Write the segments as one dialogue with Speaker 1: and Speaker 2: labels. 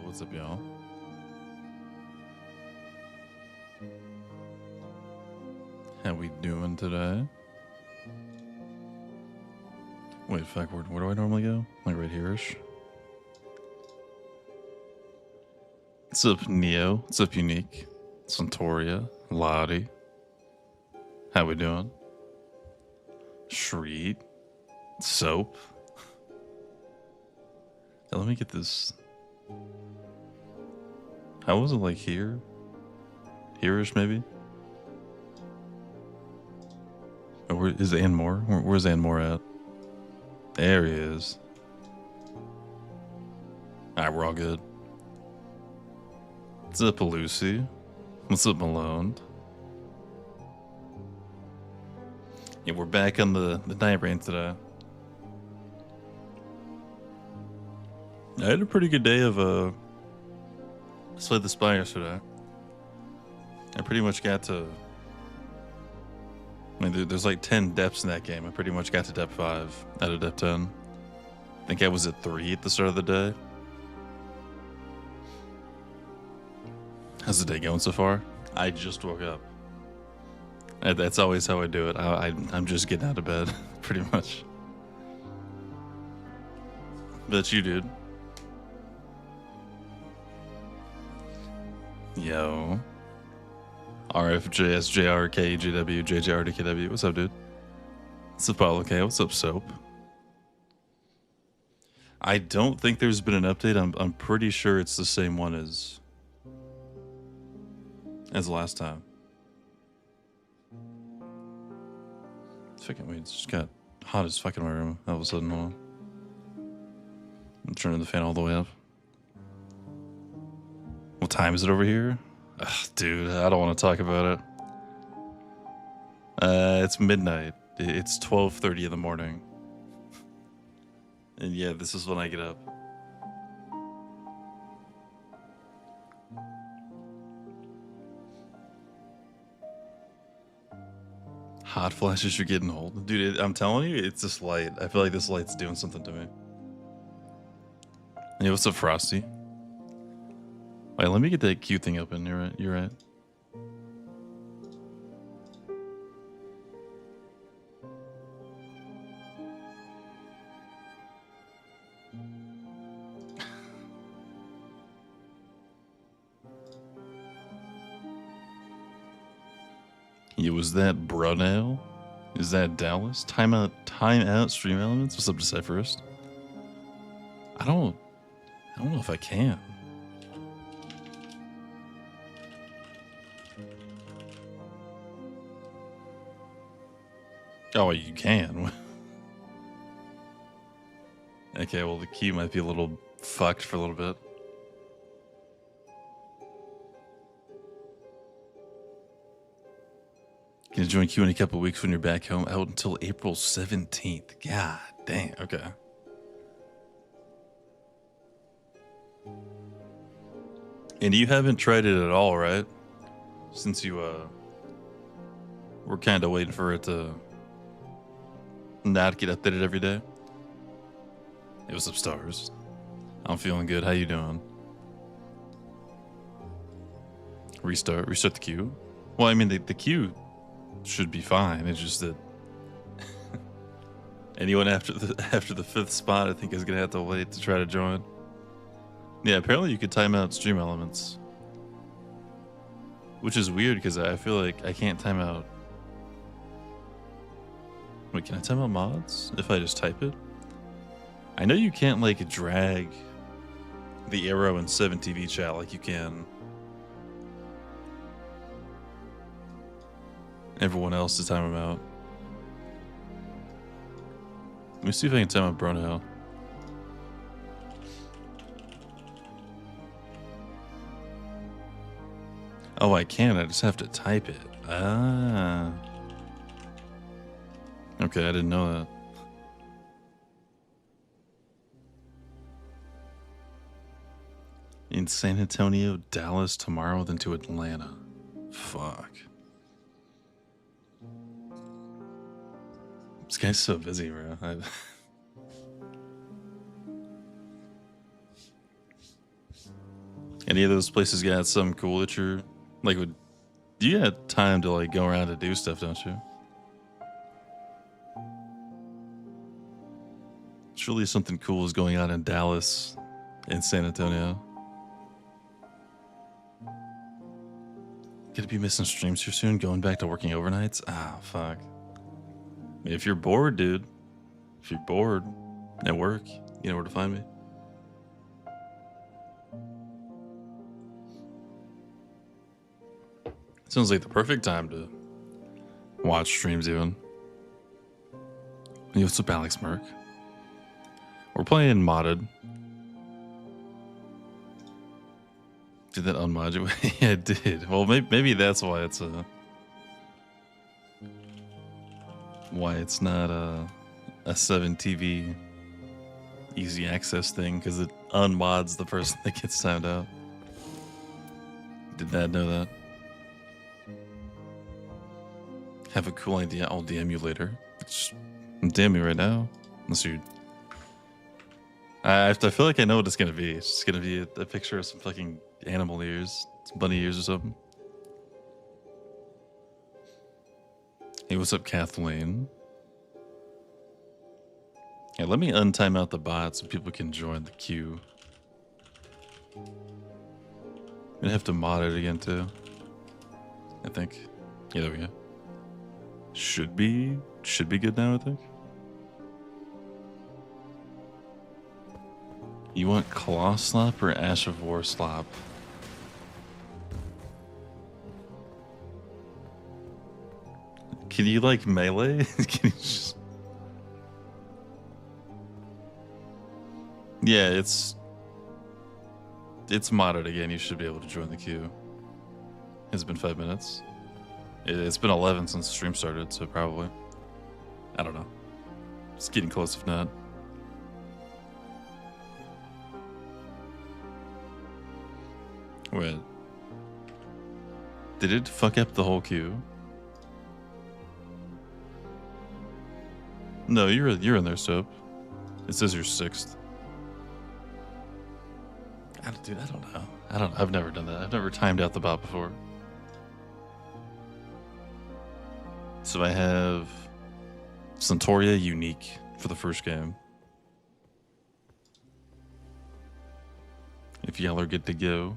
Speaker 1: What's up, y'all? How we doing today? Wait, fuck, where do I normally go? Like right here-ish? What's up, Neo? What's up, Unique? Santoria? Lottie? How we doing? Shreet? Soap? Now, let me get this. How was it, like here? Here-ish, maybe? Oh, where is Anmore? Where's Anmore at? There he is. Alright, we're all good. What's up, Lucy? What's up, Malone? Yeah, we're back on the night rain today. I had a pretty good day of I played the Spire yesterday. I pretty much got to. I mean, there's like 10 depths in that game. I pretty much got to depth 5 out of depth 10. I think I was at 3 at the start of the day. How's the day going so far? I just woke up. That's always how I do it. I'm just getting out of bed, pretty much. But you, dude. Yo. RFJSJRKGW JJRDKW. What's up, dude? What's up, Paulo K? What's up, Soap? I don't think there's been an update. I'm pretty sure it's the same one as last time. Fucking wait, it's just got hot as fuck in my room all of a sudden. Hold on. I'm turning the fan all the way up. What time is it over here? Ugh, dude, I don't want to talk about it. It's midnight. It's 12:30 in the morning. And yeah, this is when I get up. Hot flashes are getting old. Dude, I'm telling you, it's this light. I feel like this light's doing something to me. Hey, what's up, Frosty? Wait, let me get that Q thing open. You're right. You're right. Yeah, was that Brunel? Is that Dallas? Time out, stream elements? What's up, Decipherist? I don't know if I can. Oh, you can. Okay, well, the key might be a little fucked for a little bit. Gonna join Q in a couple weeks when you're back home. Out until April 17th. God dang. Okay. And you haven't tried it at all, right? Since you, we're kind of waiting for it to not get updated every day. It was up, Stars. I'm feeling good. How you doing? Restart the queue. Well, I mean, the queue should be fine. It's just that anyone after the fifth spot, I think, is gonna have to wait to try to join. Yeah, apparently you could time out stream elements, which is weird because I feel like I can't time out. Wait, can I time out mods if I just type it? I know you can't like drag the arrow in 7TV chat like you can everyone else to time them out. Let me see if I can time out Bruno. Oh, I can. I just have to type it. Ah. Okay, I didn't know that. In San Antonio, Dallas tomorrow, then to Atlanta. Fuck. This guy's so busy, bro. Any of those places got something cool that you're like? You got time to like go around and do stuff, don't you? Surely something cool is going on in Dallas and San Antonio. Gonna be missing streams here soon. Going back to working overnights. Ah, fuck. If you're bored, dude. If you're bored at work, you know where to find me. Sounds like the perfect time to watch streams even. Hey, what's up, Alex Merck? We're playing modded. Did that unmod you? Yeah, it did. Well, maybe that's why it's not a 7TV easy access thing, because it unmods the person that gets timed out. Did not know that. Have a cool idea. I'll DM you later. Just DM me right now. Unless you... I feel like I know what it's gonna be. It's just gonna be a picture of some fucking animal ears, some bunny ears or something. Hey, what's up, Kathleen? Yeah, let me untime out the bot so people can join the queue. I'm gonna have to mod it again too, I think. Yeah, there we go. Should be good now, I think. You want Claw Slop or Ash of War Slop? Can you like melee? Can you just... Yeah, it's modded again. You should be able to join the queue. It's been 5 minutes. It's been 11 since the stream started, so probably. I don't know. It's getting close if not. Wait. Did it fuck up the whole queue? No, you're in there, Soap. It says you're 6th. Dude, I don't know. I've never done that. I've never timed out the bot before. So I have Centauria unique for the first game. If y'all are good to go.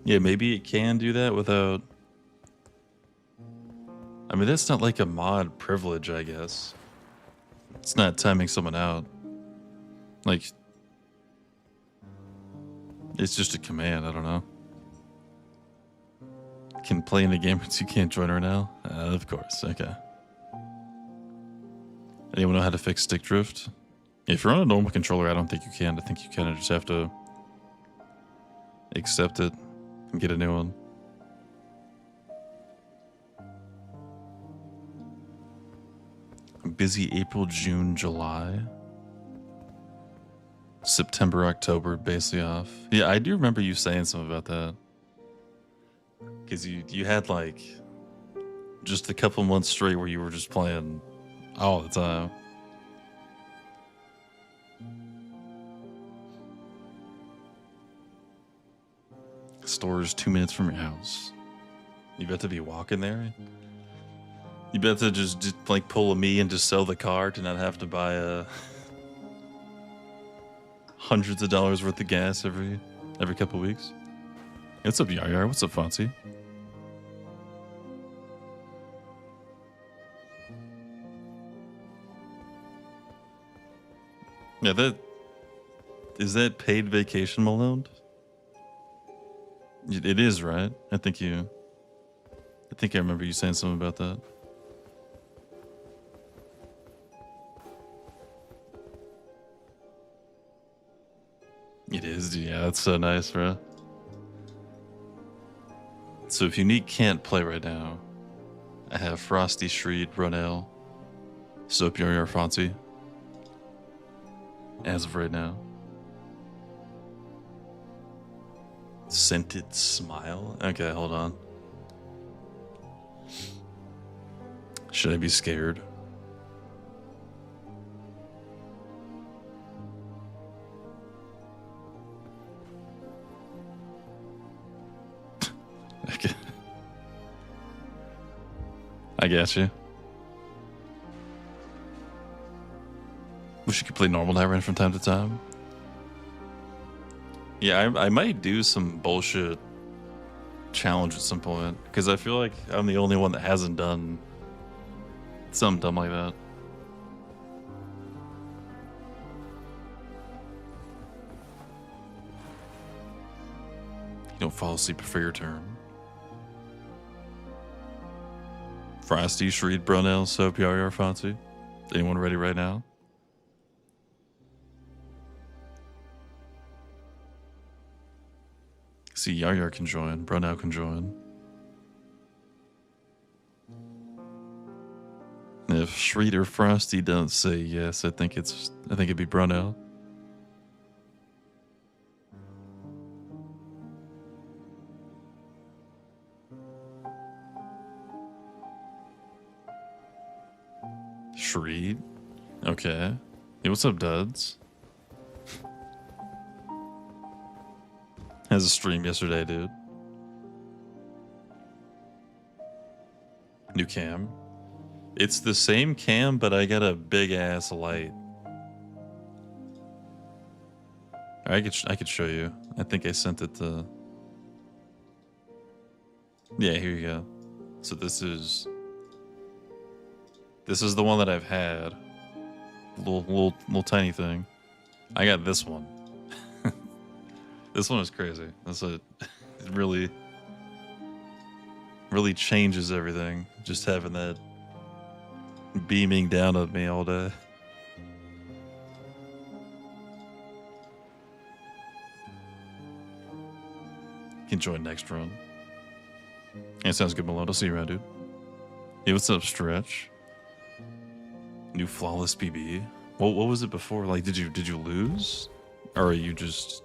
Speaker 1: Yeah, maybe it can do that without... I mean, that's not like a mod privilege, I guess. It's not timing someone out. Like, it's just a command, I don't know. Can play in the game, but you can't join right now? Of course, okay. Anyone know how to fix stick drift? If you're on a normal controller, I don't think you can. I think you kind of just have to accept it and get a new one. Busy April, June, July. September, October, basically off. Yeah, I do remember you saying something about that. Because you had like just a couple months straight where you were just playing all the time. Store's 2 minutes from your house. You bet to be walking there? You bet to just like pull a me and just sell the car to not have to buy hundreds of dollars worth of gas every couple weeks. What's up, Yar? What's up, Fonzie? Yeah, is that paid vacation, Malone? It is, right? I think I remember you saying something about that. It is, yeah, that's so nice, bro. So if Unique can't play right now, I have Frosty, Shreed, Ronell, Soapyari, or Fonzie. As of right now. Scented Smile? Okay, hold on. Should I be scared? Okay. I got you. Wish you could play normal Night from time to time. Yeah, I might do some bullshit challenge at some point, because I feel like I'm the only one that hasn't done something dumb like that. You don't fall asleep before your turn. Frosty, Shreed, Brunel, Soapyari, or Fonzie. Anyone ready right now? See, Yar can join. Brunel can join. If Shreed or Frosty don't say yes, I think it'd be Brunel. Shreed? Okay. Hey, what's up, duds? Has a stream yesterday, dude. New cam. It's the same cam, but I got a big ass light. I could show you. I think I sent it to. Yeah, here you go. So this is the one that I've had. Little tiny thing. I got this one. This one is crazy. It really changes everything. Just having that beaming down at me all day. You can join next run. Yeah, sounds good, Malone. I'll see you around, dude. Hey, what's up, Stretch? New flawless BB. What was it before? Like, did you lose, or are you just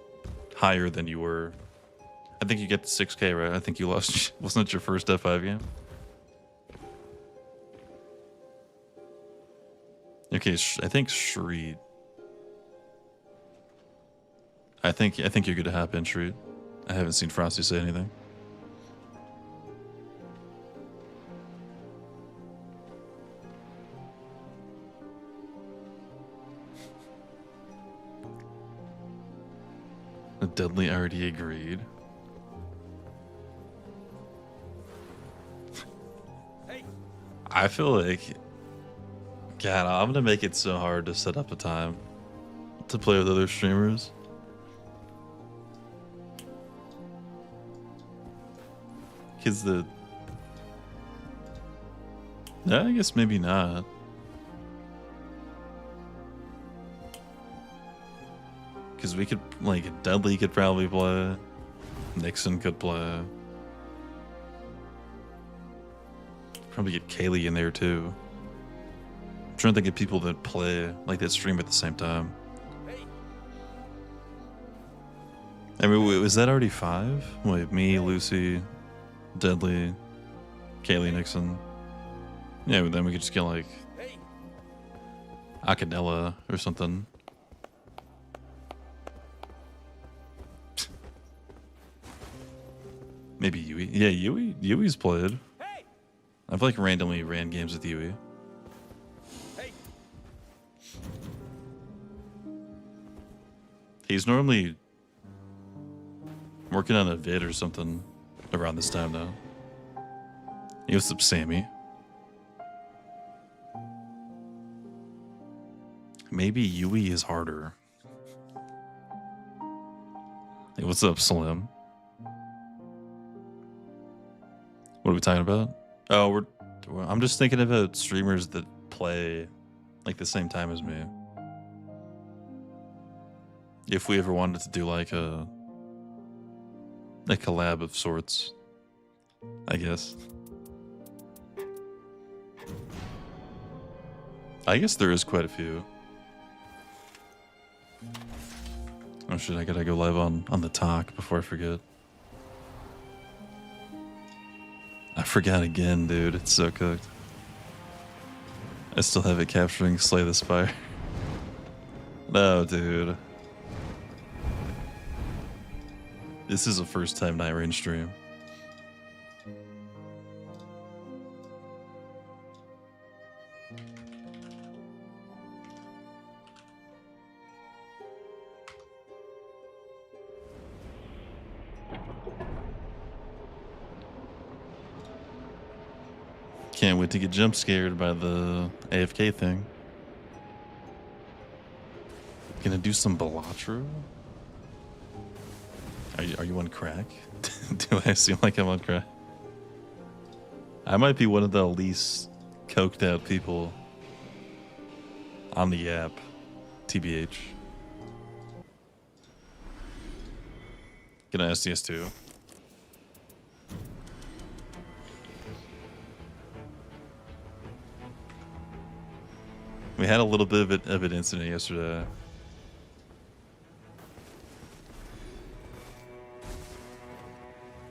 Speaker 1: higher than you were? I think you get to 6K, right? I think you lost. Wasn't it your first F5 game? Okay, I think Shreed. I think you're gonna hop in, Shreet. I haven't seen Frosty say anything. Deadly already agreed. I feel like, God, I'm gonna make it so hard to set up a time to play with other streamers. Cause no, I guess maybe not. Cause we could, like, Dudley could probably play. Nixon could play. Probably get Kaylee in there too. I'm trying to think of people that play, like, that stream at the same time. I mean, was that already 5? Wait, me, Lucy, Deadly, Kaylee, Nixon. Yeah, but then we could just get, like, Akadella or something. Maybe Yui. Yeah, Yui's played. I've, like, randomly ran games with Yui. He's normally working on a vid or something around this time now. Hey, what's up, Sammy? Maybe Yui is harder. Hey, what's up, Slim? What are we talking about? Oh, I'm just thinking about streamers that play like the same time as me. If we ever wanted to do like a collab of sorts, I guess. I guess there is quite a few. Oh shit, I gotta go live on the talk before I forget. I forgot again, dude. It's so cooked. I still have it capturing Slay the Spire. No, dude. This is a first time Night Rain stream. Can't wait to get jump scared by the AFK thing. Gonna do some Balatro? Are you on crack? Do I seem like I'm on crack? I might be one of the least coked out people on the app, TBH. Gonna SDS2. We had a little bit of an incident yesterday.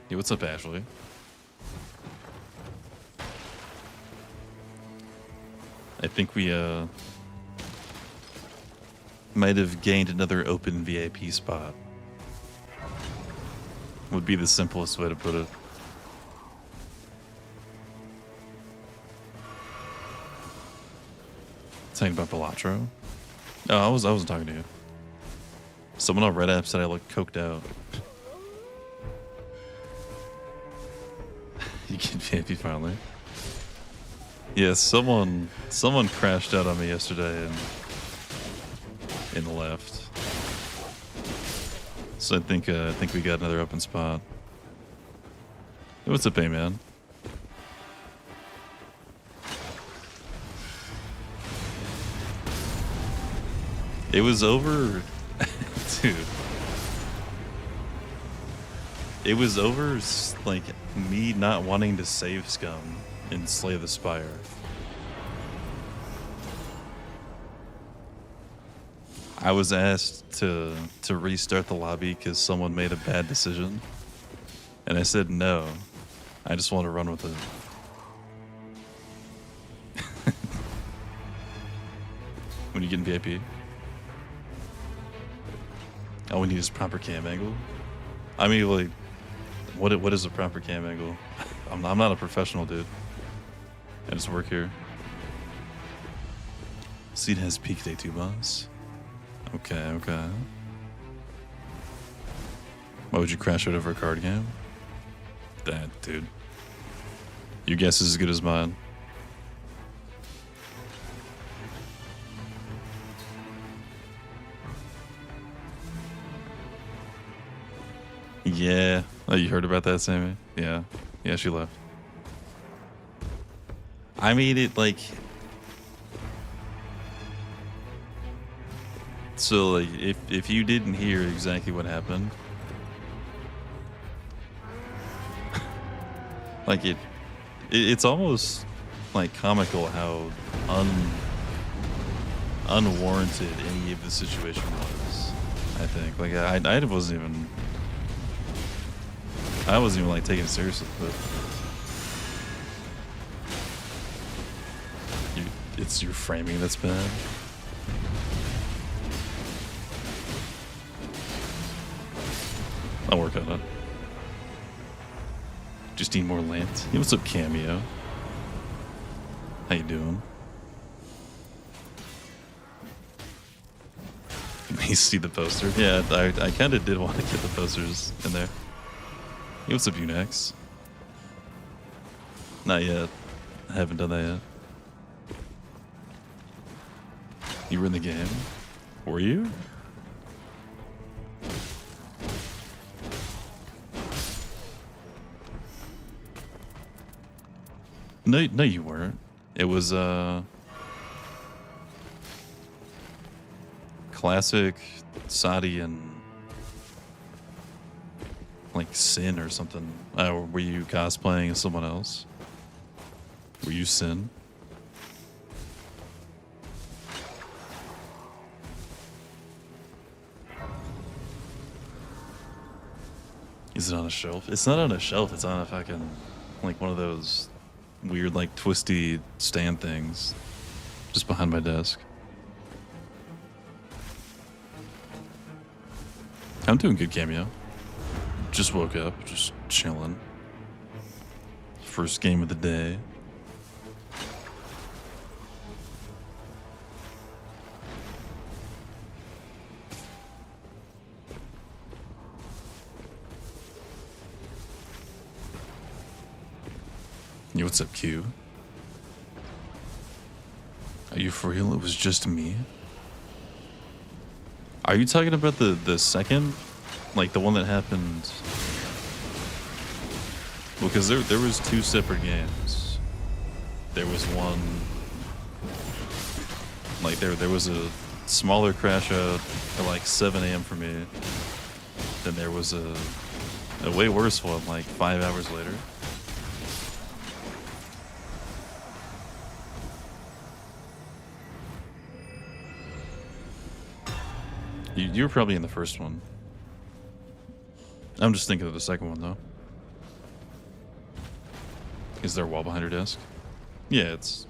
Speaker 1: Hey, what's up, Ashley? I think we might have gained another open VIP spot. Would be the simplest way to put it. Talking about Balatro? Oh, I wasn't talking to you. Someone on Red App said I look coked out. You get VIP finally. Yeah, someone crashed out on me yesterday and left. So I think we got another open spot. Hey, what's up, man? It was over, dude. It was over, like, me not wanting to save Scum and Slay the Spire. I was asked to restart the lobby because someone made a bad decision. And I said no. I just want to run with it. When you get in VIP? All we need is proper cam angle. I mean, like, what is a proper cam angle? I'm not a professional, dude. I just work here. Seed has peak day 2 boss. Okay. Why would you crash out over a card game? That, dude. Your guess is as good as mine. Yeah. Oh, you heard about that, Sammy? Yeah. Yeah, she left. I mean, it like... So, like, if you didn't hear exactly what happened... like, it's almost, like, comical how unwarranted any of the situation was, I think. Like, I wasn't even... like taking it seriously, but it's your framing that's bad. I'll work on it. Just need more lamps. Hey, what's up, Cameo? How you doing? You see the poster? Yeah, I kind of did want to get the posters in there. Hey, what's up, Unax? Not yet. I haven't done that yet. You were in the game? Were you? No, you weren't. It was classic Sadi and like Sin or something. Were you cosplaying as someone else? Were you Sin? Is it on a shelf? It's not on a shelf. It's on a fucking, like, one of those weird, like, twisty stand things just behind my desk. I'm doing good, Cameo. Just woke up, just chilling. First game of the day. Yo, what's up, Q? Are you for real? It was just me? Are you talking about the second? Like the one that happened? Because there was 2 separate games. There was one... Like there was a smaller crash out at like 7 a.m. for me. Then there was a way worse one like 5 hours later. You were probably in the first one. I'm just thinking of the second one, though. Is there a wall behind your desk? Yeah, it's...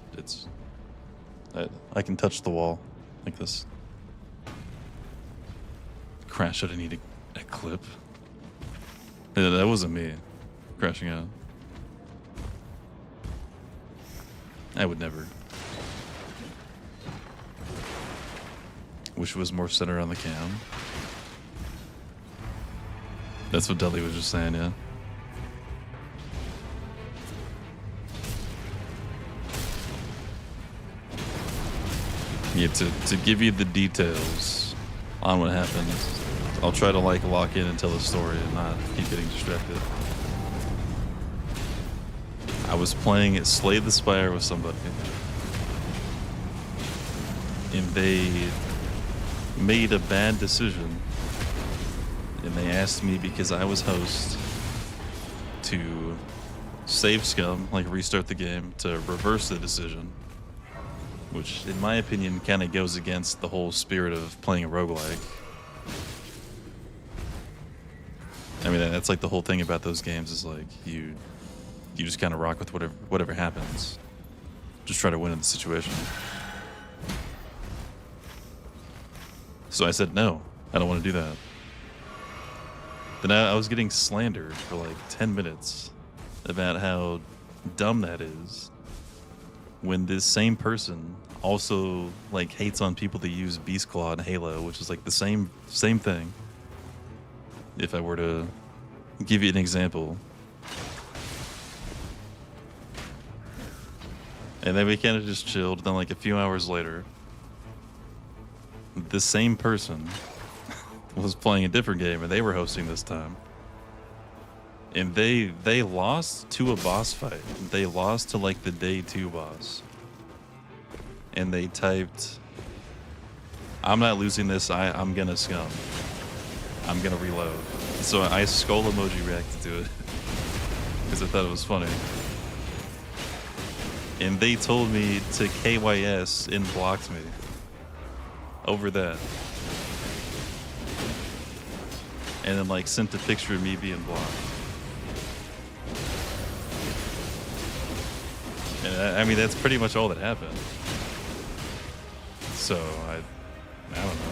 Speaker 1: I can touch the wall like this. Crash out and need a clip. Yeah, that wasn't me crashing out. I would never. Wish it was more centered on the cam. That's what Dudley was just saying, yeah. Yeah, to give you the details on what happened, I'll try to like lock in and tell the story and not keep getting distracted. I was playing at Slay the Spire with somebody, and they made a bad decision, and they asked me, because I was host, to save scum, like restart the game, to reverse the decision, which in my opinion kind of goes against the whole spirit of playing a roguelike. I mean, that's like the whole thing about those games is like you just kind of rock with whatever happens. Just try to win in the situation. So I said, no, I don't want to do that. Then I was getting slandered for like 10 minutes about how dumb that is, when this same person also like hates on people that use Beast Claw and Halo, which is like the same thing. If I were to give you an example. And then we kind of just chilled. Then like a few hours later, the same person was playing a different game and they were hosting this time. And they lost to a boss fight. They lost to like the day 2 boss. And they typed, "I'm not losing this, I'm gonna scum. I'm gonna reload." So I skull emoji reacted to it because I thought it was funny. And they told me to KYS and blocked me over that. And then like sent a picture of me being blocked. And I mean, that's pretty much all that happened. So I don't know.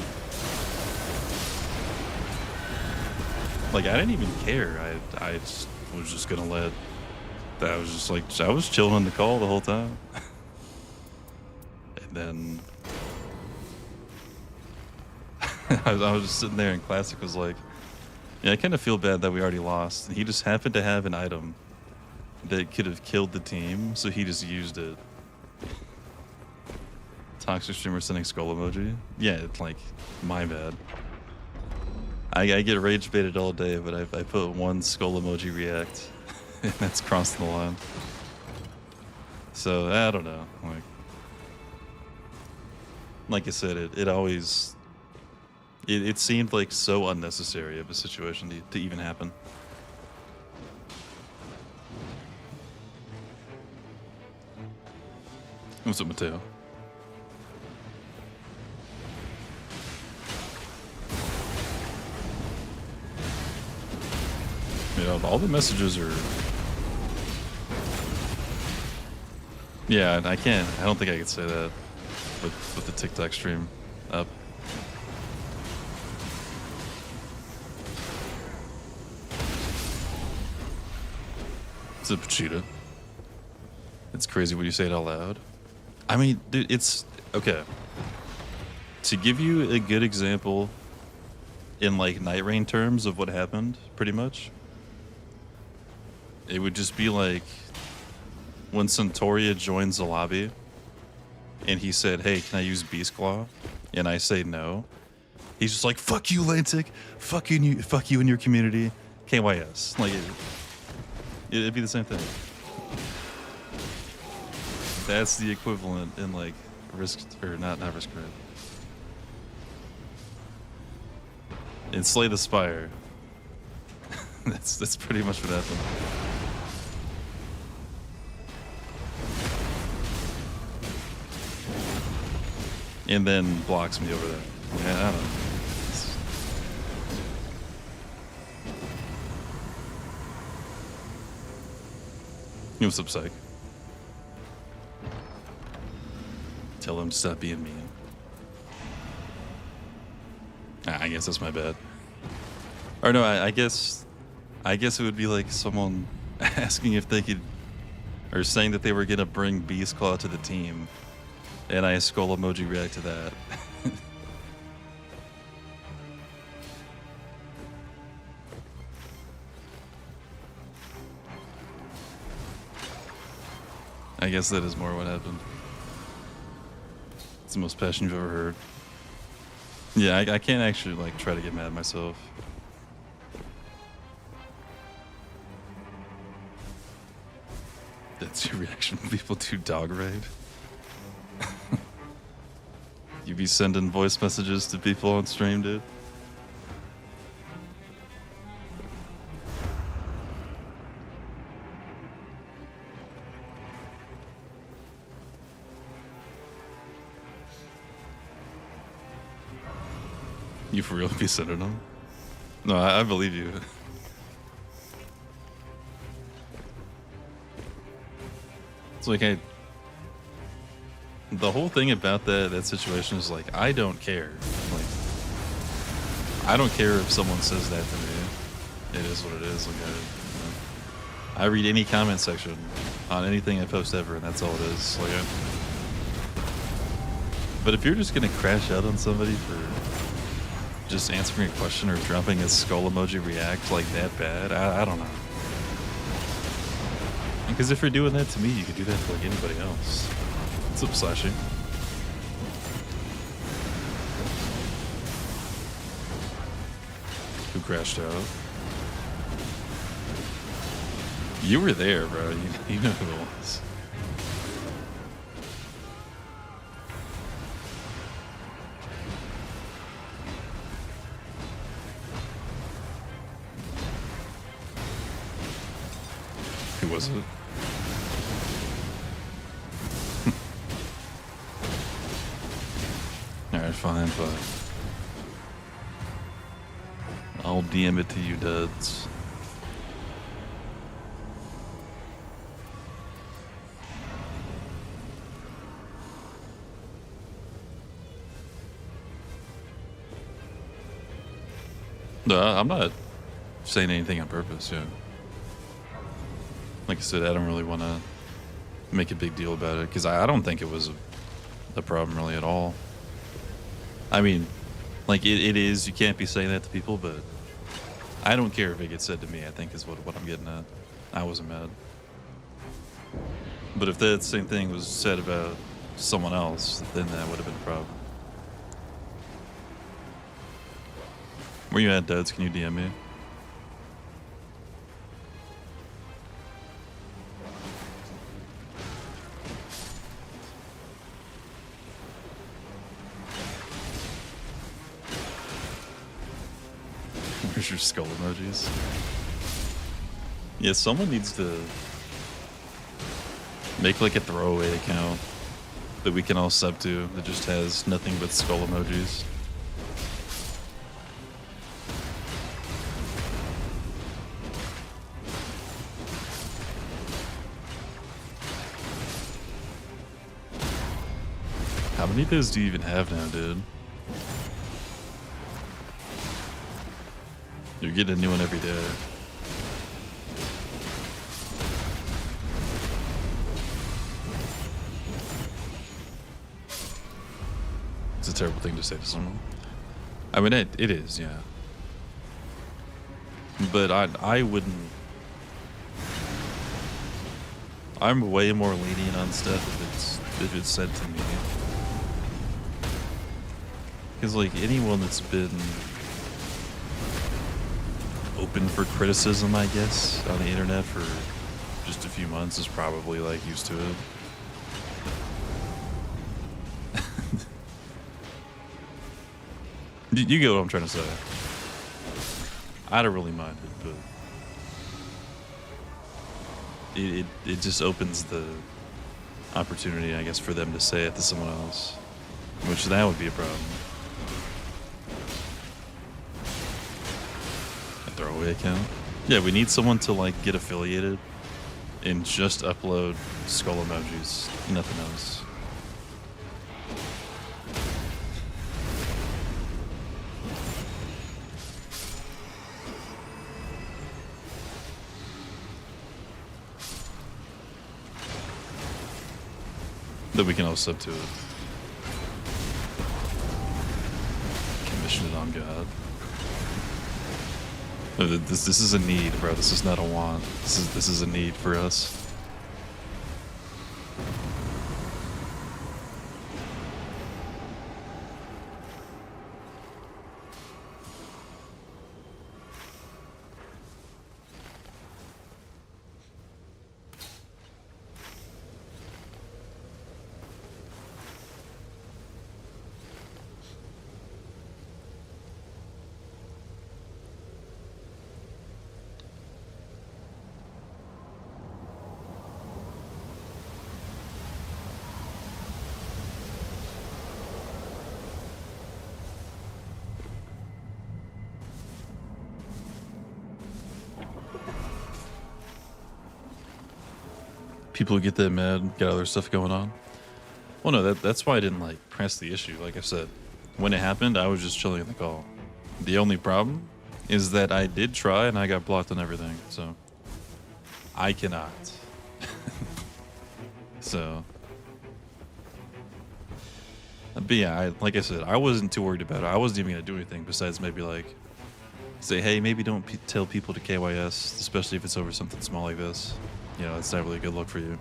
Speaker 1: Like, I didn't even care. I just was just gonna let. I was just like, I was chilling on the call the whole time. And then I was just sitting there, and Classic was like, "Yeah, I kind of feel bad that we already lost." And he just happened to have an item that could have killed the team, so he just used it. Toxic streamer sending skull emoji. Yeah, it's like, my bad. I get rage baited all day, but I put one skull emoji react, and that's crossing the line. So I don't know. Like I said, it always it seemed like so unnecessary of a situation to even happen. What's up, Mateo? You know, all the messages are... Yeah, I can't. I don't think I could say that with the TikTok stream up. It's a Pachita. It's crazy when you say it out loud. I mean, dude, it's... Okay. To give you a good example in, like, Night Rain terms of what happened, pretty much, it would just be like when Centauria joins the lobby and he said, "Hey, can I use Beast Claw?" And I say no. He's just like, "Fuck you, Lantic. Fuck you and your community. KYS." Like, it'd be the same thing. That's the equivalent in like risk, or not risk rate. And slay the Spire. That's pretty much what happened. And then blocks me over there. Yeah, I don't know. What's up, Psych? Tell him to stop being mean. I guess that's my bad. Or no, I guess it would be like someone asking if they could, or saying that they were gonna bring Beast Claw to the team, and I skull emoji react to that. I guess that is more what happened. It's the most passion you've ever heard. Yeah, I can't actually like try to get mad at myself. That's your reaction when people do dog raid? You be sending voice messages to people on stream, dude? You for real be sending them? No, I believe you. It's like the whole thing about that situation is like, I don't care. Like, I don't care if someone says that to me. It is what it is. Like I read any comment section on anything I post ever, and that's all it is. Like, but if you're just gonna crash out on somebody for just answering a question or dropping a skull emoji react like that bad, I don't know. Because if you're doing that to me, you could do that to like anybody else. What's up, Slashy? Who crashed out? You were there, bro. You know who it was. Who was it? Alright, fine, but I'll DM it to you, duds. No, I'm not saying anything on purpose, yeah. Like I said, I don't really want to make a big deal about it, because I don't think it was a problem really at all. I mean, like, it is, you can't be saying that to people, but I don't care if it gets said to me, I think is what I'm getting at. I wasn't mad. But if that same thing was said about someone else, then that would have been a problem. Where you at, duds? Can you DM me? Where's your skull emojis? Yeah, someone needs to make like a throwaway account that we can all sub to that just has nothing but skull emojis. How many of those do you even have now, dude? You're getting a new one every day. It's a terrible thing to say to someone. I mean, it is, yeah. But I wouldn't. I'm way more lenient on stuff if it's said to me. Because like anyone that's been open for criticism, I guess, on the internet for just a few months is probably like used to it. You get what I'm trying to say. I don't really mind it, but it just opens the opportunity, I guess, for them to say it to someone else, which that would be a problem. A throwaway account? Yeah, we need someone to like get affiliated and just upload skull emojis, nothing else. That we can all sub to it. Commission it on God. This is a need, bro. This is not a want. This is a need for us. People get that mad, got other stuff going on. Well, no, that's why I didn't like press the issue. Like I said, when it happened, I was just chilling in the call. The only problem is that I did try and I got blocked on everything, so I cannot. So, but yeah, like I said, I wasn't too worried about it. I wasn't even gonna do anything besides maybe like say, hey, maybe don't tell people to KYS, especially if it's over something small like this. You know, it's not really a good look for you.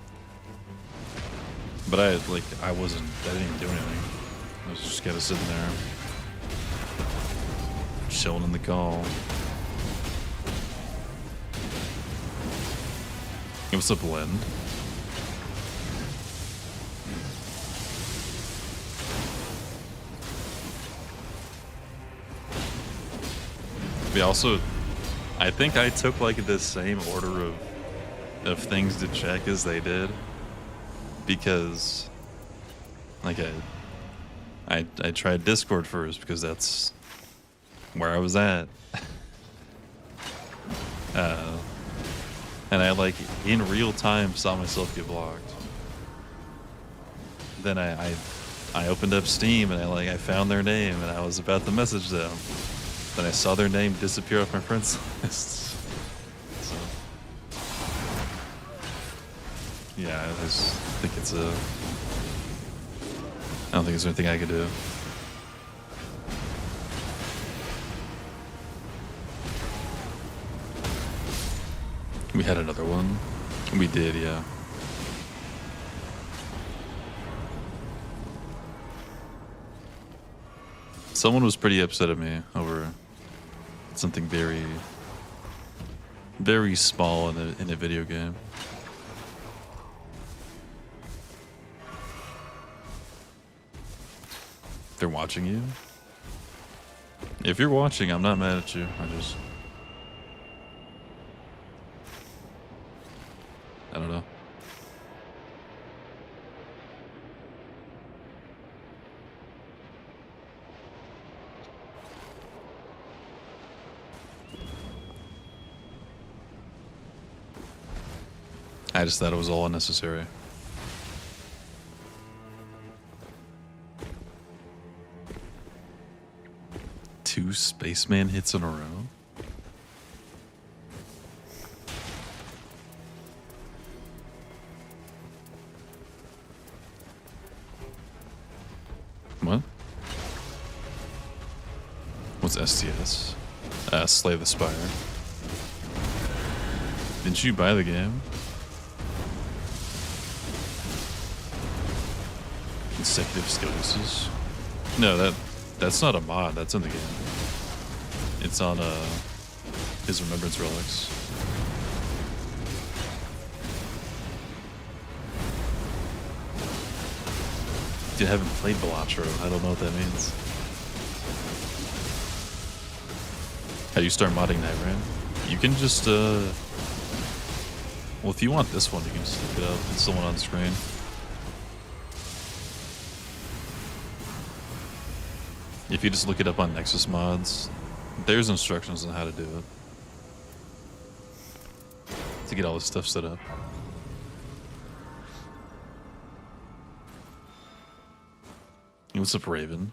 Speaker 1: But I didn't even do anything. I was just kind of sitting there, chilling in the call. Hey, what's up, Len? We also, I think I took like the same order of things to check as they did, because like I tried Discord first because that's where I was at. And I like in real time saw myself get blocked. Then I opened up Steam and I found their name and I was about to message them. Then I saw their name disappear off my friends list. So yeah, I just think it's a. I don't think there's anything I could do. We had another one. We did, yeah. Someone was pretty upset at me over something very, very small in a video game. They're watching you? If you're watching, I'm not mad at you. I don't know. I just thought it was all unnecessary. Two spaceman hits in a row? What? What's STS? Slay the Spire. Didn't you buy the game? Consecutive skill uses? No, that's not a mod, that's in the game. It's on his remembrance relics. You haven't played Balatro, I don't know what that means. How do you start modding Nightbrand? You can just well, if you want this one, you can just look it up. It's the one on screen. If you just look it up on Nexus Mods, there's instructions on how to do it. To get all this stuff set up. What's up, Raven?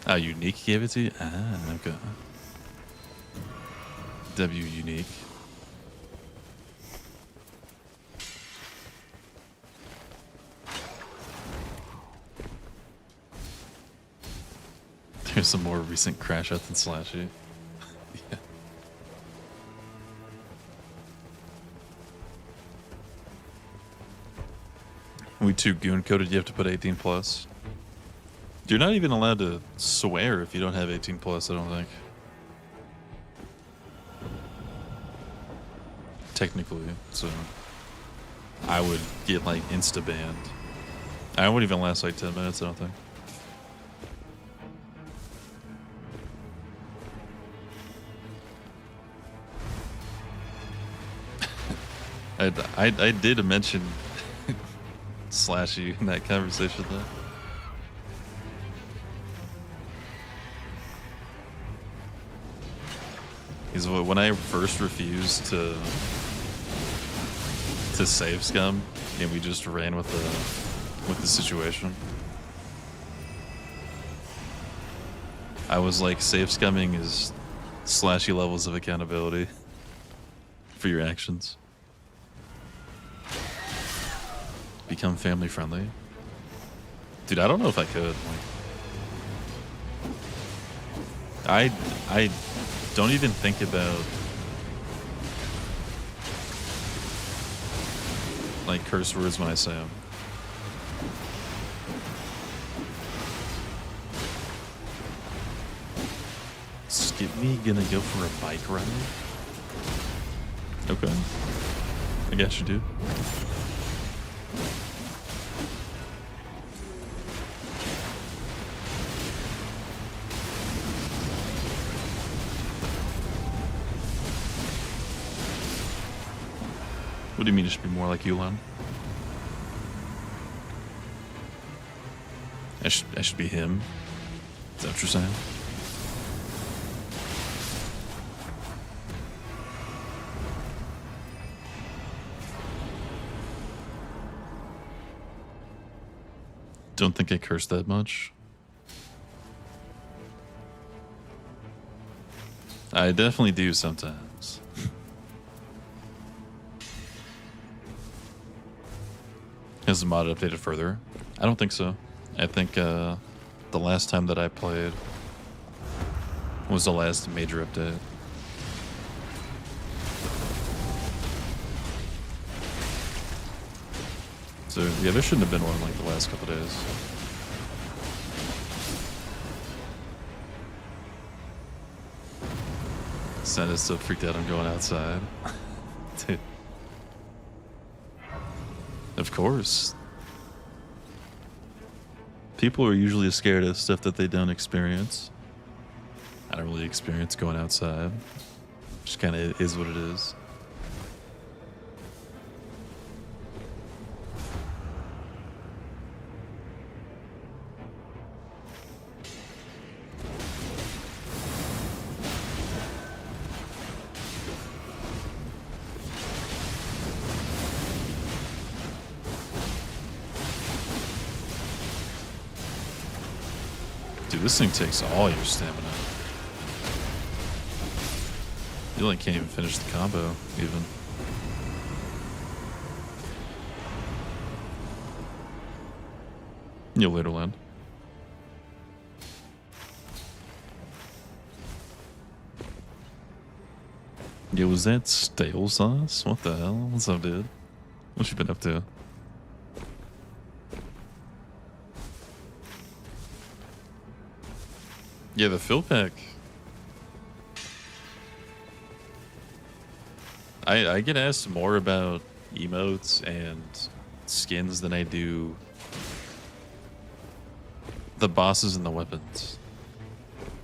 Speaker 1: Ah, Unique gave it to you? Ah, okay. W Unique. There's some more recent crash out than Slashy. Yeah. We too goon coded, you have to put 18 plus. You're not even allowed to swear if you don't have 18 plus, I don't think. Technically, so I would get like insta banned. I wouldn't even last like 10 minutes, I don't think. I did mention Slashy in that conversation though. Is when I first refused to save scum, and we just ran with the situation. I was like, save scumming is slashy levels of accountability for your actions. Become family friendly. Dude, I don't know if I could. Like, I don't even think about like curse words when I say them. Skip me gonna go for a bike ride? Okay. I guess you do. What do you mean it should be more like Yulan? I should be him? Is that what you're saying? Don't think I curse that much. I definitely do sometimes. Has the mod updated further? I don't think so. I think the last time that I played was the last major update. So yeah, there shouldn't have been one like the last couple days. Sen is so freaked out I'm going outside. Dude. Of course. People are usually scared of stuff that they don't experience. I don't really experience going outside. Just kind of is what it is. Dude, this thing takes all your stamina. You like can't even finish the combo, even. You'll later land. Yo, was that stale sauce? What the hell? What's up, dude? What you been up to? Yeah, the fill pack. I get asked more about emotes and skins than I do the bosses and the weapons.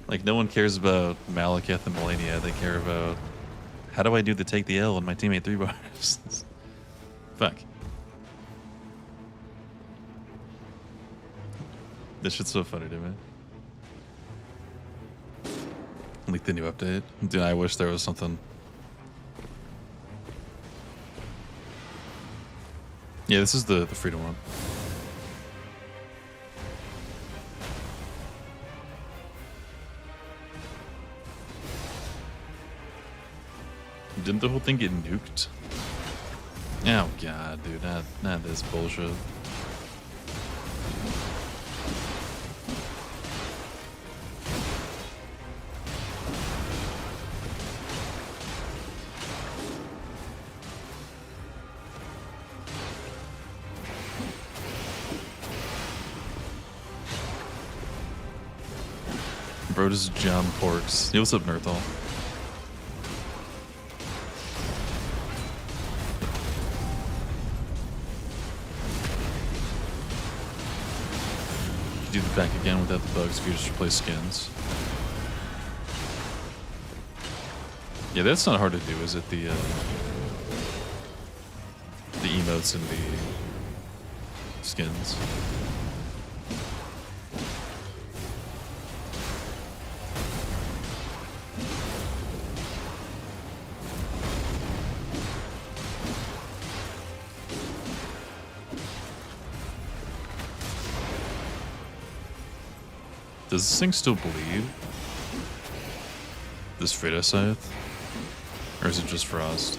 Speaker 1: Like, no one cares about Malekith and Melania. They care about, how do I do the take the L on my teammate 3 bars? Fuck. This shit's so funny to me. Like the new update. Dude, I wish there was something. Yeah, this is the freedom one. Didn't the whole thing get nuked? Oh god, dude, not this bullshit. Bro, this is John Porks. Hey, what's up, Nerthal? Do the back again without the bugs if you just replace skins. Yeah, that's not hard to do, is it? The emotes and the skins. Does this thing still bleed? This Frito Scythe? Or is it just Frost?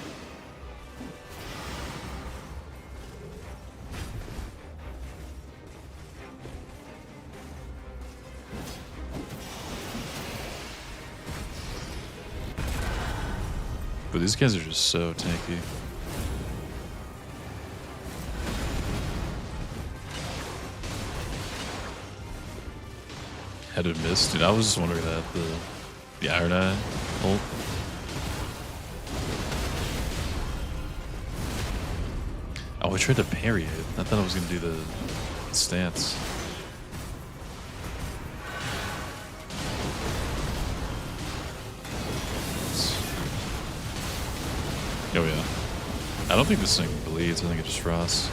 Speaker 1: But these guys are just so tanky. Had it missed? Dude, I was just wondering that. The Iron Eye ult. Oh, I tried to parry it. I thought I was going to do the stance. Oh yeah. I don't think this thing bleeds. I think it just frosts.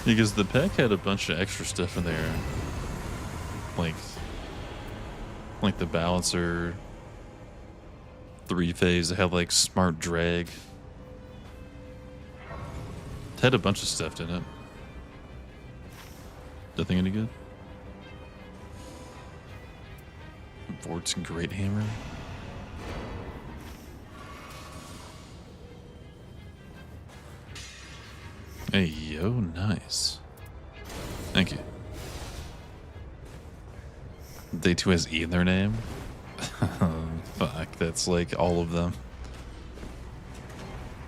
Speaker 1: Because the pack had a bunch of extra stuff in there. Like the balancer 3-phase. It had like smart drag. It had a bunch of stuff in it. Nothing any good. Vort's Great Hammer. Hey, yo, nice. Thank you. Day 2 has E in their name? Fuck, that's like all of them.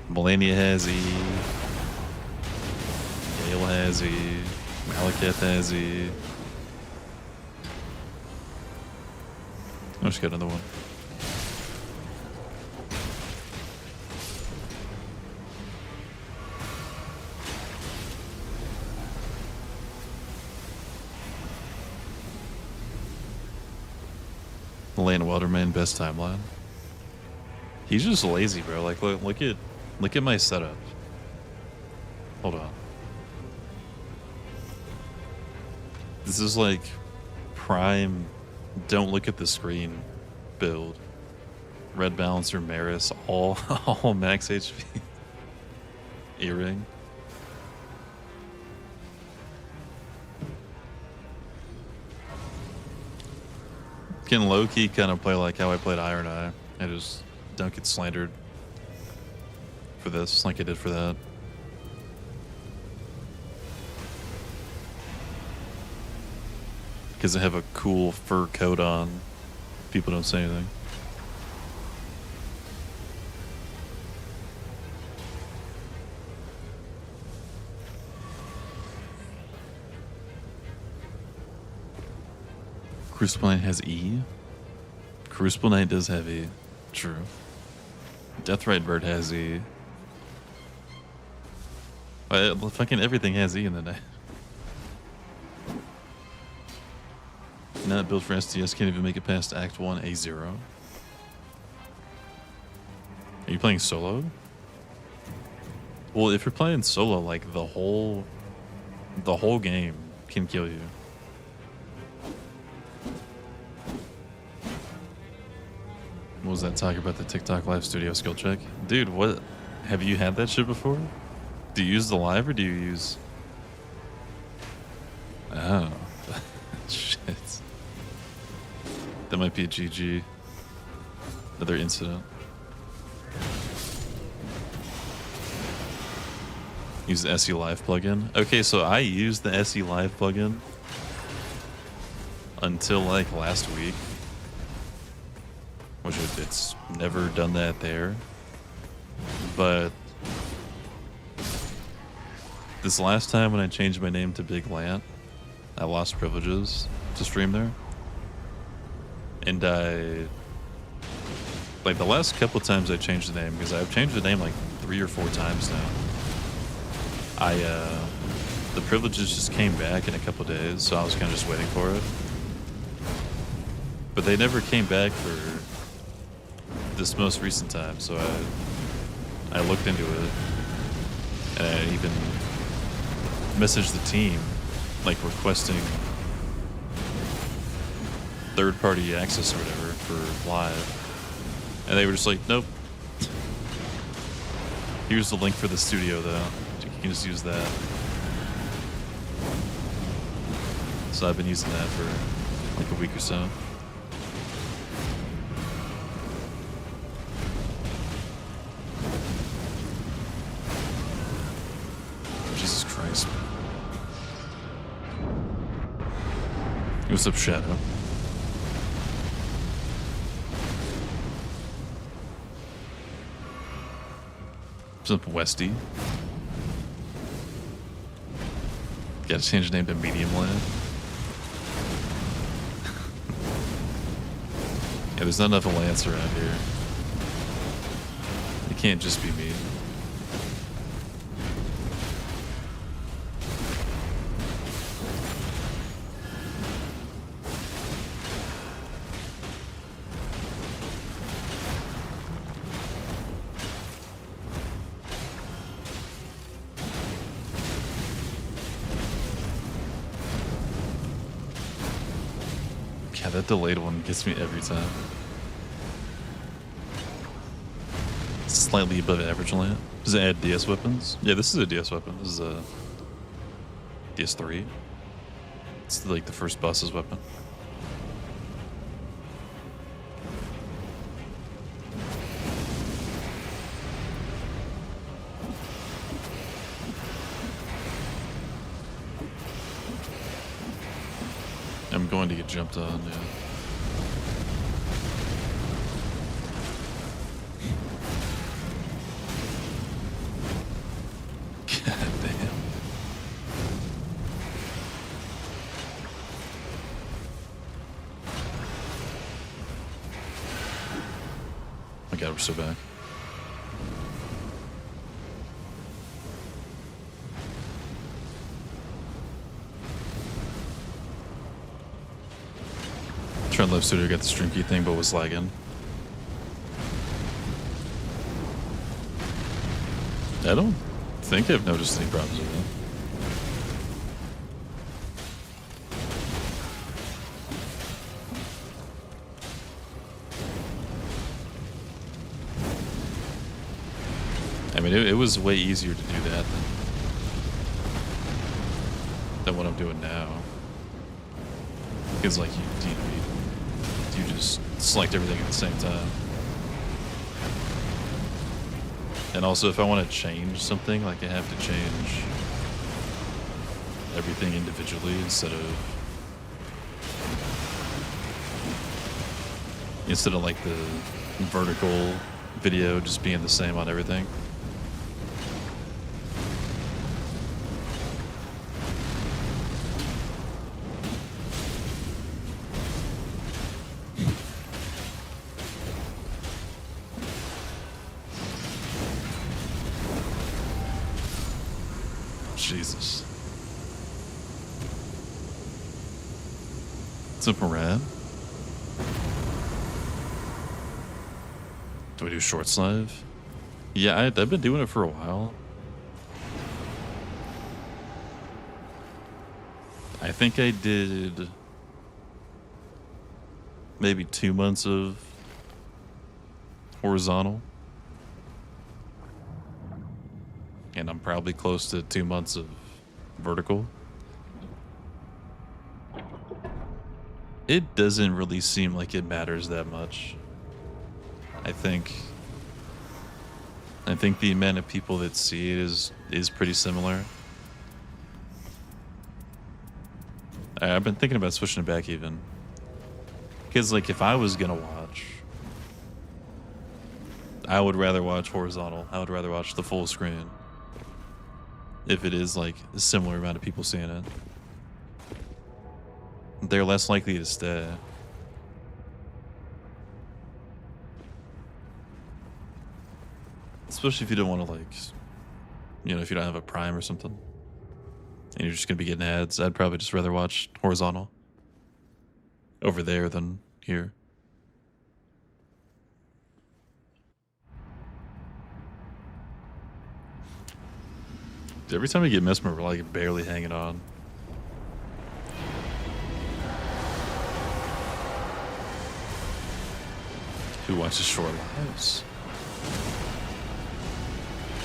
Speaker 1: Melania has E. Gale has E. Malekith has E. I just got another one. Lane Welderman, best timeline. He's just lazy, bro. Like, look at my setup. Hold on. This is like prime. Don't look at the screen. Build. Red Balancer, Maris, all max HP. Earring. Can low-key kind of play like how I played Iron Eye. I just don't get slandered for this like I did for that. Because I have a cool fur coat on. People don't say anything. Crucible Knight has E. Crucible Knight does have E. True. Deathrite Bird has E. Fucking everything has E in the night. Not built for STS, can't even make it past Act 1 A0. Are you playing solo? Well, if you're playing solo, like the whole game can kill you. What was that talk about the TikTok live studio skill check? Dude, what? Have you had that shit before? Do you use the live or do you use... Oh. Shit. That might be a GG. Another incident. Use the SE Live plugin. Okay, so I used the SE Live plugin until like last week. Which it's never done that there. But this last time when I changed my name to Big Lant, I lost privileges to stream there. And like the last couple times I changed the name, because I've changed the name like 3 or 4 times now. The privileges just came back in a couple days, so I was kind of just waiting for it. But they never came back for this most recent time, so I looked into it, and I even messaged the team, like requesting third-party access or whatever for live, and they were just like, nope. Here's the link for the studio, though. You can just use that. So I've been using that for like a week or so. Jesus Christ. What's up, Shadow? What's up, Westy? Gotta change the name to Medium Land. Yeah, there's not enough Lance around here. It can't just be me. Yeah, that delayed one gets me every time. Slightly above average land. Does it add DS weapons? Yeah, this is a DS weapon. This is a DS3. It's like the first boss's weapon. I'm going to get jumped on, yeah. God damn. Oh my god, we're so back. Trying left studio got the stream key thing, but was lagging. I don't think I've noticed any problems with that. I mean, it was way easier to do that than what I'm doing now. Because like you just select everything at the same time. And also, if I want to change something, like I have to change everything individually instead of like the vertical video just being the same on everything. Jesus. What's up, Marad? Do I do short slave? Yeah, I've been doing it for a while. I think I did maybe 2 months of horizontal. And I'm probably close to 2 months of vertical. It doesn't really seem like it matters that much. I think the amount of people that see it is pretty similar. I've been thinking about switching it back even. Because like if I was gonna watch, I would rather watch horizontal. I would rather watch the full screen. If it is like a similar amount of people seeing it, they're less likely to stay. Especially if you don't want to, like, you know, if you don't have a Prime or something and you're just gonna be getting ads, I'd probably just rather watch horizontal over there than here. Every time we get Mesmer, we're like barely hanging on. Who watches short lives?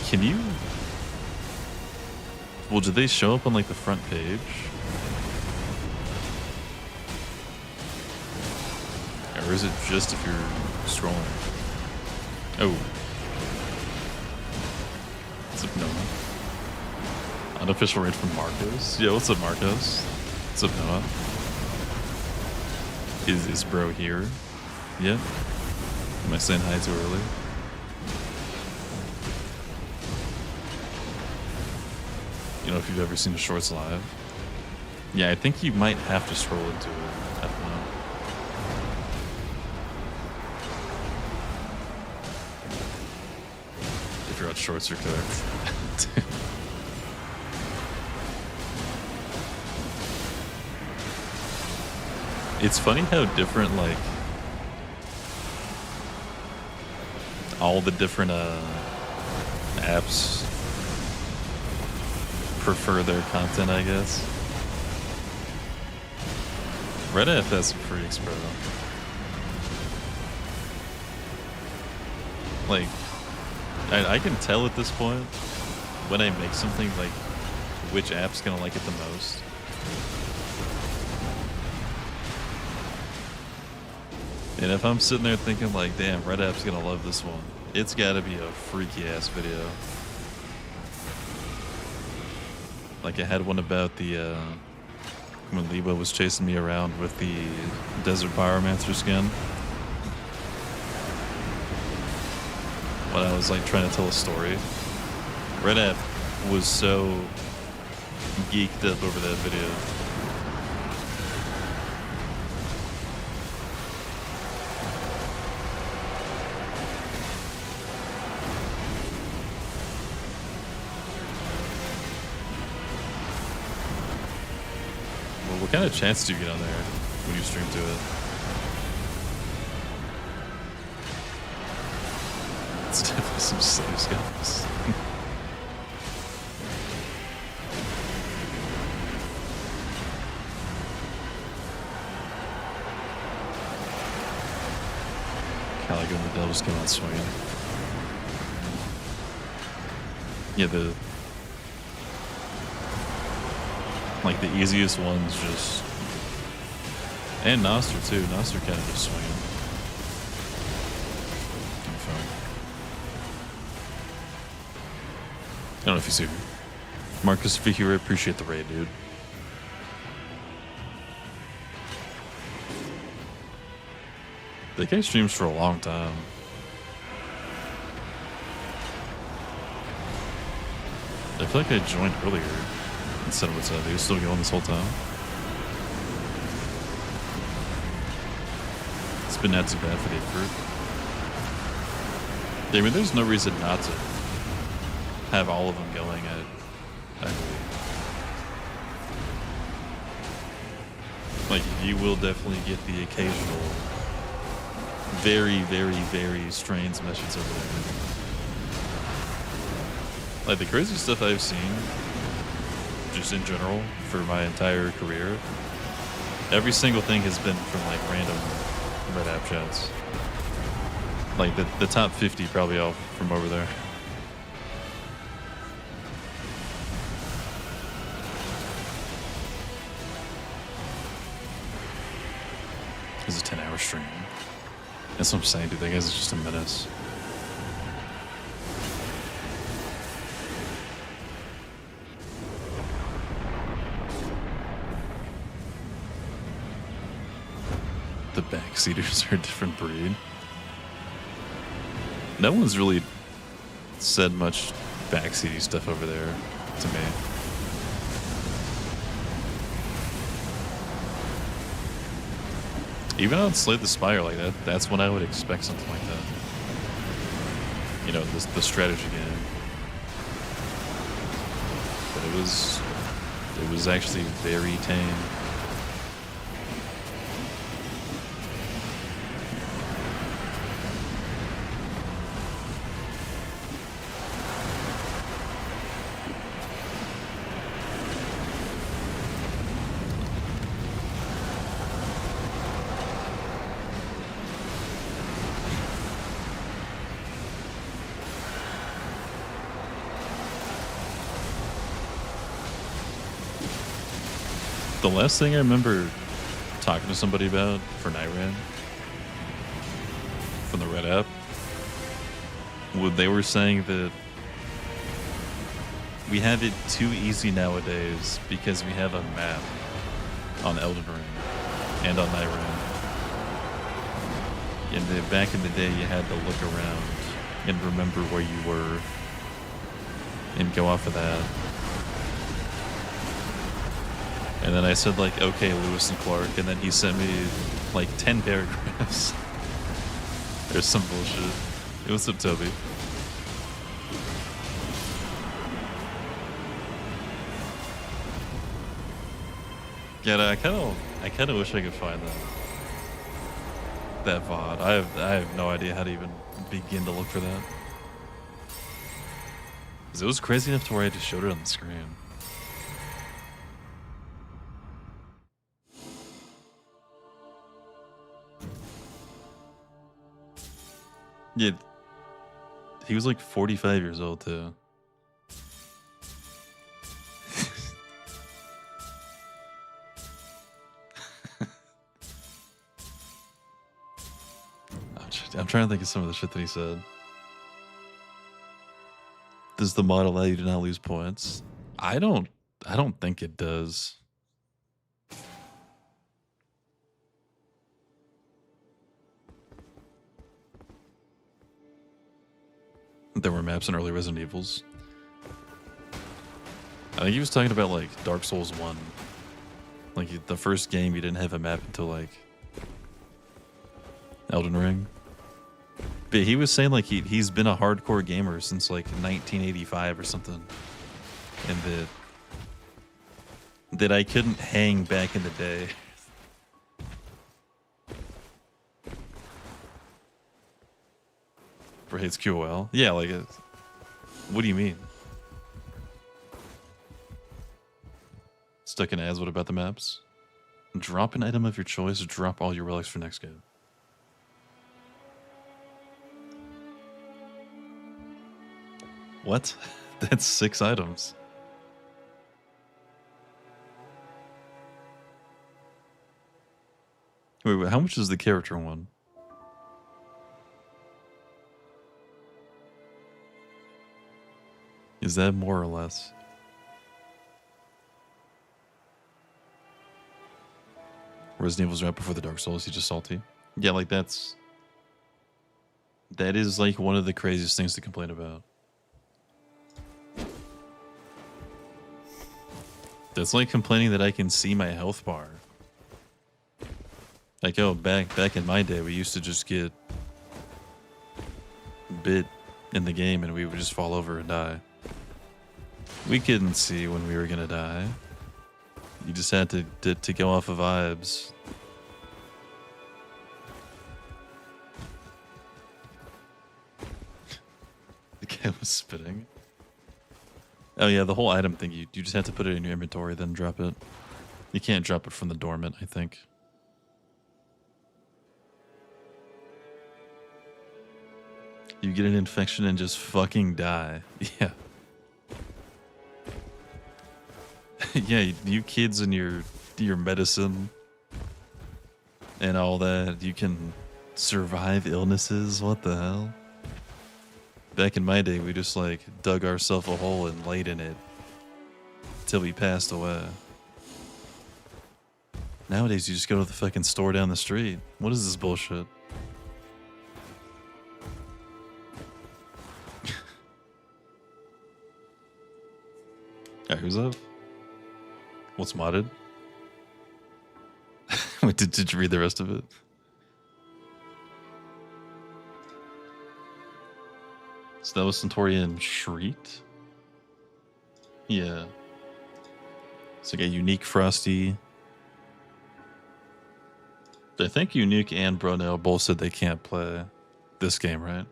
Speaker 1: Can you? Well, do they show up on like the front page? Or is it just if you're scrolling? Oh. What's up, Noah? Unofficial raid from Marcos. Yeah, what's up, Marcos? What's up, Noah? Is bro here? Yeah? Am I saying hi too early? You know, if you've ever seen a Shorts live. Yeah, I think you might have to scroll into it. I don't know. If you're on Shorts, you're correct. It's funny how different, like, all the different apps prefer their content, I guess. Reddit has some freaks, bro. Like, I can tell at this point when I make something, like, which app's gonna like it the most. And if I'm sitting there thinking like, damn, Red App's gonna love this one, it's gotta be a freaky ass video. Like I had one about the, when Lebo was chasing me around with the Desert Pyromancer skin. When I was like trying to tell a story. Red App was so geeked up over that video. What kind of chance do you get on there when you stream to it? It's definitely some slave scums. Calico and the Devils came out swinging. Yeah, like the easiest ones just, and Noster too. Noster kind of just swinging. I don't know if you see me. Marcus Fihura, appreciate the raid, dude. The guy streams for a long time. I feel like I joined earlier. Instead of what's up, he was still going this whole time. It's been not too bad for the effort. I mean, there's no reason not to have all of them going, I believe. Like, you will definitely get the occasional very, very, very strange messages over there. Like, the crazy stuff I've seen just in general for my entire career, every single thing has been from like random Red App chats. Like the top 50 probably all from over there. It's a 10-hour stream. That's what I'm saying, dude. That guy's just a menace. The backseaters are a different breed. No one's really said much backseaty stuff over there to me. Even on Slay the Spire like that, that's when I would expect something like that. You know, the strategy game. But it was actually very tame. The last thing I remember talking to somebody about for Nightran from the Red app, they were saying that we have it too easy nowadays because we have a map on Elden Ring and on Nightran. And back in the day, you had to look around and remember where you were and go off of that. And then I said, like, okay, Lewis and Clark, and then he sent me like 10 paragraphs. There's some bullshit. What's up, Toby? Yeah, I kind of wish I could find that VOD. I have no idea how to even begin to look for that. 'Cause it was crazy enough to where I just showed it on the screen. Yeah, he was like 45 years old too. I'm trying to think of some of the shit that he said. Does the mod allow you to not lose points? I don't think it does. There were maps in early Resident Evils. I think he was talking about like Dark Souls 1. Like the first game you didn't have a map until like Elden Ring. But he was saying like he's been a hardcore gamer since like 1985 or something. And that I couldn't hang back in the day. For his QOL? Yeah, like, what do you mean? Stuck in ads, what about the maps? Drop an item of your choice, drop all your relics for next game. What? That's 6 items. Wait, how much is the character one? Is that more or less? Resident Evil's right before the Dark Souls, he's just salty. Yeah, like that is like one of the craziest things to complain about. That's like complaining that I can see my health bar. Like, oh, back in my day, we used to just get bit in the game and we would just fall over and die. We couldn't see when we were gonna die. You just had to go off of vibes. The cat was spitting. Oh yeah, the whole item thing, you just have to put it in your inventory, then drop it. You can't drop it from the dormant, I think. You get an infection and just fucking die. Yeah. Yeah, you kids and your medicine and all that, you can survive illnesses? What the hell? Back in my day, we just like dug ourselves a hole and laid in it till we passed away. Nowadays, you just go to the fucking store down the street. What is this bullshit? Alright, who's up? What's modded? Wait, did you read the rest of it? So that was Centaurian Shrieked? Yeah. It's like a unique Frosty. I think Unique and Brunel both said they can't play this game, right?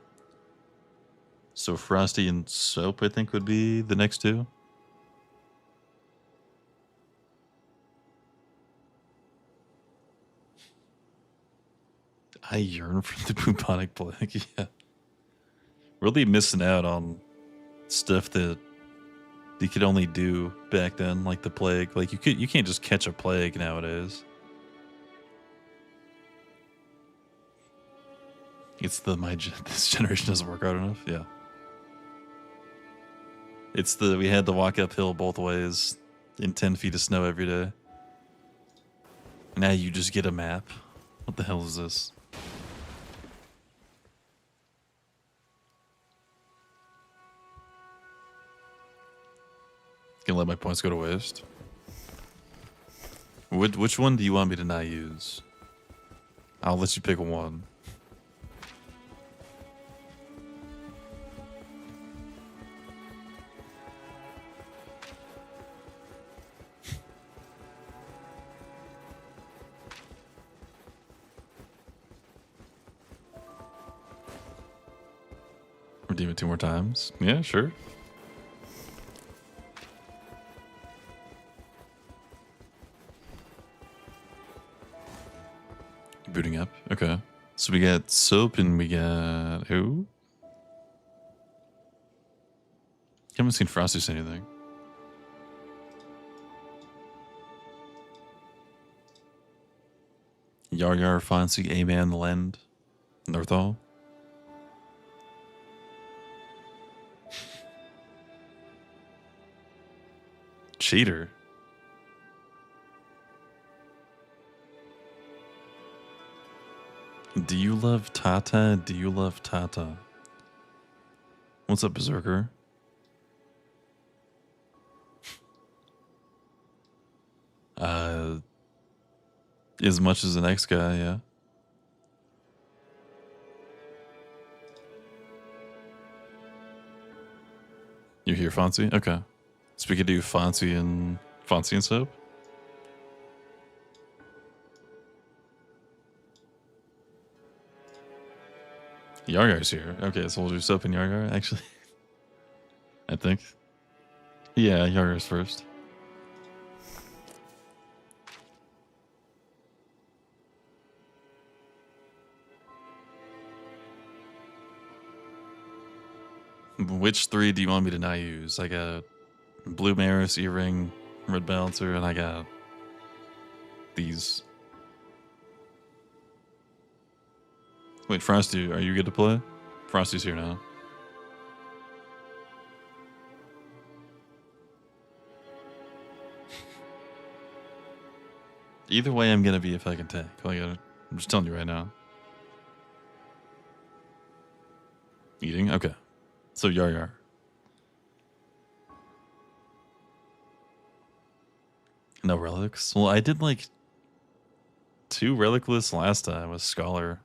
Speaker 1: So Frosty and Soap, I think, would be the next two. I yearn for the bubonic plague. Yeah. Really missing out on stuff that you could only do back then, like the plague. Like you can't just catch a plague nowadays. It's this generation doesn't work out enough. Yeah. It's we had to walk uphill both ways in 10 feet of snow every day. Now you just get a map. What the hell is this? Gonna let my points go to waste. Which one do you want me to not use? I'll let you pick one. Redeem it 2 more times. Yeah, sure. Booting up. Okay. So we got soap and we got who? Haven't seen Frosty say anything. Yar Yar, Fonzie, A-Man, Lend, Northall. Cheater. Do you love Tata? Do you love Tata? What's up, Berserker? As much as the next guy, yeah. You hear Fonzie? Okay. So we could do Fonzie and Soap? Yar Yar's here. Okay, so we'll do Soap and Yar Yar, actually. I think. Yeah, Yar Yar's first. Which 3 do you want me to not use? I got Blue Maris, Earring, Red Balancer, and I got these. Wait, Frosty, are you good to play? Frosty's here now. Either way, I'm gonna be a fucking tank. I'm just telling you right now. Eating? Okay. So Yar Yar. No relics? Well, I did like 2 relic lists last time with Scholar.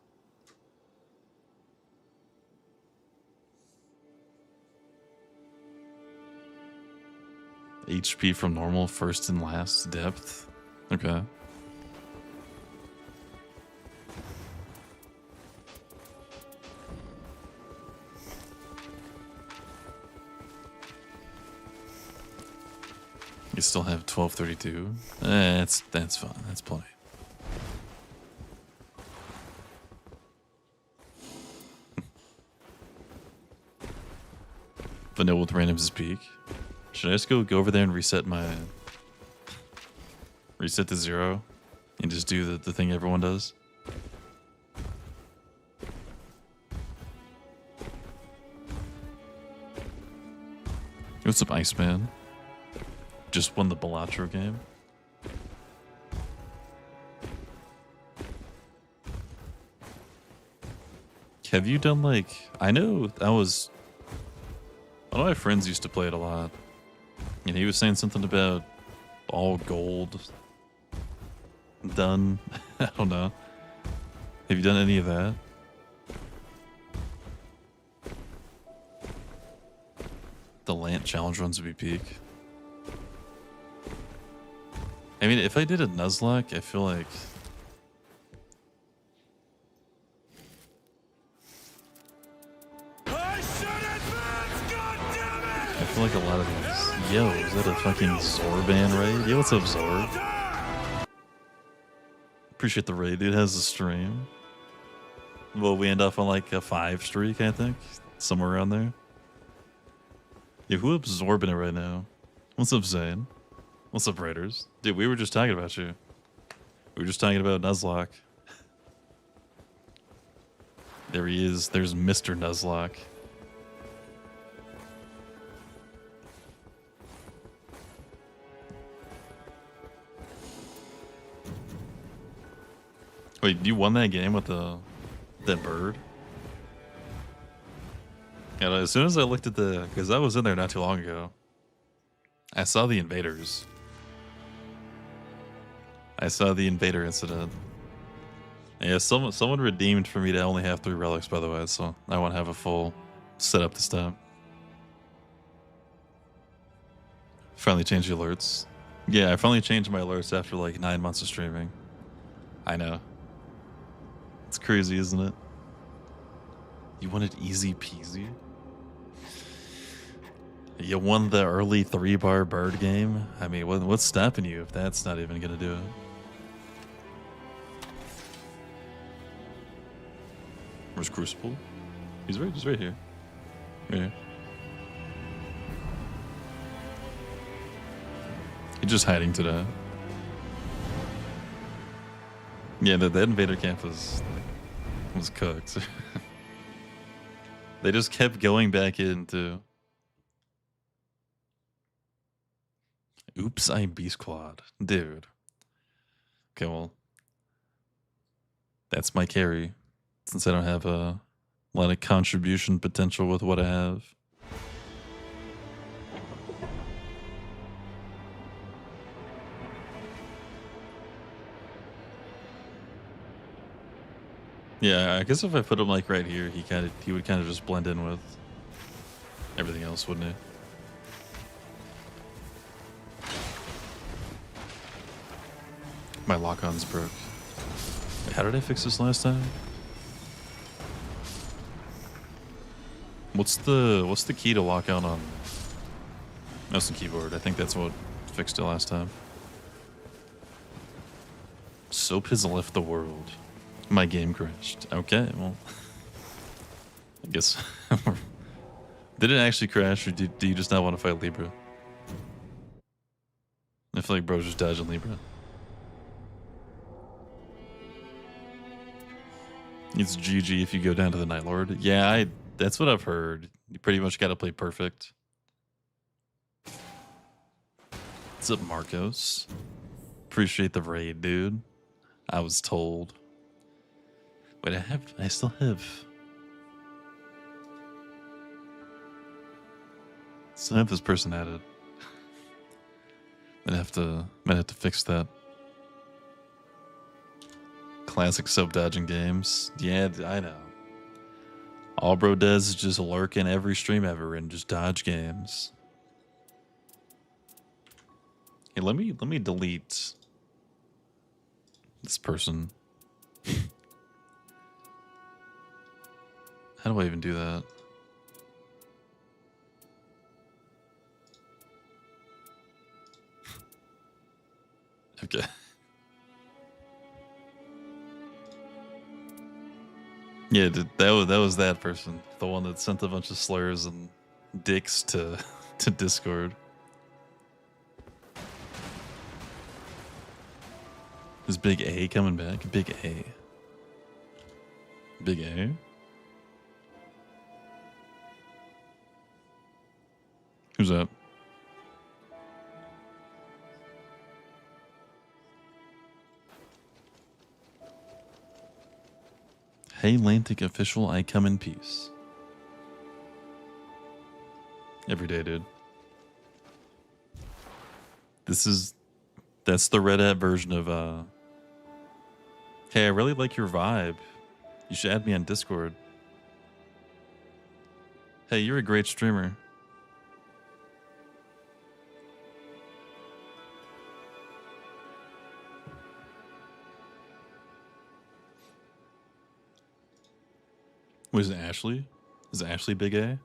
Speaker 1: HP from normal, first and last, depth. Okay. You still have 1232. That's fine. That's plenty. Vanilla with randoms is peak. Should I just go over there and reset to 0 and just do the thing everyone does? What's up, Iceman? Just won the Balatro game. Have you done like... I know one of my friends used to play it a lot. And he was saying something about all gold done. I don't know. Have you done any of that? The Lant challenge runs would be peak. I mean, if I did a Nuzlocke, I feel like... I feel like a lot of these... Yo, is that a fucking Zorban raid? Yo, what's up, Zorb? Appreciate the raid, dude. Has a stream. Well, we end up on like a 5 streak, I think. Somewhere around there. Yeah, who absorbing it right now? What's up, Zane? What's up, Raiders? Dude, we were just talking about you. We were just talking about Nuzlocke. There he is. There's Mr. Nuzlocke. Wait, you won that game with that bird? And as soon as I looked at because I was in there not too long ago, I saw the invaders. I saw the invader incident. Yeah, someone redeemed for me to only have 3 relics, by the way, so I want to have a full setup this time. Finally changed the alerts. Yeah, I finally changed my alerts after like 9 months of streaming. I know. It's crazy, isn't it? You want it easy peasy? You won the early 3-bar bird game? I mean, what's stopping you if that's not even gonna do it? Where's Crucible? He's right here. Right here. He's just hiding today. Yeah, that invader camp was cooked. They just kept going back into. Oops, I'm Beast Quad. Dude. Okay, well. That's my carry. Since I don't have a lot of contribution potential with what I have. Yeah, I guess if I put him like right here, he would kind of just blend in with everything else, wouldn't he? My lock-on's broke. How did I fix this last time? What's the key to lock out on mouse and keyboard? I think that's what fixed it last time. Soap has left the world. My game crashed. Okay, well, I guess. Did it actually crash, or do you just not want to fight Libra? I feel like bro's just dodging Libra. It's GG if you go down to the Night Lord. Yeah, that's what I've heard. You pretty much got to play perfect. What's up, Marcos? Appreciate the raid, dude. I was told. Wait, I still have this person added. Might have to fix that. Classic soap dodging games. Yeah, I know. All bro does is just lurk in every stream ever and just dodge games. Hey, let me delete this person. How do I even do that? Okay. Yeah, that was that person, the one that sent a bunch of slurs and dicks to Discord. Is Big A coming back? Big A. Big A? Who's that? Hey, Lantic official, I come in peace. Every day, dude. That's the Red Hat version of, hey, I really like your vibe. You should add me on Discord. Hey, you're a great streamer. What is it, Ashley? Is it Ashley Big A?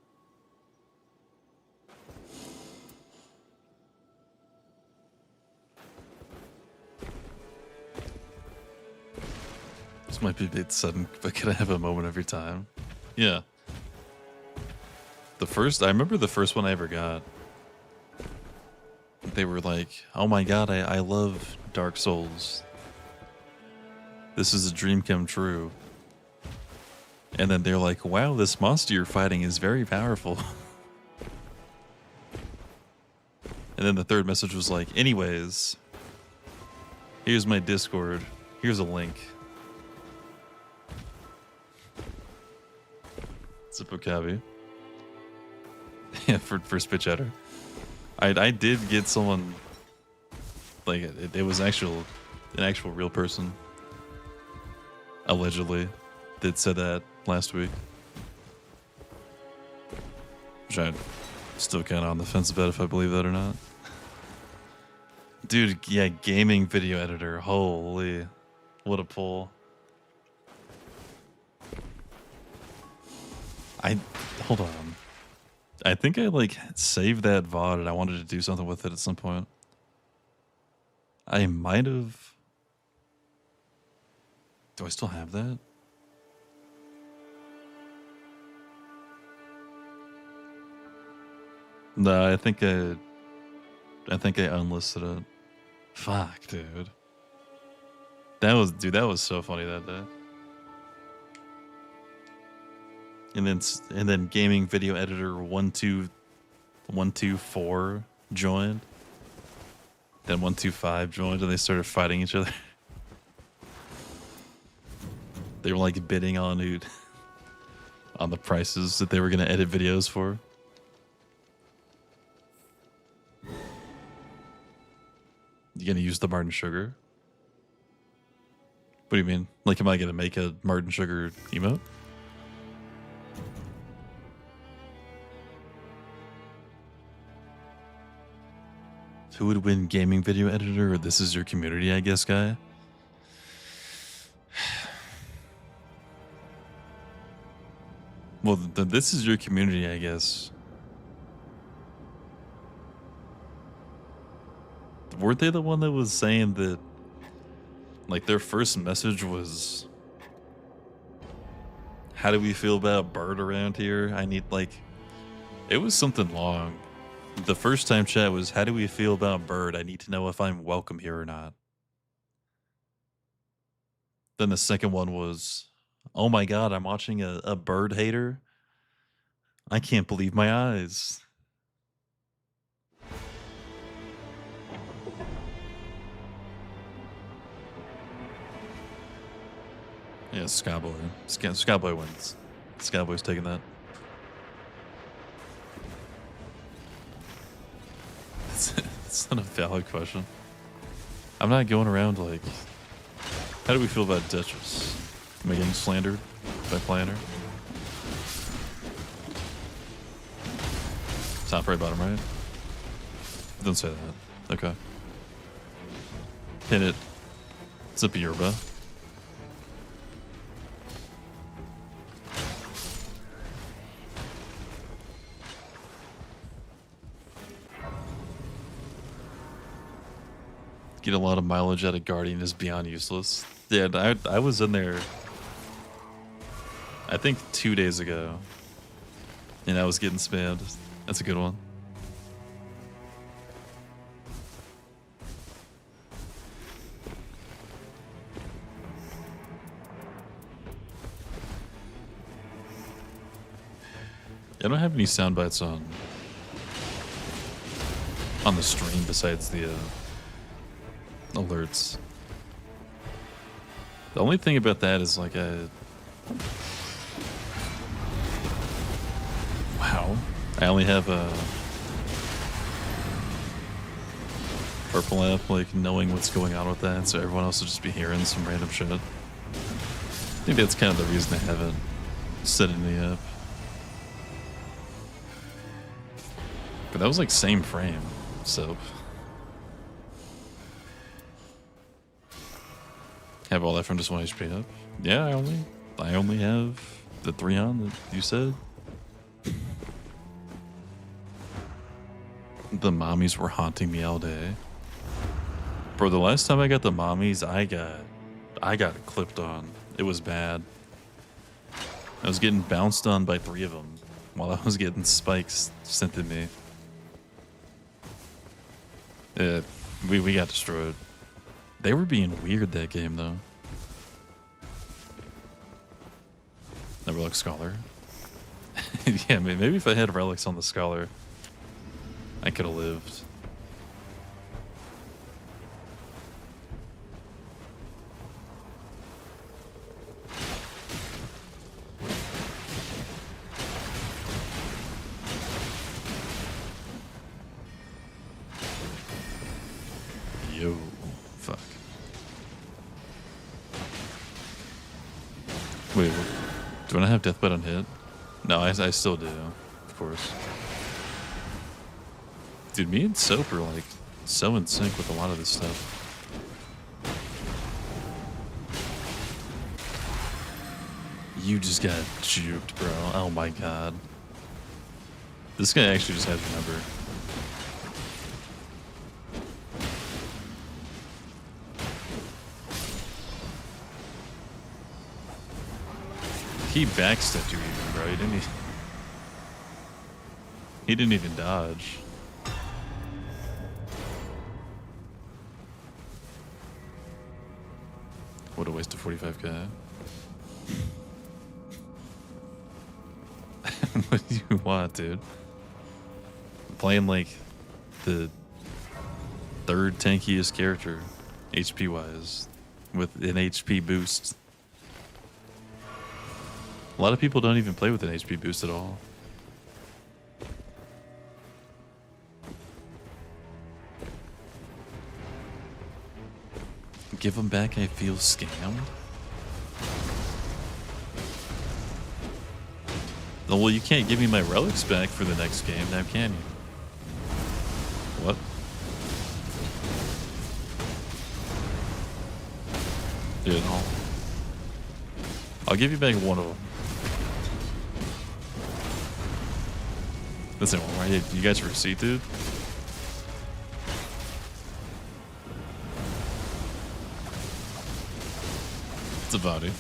Speaker 1: This might be a bit sudden, but can I have a moment every time? Yeah. I remember the first one I ever got. they were like, "Oh my god, I love Dark Souls. This is a dream come true." And then they're like, "Wow, this monster you're fighting is very powerful." And then the third message was like, "Anyways, here's my Discord. Here's a link." Zippo Cavi. Yeah, for Spit Chatter. I did get someone, like, it was an actual real person, allegedly, that said that last week. Which I'm still kind of on the fence about if I believe that or not. Dude, yeah, gaming video editor. Holy, what a pull. Hold on. I think I like saved that VOD and I wanted to do something with it at some point. I might have. Do I still have that? No, I think I unlisted it. Fuck, dude. That was so funny that day. And then gaming video editor 124 joined. Then 125 joined and they started fighting each other. They were like bidding on the prices that they were gonna edit videos for. You gonna use the Martin Sugar? What do you mean? Like, am I gonna make a Martin Sugar emote? Who would win gaming video editor or this is your community, I guess, guy? Well, this is your community, I guess. Weren't they the one that was saying that, like, their first message was, "How do we feel about Bird around here?" I need, like, it was something long. The first time chat was, "How do we feel about Bird? I need to know if I'm welcome here or not." Then the second one was, "Oh my god, I'm watching a Bird hater. I can't believe my eyes." Yeah, Skyboy. Skyboy wins. Skyboy's taking that. It's not a valid question. I'm not going around like, how do we feel about Duchess? Am I getting slandered by playing her? Top right, bottom right? Don't say that. Okay. Hit it. Zip yerba. Get a lot of mileage out of Guardian is beyond useless. Yeah, I was in there, I think 2 days ago, and I was getting spammed. That's a good one. I don't have any sound bites on the stream besides the alerts. The only thing about that is like wow, I only have a purple app, like knowing what's going on with that, so everyone else will just be hearing some random shit. I think that's kind of the reason I haven't set it in the app. But that was like same frame, so have all that from just 1 HP up. Yeah, I only have the 3 on that you said. The mommies were haunting me all day. Bro, the last time I got the mommies, I got clipped on. It was bad. I was getting bounced on by 3 of them while I was getting spikes sent to me. We got destroyed. They were being weird that game though. The Relic Scholar. Yeah, maybe if I had relics on the Scholar, I could have lived. Yo, fuck. Wait, do I not have Deathbite on hit? No, I still do, of course. Dude, me and Soap are like so in sync with a lot of this stuff. You just got juked, bro. Oh my god. This guy actually just has your number. He backstepped you even, bro. He didn't even dodge. What a waste of 45k. What do you want, dude? Playing like the third tankiest character, HP wise, with an HP boost. A lot of people don't even play with an HP boost at all. Give them back, I feel scammed. Well, you can't give me my relics back for the next game, now can you? What? Dude, I'll give you back one of them. Listen, right? You got your receipt, dude? It's a body.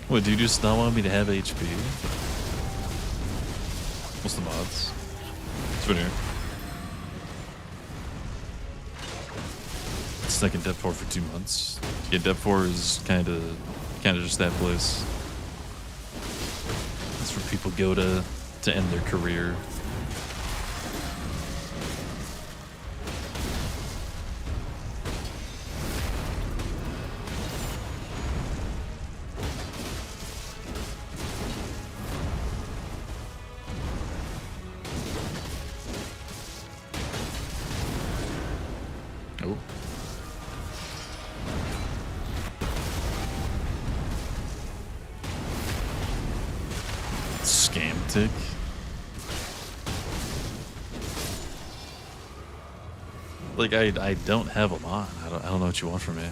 Speaker 1: What, do you just not want me to have HP? What's the mods? It's been here. Second Dep 4 for 2 months. Yeah, Dep 4 is kind of just that place. That's where people go to end their career. Oh. Scam tick. Like I don't have them on. I don't know what you want from me.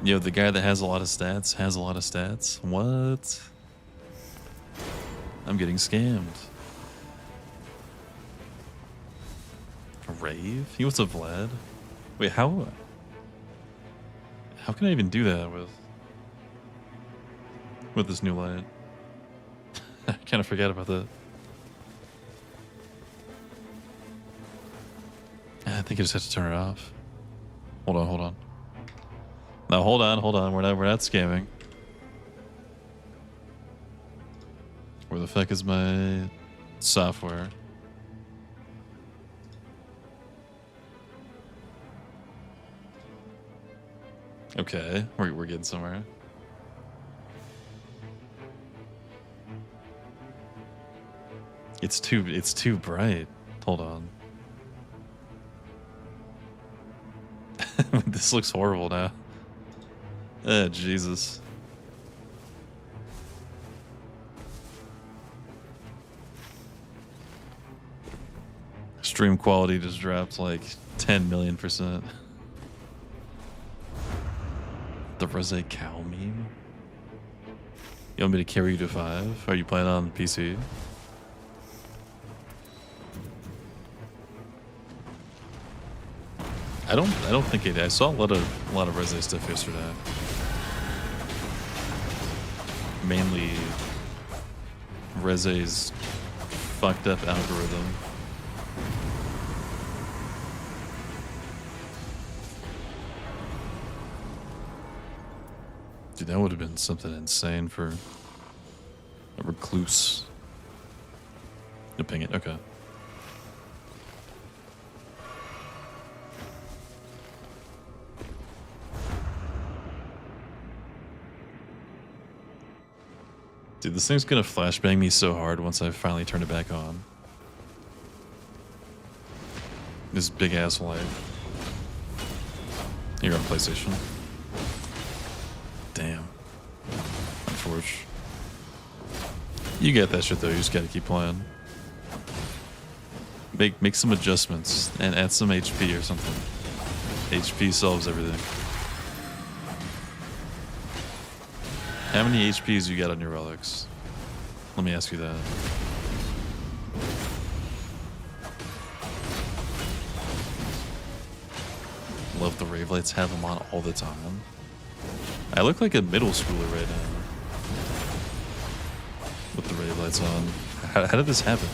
Speaker 1: You know, the guy that has a lot of stats has a lot of stats. What? I'm getting scammed. A rave? He wants a Vlad? Wait, how can I even do that with this new light? I kind of forgot about that. I think I just have to turn it off. Hold on. No, hold on. We're not scamming. Where the fuck is my software? Okay, we're getting somewhere. It's too bright. Hold on. This looks horrible now. Jesus. Stream quality just dropped like 10 million%. The Rose Cow meme? You want me to carry you to 5? Are you playing on PC? I don't think it. I saw a lot of Rose stuff yesterday. mainly Reze's fucked up algorithm. Dude, that would have been something insane for a recluse. No, ping it. Okay. Dude, this thing's gonna flashbang me so hard once I finally turn it back on. This big ass light. You're on PlayStation. Damn. Unfortunate. You get that shit though, you just gotta keep playing. Make some adjustments and add some HP or something. HP solves everything. How many HPs you got on your relics? Let me ask you that. Love the rave lights, have them on all the time. I look like a middle schooler right now. With the rave lights on. How did this happen?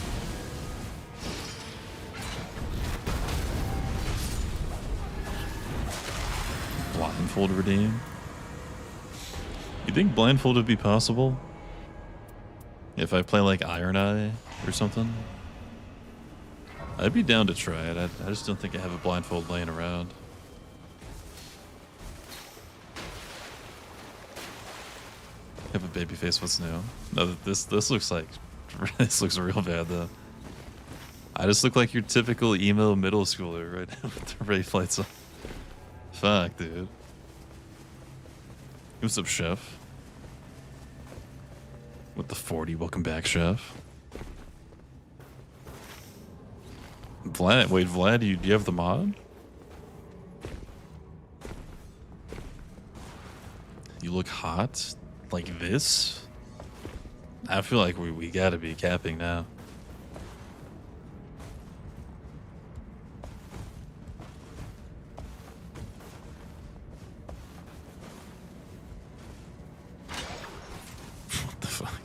Speaker 1: Blindfold redeem? You think blindfold would be possible? If I play like Iron Eye or something? I'd be down to try it. I just don't think I have a blindfold laying around. Have a baby face, what's new? No, this looks like this looks real bad though. I just look like your typical emo middle schooler right now with the rave lights on. Fuck, dude. What's up, Chef? With the 40, welcome back, Chef. Vlad, wait, Vlad, do you have the mod? You look hot? Like this? I feel like we gotta be capping now. What the fuck?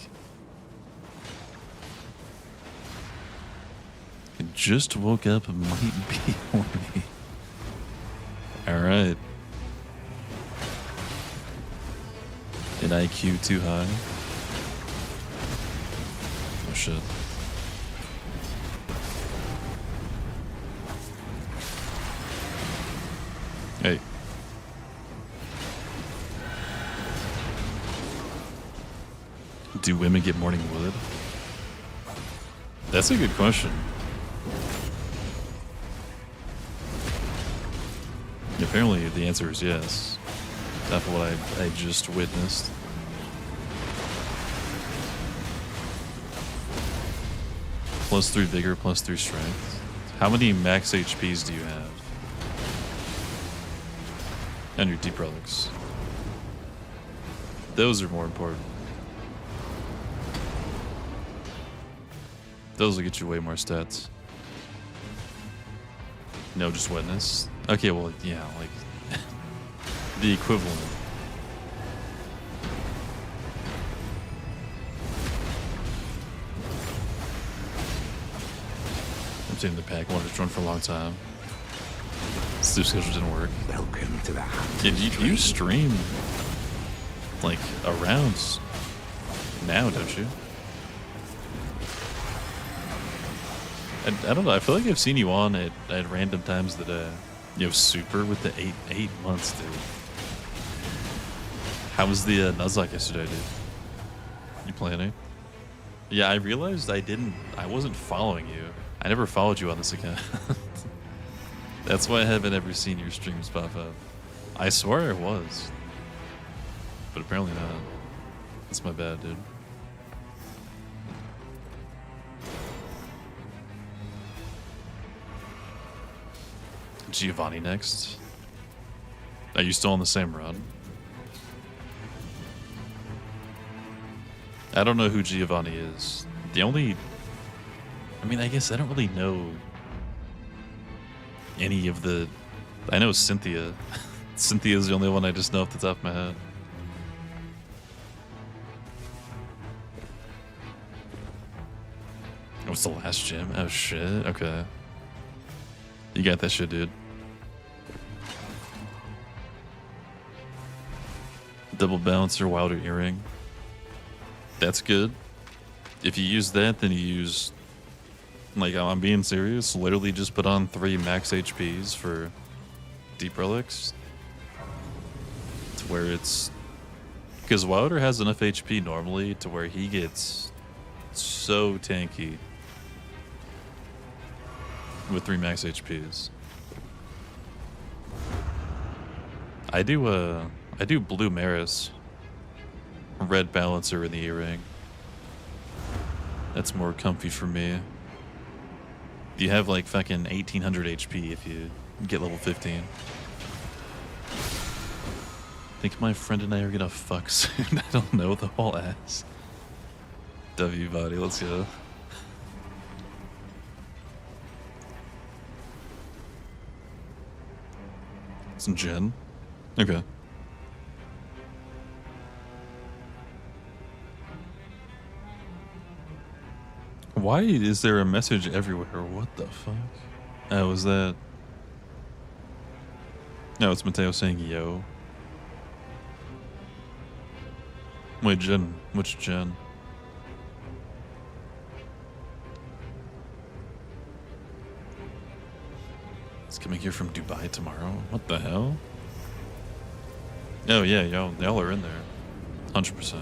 Speaker 1: I just woke up and might be horny. Alright. An IQ too high. Oh shit. Hey. Do women get morning wood? That's a good question. Apparently the answer is yes. That's what I just witnessed. +3 vigor, +3 strength. How many max HPs do you have? And your deep relics. Those are more important. Those will get you way more stats. No, just witness. Okay, well, yeah, like the equivalent. I'm taking the pack. I wanted to join for a long time. Sleep schedule didn't work.
Speaker 2: Welcome to the house.
Speaker 1: Did you stream like around now, don't you? I don't know. I feel like I've seen you on at random times of the day. You have super with the 8 months, dude. How was the Nuzlocke yesterday, dude? You playing it? Yeah, I realized I wasn't following you. I never followed you on this account. That's why I haven't ever seen your streams pop up. I swear I was. But apparently not. That's my bad, dude. Giovanni next. Are you still on the same run? I don't know who Giovanni is. I mean, I guess I don't really know any of the... I know Cynthia. Cynthia's the only one I just know off the top of my head. What's the last gem? Oh shit. Okay. You got that shit, dude. Double balancer, wilder earring. That's good. If you use that, then you use, like, I'm being serious, literally just put on 3 max HPs for deep relics. To where it's, because Wilder has enough HP normally to where he gets so tanky with 3 max HPs. I do blue Maris, red balancer in the earring. That's more comfy for me. You have like fucking 1800 HP if you get level 15. I think my friend and I are gonna fuck soon. I don't know, the whole ass. W body, let's go. Some Jen. Okay. Why is there a message everywhere? What the fuck? Oh, is that... No, it's Mateo saying yo. Wait, Jen. Which Jen? It's coming here from Dubai tomorrow? What the hell? Oh yeah, y'all are in there. 100%.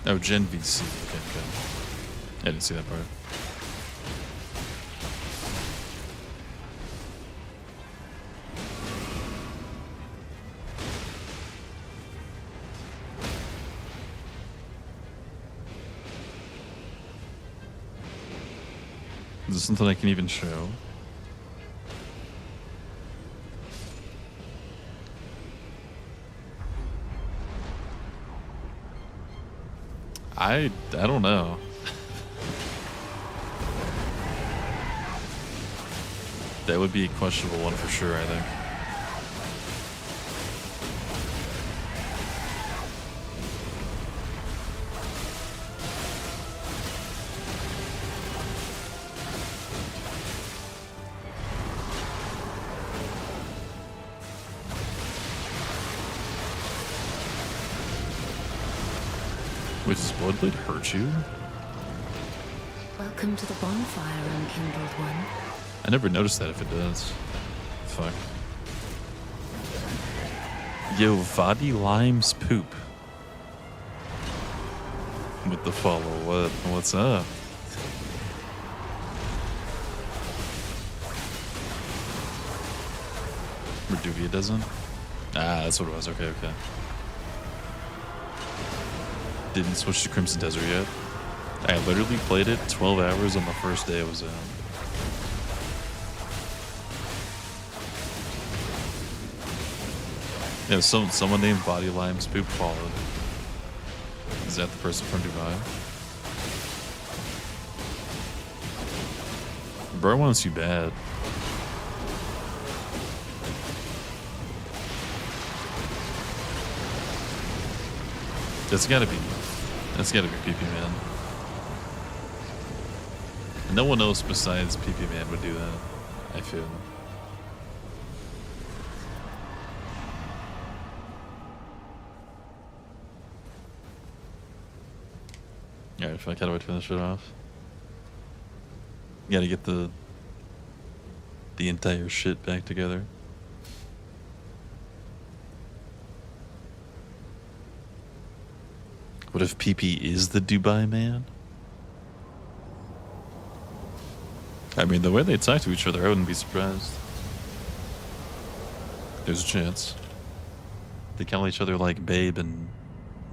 Speaker 1: Oh, Gen VC. Okay, okay. I didn't see that part. Is this something I can even show? I don't know. That would be a questionable one for sure, I think. Wait, does Bloodblade hurt you?
Speaker 2: Welcome to the bonfire, unkindled one.
Speaker 1: I never noticed that if it does. Fuck. Yo, Vadi Lime's poop. With the follow, what's up? Reduvia doesn't? Ah, that's what it was. Okay, okay. Didn't switch to Crimson Desert yet. I literally played it 12 hours on the first day it was out. Yeah, someone named Body Lime Spook followed. Is that the person from Dubai? Bro wants you bad. That's gotta be PP Man. And no one else besides PP Man would do that, I feel. Alright, fuck, how do I turn this shit off? You gotta get the entire shit back together. What if PP is the Dubai man? I mean, the way they talk to each other, I wouldn't be surprised. There's a chance. They call each other like babe and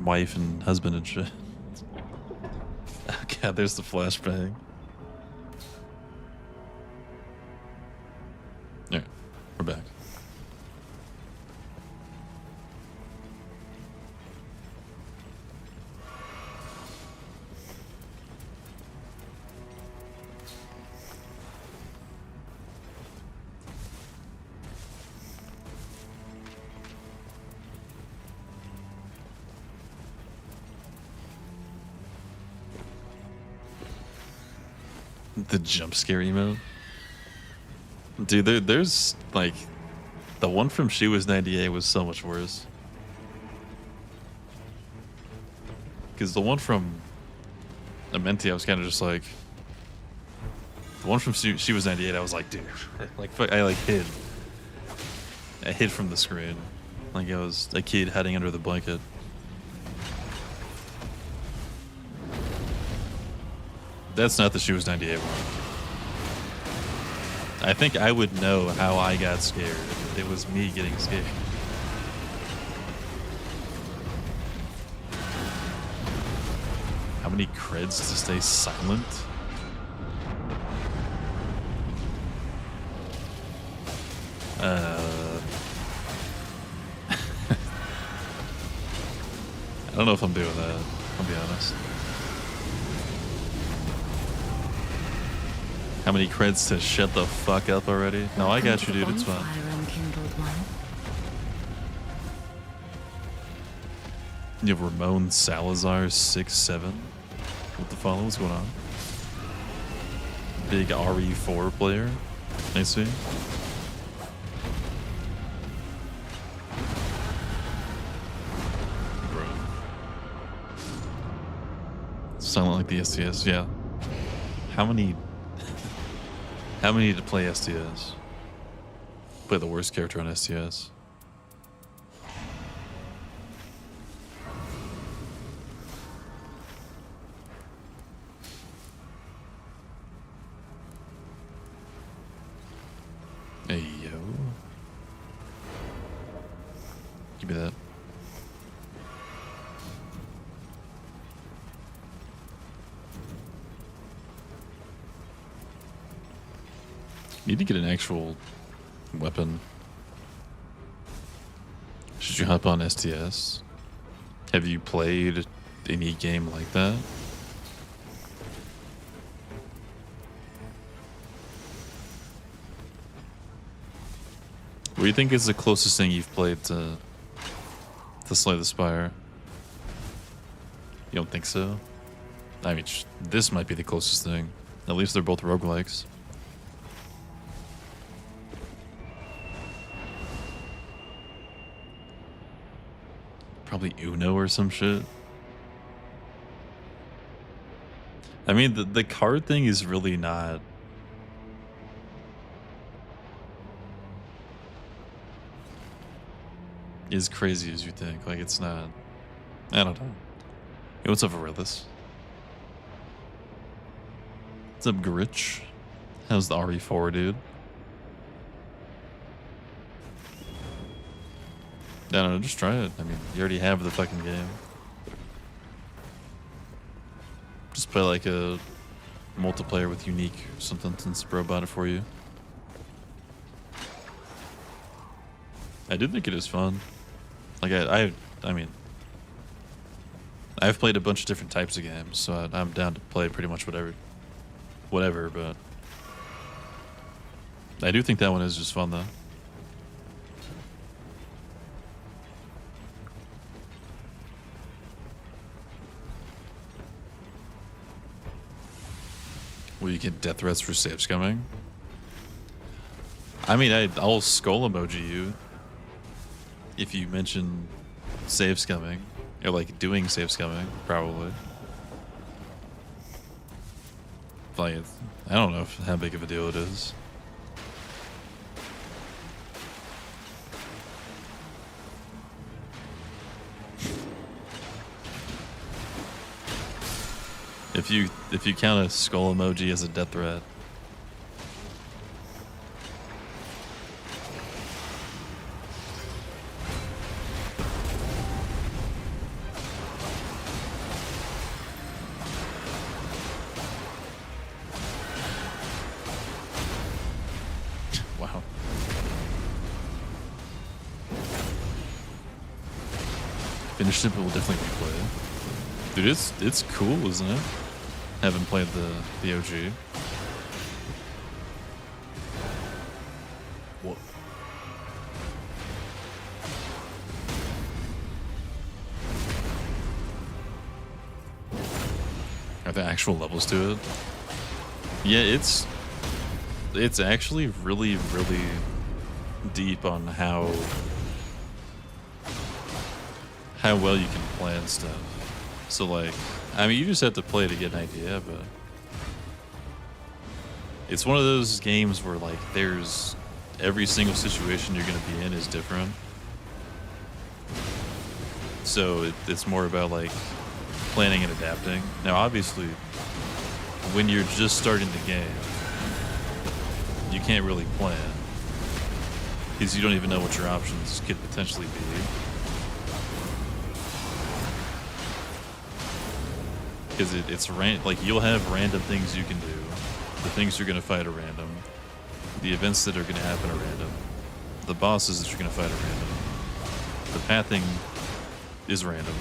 Speaker 1: wife and husband and shit. Oh god, there's the flashbang. Alright, we're back. The jump scare emote. Dude, there's like the one from She Was 98 was so much worse. Because the one from Amenti, I was kind of just like, the one from She Was 98, I was like, dude, like I like hid. I hid from the screen, like I was a kid hiding under the blanket. That's not the She Was 98 one. I think I would know how I got scared if it was me getting scared. How many creds to stay silent? I don't know if I'm doing that, I'll be honest. How many creds to shut the fuck up already? No, I got you, dude, it's fine. You have Ramon Salazar 6'7". What the follow? What's going on? Big RE4 player. I see. Bro. Silent like the STS, yeah. How many to play STS? Play the worst character on STS. Hey, yo. Give me that. Need to get an actual weapon. Should you hop on STS? Have you played any game like that? What do you think is the closest thing you've played to Slay the Spire? You don't think so? I mean, this might be the closest thing. At least they're both roguelikes. Probably Uno or some shit. I mean, the card thing is really not... as crazy as you think. Like, it's not... I don't know. Hey, what's up, Aurelius? What's up, Gritch? How's the RE4, dude? I don't know, just try it. I mean, you already have the fucking game. Just play like a multiplayer with Unique or something since Bro bought it for you. I do think it is fun. Like, I mean, I've played a bunch of different types of games, so I'm down to play pretty much whatever, but I do think that one is just fun, though. Will you get death threats for save scumming? I mean, I'll skull emoji you if you mention save scumming, or like doing save scumming, probably. Like, I don't know how big of a deal it is. If you count a skull emoji as a death threat. Wow. Finished it, but will definitely replay it. Dude, it's cool, isn't it? Haven't played the OG. What? Are there actual levels to it? Yeah, it's actually really, really deep on how well you can plan stuff. So like, I mean, you just have to play to get an idea, but it's one of those games where like there's every single situation you're going to be in is different. So it's more about like planning and adapting. Now, obviously, when you're just starting the game, you can't really plan because you don't even know what your options could potentially be. Because it's like you'll have random things you can do. The things you're going to fight are random. The events that are going to happen are random. The bosses that you're going to fight are random. The pathing is random.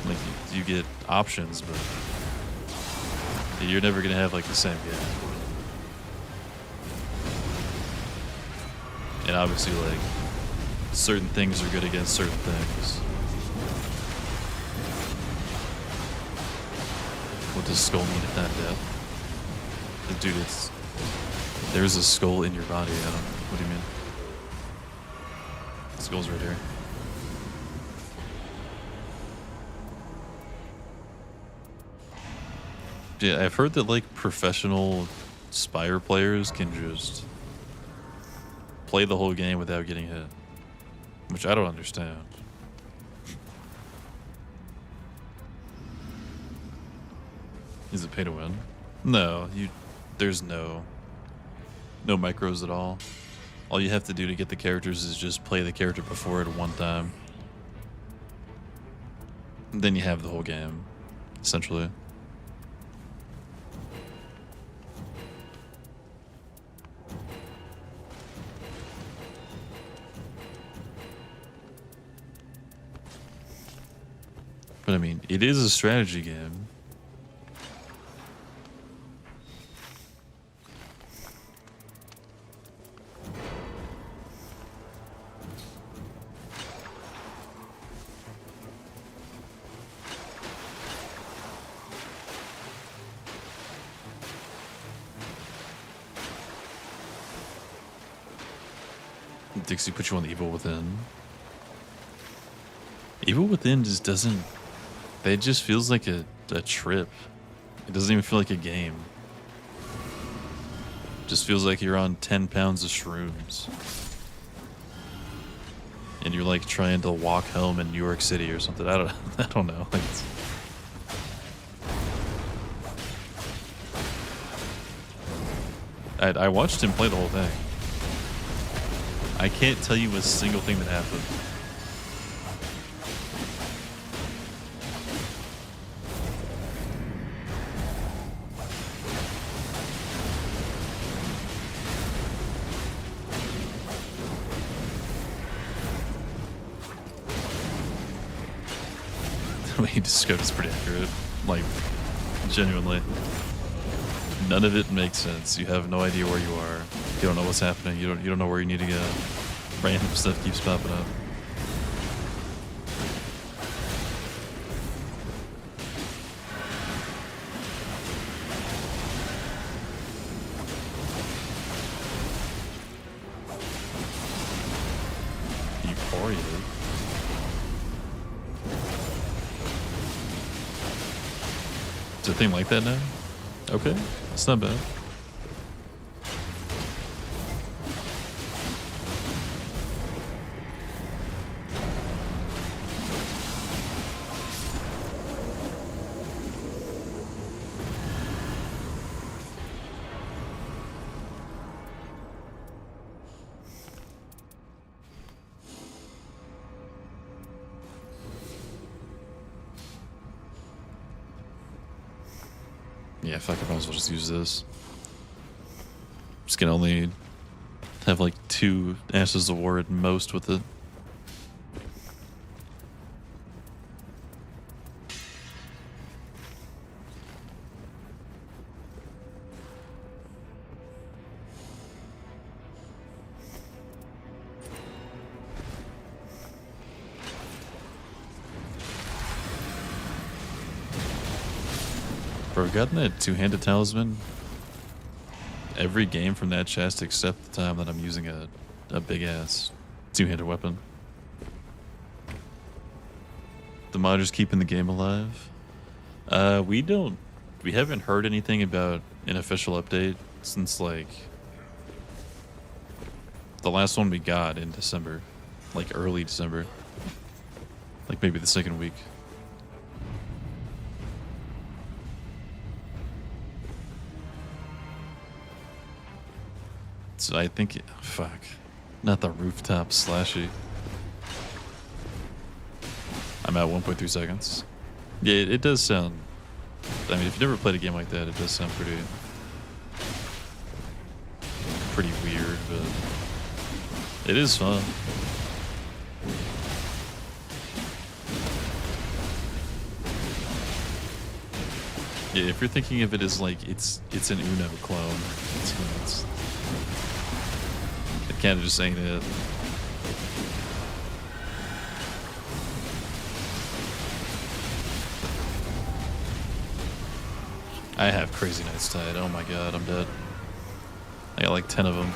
Speaker 1: Like you get options, but you're never going to have like the same game. And obviously, like certain things are good against certain things. What does skull mean at that depth? Dude, there's a skull in your body. What do you mean? The skull's right here. Yeah, I've heard that like professional Spire players can just play the whole game without getting hit, which I don't understand. Is it pay to win? No, there's no micros at all. All you have to do to get the characters is just play the character before it one time. And then you have the whole game, essentially. But I mean, it is a strategy game. Dixie put you on the Evil Within. Evil Within just doesn't... It just feels like a trip. It doesn't even feel like a game. It just feels like you're on 10 pounds of shrooms. And you're like trying to walk home in New York City or something. I don't know. Like I watched him play the whole thing. I can't tell you a single thing that happened. The way he described is pretty accurate. Like, genuinely. None of it makes sense. You have no idea where you are. You don't know what's happening. You don't know where you need to go. Random stuff keeps popping up. Euphoria. Is there a thing like that now? Okay, that's not bad. Yeah, fuck it, I might as well just use this. Just gonna only have like 2 Ashes of War at most with it. Bro, gotten that 2-handed talisman every game from that chest except the time that I'm using a big ass two-handed weapon. The modders keeping the game alive. We haven't heard anything about an official update since like the last one we got in December, like early December, like maybe the second week. So I think, fuck, not the rooftop slashy. I'm at 1.3 seconds. Yeah, it does sound, I mean, if you've never played a game like that, it does sound pretty weird, but it is fun. Yeah, if you're thinking of it as like it's an Uno clone, it's it kind of just ain't it. I have Crazy Nights Tide. Oh my god, I'm dead. I got like 10 of them.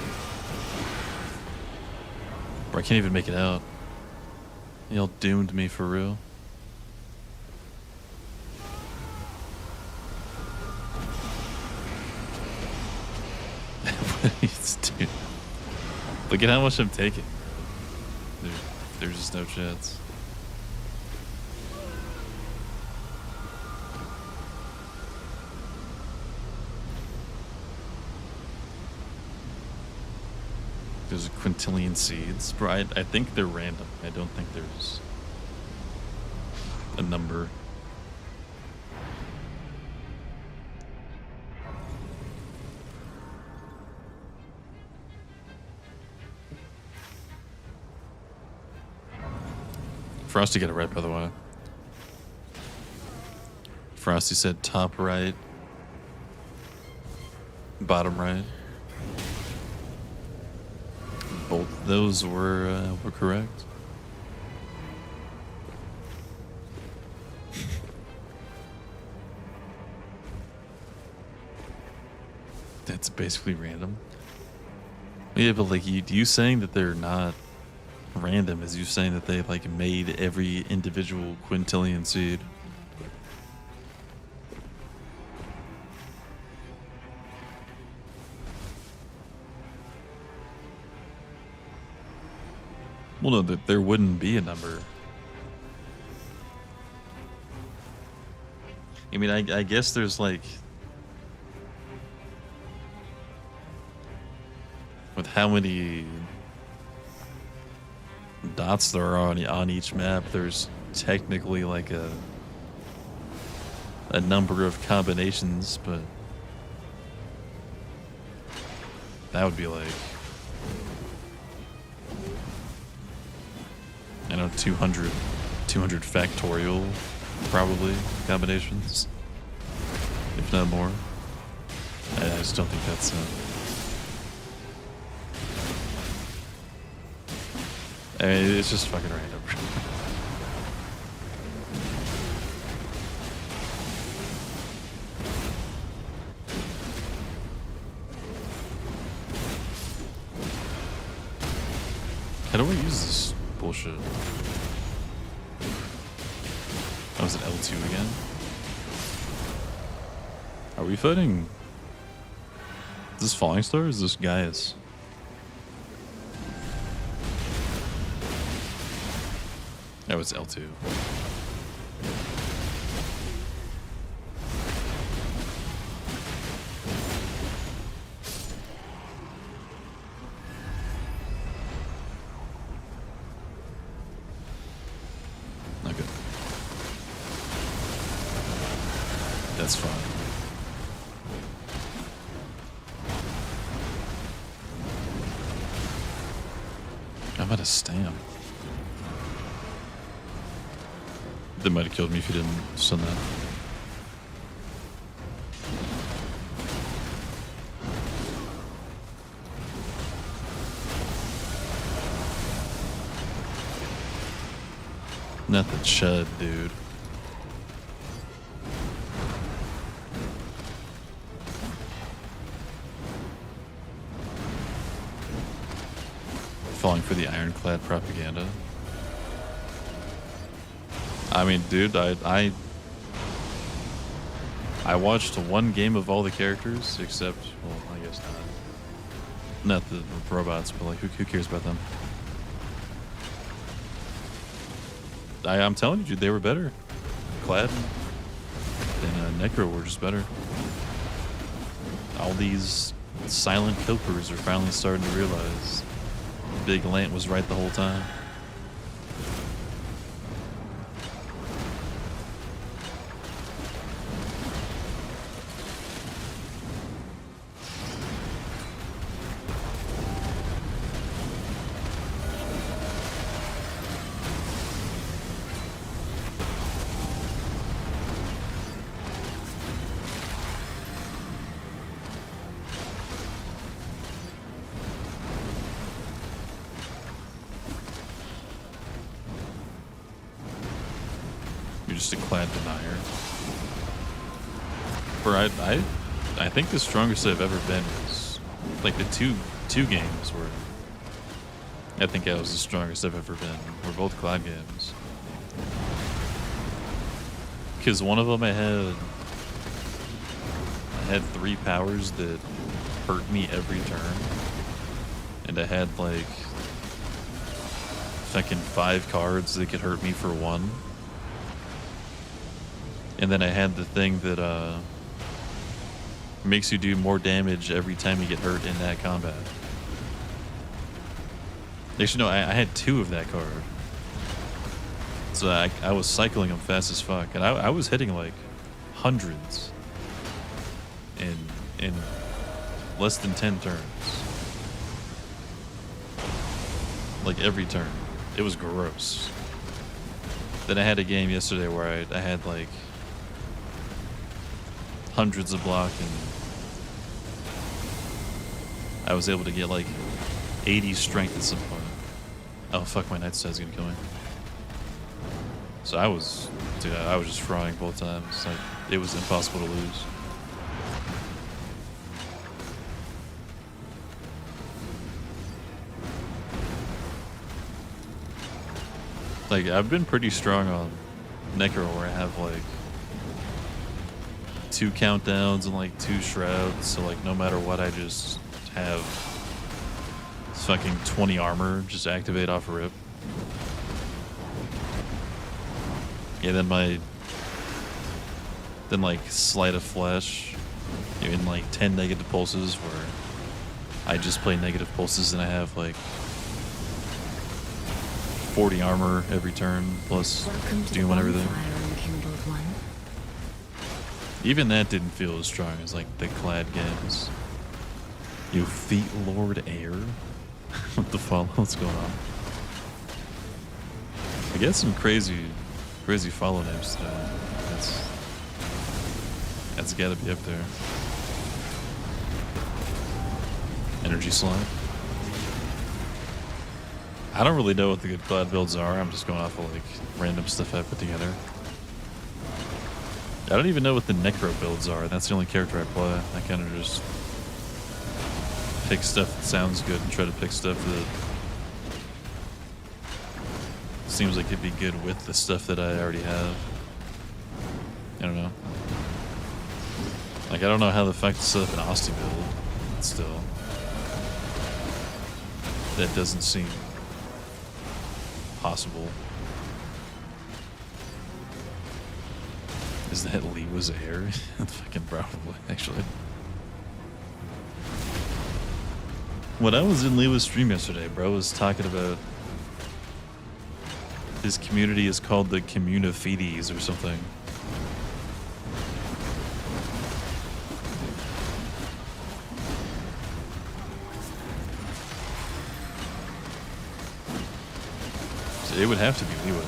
Speaker 1: Bro, I can't even make it out. Y'all doomed me for real. Dude, look at how much I'm taking. There's just no chance. There's a quintillion seeds. Bro, I think they're random. I don't think there's a number. Frosty got it right, by the way. Frosty said top right, bottom right. Both those were correct. That's basically random. Yeah, but like you saying that they're not random is you saying that they like made every individual quintillion seed. Well, no, that there wouldn't be a number. I mean, I guess there's like, with how many dots there are on each map, there's technically like a number of combinations, but that would be like, I know 200 factorial probably combinations, if not more. I just don't think that's I mean, it's just fucking random. How do I use this bullshit? Oh, is it L2 again? Are we fighting? Is this Falling Star or is this Gaius? Oh, it's L2. Okay. That's fine. I'm at a stamp. That might have killed me if you didn't send that. Not the chud, dude. falling for the ironclad propaganda. I mean, dude, I watched one game of all the characters except, well, I guess not the robots, but like who cares about them? I'm telling you, dude, they were better. Clad and Necro were just better. All these silent killers are finally starting to realize Big Lant was right the whole time. You're just a clad denier. For I think the strongest I've ever been was like the two games where I think I was the strongest I've ever been. Were both clad games. Because one of them I had 3 powers that hurt me every turn, and I had like fucking 5 cards that could hurt me for 1. And then I had the thing that makes you do more damage every time you get hurt in that combat. Actually, no, I had 2 of that card. So I was cycling them fast as fuck. And I was hitting like hundreds in less than 10 turns. Like every turn. It was gross. Then I had a game yesterday where I had like hundreds of block, and I was able to get like 80 strength at some point. Oh fuck, my Night Side's gonna kill me. So I was just frying both times. Like, it was impossible to lose. Like, I've been pretty strong on Necro, where I have like 2 countdowns and like 2 shrouds, so like no matter what, I just have fucking 20 armor just activate off a rip. Yeah, then like Sleight of Flesh in like 10 negative pulses, where I just play negative pulses and I have like 40 armor every turn plus doom and everything. Even that didn't feel as strong as like the clad games. You Feet Lord Air? What the fuck? What's going on? I get some crazy follow names today. That's gotta be up there. Energy Slime. I don't really know what the good clad builds are. I'm just going off of like random stuff I put together. I don't even know what the Necro builds are. That's the only character I play. I kind of just pick stuff that sounds good and try to pick stuff that seems like it'd be good with the stuff that I already have. I don't know. Like, I don't know how the fuck to set up an Austin build. Still, that doesn't seem possible. Is that Lee was air? Fucking probably, actually. When I was in Leewa's stream yesterday, bro was talking about his community is called the Communifides or something. So it would have to be Leewa.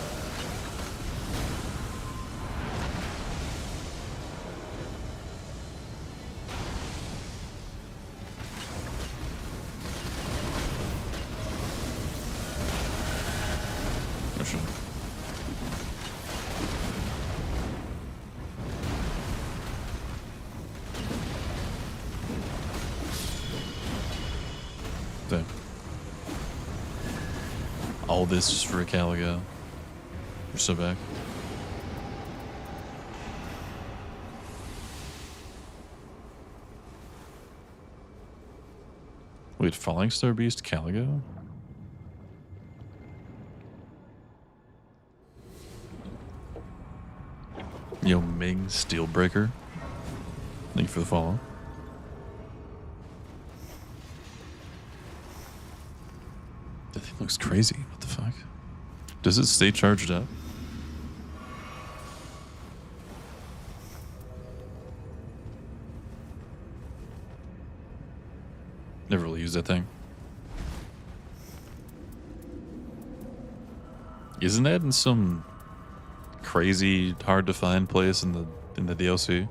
Speaker 1: All this just for a Caligo. We're so back. Wait, Falling Star Beast Caligo? Yo, Ming Steelbreaker. Thank you for the follow. That thing looks crazy. What the fuck? Does it stay charged up? Never really used that thing. Isn't that in some crazy hard to find place in the DLC?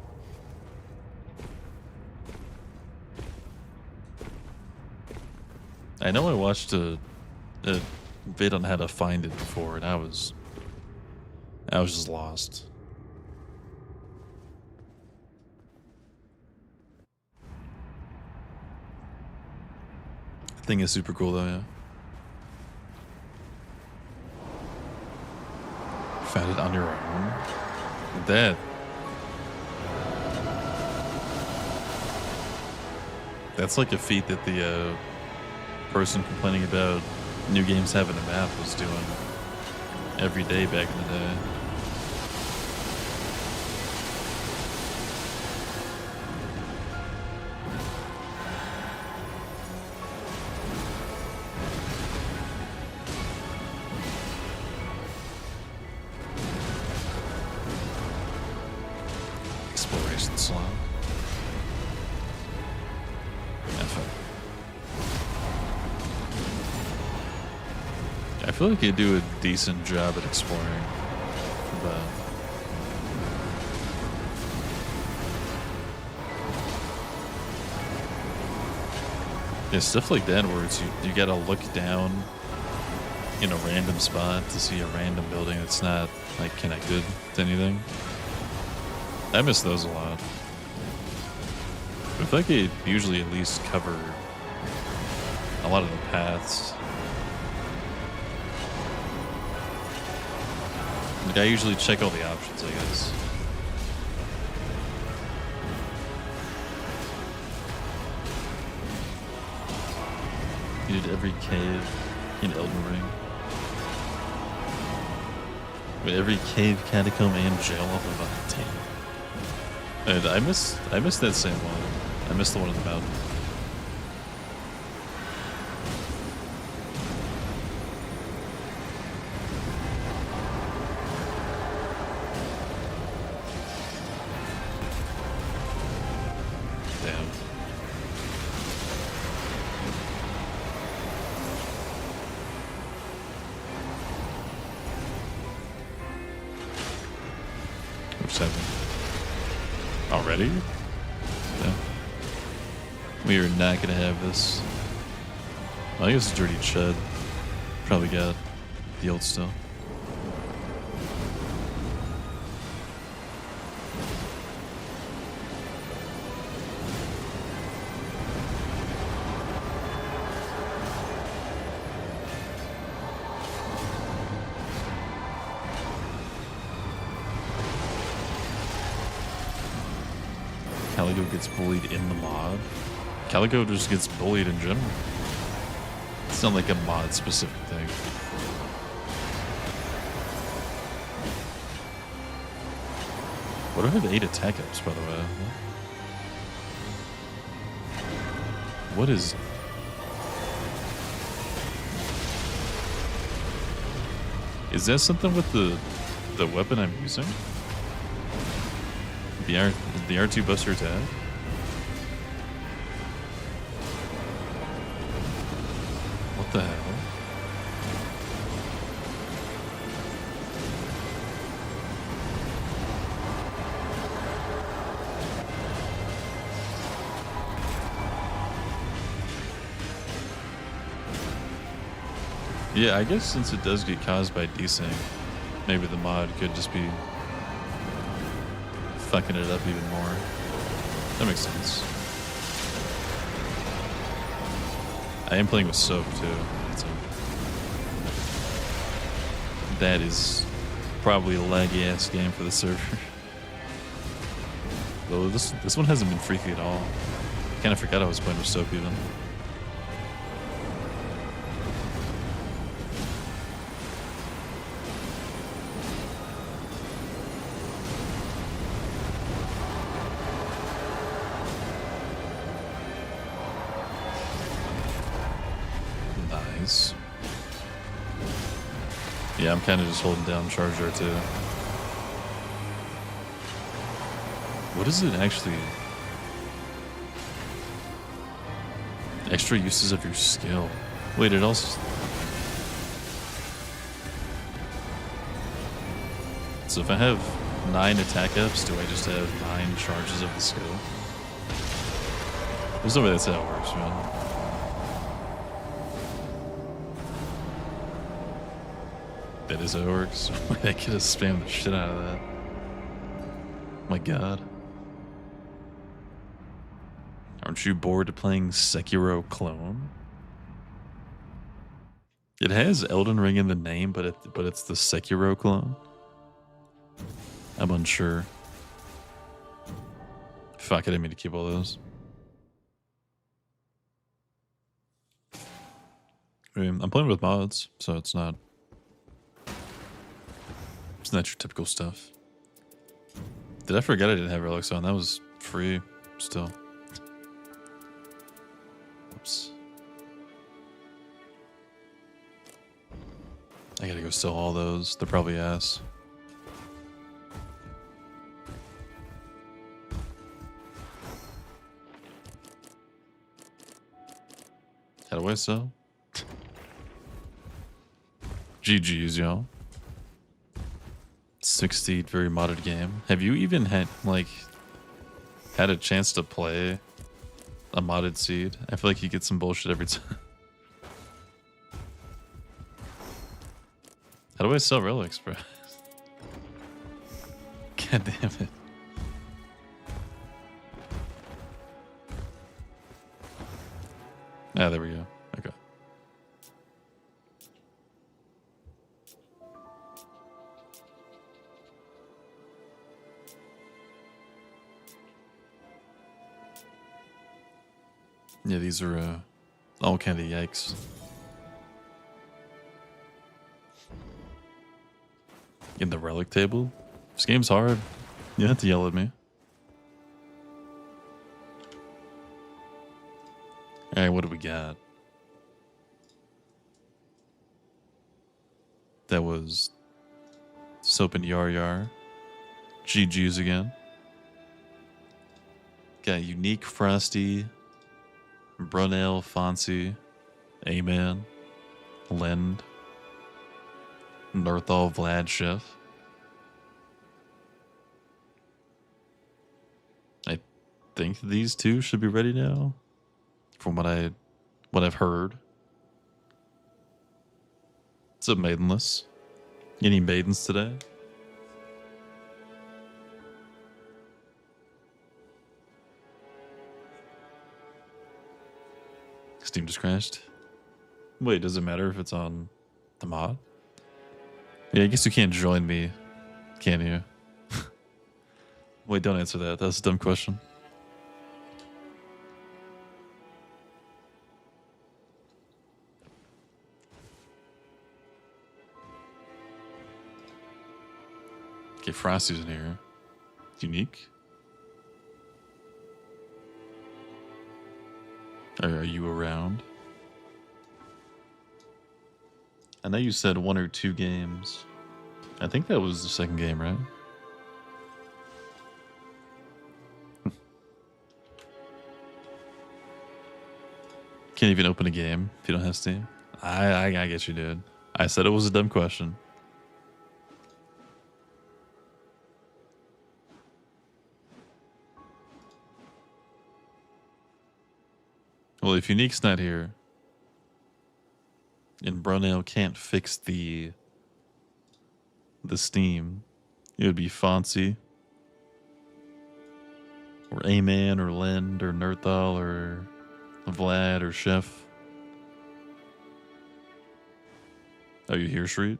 Speaker 1: I know I watched a vid on how to find it before, and I was just lost. The thing is super cool though, yeah. Found it on your own. That's like a feat that the person complaining about new games having a map was doing every day back in the day. Exploration slot. I feel like you do a decent job at exploring, but yeah, stuff like that where it's you gotta look down in a random spot to see a random building that's not like connected to anything. I miss those a lot. But I feel like they usually at least cover a lot of the paths. Like I usually check all the options, I guess. You did every cave in Elden Ring. With every cave, catacomb, and jail off of a team. And I missed that same one. I missed the one in the mountain. Damn. What's happening? Already? Yeah. We are not gonna have this. I guess Dirty Chud probably got the old stuff. Caligo gets bullied in the mod. Caligo just gets bullied in general. It's not like a mod specific thing. What do I have 8 attack ups, by the way? What is... Is that something with the weapon I'm using? The R2 Buster attack? What the hell? Yeah, I guess since it does get caused by desync, maybe the mod could just be fucking it up even more. That makes sense. I am playing with soap too. So That is probably a laggy ass game for the server. Though this one hasn't been freaky at all. Kind of forgot I was playing with soap even. Nice. Yeah, I'm kind of just holding down charger too. What is it actually? Extra uses of your skill. Wait, it also... So if I have 9 attack ups, do I just have 9 charges of the skill? There's no way that's how it works, man. That is how it works. I could have spammed the shit out of that. My god. Aren't you bored of playing Sekiro clone? It has Elden Ring in the name, but it's the Sekiro clone. I'm unsure. Fuck, I didn't mean to keep all those. I mean, I'm playing with mods, so it's not your typical stuff. Did I forget I didn't have Relics on? That was free still. Oops. I gotta go sell all those. They're probably ass. How do I sell? GG's, y'all. 60, very modded game. Have you even had a chance to play a modded seed? I feel like you get some bullshit every time. How do I sell relics, bro? God damn it. Ah, there we go. Okay. Yeah, these are all kind of yikes. In the relic table? This game's hard. You have to yell at me. Alright, what do we got? That was Soap and Yar Yar. GG's again. Got Unique Frosty, Brunel, Fonzie, Amen, Lend, Nerthal, Vlad, Chef. I think these two should be ready now, from what I've heard. What's up, Maidenless? Any maidens today? Steam just crashed. Wait, does it matter if it's on the mod? Yeah, I guess you can't join me, can you? Wait, don't answer that. That's a dumb question. Okay, Frosty's in here. Unique? Are you around? I know you said 1 or 2 games. I think that was the second game, right? Can't even open a game if you don't have Steam. I get you, dude. I said it was a dumb question. Well, if Unique's not here, and Brunel can't fix the Steam, it would be Fonzie, or A-Man, or Lend, or Nerthal, or Vlad, or Chef. Are you here, Shreet?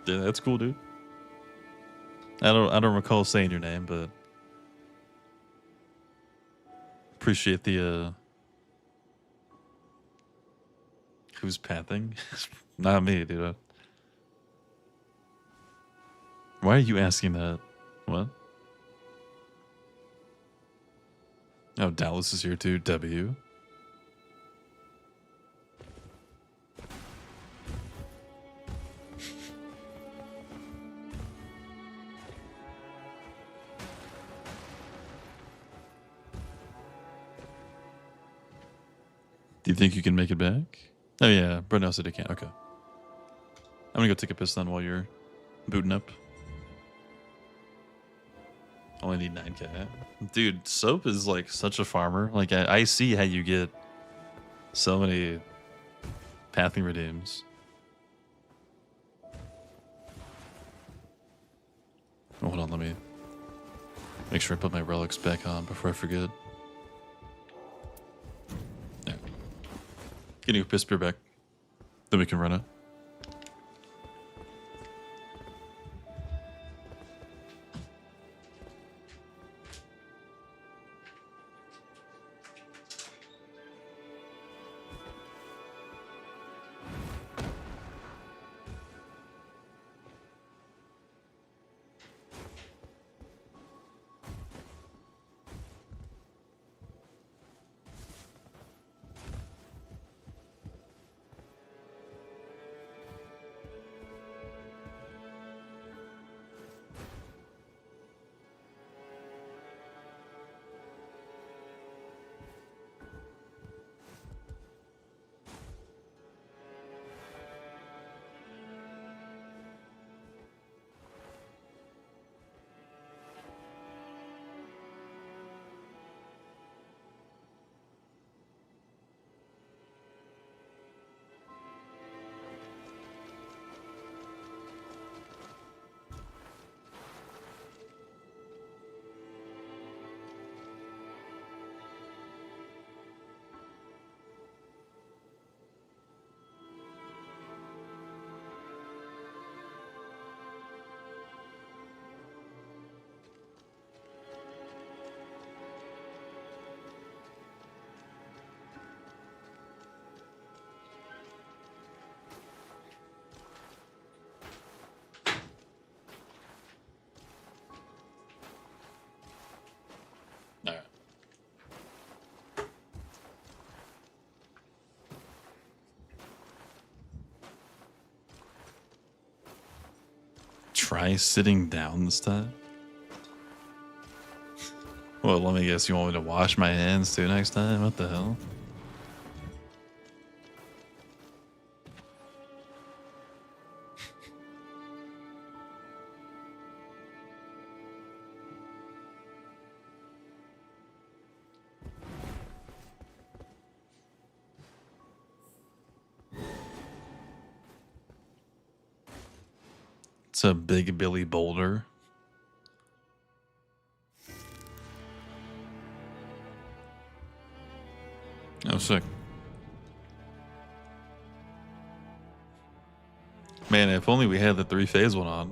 Speaker 1: Yeah, that's cool, dude. I don't recall saying your name, but appreciate the who's pathing? Not me, dude. Why are you asking that? What? Oh, Dallas is here too. W. Do you think you can make it back? Oh yeah, Brunel said he can't. Okay. I'm gonna go take a piss then while you're booting up. Only need 9k. Dude, Soap is like such a farmer. Like I see how you get so many pathing redeems. Oh, hold on, let me make sure I put my relics back on before I forget. Yeah. Getting your piss beer back. Then we can run it. All right. Try sitting down this time. Well, let me guess. You want me to wash my hands too next time? What the hell? It's a big Billy Boulder. Oh, sick. Man, if only we had the 3-phase one on.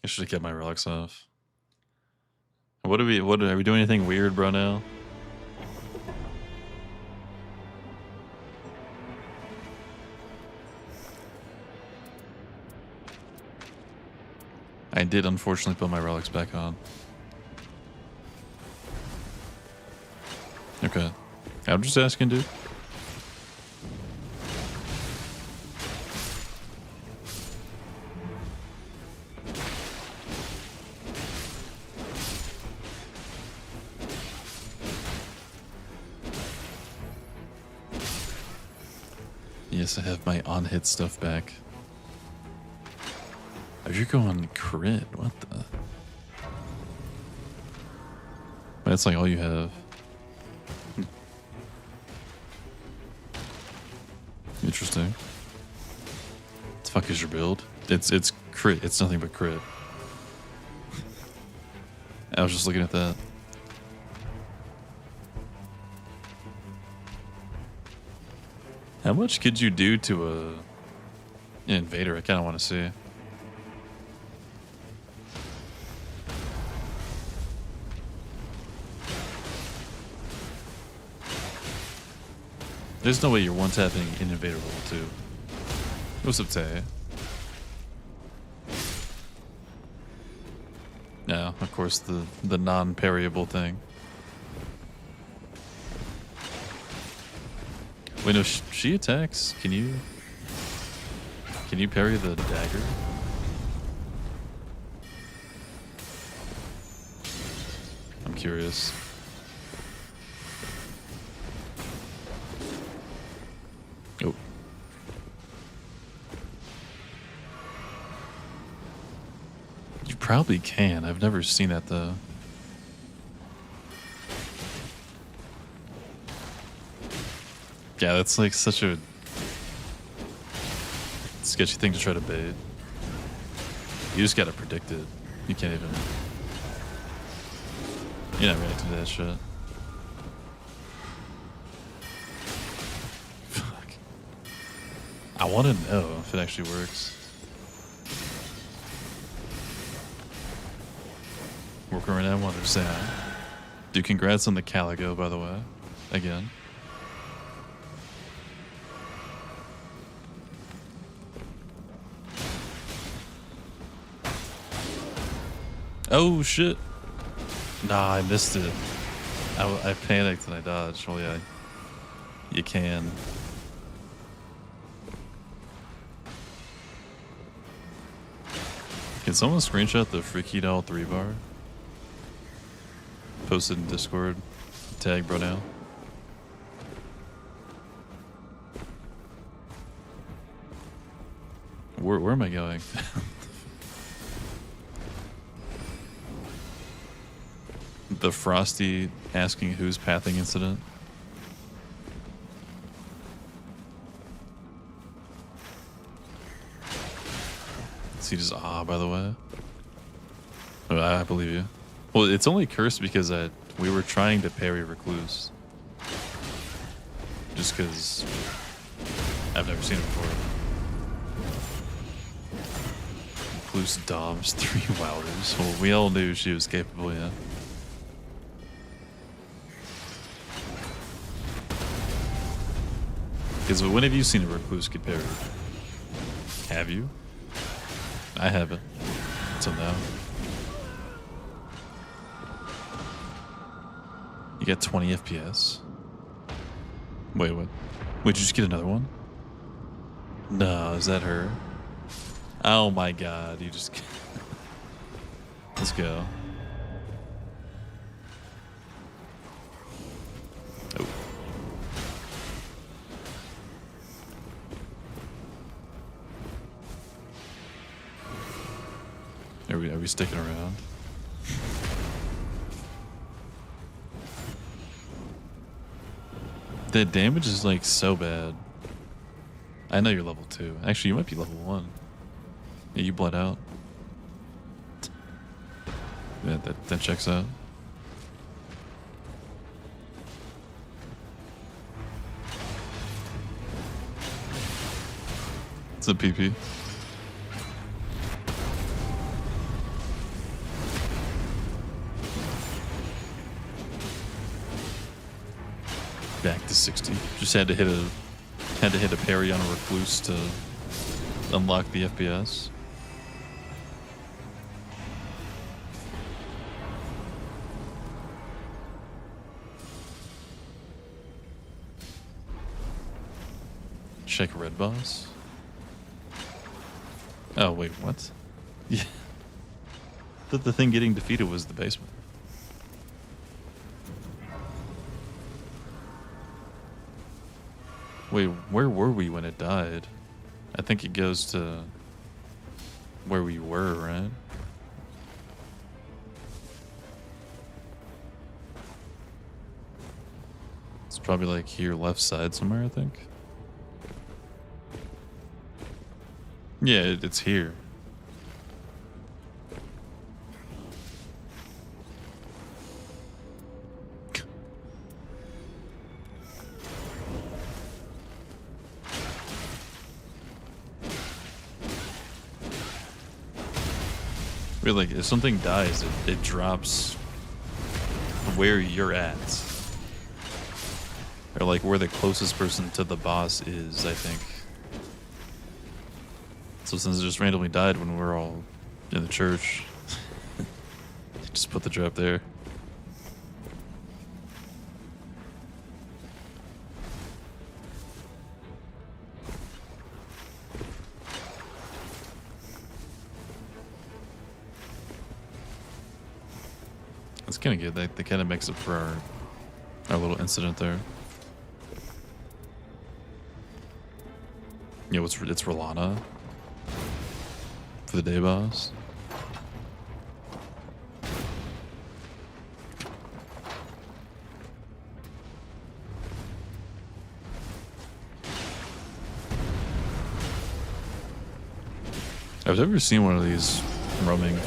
Speaker 1: I should have kept my relics off. What are we doing anything weird, bro, now? I did unfortunately put my relics back on. Okay. I'm just asking, dude. Yes, I have my on-hit stuff back. Oh, you're going crit. What the? That's like all you have. Interesting. What the fuck is your build? It's crit. It's nothing but crit. I was just looking at that. How much could you do to an invader? I kind of want to see. There's no way you're one-tapping an invader level 2. What's up, Tay? No, of course, the non-parryable thing. Wait, no, she attacks. Can you parry the dagger? I'm curious. Oh. You probably can. I've never seen that though. Yeah, that's like such a sketchy thing to try to bait. You just gotta predict it. You can't even. You're not reacting to that shit. Fuck. I want to know if it actually works. Working right now, I wanted to say hi. Dude, congrats on the Caligo, by the way. Again. Oh shit! Nah, I missed it. I panicked and I dodged. Well, yeah, you can. Can someone screenshot the Freaky Doll 3 bar? Post it in Discord. Tag bro now. Where am I going? The Frosty asking who's pathing incident. Is he just by the way? Oh, I believe you. Well, it's only cursed because we were trying to parry Recluse. Just because I've never seen it before. Recluse doms 3 wilders. Well, we all knew she was capable, yeah. Because when have you seen a Recluse get parried? Have you? I haven't. Until now. You got 20 FPS? Wait, what? Wait, did you just get another one? No, is that her? Oh my god, you just... Let's go. Oh. Are we sticking around? The damage is like so bad. I know you're level 2. Actually, you might be level 1. Yeah, you bled out. Yeah, that checks out. It's a PP. Back to 60. Just had to hit a parry on a Recluse to unlock the FPS. Check red boss. Oh wait, what? Yeah. I thought the thing getting defeated was the basement. Wait, where were we when it died? I think it goes to where we were, right? It's probably like here, left side somewhere, I think. Yeah, it's here. Wait, like if something dies, it drops where you're at. Or like where the closest person to the boss is, I think. So since it just randomly died when we were all in the church, just put the drop there. That's kind of good. They kind of makes up for our little incident there. You know, it's Rolana for the day boss. I've never seen one of these roaming.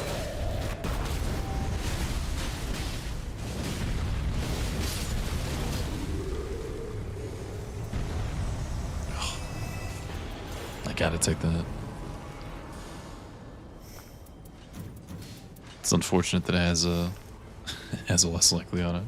Speaker 1: Gotta take that. It's unfortunate that it has a has a less likely on it.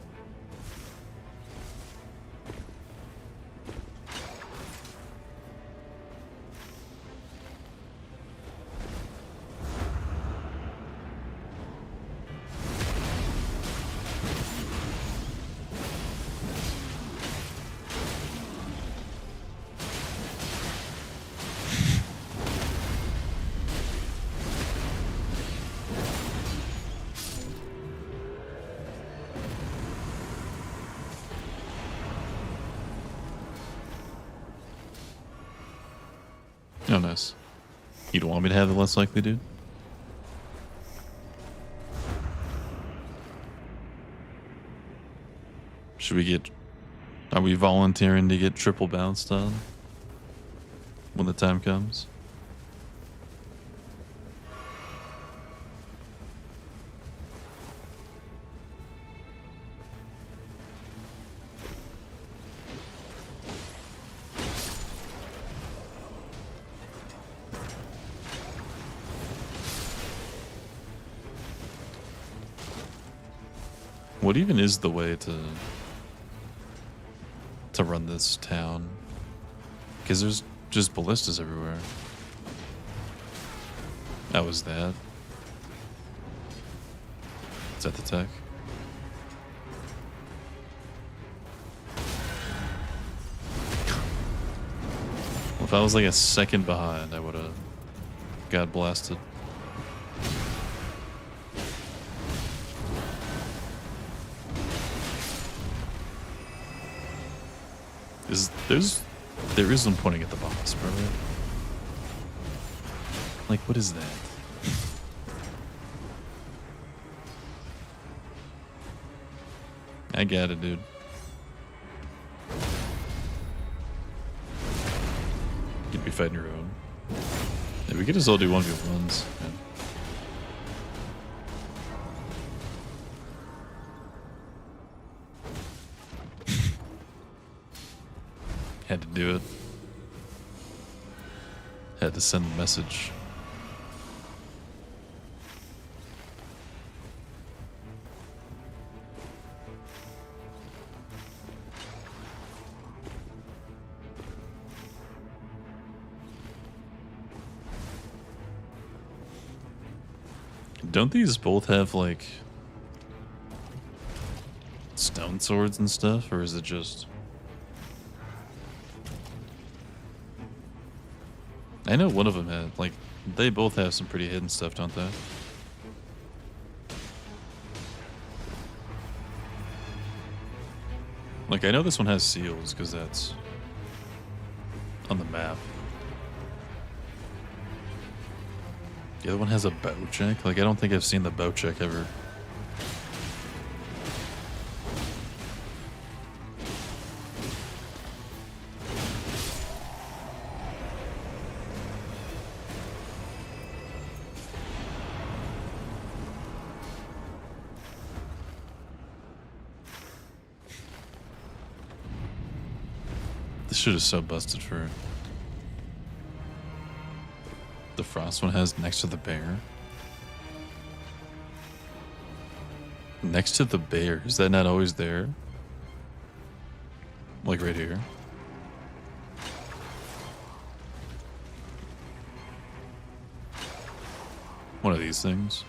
Speaker 1: Oh, nice. You don't want me to have the less likely, dude? Should we get... Are we volunteering to get triple bounced on when the time comes? What even is the way to run this town? Because there's just ballistas everywhere. That was that. Is that the tech? Well, if I was like a second behind, I would have got blasted. There is some pointing at the boss, bro. Like, what is that? I got it, dude. You'd be fighting your own. Yeah, we could just all do 1v1s. Man. Had to do it. Had to send a message. Don't these both have like stone swords and stuff, or is it just... I know one of them had, like, they both have some pretty hidden stuff, don't they? Like, I know this one has seals, because that's on the map. The other one has a bow check? Like, I don't think I've seen the bow check ever. This shit is so busted for... The frost one has next to the bear. Next to the bear. Is that not always there? Like right here. One of these things.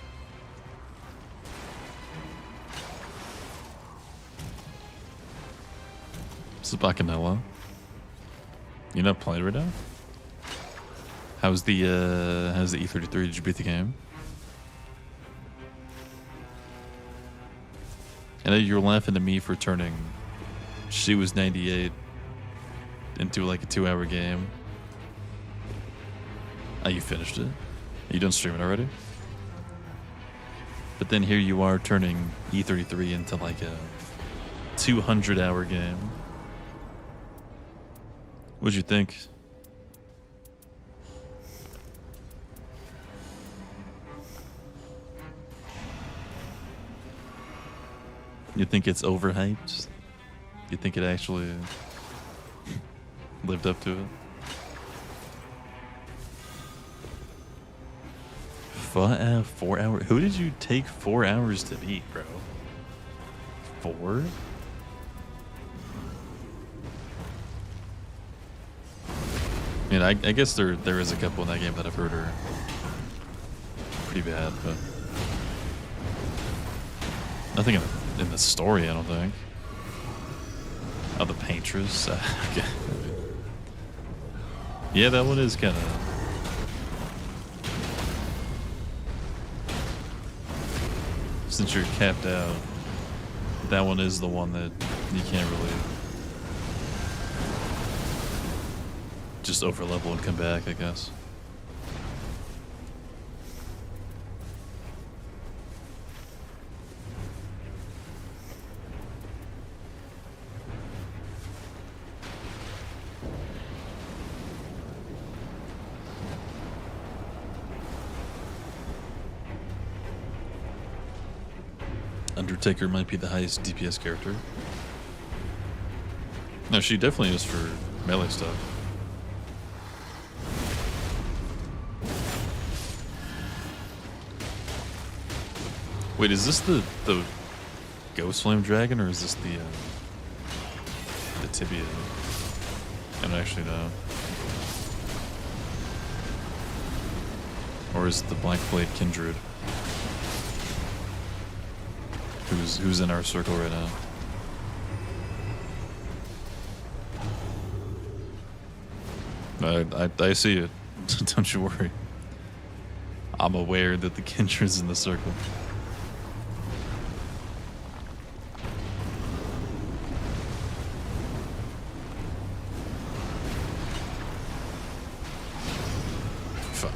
Speaker 1: This is Bacchanella. You not playing right now? How's the E33? Did you beat the game? I know you're laughing at me for turning She Was 98 into like a 2-hour game. Oh, you finished it? You done streaming already? But then here you are turning E33 into like a 200-hour game. What'd you think? You think it's overhyped? You think it actually lived up to it? 4 hours? Who did you take 4 hours to beat, bro? 4? I mean, I guess there is a couple in that game that I've heard are pretty bad, but nothing in the story, I don't think. Oh, the Paintress. Okay. Yeah, that one is kind of. Since you're capped out, that one is the one that you can't really just over level and come back, I guess. Undertaker might be the highest DPS character. No, she definitely is for melee stuff. Wait, is this the Ghost Flame Dragon, or is this the Tibia? I don't actually know. Or is it the Black Blade Kindred? Who's in our circle right now? I see it. Don't you worry. I'm aware that the Kindred's in the circle. Fuck.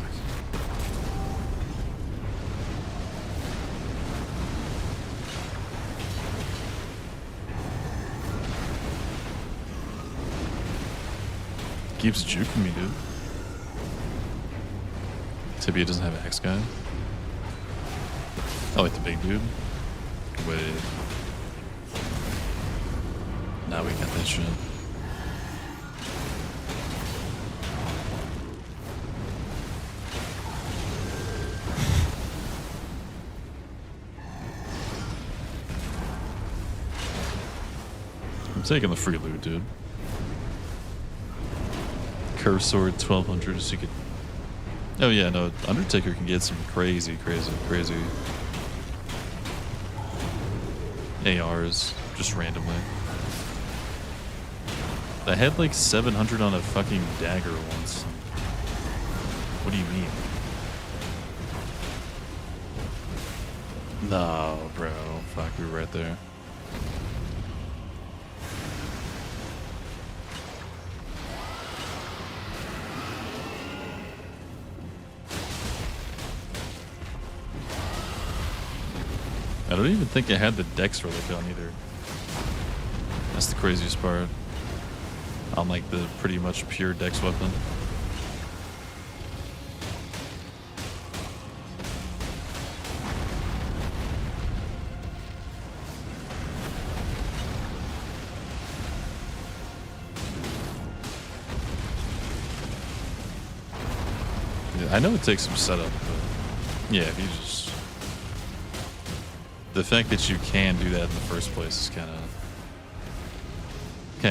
Speaker 1: Keeps juking me, dude. Tibia doesn't have an X guy. I like the big dude. Wait. Now we got that shit. I'm taking the free loot, dude. Curse Sword 1200, so you could. Oh yeah, no, Undertaker can get some crazy ARs just randomly. I had like 700 on a fucking dagger once. What do you mean? No, bro. Fuck, we were right there. I don't even think I had the Dex Relic on either. That's the craziest part. On like the pretty much pure Dex weapon. Yeah, I know it takes some setup, but yeah, if you just The fact that you can do that in the first place is kind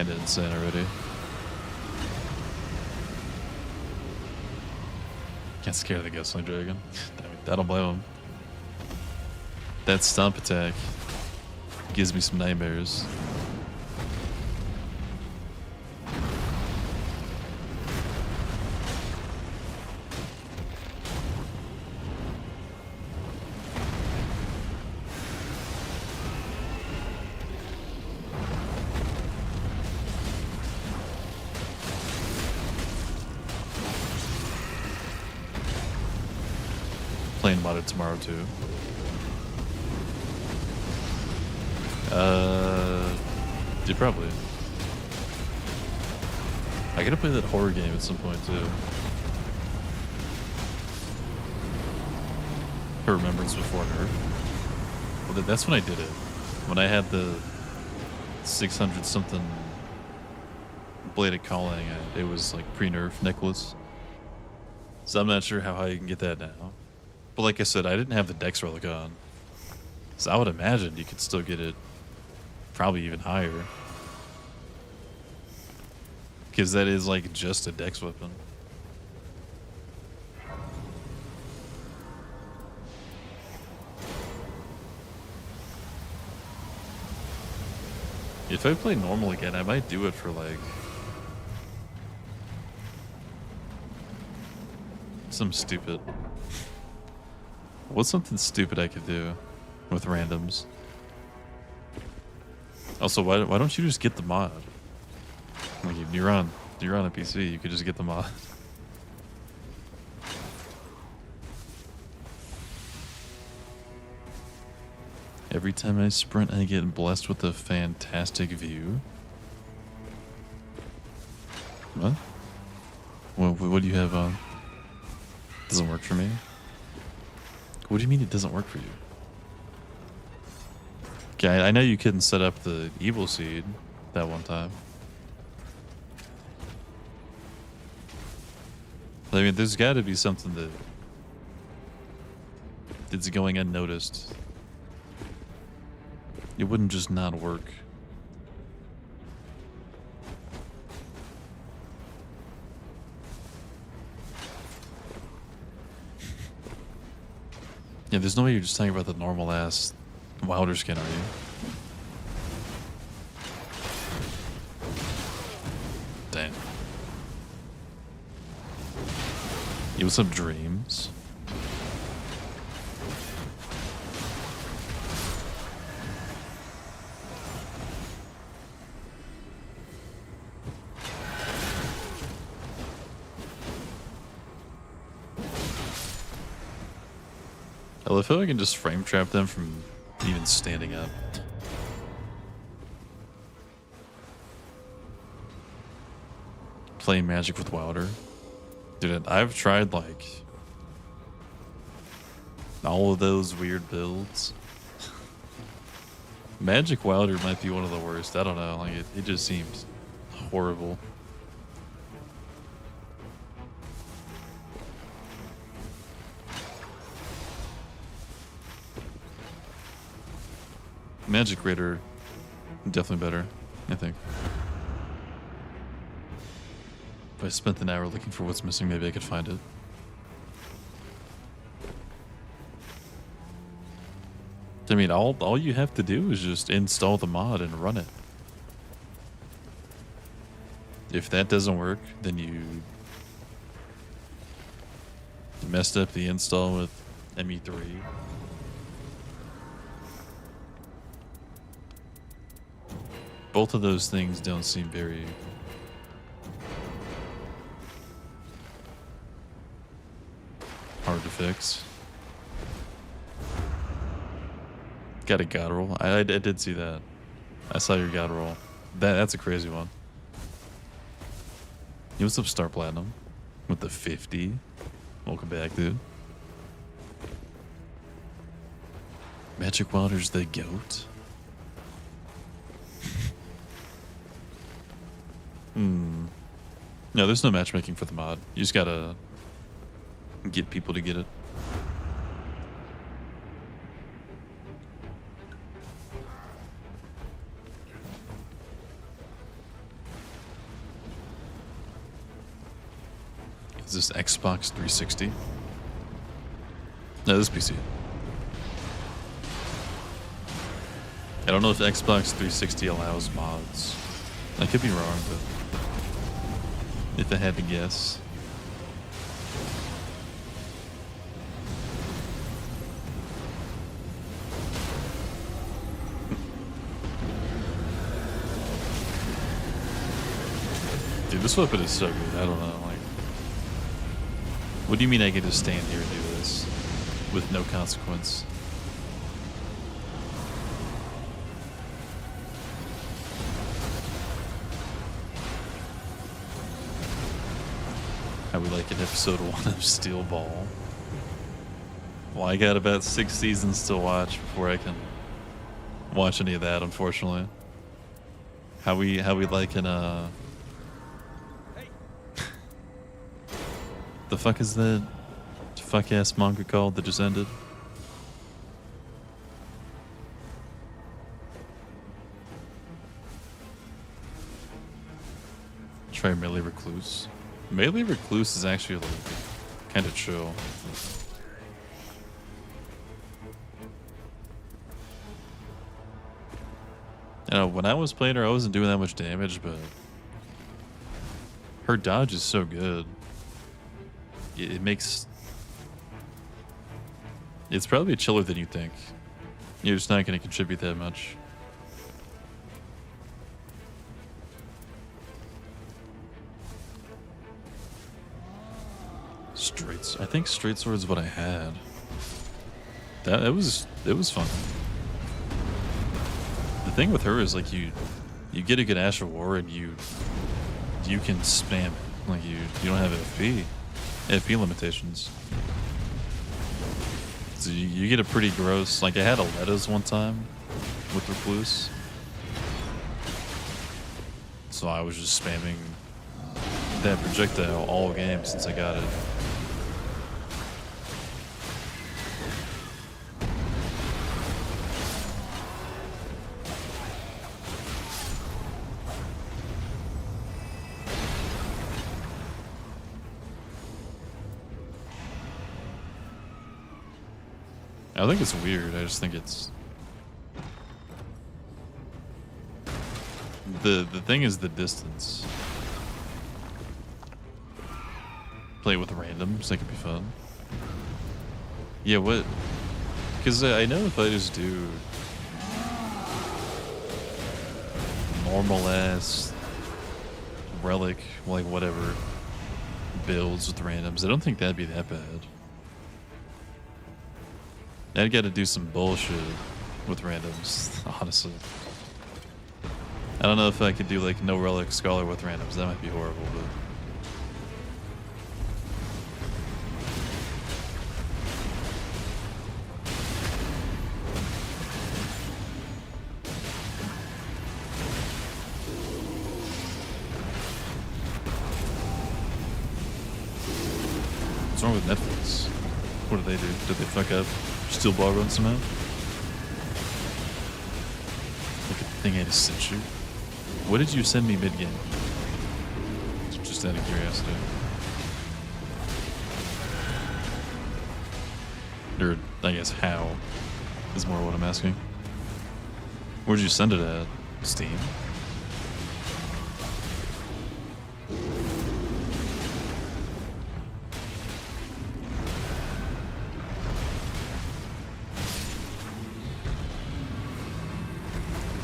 Speaker 1: of insane already. Can't scare the ghostly dragon. I don't blame him. That stomp attack gives me some nightmares. Playing modded tomorrow too. Yeah, probably. I gotta play that horror game at some point too. For Remembrance Before Nerf. Well, that's when I did it. When I had the 600 something Bladed Calling, it was like pre-nerf Nicholas. So I'm not sure how high you can get that now. But like I said, I didn't have the Dex Relic on. So I would imagine you could still get it probably even higher. Because that is like just a Dex weapon. If I play normal again, I might do it for like some stupid... What's something stupid I could do with randoms? Also, why don't you just get the mod? Like if you're on a PC, you could just get the mod. Every time I sprint, I get blessed with a fantastic view. What? What do you have on? Doesn't work for me. What do you mean it doesn't work for you? Okay, I know you couldn't set up the evil seed that one time. I mean, there's got to be something that's going unnoticed. It wouldn't just not work. Yeah, there's no way you're just talking about the normal ass Wilder skin, are you? Damn. You what's up, Dreams? I love how I can just frame trap them from even standing up. Playing Magic with Wilder. Dude, I've tried like all of those weird builds. Magic Wilder might be one of the worst. I don't know. Like it just seems horrible. Magic Raider, definitely better, I think. If I spent an hour looking for what's missing, maybe I could find it. I mean, all you have to do is just install the mod and run it. If that doesn't work, then you messed up the install with ME3. Both of those things don't seem very hard to fix. Got a god roll. I did see that. I saw your god roll. That's a crazy one. You what's up, Star Platinum? With the 50. Welcome back, dude. Magic Wilder's the GOAT. No, there's no matchmaking for the mod. You just gotta get people to get it. Is this Xbox 360? No, this is PC. I don't know if Xbox 360 allows mods. I could be wrong, but if I had to guess. Dude, this weapon is so good. I don't know, like... What do you mean I get to stand here and do this? With no consequence? How we like in episode 1 of Steel Ball. Well, I got about 6 seasons to watch before I can watch any of that, unfortunately. How we like in the fuck is that fuck ass manga called that just ended? Try Melee Recluse. Melee Recluse is actually like kind of chill. You know, when I was playing her, I wasn't doing that much damage, but her dodge is so good. It makes... It's probably chiller than you think. You're just not going to contribute that much. I think straight sword is what I had. It was fun. The thing with her is like you get a good Ash of War and you can spam it. Like you don't have FP limitations. So you get a pretty gross. Like I had Aletta's one time with Recluse, so I was just spamming that projectile all game since I got it. I think it's weird. I just think it's... The thing is the distance. Play with randoms, that could be fun. Yeah, what? Because I know if I just do normal ass relic, like whatever, builds with randoms, I don't think that'd be that bad. I'd got to do some bullshit with randoms, honestly. I don't know if I could do like no relic scholar with randoms. That might be horrible, but... What's wrong with Netflix? What did they do? Did they fuck up? Steel Ball run somehow? Look at the thing I just sent you. What did you send me mid-game? Just out of curiosity. Or, I guess, how is more what I'm asking. Where'd you send it at? Steam?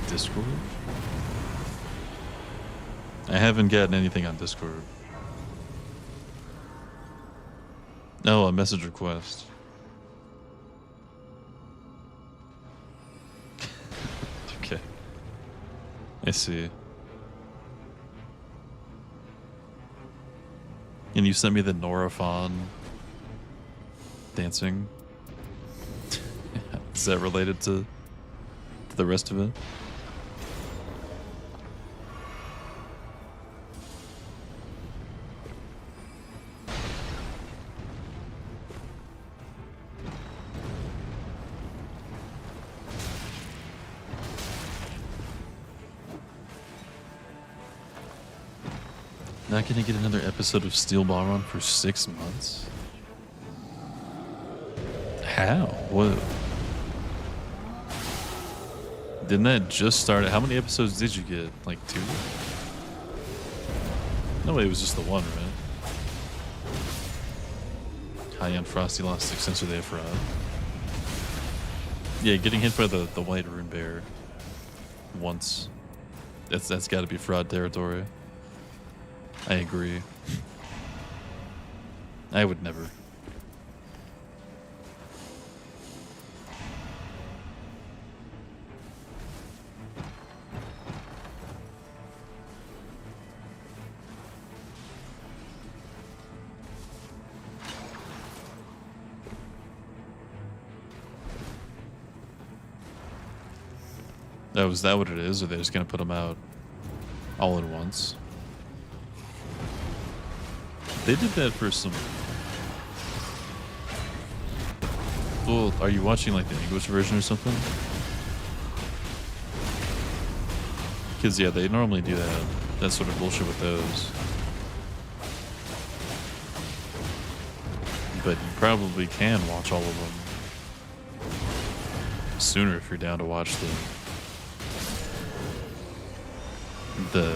Speaker 1: Discord? I haven't gotten anything on Discord. No, a message request. Okay. I see. And you sent me the Nora Fawn dancing. Is that related to the rest of it? Not gonna get another episode of Steel Ball Run for 6 months? How? What? Didn't that just start? How many episodes did you get? Like 2? No way, it was just the one, right? High on Frosty lost 6 cents, or they have fraud. Yeah, getting hit by the white rune bear once. That's gotta be fraud territory. I agree. I would never. Oh, is that what it is? Or they're just gonna put them out all at once? They did that for some... Well, are you watching like the English version or something? Because, yeah, they normally do that sort of bullshit with those. But you probably can watch all of them sooner if you're down to watch the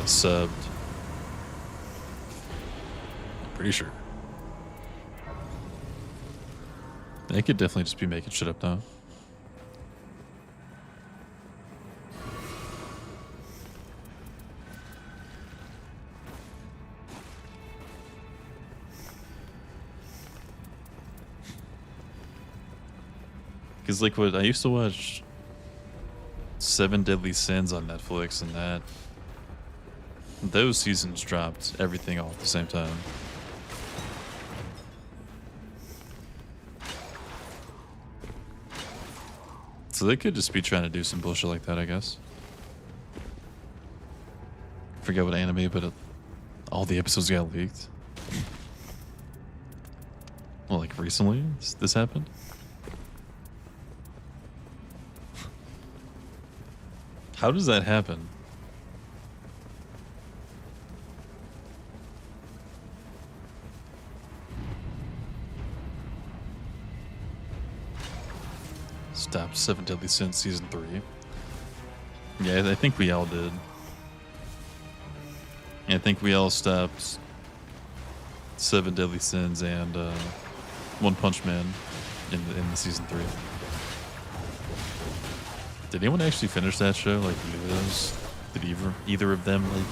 Speaker 1: subbed. Pretty sure. They could definitely just be making shit up now. Because like what I used to watch 7 Deadly Sins on Netflix, and those seasons dropped everything all at the same time. So they could just be trying to do some bullshit like that, I guess. Forget what anime, but all the episodes got leaked. Well, like recently, this happened. How does that happen? Stopped 7 Deadly Sins Season 3. Yeah, I think we all did. I think we all stopped 7 Deadly Sins and One Punch Man in the Season 3. Did anyone actually finish that show? Like, did either of them, like,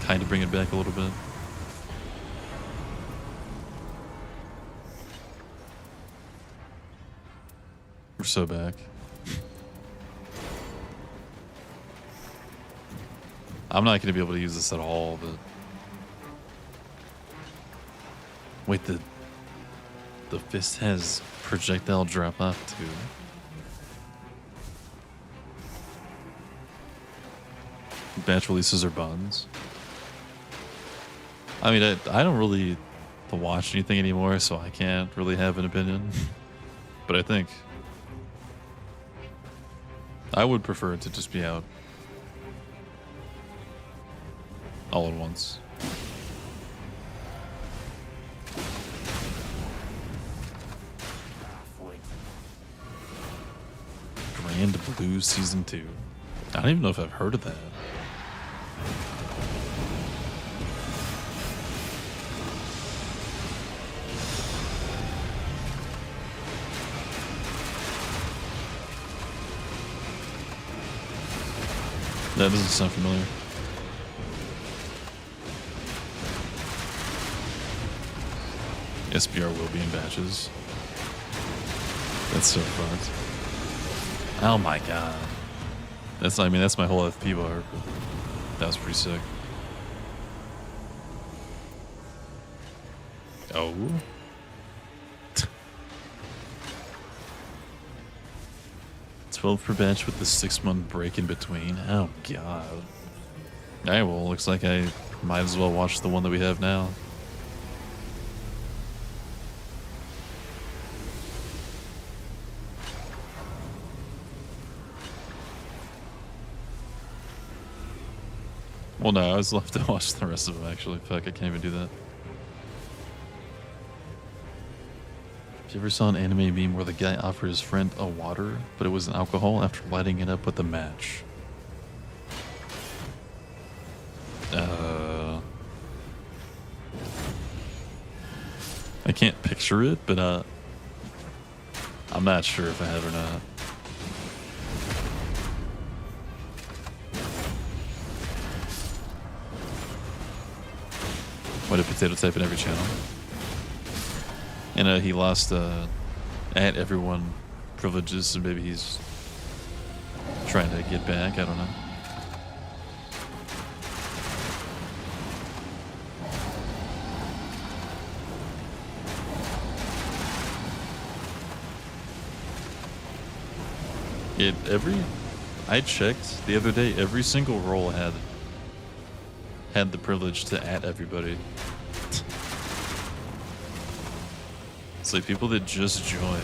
Speaker 1: kind of bring it back a little bit? We're so back. I'm not going to be able to use this at all, but... Wait, the fist has projectile drop off too. Batch releases are buns. I mean, I don't really watch anything anymore, so I can't really have an opinion. But I think I would prefer it to just be out all at once. Grand Blue Season 2. I don't even know if I've heard of that. That doesn't sound familiar. SPR will be in batches. That's so fucked. Oh my god. That's my whole FP bar. But that was pretty sick. Oh. 12 per batch with the 6-month break in between. Oh god. Alright, well, looks like I might as well watch the one that we have now. Well, no, I was left to watch the rest of them, actually. Fuck, I can't even do that. If you ever saw an anime meme where the guy offered his friend a water, but it was an alcohol after lighting it up with a match? I can't picture it, but I'm not sure if I have or not. What a potato type in every channel. And he lost at everyone privileges, so maybe he's trying to get back. I don't know. I checked the other day, every single role had the privilege to at everybody. It's like people that just joined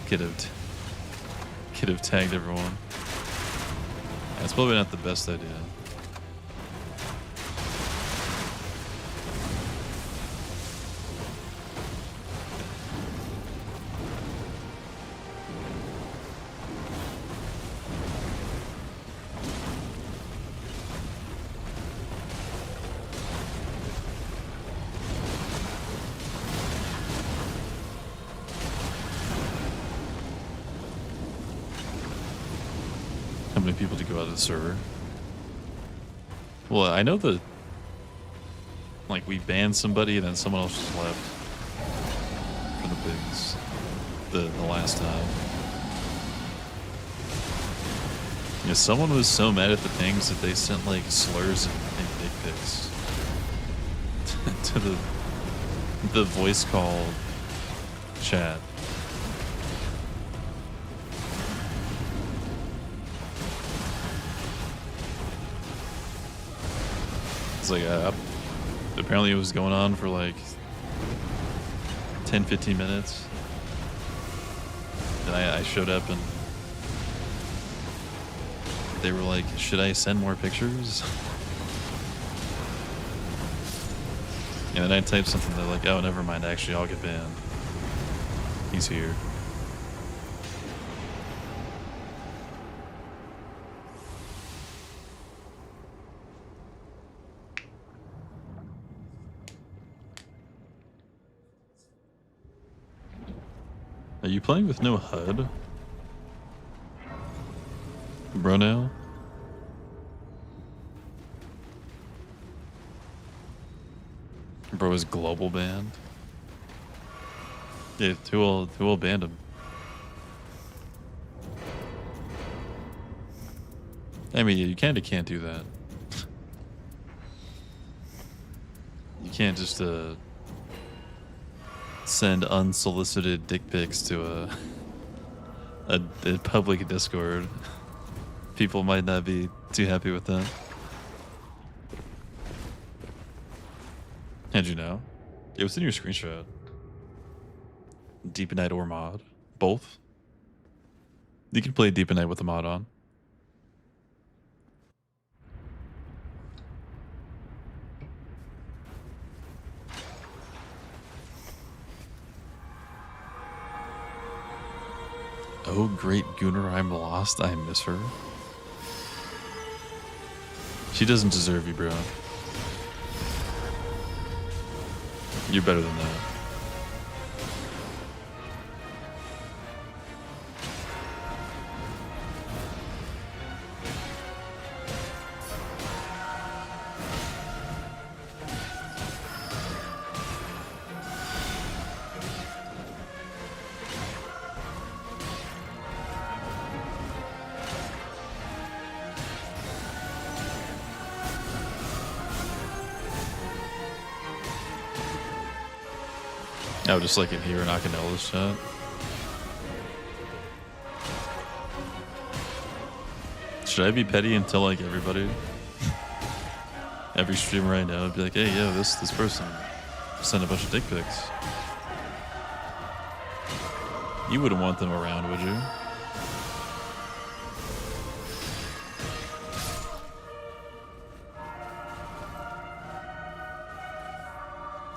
Speaker 1: could have tagged everyone. That's probably not the best idea. How many people to go out of the server? Well, I know that, like, we banned somebody and then someone else just left for the pigs the last time. Yeah, someone was so mad at the pings that they sent, like, slurs and dick pics to the voice call chat. It's like, apparently it was going on for like 10-15 minutes. And I showed up and they were like, should I send more pictures? And then I typed something, they're like, oh, never mind, actually, I'll get banned. He's here. Are you playing with no HUD? Bro now? Bro is global banned? Yeah, who will banned him? I mean, you kinda can't do that. You can't just send unsolicited dick pics to a public Discord. People might not be too happy with that. How'd you know? It was in your screenshot. Deep and Night or mod. Both. You can play Deep and Night with the mod on. Oh, great Gunnar, I'm lost. I miss her. She doesn't deserve you, bro. You're better than that. Oh, just like in here in Akanella's chat. Should I be petty and tell like everybody? Every streamer I know, I'd be like, hey, yo, this person sent a bunch of dick pics. You wouldn't want them around, would you?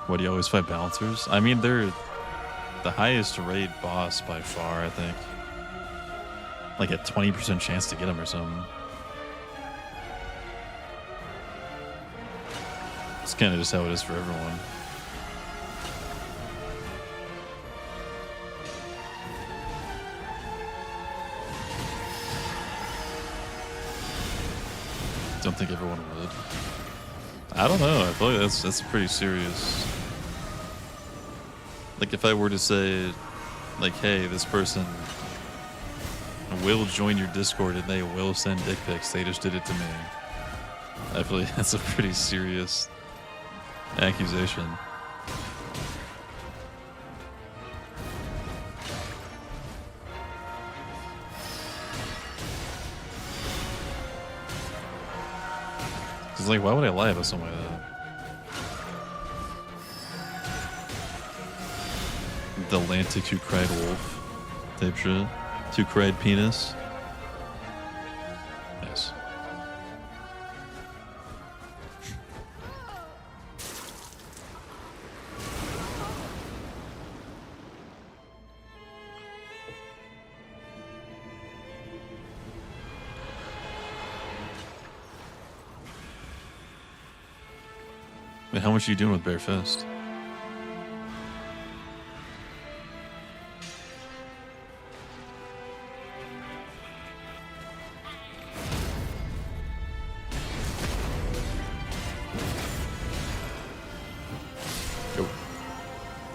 Speaker 1: What, do you always fight balancers? I mean, they're the highest rate boss by far, I think. Like a 20% chance to get them or something. It's kind of just how it is for everyone. Don't think everyone would. I don't know. I feel like that's pretty serious. Like if I were to say, like, hey, this person will join your Discord and they will send dick pics. They just did it to me. I feel like that's a pretty serious accusation. Cause like, why would I lie about something like that? The Atlantic who cried wolf type shit. Who cried penis. Nice. Wait, how much are you doing with bare fist?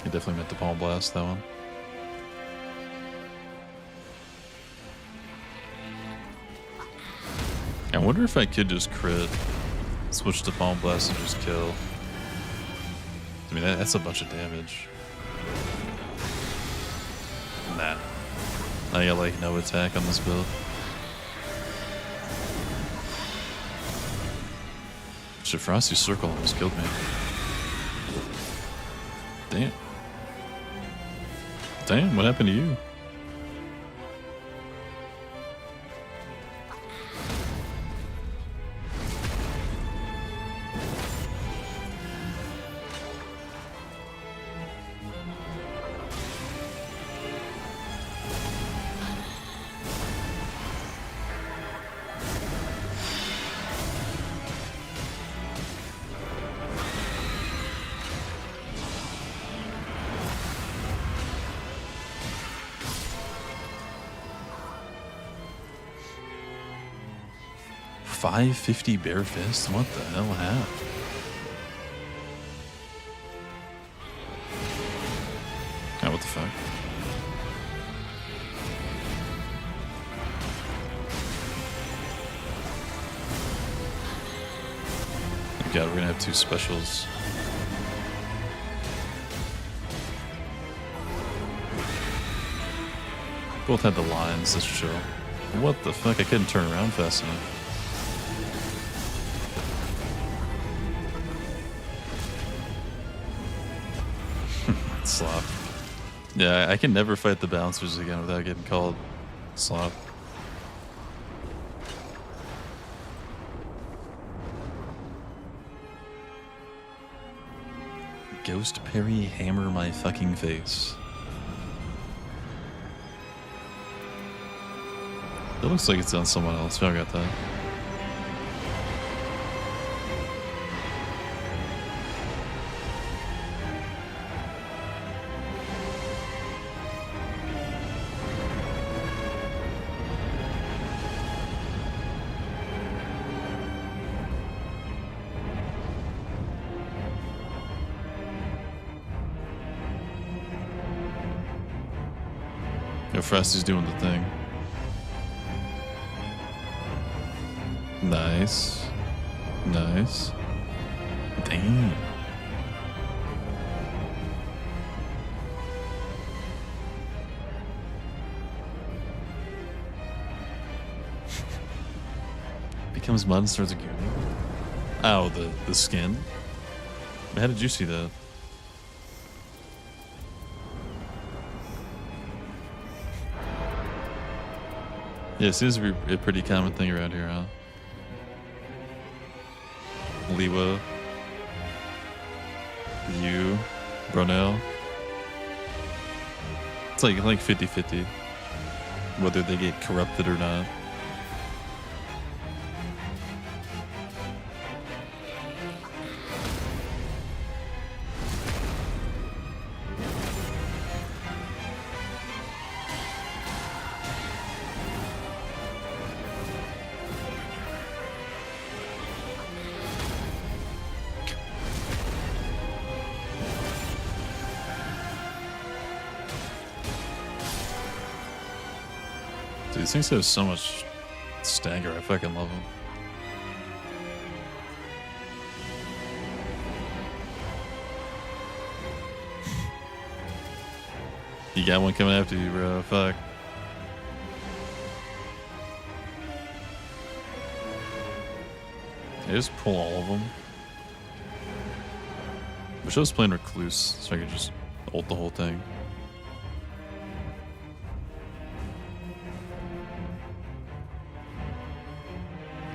Speaker 1: Definitely meant to palm blast that one. I wonder if I could just crit, switch to palm blast and just kill. I mean, that's a bunch of damage. Nah. I got like no attack on this build. Shit, Frosty's Circle almost killed me. Damn. Damn, what happened to you? $550 bare fist? What the hell happened? Oh, what the fuck? Oh God, we're gonna have two specials. Both had the lines, that's chill. What the fuck? I couldn't turn around fast enough. Slop. Yeah, I can never fight the bouncers again without getting called slop. Ghost parry, hammer my fucking face. It looks like it's on someone else. I got that. Frosty's doing the thing. Nice. Nice. Damn. Becomes mud and starts gooning. Oh, the skin? How did you see that? Yeah, it seems to be a pretty common thing around here, huh? Liwa. You, Brunel. It's like 50-50. Whether they get corrupted or not. Dude, these things have so much stagger. I fucking love them. You got one coming after you, bro. Fuck. Can I just pull all of them? Wish I was playing Recluse so I could just ult the whole thing.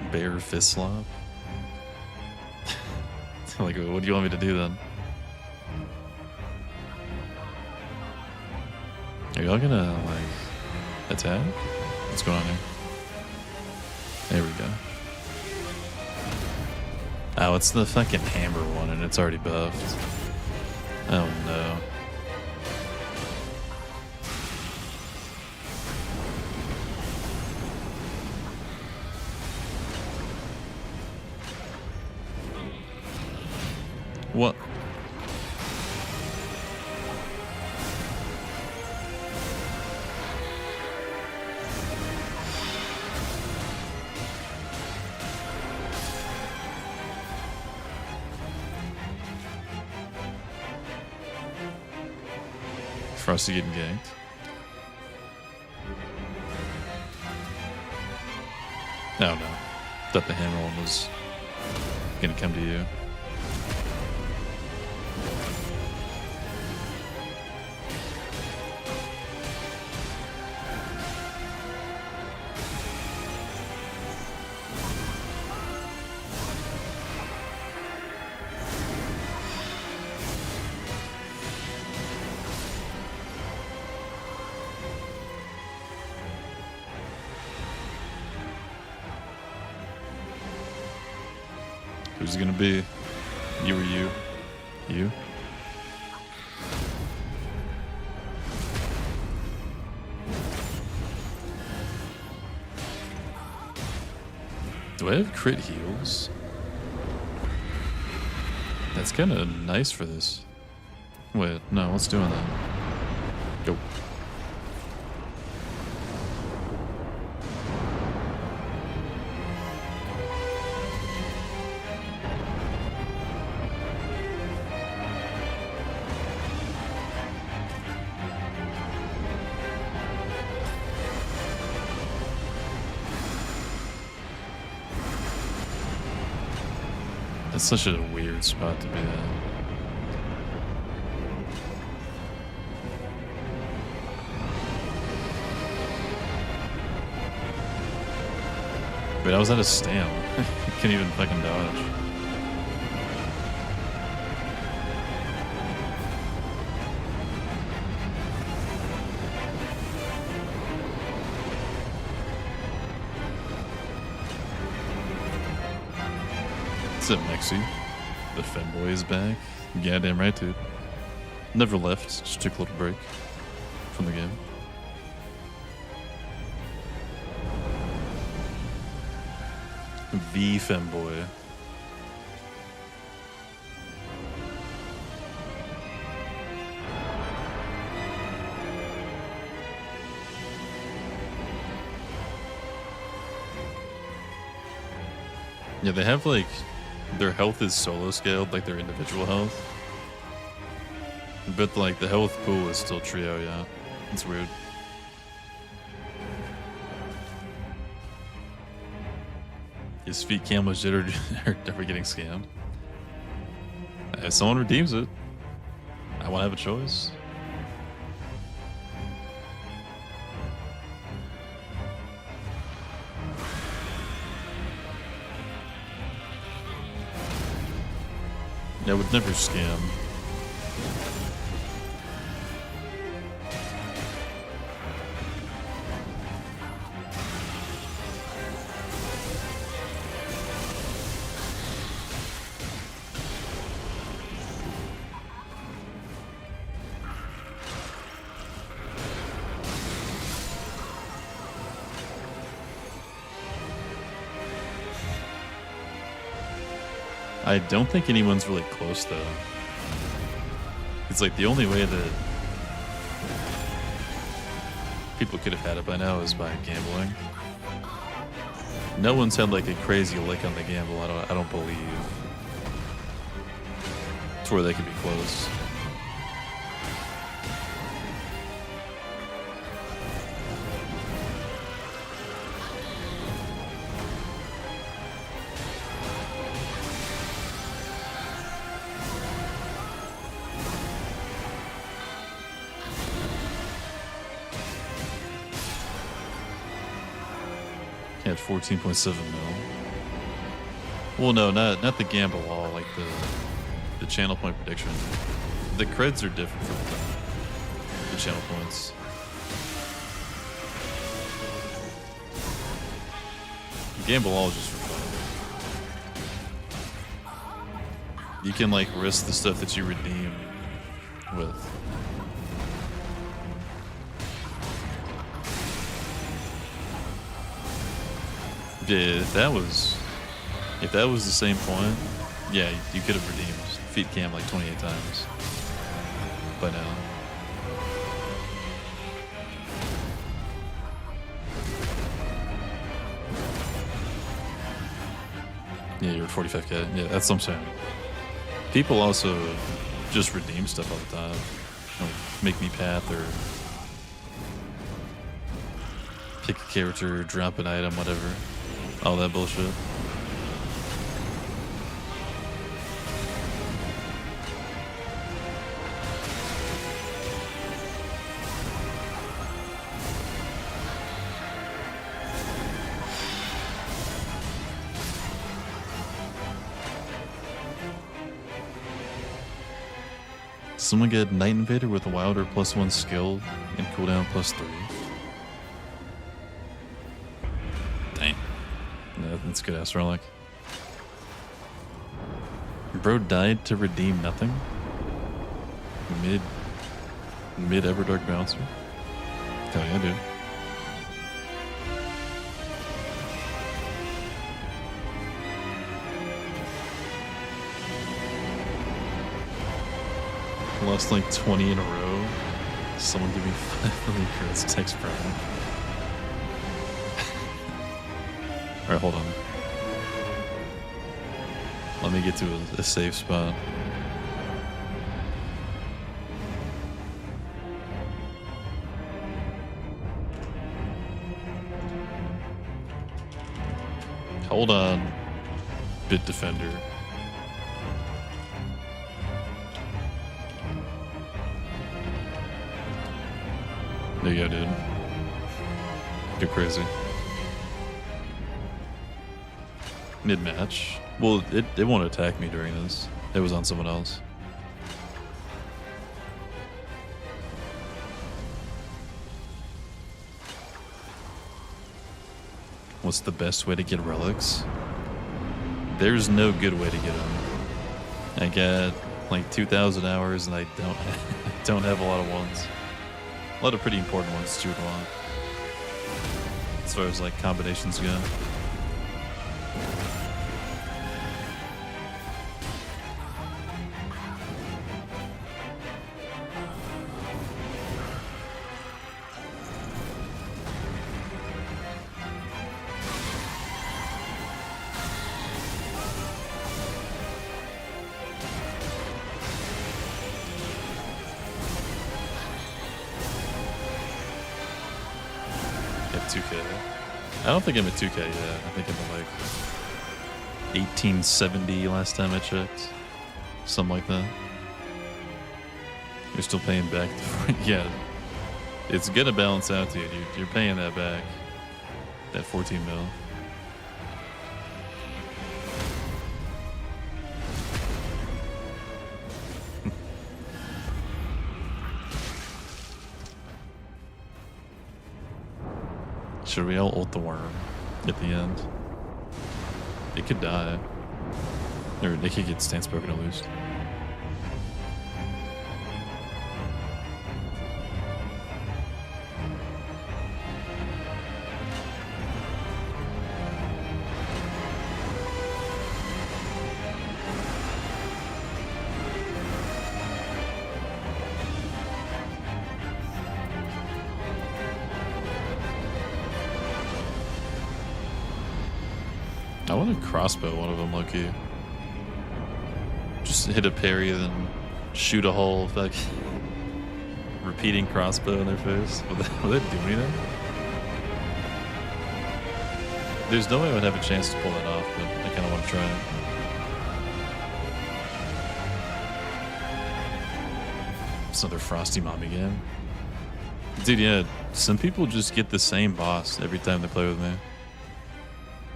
Speaker 1: Bear fist slap? Like, what do you want me to do then? Are y'all gonna, like, attack? What's going on here? There we go. Oh, it's the fucking hammer one and it's already buffed. Oh no. What? Frosty getting ganked. Oh no. Thought the hammer one was gonna come to you. Who's it gonna be? You or you? You? Do I have crit heals? That's kind of nice for this. Wait, no, let's do that. Go. That's such a weird spot to be at. Wait, I was at a stam. Can't even fucking dodge. What's up, Mexi? The femboy is back. Yeah, damn right, dude. Never left, just took a little break from the game. The femboy. Yeah, they have like their health is solo scaled, like their individual health. But like the health pool is still trio, yeah. It's weird. His feet cam was jittered are never getting scammed. If someone redeems it, I want to have a choice. I would never scam I don't think anyone's really close though. It's like the only way that people could have had it by now is by gambling. No one's had like a crazy lick on the gamble. I don't believe. To where they could be close. At 14.7 mil. Well, no, not the gamble wall, like the channel point prediction. The creds are different from the channel points. Gamble wall is just for fun. You can like risk the stuff that you redeem with. Yeah, if that was the same point, yeah, you could have redeemed feed cam like 28 times by now. Yeah, you're 45k. Yeah, that's what I'm saying. People also just redeem stuff all the time. Like make me path or pick a character, drop an item, whatever. All that bullshit. Someone get Night Invader with Wilder +1 skill and cooldown +3. Dang. Yeah, that's good ass relic. Bro died to redeem nothing? Mid Everdark Bouncer? Hell yeah, dude. Lost like 20 in a row. Someone give me 5 million crits, text Brian. Alright, hold on. Let me get to a safe spot. Hold on, Bit Defender. There you go, dude. Go crazy. Mid-match. Well, it won't attack me during this. It was on someone else. What's the best way to get relics? There's no good way to get them. I got like 2,000 hours and I don't have a lot of ones. A lot of pretty important ones that you would want. As far as like combinations go. At 2K. I don't think I'm at 2K yet. I think I'm at like 1870 last time I checked. Something like that. You're still paying back. Yeah. It's gonna balance out to you, dude. You're paying that back. That 14 mil. Should we all ult the worm at the end? It could die. Or it could get stance broken or loose. want to crossbow one of them, low-key. Just hit a parry, then shoot a whole like repeating crossbow in their face. Will that do anything? There's no way I would have a chance to pull that off, but I kind of want to try it. It's another Frosty Mommy game. Dude, yeah, some people just get the same boss every time they play with me.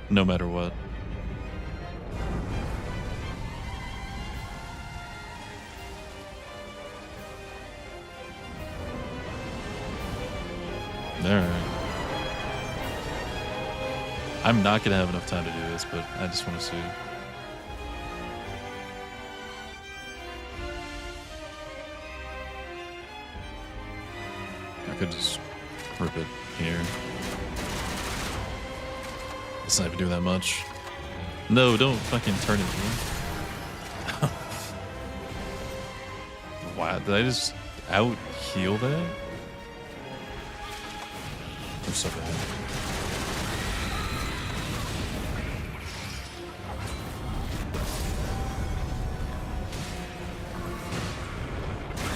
Speaker 1: No matter what. Alright. I'm not gonna have enough time to do this, but I just want to see. I could just rip it here. It's not even doing that much. No, don't fucking turn it here. Wow, did I just out heal that? I'm so bad.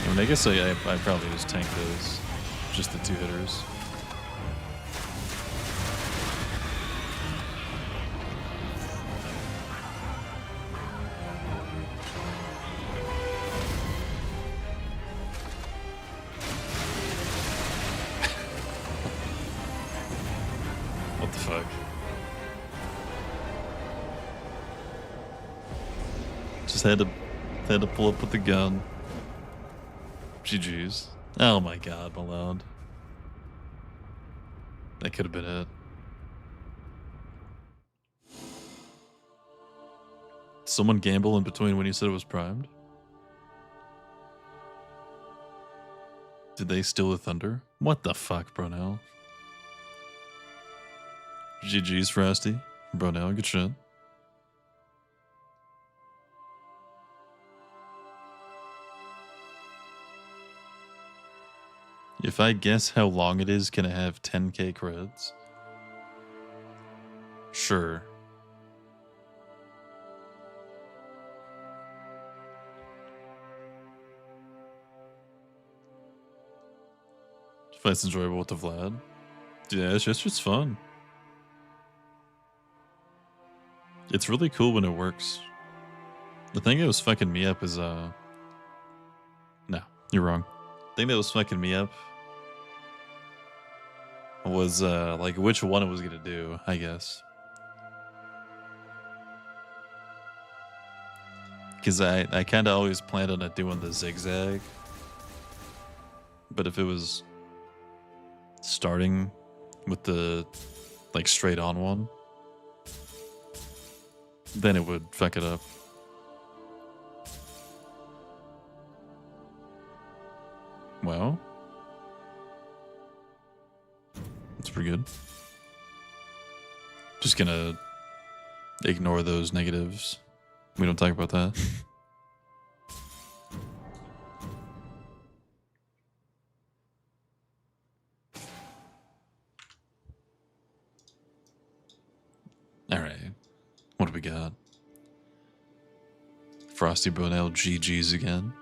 Speaker 1: I mean, I guess I probably just tank those. Just the 2 hitters. What the fuck? Just had to pull up with the gun. GG's. Oh my god, Malone. That could have been it. Someone gamble in between when you said it was primed? Did they steal the thunder? What the fuck, Brunel? GG's, Frosty. Brunel, good shit. If I guess how long it is, can I have 10k creds? Sure. Fight's enjoyable with the Vlad. Yeah, it's just fun. It's really cool when it works. The thing that was fucking me up is, no, you're wrong. The thing that was fucking me up was, like, which one it was gonna do, I guess. Because I kind of always planned on it doing the zigzag. But if it was starting with the, like, straight on one, then it would fuck it up. Well, that's pretty good. Just gonna ignore those negatives. We don't talk about that. All right, what do we got? Frosty Brunel GG's again.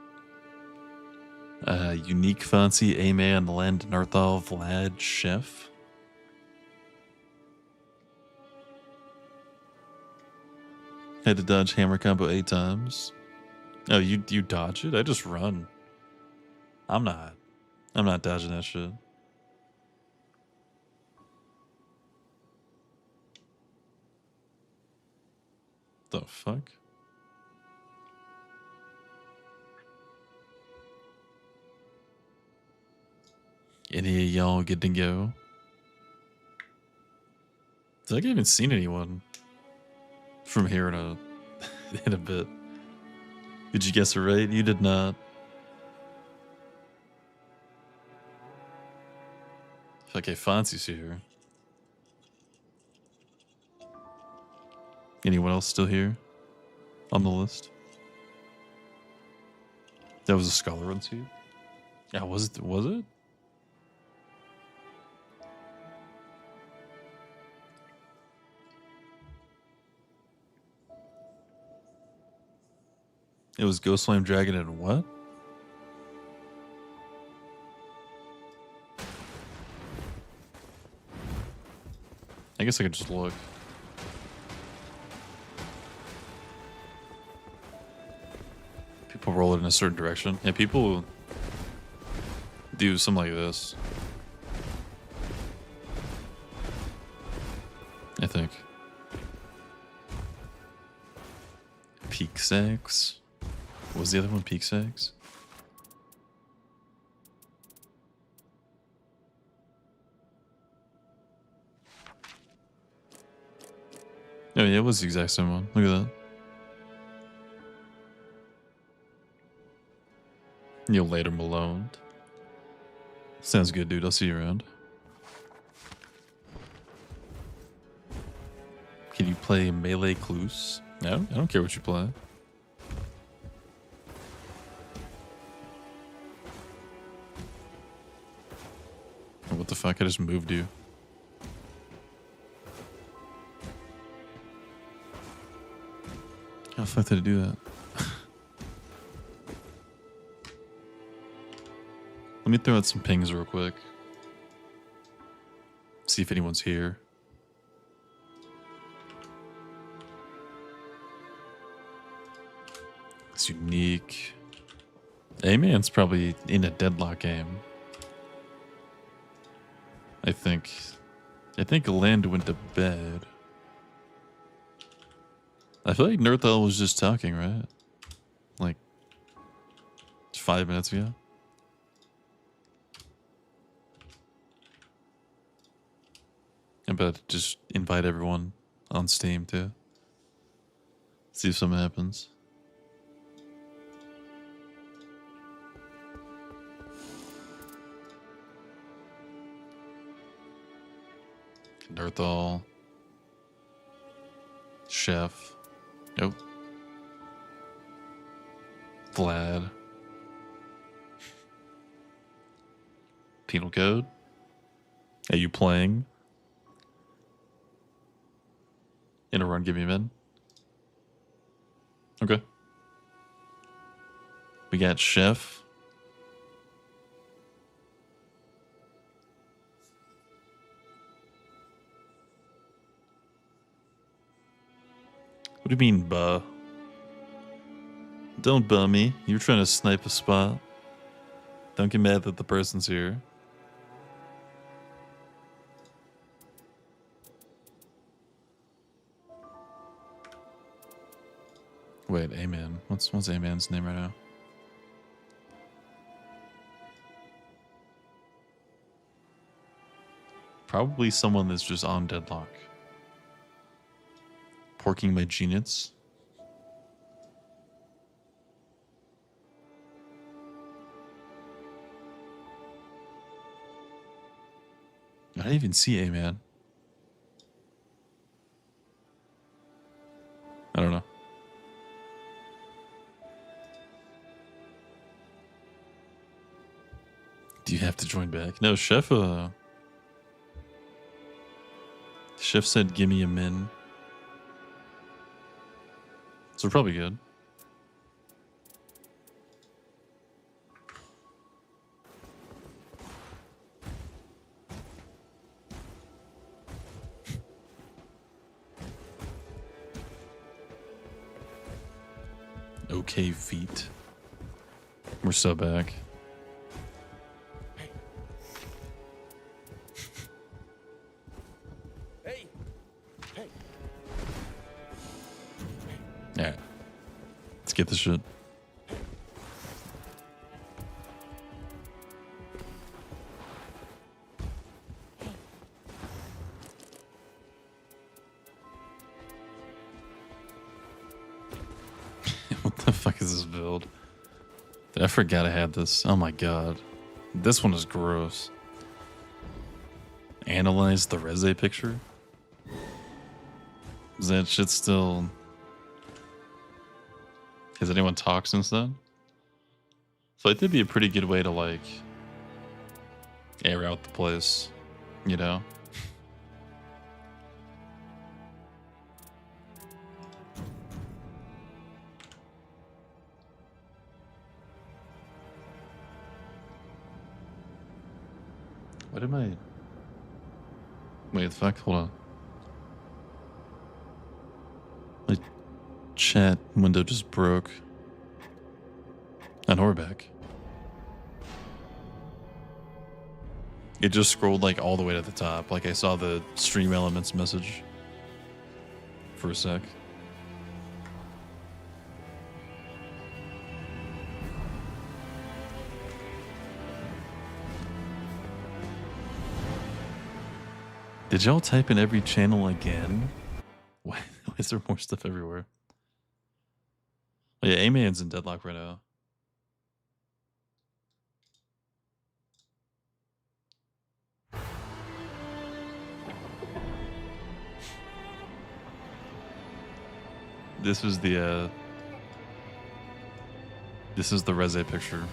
Speaker 1: Unique Fancy, A-Man, Land, Narthal, Vlad, Chef. Had to dodge hammer combo 8 times. Oh, you dodge it? I just run. I'm not dodging that shit. The fuck? Any of y'all get to go? I think I haven't seen anyone from here in a in a bit. Did you guess it right? You did not. Okay, Fancy's here. Anyone else still here on the list? That was a scholar run too. Yeah, was it? Was it? It was Ghost Flame Dragon and what? I guess I could just look. People roll it in a certain direction. Yeah, people do something like this. I think. Peak Sex. Was the other one Peak Sex? Oh yeah, it was the exact same one. Look at that. You'll later Malone. Sounds good, dude. I'll see you around. Can you play Melee Clues? No, I don't care what you play. What the fuck? I just moved you. How the fuck did I do that? Let me throw out some pings real quick. See if anyone's here. It's unique. A-Man's probably in a deadlock game. I think Land went to bed. I feel like Nerthel was just talking, right? Like 5 minutes ago. I'm about to just invite everyone on Steam too. See if something happens. Nerthal. Chef. Nope. Vlad. Penal Code. Are you playing? In a run, give me a min. Okay. We got Chef. What do you mean, buh? Don't buh me. You're trying to snipe a spot. Don't get mad that the person's here. Wait, A-Man. What's A-Man's name right now? Probably someone that's just on deadlock. Porking my genets. I didn't even see A-Man. I don't know. Do you have to join back? No, Chef said give me a min. So we're probably good. Okay, feet. We're so back. Yeah. Let's get this shit. What the fuck is this build? I forgot I had this. Oh my god. This one is gross. Analyze the Reze picture? Is that shit still... Has anyone talked since then? So it would be a pretty good way to like air out the place, you know? What am I? Wait, the fuck? Hold on. My chat window just broke. And we're back. It just scrolled like all the way to the top. Like I saw the stream elements message for a sec. Did y'all type in every channel again? Why is there more stuff everywhere? Oh yeah, A-Man's in deadlock right now. This was the Reze picture.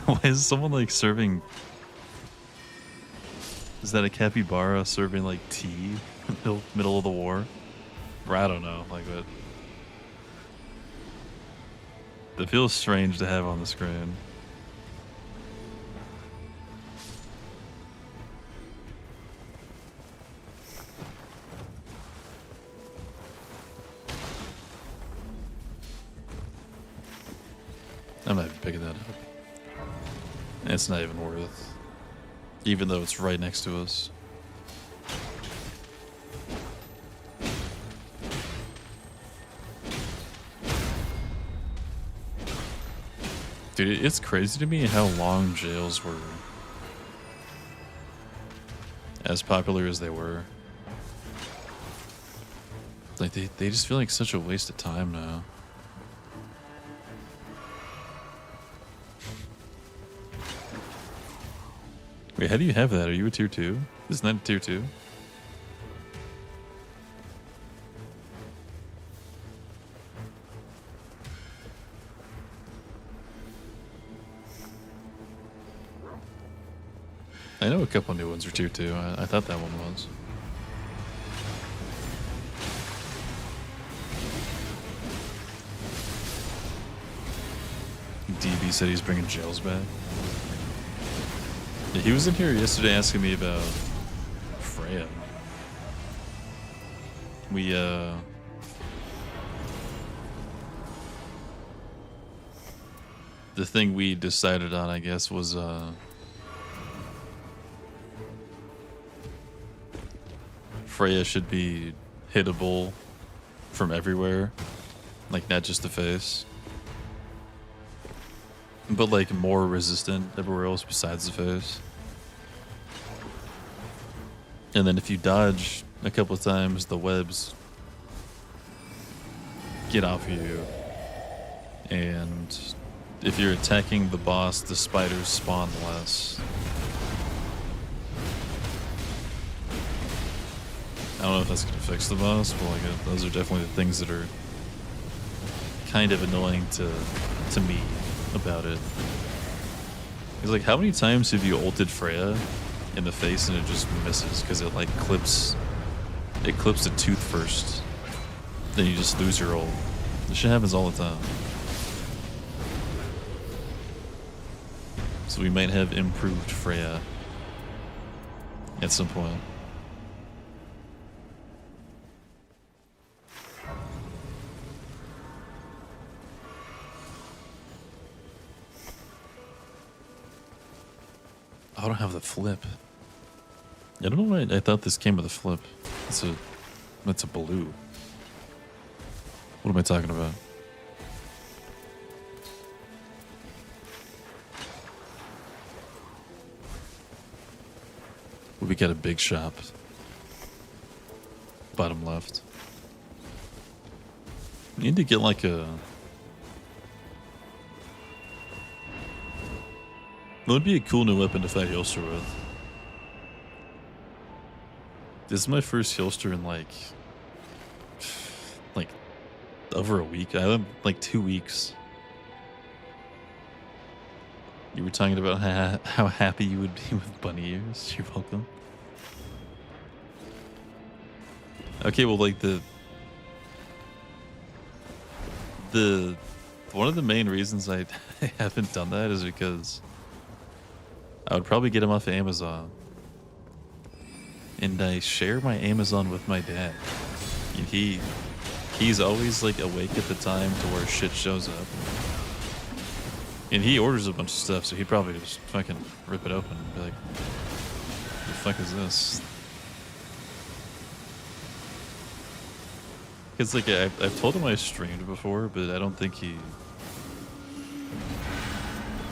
Speaker 1: Why is someone like serving? Is that a capybara serving like tea in the middle of the war? Or I don't know, like what? That feels strange to have on the screen. I'm not even picking that up. It's not even worth, even though it's right next to us. Dude, it's crazy to me how long jails were as popular as they were. Like they just feel like such a waste of time now. Wait, how do you have that? Are you a tier 2? Isn't that a tier 2? I know a couple new ones are tier 2. I thought that one was. DB said he's bringing jails back. Yeah, he was in here yesterday asking me about Freya. We, the thing we decided on, I guess, was, Freya should be hittable from everywhere. Like, not just the face. But, like, more resistant everywhere else besides the face. And then if you dodge a couple of times, the webs get off you. And if you're attacking the boss, the spiders spawn less. I don't know if that's going to fix the boss, but like those are definitely the things that are kind of annoying to me about it. It's like, how many times have you ulted Freya in the face and it just misses because it like clips the tooth first, then you just lose your ult. This shit happens all the time. So we might have improved Freya at some point. I don't have the flip. I don't know why I thought this came with a flip. That's a blue. What am I talking about? We got a big shop. Bottom left. We need to get like a... That would be a cool new weapon to fight Heelster with. This is my first Heelster in like over a week. I had like 2 weeks. You were talking about how happy you would be with bunny ears. You're welcome. Okay, well, like the one of the main reasons I haven't done that is because I would probably get them off of Amazon. And I share my Amazon with my dad. And he's always like awake at the time to where shit shows up. And he orders a bunch of stuff, so he'd probably just fucking rip it open and be like, "The fuck is this?" Because like I've told him I streamed before, but I don't think he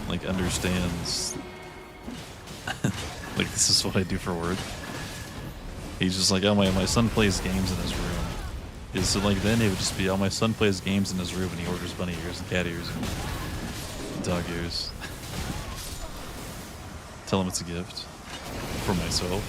Speaker 1: like understands. Like, this is what I do for work. He's just like, oh, my son plays games in his room. So like then it would just be, oh, my son plays games in his room and he orders bunny ears and cat ears and dog ears. Tell him it's a gift for myself.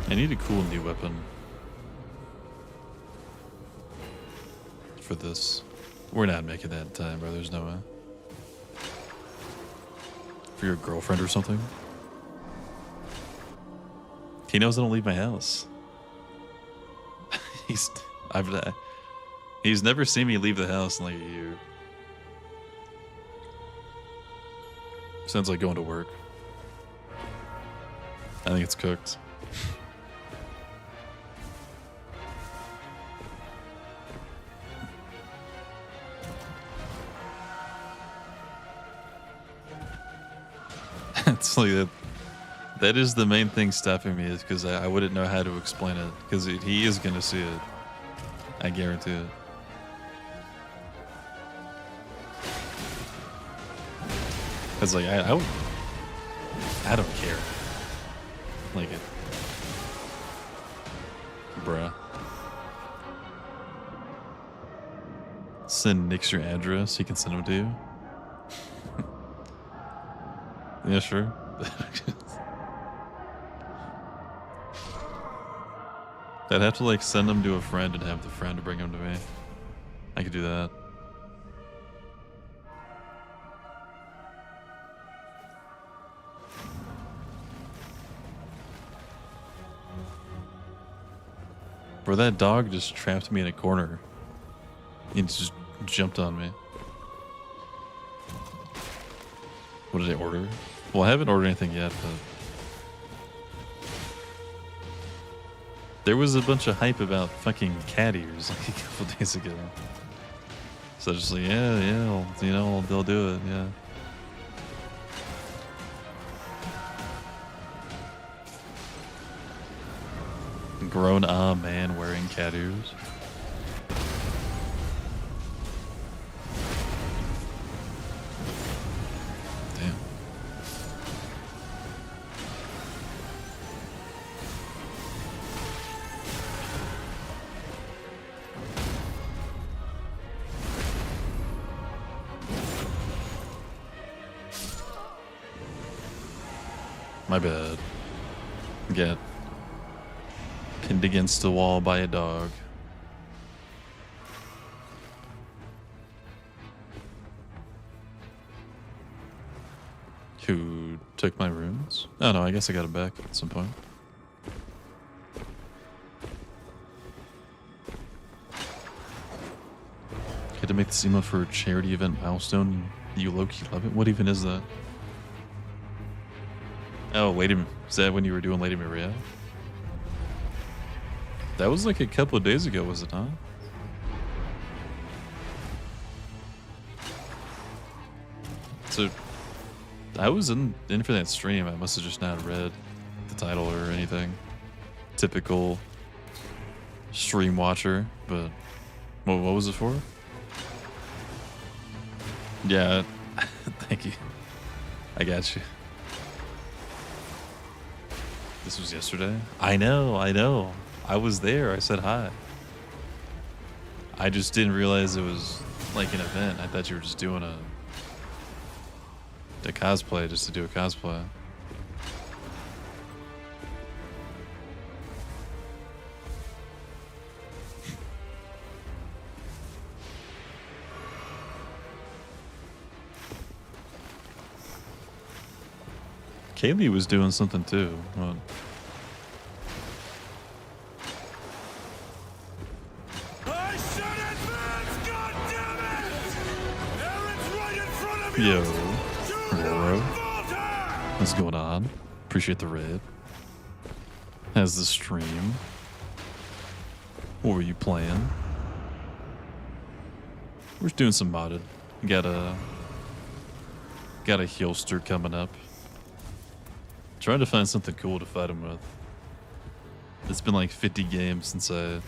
Speaker 1: I need a cool new weapon for this. We're not making that in time, bro. There's no way. For your girlfriend or something? He knows I don't leave my house. He's never seen me leave the house in like a year. Sounds like going to work. I think it's cooked. It's like that. That is the main thing stopping me, is because I wouldn't know how to explain it. Because he is gonna see it. I guarantee it. Because like I don't care. Like it, bruh. Send Nick's your address. He can send them to you. Yeah, sure. I'd have to like send them to a friend and have the friend bring them to me. I could do that. Bro, that dog just trapped me in a corner. He just jumped on me. What did I order? Well, I haven't ordered anything yet, but there was a bunch of hype about fucking cat ears like a couple days ago. So I was just like, yeah, they'll do it, yeah. Grown man wearing cat ears. Damn. My bad. Get pinned against the wall by a dog. Who took my runes? Oh no, I guess I got it back at some point. Had to make this emote for a charity event milestone. You low-key love it? What even is that? Oh, Lady, is that when you were doing Lady Maria? That was like a couple of days ago, was it not? So, I was in for that stream. I must have just not read the title or anything. Typical stream watcher, but what was it for? Yeah, thank you. I got you. This was yesterday? I know. I was there. I said hi. I just didn't realize it was like an event. I thought you were just doing a cosplay just to do a cosplay. Kaylee was doing something too. What?
Speaker 3: I said advance, goddammit! Aaron's right in front of you!
Speaker 1: Yo,
Speaker 3: Do
Speaker 1: Roro.
Speaker 3: not falter!
Speaker 1: What's going on? Appreciate the raid. How's the stream? What were you playing? We're doing some modded. Got a healster coming up. Trying to find something cool to fight him with. It's been like 50 games since I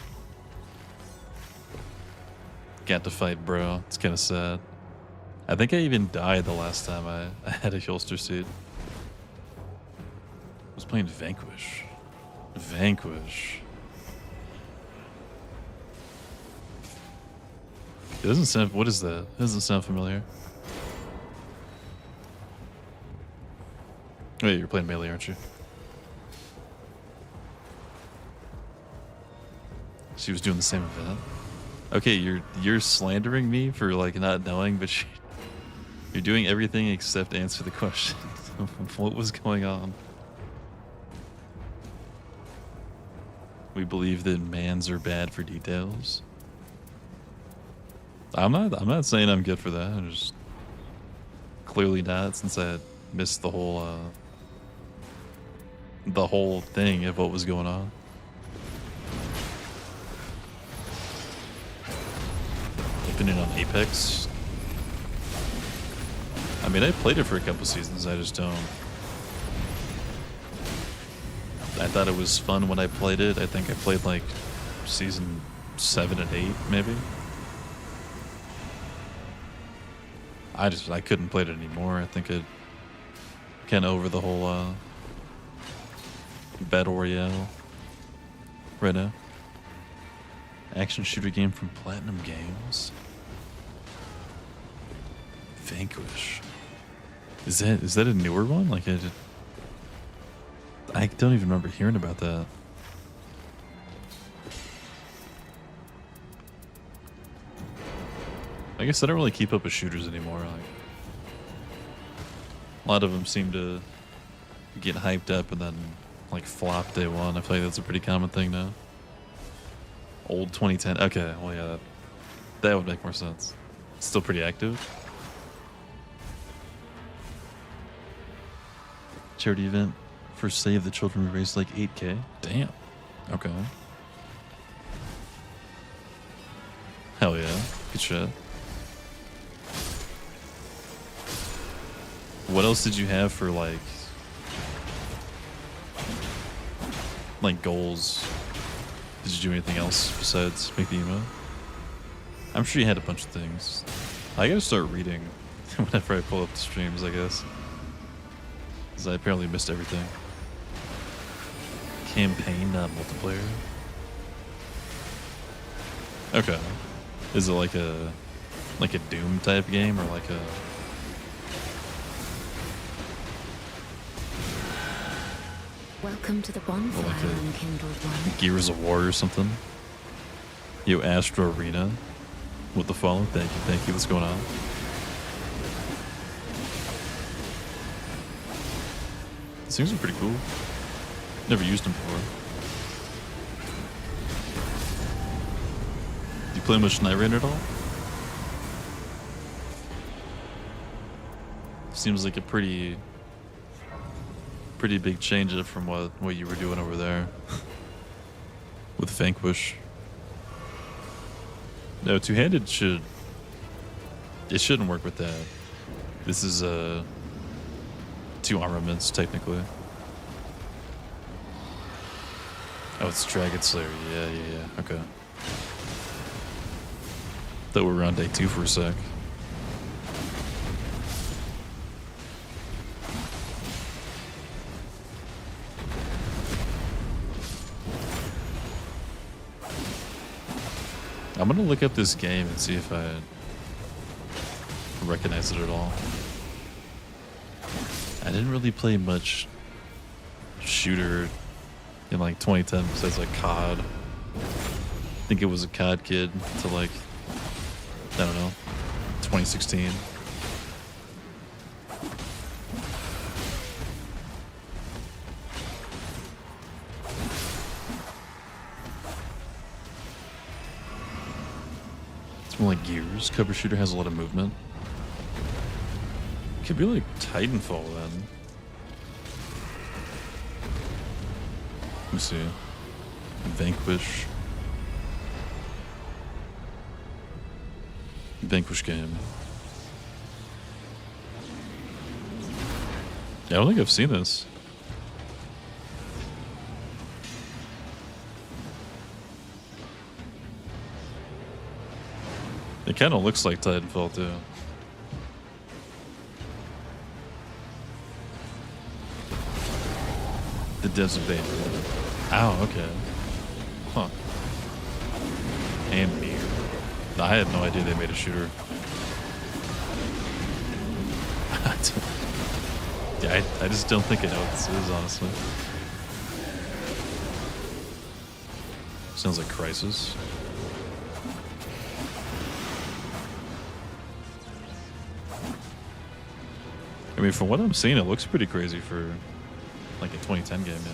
Speaker 1: got to fight bro. It's kind of sad. I think I even died the last time I had a healster suit. I was playing Vanquish. Vanquish. It doesn't sound. What is that? It doesn't sound familiar. Wait, you're playing melee, aren't you? She was doing the same event. Okay, you're slandering me for like not knowing, but you're doing everything except answer the question. What was going on? We believe that mans are bad for details. I'm not saying I'm good for that. I'm just clearly not, since I missed the whole thing of what was going on. Depending on Apex. I mean, I played it for a couple seasons. I just don't. I thought it was fun when I played it. I think I played like season 7 and 8, maybe. I couldn't play it anymore. I think it kind of over the whole Battle Royale right now. Action shooter game from Platinum Games. Vanquish. Is that a newer one? Like I don't even remember hearing about that. I guess I don't really keep up with shooters anymore. Like, a lot of them seem to get hyped up and then like flop day one. I feel like that's a pretty common thing now. Old 2010. Okay, well yeah, that would make more sense. Still pretty active. Charity event for Save the Children. We raised like 8K. Damn. Okay. Hell yeah. Good shit. What else did you have for like goals? Did you do anything else besides make the emo? I'm sure you had a bunch of things. I gotta start reading whenever I pull up the streams, I guess. Because I apparently missed everything. Campaign, not multiplayer. Okay. Is it like a Doom type game or like a...
Speaker 2: Welcome to the bonfire,
Speaker 1: like a
Speaker 2: unkindled one.
Speaker 1: Gears of War or something? Yo, Astro Arena with the follow. Thank you. What's going on? These things are pretty cool. Never used them before. Do you play much Night Rain at all? Seems like a pretty big change up from what you were doing over there with Vanquish. No, two-handed shouldn't work with that. This is two armaments technically. Oh, it's Dragon Slayer. Yeah. Okay. Thought we were on day 2 for a sec. I'm gonna look up this game and see if I recognize it at all. I didn't really play much shooter in like 2010 besides like COD. I think it was a COD kid to like, I don't know, 2016. Like Gears, cover shooter has a lot of movement. Could be like Titanfall then. Let me see. Vanquish. Vanquish game. Yeah, I don't think I've seen this. It kind of looks like Titanfall too. The Desert Banter. Oh, okay. Huh. And Mir. I had no idea they made a shooter. Yeah, I just don't think I know what this is, honestly. Sounds like Crisis. I mean, from what I'm seeing, it looks pretty crazy for like a 2010 game, yeah.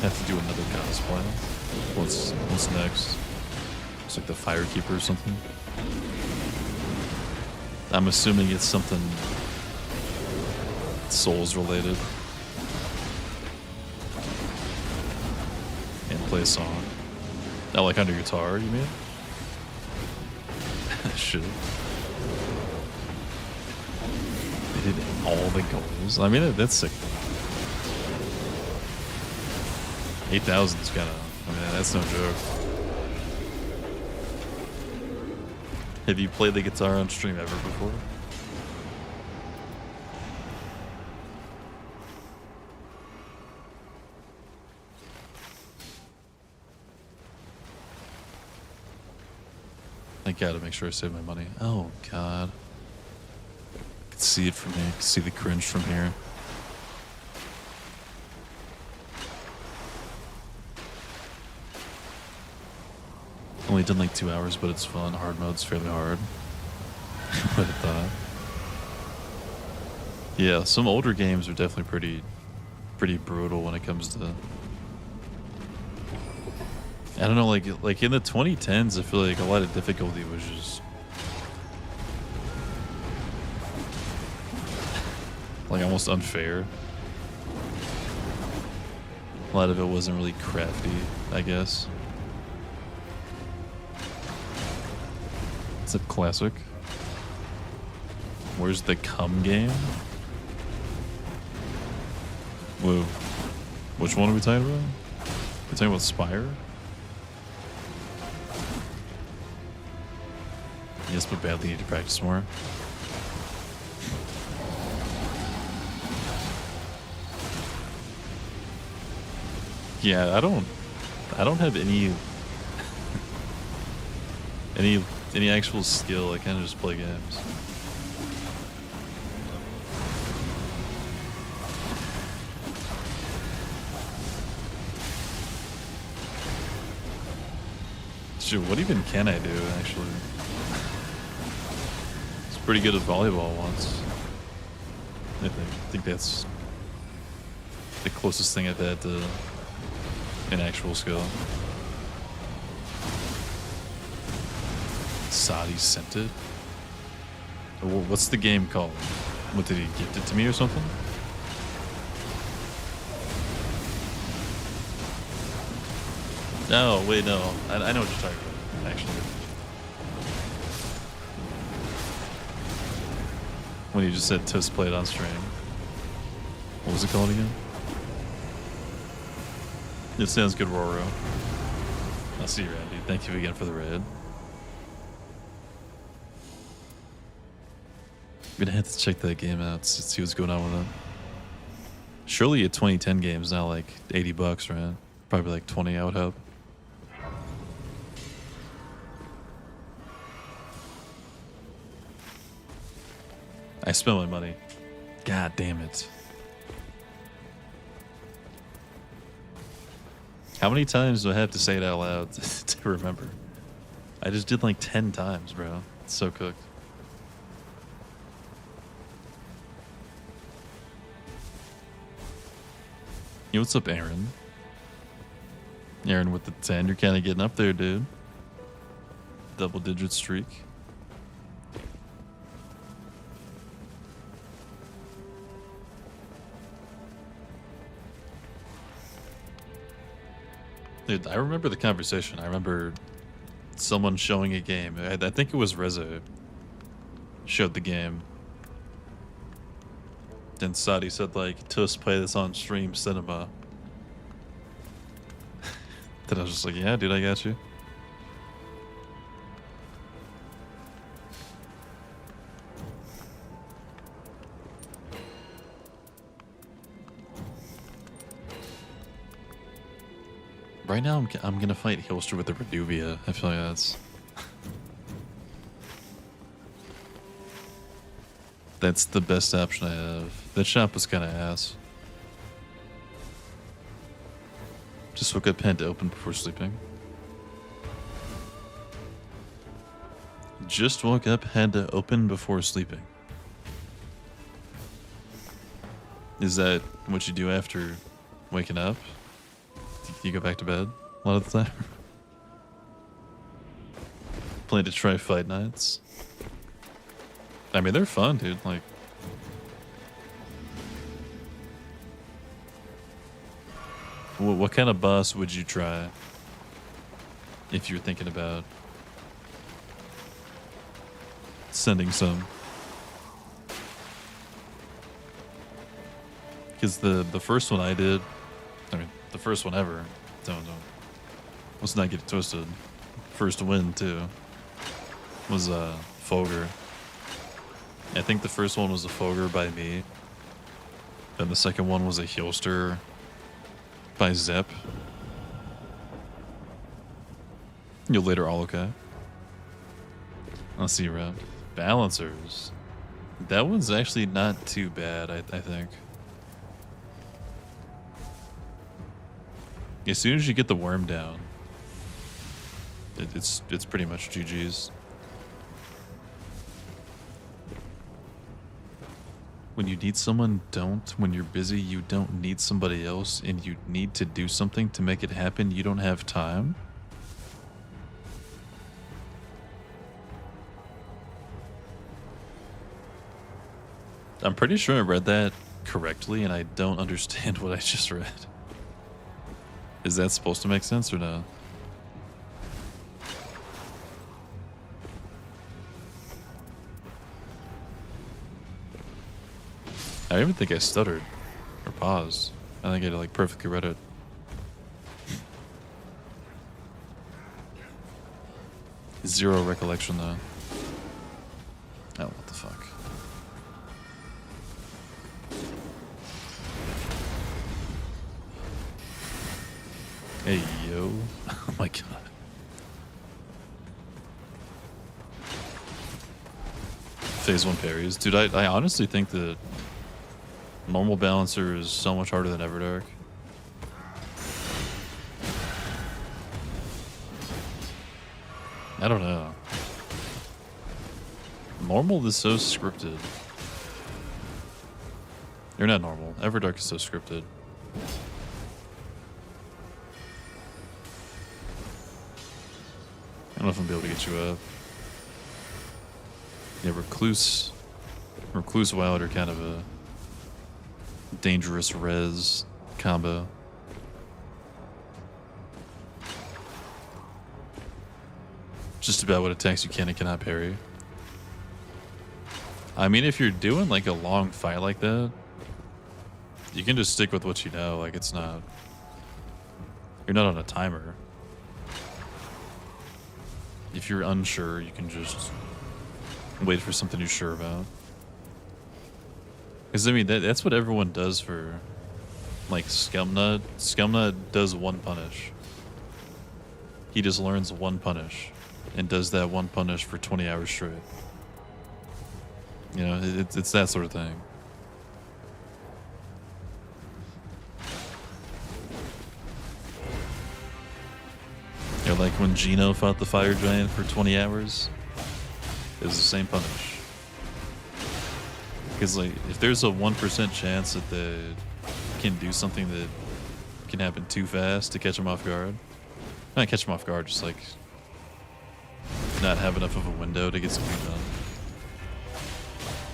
Speaker 1: Have to do another cosplay. What's next? It's like the Firekeeper or something. I'm assuming it's something Souls related. And play a song. Oh, like under guitar, you mean? Shit. They did all the goals. I mean, that's sick. 8,000 is kind of, I mean, that's no joke. Have you played the guitar on stream ever before? I gotta make sure I save my money. Oh, God. I can see it from here. I can see the cringe from here. Only done like 2 hours, but it's fun. Hard mode's fairly hard. What I thought. Yeah, some older games are definitely pretty brutal when it comes to. I don't know, like in the 2010s, I feel like a lot of difficulty was just like almost unfair. A lot of it wasn't really crafty, I guess. It's a classic. Where's the cum game? Whoa. Which one are we talking about? We're talking about Spire? Yes, but badly need to practice more. Yeah, I don't have any any actual skill. I kind of just play games. Shoot, what even can I do, actually? It's pretty good at volleyball once. I think that's the closest thing I've had to an actual skill. Sadi sent it? What's the game called? What, did he gift it to me or something? No, wait, no. I know what you're talking about, actually. When you just said Tiss played on stream. What was it called again? It sounds good, Roro. I'll see you around, dude. Thank you again for the raid. I'm gonna have to check that game out, see what's going on with it. Surely a 2010 game is now like $80, right? Probably like 20, I would hope. I spent my money. God damn it. How many times do I have to say it out loud to remember? I I just did like 10 times, bro. It's so cooked. Yo, what's up, Aaron? Aaron with the 10. You're kind of getting up there, dude. Double digit streak. Dude, I remember the conversation. I remember someone showing a game. I think it was Reza showed the game. Then Sadi said, like, Tuss, play this on stream cinema. Then I was just like, yeah, dude, I got you. Right now, I'm gonna fight Hilster with the Reduvia. I feel like that's the best option I have. That shop was kind of ass. Just woke up, had to open before sleeping. Just woke up, had to open before sleeping. Is that what you do after waking up? You go back to bed a lot of the time? Plan to try fight nights? I mean, they're fun, dude. Like, what kind of boss would you try if you're thinking about sending some? Because the first one I did, I mean, the first one ever, don't let's not get it twisted. First win too was Fogre. I think the first one was a Fogre by me. Then the second one was a Hilster by Zep. You'll later all okay. Let's see, Rob. Balancers. That one's actually not too bad, I think. As soon as you get the worm down, it's pretty much GG's. When you need someone, don't. When you're busy, you don't need somebody else, and you need to do something to make it happen. You don't have time. I'm pretty sure I read that correctly, and I don't understand what I just read. Is that supposed to make sense or not? I don't even think I stuttered or paused. I think I like perfectly read it. Zero recollection though. Oh, what the fuck? Hey, yo. Oh my god. Phase 1 parries. Dude, I honestly think that normal balancer is so much harder than Everdark. I don't know. Normal is so scripted. You're not normal. Everdark is so scripted. I don't know if I'm gonna be able to get you up. Yeah, Recluse Wild are kind of a dangerous res combo. Just about what attacks you can and cannot parry. I mean, if you're doing like a long fight like that, you can just stick with what you know. Like, it's not... You're not on a timer. If you're unsure, you can just wait for something you're sure about. Because, I mean, that's what everyone does for, like, Scumnut. Scumnut does one punish. He just learns one punish and does that one punish for 20 hours straight. You know, it's that sort of thing. Yeah, like when Gino fought the fire giant for 20 hours, it was the same punish. Because like, if there's a 1% chance that they can do something that can happen too fast to catch them off guard, not catch them off guard, just like not have enough of a window to get something done,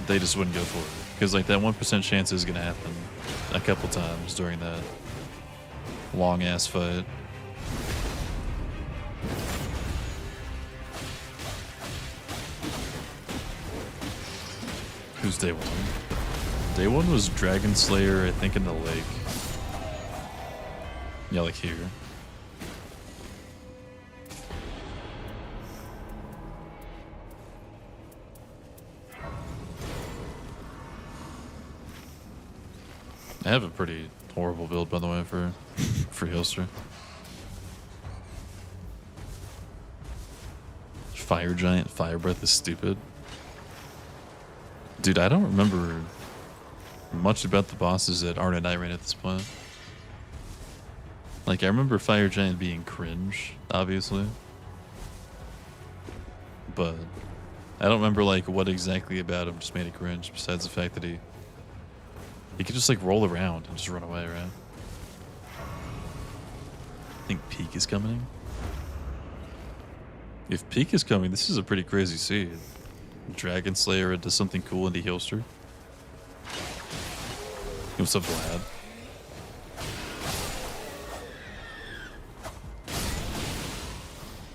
Speaker 1: they just wouldn't go for it. Because like that 1% chance is gonna happen a couple times during that long ass fight. Who's day one? Day one was Dragon Slayer, I think, in the lake. Yeah, like here. I have a pretty horrible build, by the way, for Heelster. Fire Giant, Fire Breath is stupid. Dude, I don't remember much about the bosses that aren't at Night Rain at this point. Like, I remember Fire Giant being cringe, obviously. But I don't remember, like, what exactly about him just made it cringe, besides the fact that he could just, like, roll around and just run away, right? I think Peak is coming. If Peak is coming, this is a pretty crazy seed. Dragon Slayer does something cool into Heelster. What's up, Vlad?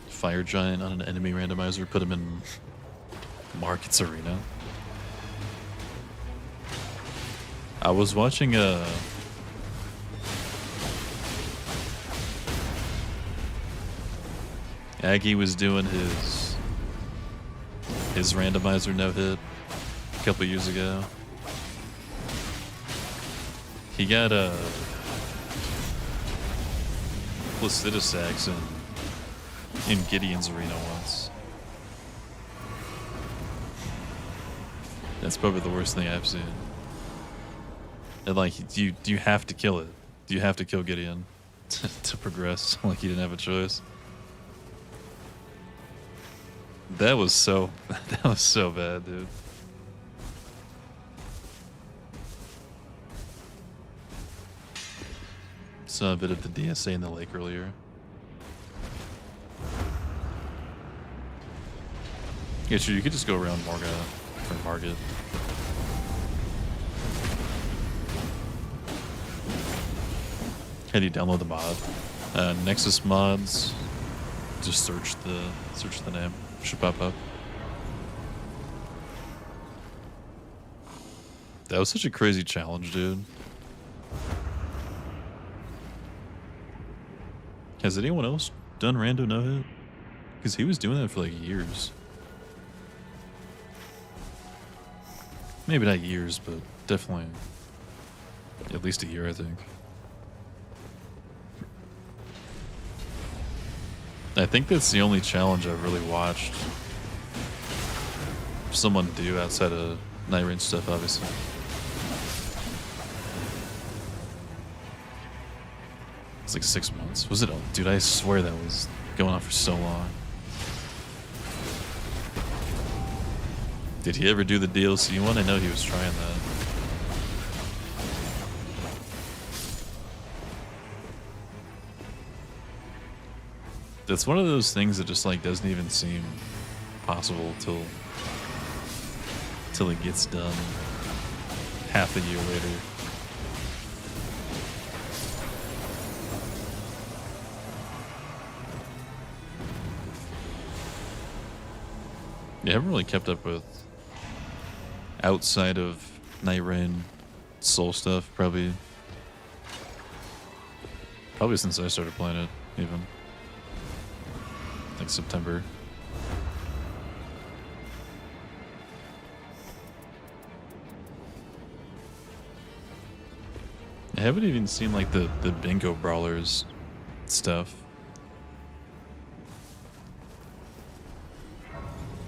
Speaker 1: Fire Giant on an enemy randomizer, put him in Markets Arena. I was watching Aggie was doing his randomizer no-hit a couple years ago. He got a Placidusax in Gideon's arena once. That's probably the worst thing I've seen. And like, you have to kill it. You have to kill Gideon to progress. Like, you didn't have a choice. That was so bad, dude. Saw a bit of the DSA in the lake earlier. Yeah, sure, you could just go around Morga or Margit. How do you download the mod? Nexus mods. Just search the name. Should pop up. That was such a crazy challenge, dude. Has anyone else done rando no hit? Because he was doing that for like years. Maybe not years, but definitely at least a year, I think. I think that's the only challenge I've really watched someone do outside of Night Rain stuff, obviously. It's like 6 months. Was it? Dude, I swear that was going on for so long. Did he ever do the DLC one? I know he was trying that. That's one of those things that just like doesn't even seem possible till it gets done half a year later. Yeah, I haven't really kept up with outside of Night Rain soul stuff probably since I started playing it, even. Like September. I haven't even seen like the bingo brawlers stuff.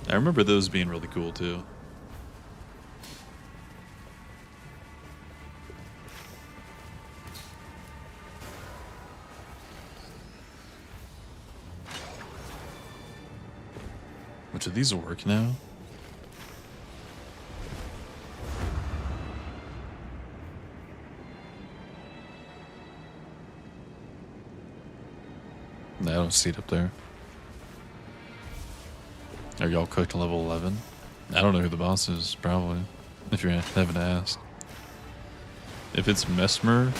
Speaker 1: I remember those being really cool too. do these work now? No, I don't see it up there. Are y'all cooked to level 11? I don't know who the boss is, probably. If you haven't asked. If it's Mesmer,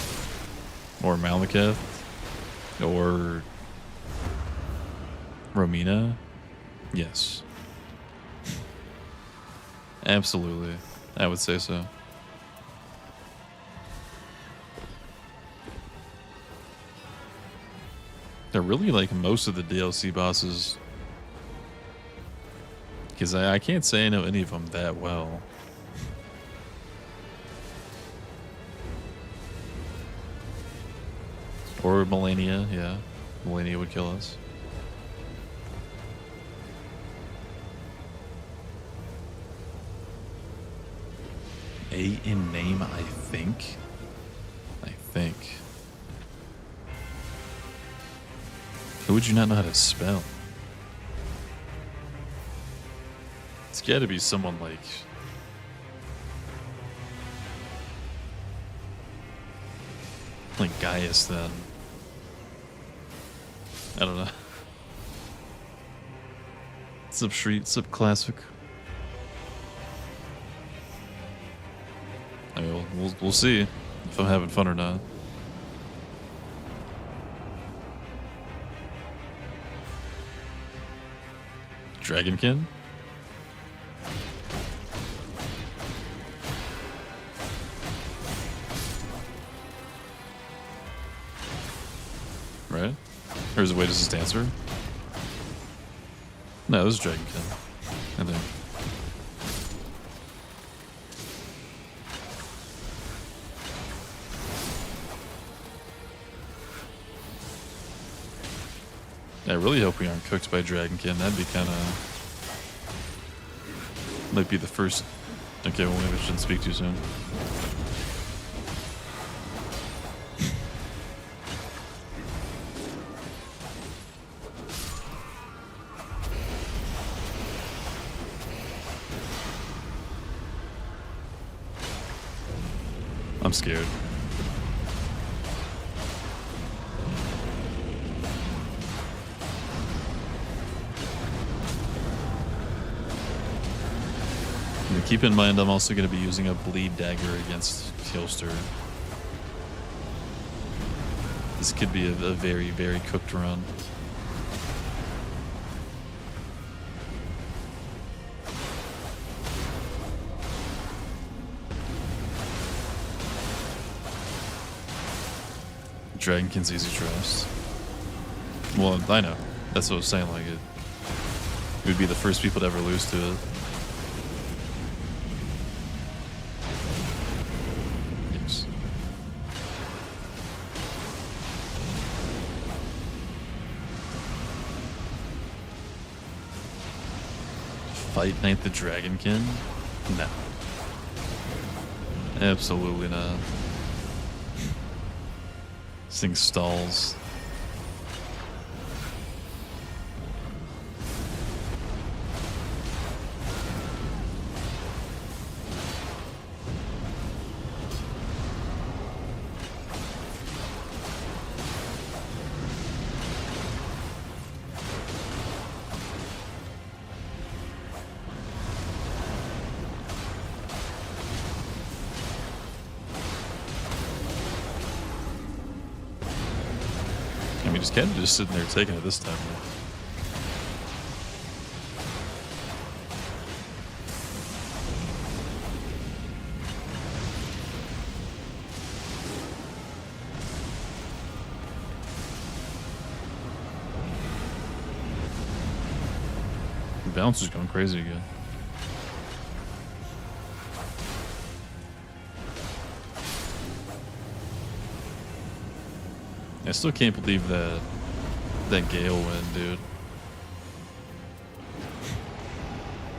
Speaker 1: or Malekith, or Romina, yes. Absolutely. I would say so. They're really like most of the DLC bosses. Because I can't say I know any of them that well. Or Melania, yeah. Melania would kill us. A in name, I think. Who would you not know how to spell? It's gotta be someone like Gaius then. I don't know. Sub Street, Sub Classic. I mean, we'll see if I'm having fun or not. Dragonkin? Right? Or is it, wait, is this Dancer? No, this is Dragonkin, I think. I really hope we aren't cooked by Dragonkin. That'd be kind of... Might be the first... Okay, well maybe I shouldn't speak too soon. I'm scared. And keep in mind, I'm also going to be using a bleed dagger against Killster. This could be a very, very cooked run. Dragonkin's easy trust. Well, I know. That's what I was saying, like it. We'd be the first people to ever lose to it. Yes. Fight Night the Dragonkin? No. Absolutely not. This thing stalls. I mean, he's kind of just sitting there taking it this time. The balance is going crazy again. I still can't believe that Gale win, dude.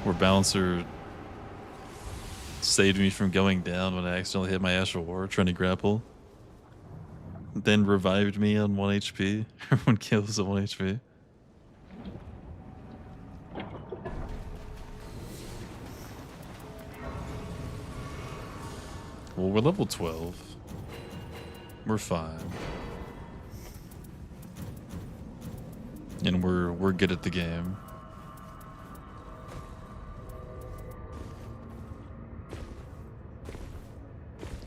Speaker 1: Where Balancer saved me from going down when I accidentally hit my Astral War trying to grapple. Then revived me on 1 HP. When Gale was at 1 HP. Well, we're level 12. We're fine. And we're good at the game.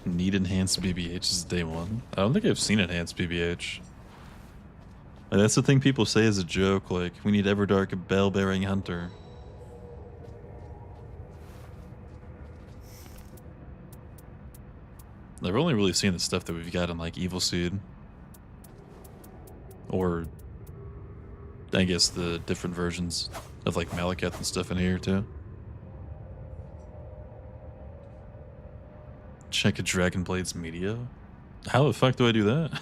Speaker 1: Need enhanced BBH is day one. I don't think I've seen enhanced BBH. Like, that's the thing people say as a joke, like, we need Everdark Bell-bearing Hunter. I've only really seen the stuff that we've got in like Evil Seed. Or I guess the different versions of like Malekith and stuff in here too. Check a Dragonblade's media? How the fuck do I do that?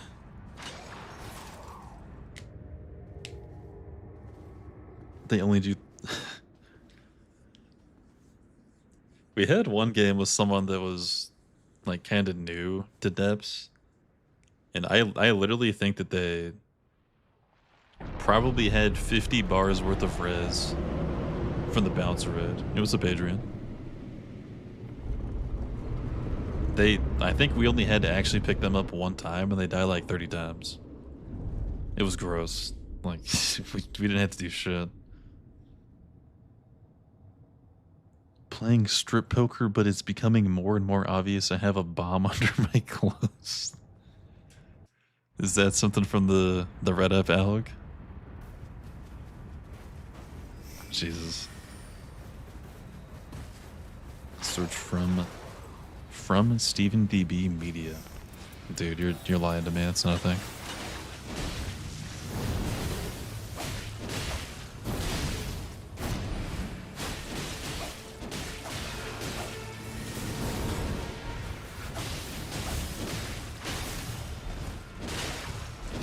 Speaker 1: They only do... We had one game with someone that was like kind of new to Depths. And I literally think that they probably had 50 bars worth of res from the bounce red. It was a Badrian. I think we only had to actually pick them up one time and they died like 30 times. It was gross. Like, we didn't have to do shit. Playing strip poker, but it's becoming more and more obvious I have a bomb under my clothes. Is that something from the Red Up Alg? Jesus. Search from Stephen DB Media. Dude, you're lying to me. It's nothing.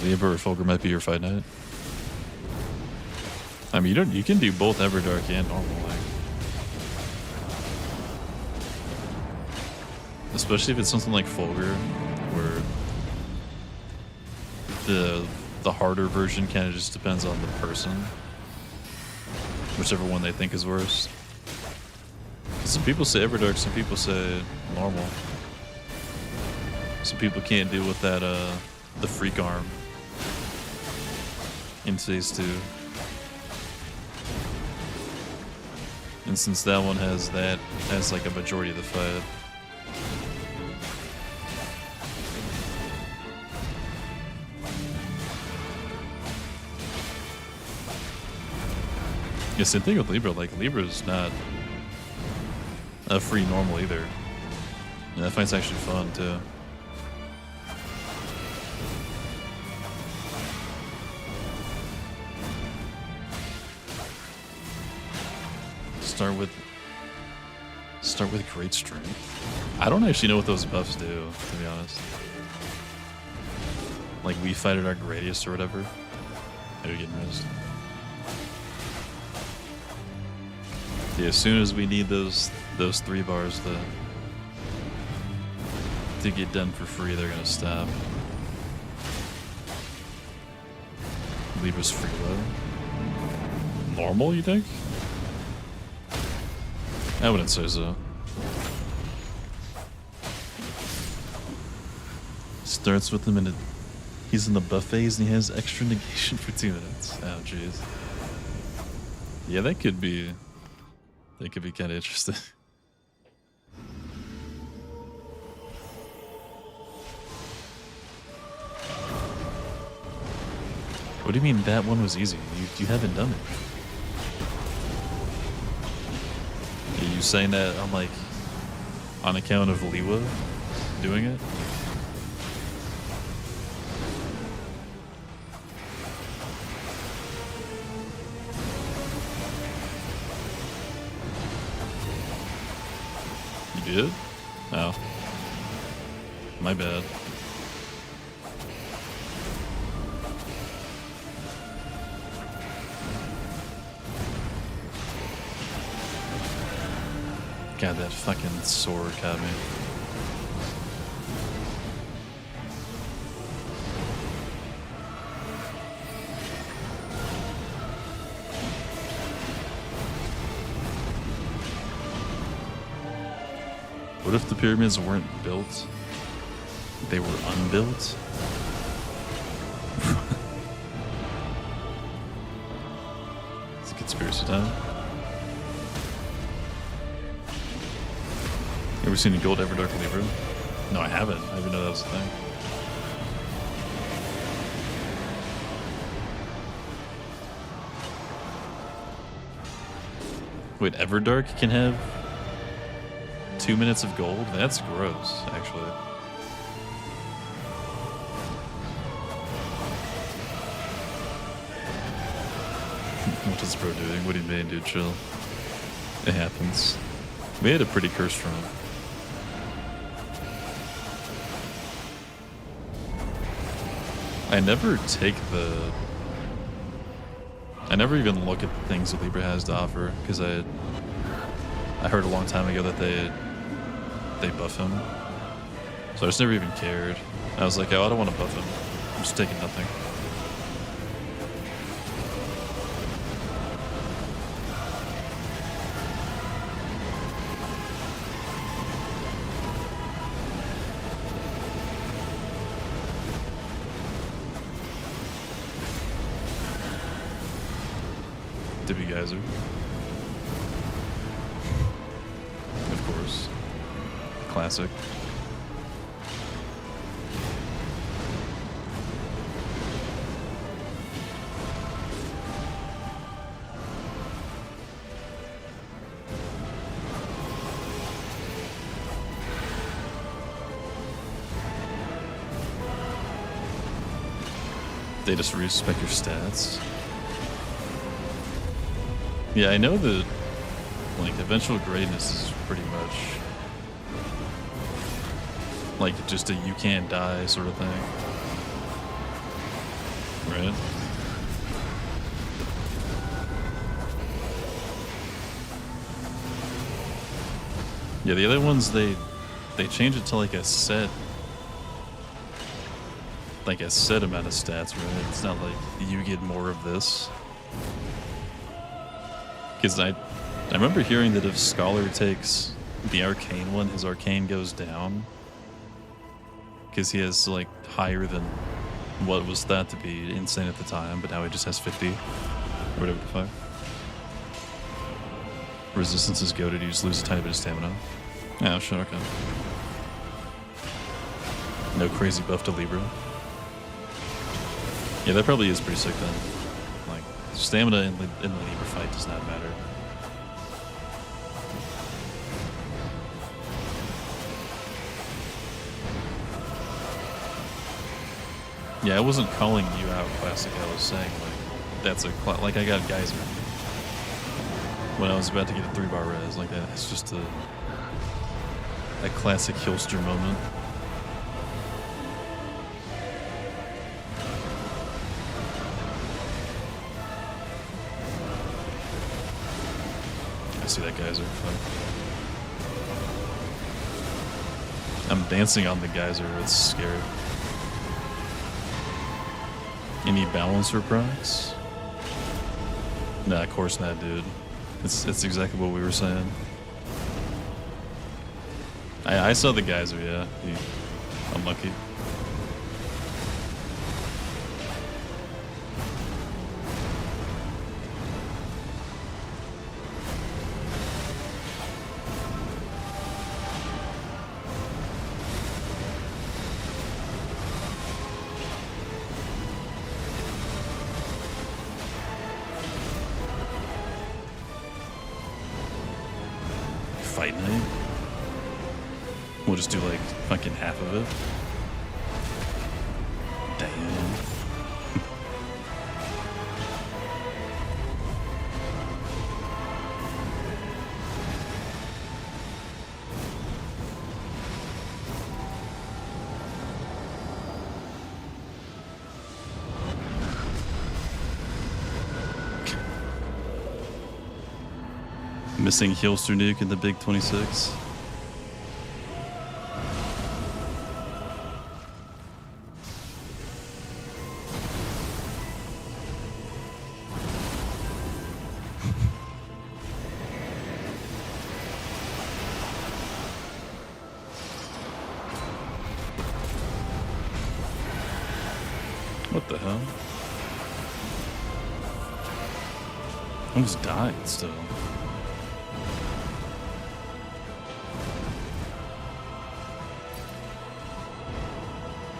Speaker 1: Lieber or Fulgur might be your fight night. I mean, you can do both Everdark and normal, like. Especially if it's something like Fulgur, where the harder version kind of just depends on the person, whichever one they think is worse. Some people say Everdark, some people say normal. Some people can't deal with that the freak arm in phase 2. And since that one has that as like a majority of the fight. Yeah, same thing with Libra. Like, Libra's not a free normal either. And that fight's actually fun too. Start with great strength. I don't actually know what those buffs do, to be honest. Like, we fight at our radius or whatever. Maybe getting missed. Yeah, as soon as we need those 3 bars to get done for free, they're gonna stop. Libra's free low. Normal, you think? I wouldn't say so. Starts with him in he's in the buffets and he has extra negation for 2 minutes. Oh jeez. Yeah, that could be kind of interesting. What do you mean that one was easy? You haven't done it. Are you saying that I'm like on account of Liwa doing it? You did? Oh. My bad. God, that fucking sword got me. What if the pyramids weren't built? They were unbuilt? It's a conspiracy time. You ever seen a gold Everdark Libra? No, I haven't. I didn't know that was a thing. Wait, Everdark can have 2 minutes of gold? That's gross, actually. What is bro doing? What do you mean, dude? Chill. It happens. We had a pretty cursed run. I never even look at the things that Libra has to offer, because I heard a long time ago that they buff him. So I just never even cared. I was like, oh, I don't want to buff him. I'm just taking nothing. Dibby Geyser. Of course. Classic. They just respec your stats. Yeah, I know that, like, eventual greatness is pretty much like just a you can't die sort of thing. Right? Yeah, the other ones, they change it to like a set amount of stats, right? It's not like you get more of this. Because I remember hearing that if Scholar takes the arcane one, his arcane goes down. Because he has like higher than what was thought to be insane at the time, but now he just has 50 or whatever the fuck. Resistance is goated, you just lose a tiny bit of stamina. Yeah, sure, okay. No crazy buff to Libra. Yeah, that probably is pretty sick then. Like, stamina in the Libra fight does not matter. Yeah, I wasn't calling you out, Classic. I was saying, like, that's like I got Geyser when I was about to get a 3-bar res. Like, that. It's just a classic Hilster moment. I see that Geyser. I'm dancing on the Geyser. It's scary. Any balancer procs? Nah, of course not, dude. It's exactly what we were saying. I saw the Geyser, yeah. Unlucky. Fight night? We'll just do like fucking half of it. Damn. Missing Heelster nuke in the big 26. What the hell? Almost died still.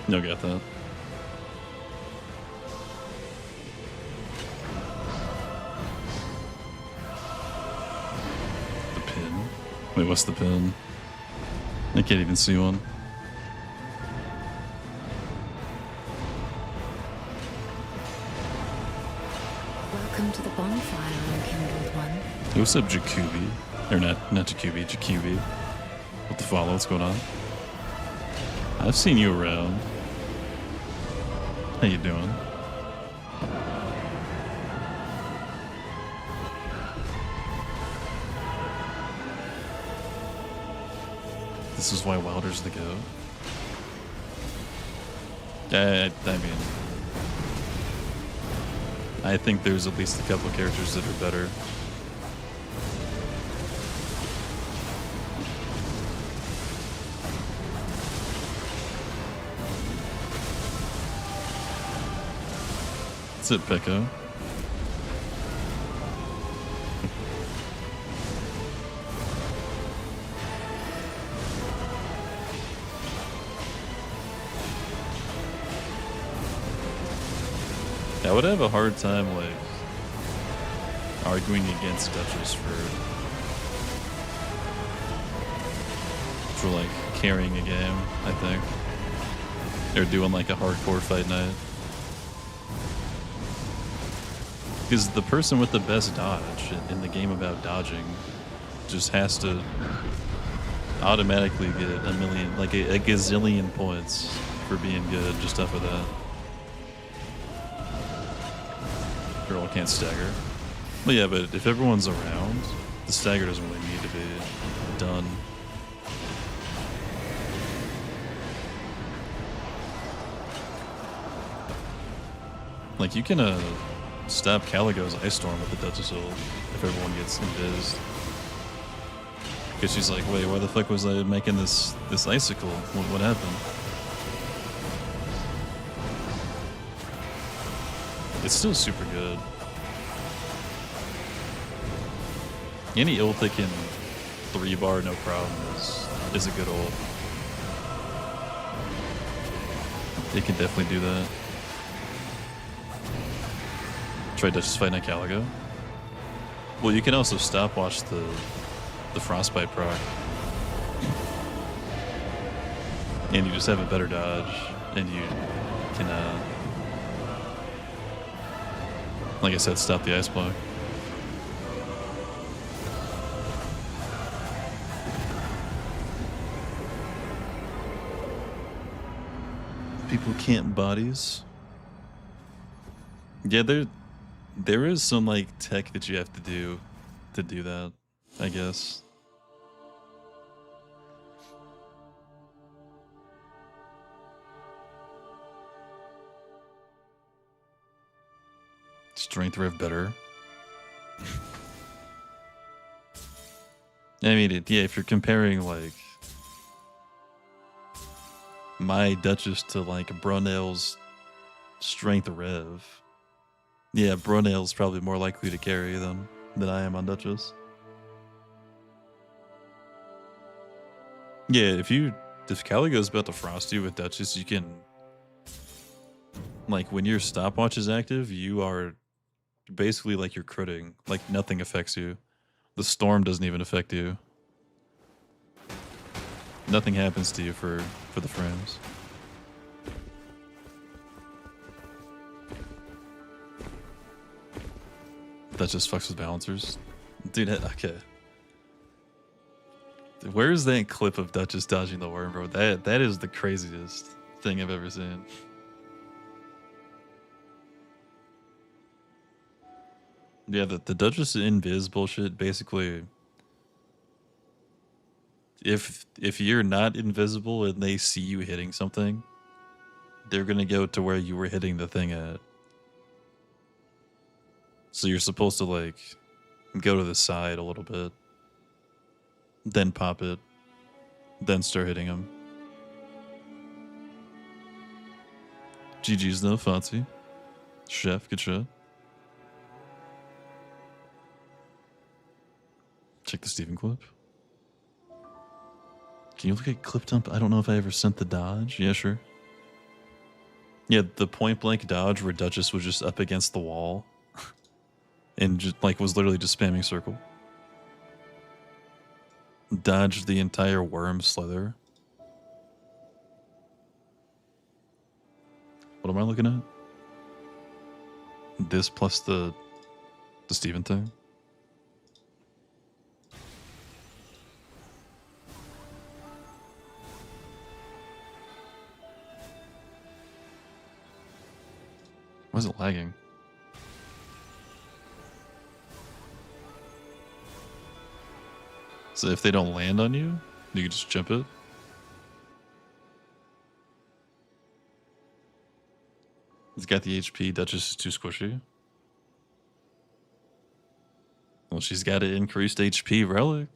Speaker 1: No, got that. The pin. Wait, what's the pin? I can't even see one.
Speaker 2: Welcome to the bonfire, unkindled one.
Speaker 1: Hey, what's up, Jacoby? Or not Jacoby, Jacoby. What the follow? What's going on? I've seen you around. How you doing? This is why Wilder's the GOAT. I mean, I think there's at least a couple of characters that are better. That's it, Pekko. I would have a hard time, like, arguing against Duchess for like, carrying a game, I think. Or doing, like, a hardcore fight night. Because the person with the best dodge in the game about dodging just has to automatically get a million, like a gazillion points for being good just off of that. Girl can't stagger. Well, yeah, but if everyone's around, the stagger doesn't really need to be done. Like, you can stop Caligo's Ice Storm with the Duchess ult if everyone gets invised. Because she's like, wait, why the fuck was I making this icicle? What happened? It's still super good. Any ult that can 3-bar no problem is a good ult. It can definitely do that. Try Duchess fighting at Caligo. Well, you can also stopwatch the Frostbite proc. And you just have a better dodge. And you can, like I said, stop the ice block. People can't bodies. Yeah, there is some like tech that you have to do that, I guess. Strength rev better. I mean, yeah, if you're comparing like my Duchess to like Brunel's strength rev, yeah, Brunel's probably more likely to carry them than I am on Duchess. Yeah, if Caligo's about to frost you with Duchess, you can, like, when your stopwatch is active, you are basically like you're critting. Like, nothing affects you. The storm doesn't even affect you. Nothing happens to you for the frames. That just fucks with balancers. Dude, okay. Where is that clip of Duchess dodging the worm, bro? That is the craziest thing I've ever seen. Yeah, the Duchess invis bullshit, basically, if you're not invisible and they see you hitting something, they're gonna go to where you were hitting the thing at. So you're supposed to, like, go to the side a little bit, then pop it, then start hitting them. GG's no fancy. Chef, good shot. Check the Steven clip. Can you look at clip dump? I don't know if I ever sent the dodge. Yeah, sure. Yeah, the point blank dodge where Duchess was just up against the wall and just like was literally just spamming circle. Dodged the entire worm slither. What am I looking at? This plus the Steven thing. Why is it lagging? So if they don't land on you, you can just jump it. It's got the HP. Duchess is too squishy. Well, she's got an increased HP relic.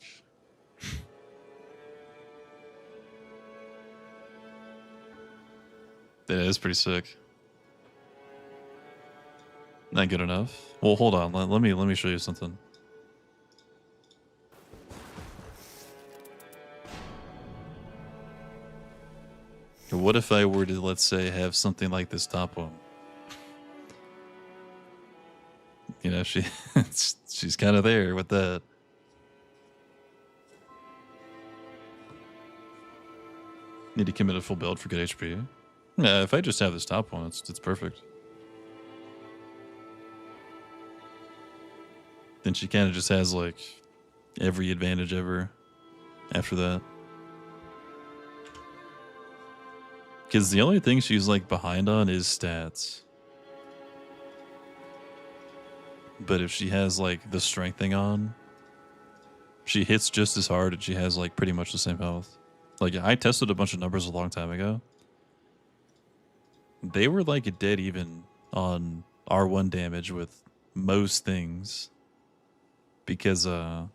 Speaker 1: That is pretty sick. Not good enough. Well, hold on. Let me show you something. What if I were to, let's say, have something like this top one? You know, she's kind of there with that. Need to commit a full build for good HP. Yeah, if I just have this top one, it's perfect. Then she kind of just has like every advantage ever after that. Because the only thing she's like behind on is stats. But if she has like the strength thing on, she hits just as hard and she has like pretty much the same health. Like I tested a bunch of numbers a long time ago. They were like dead even on R1 damage with most things. Because like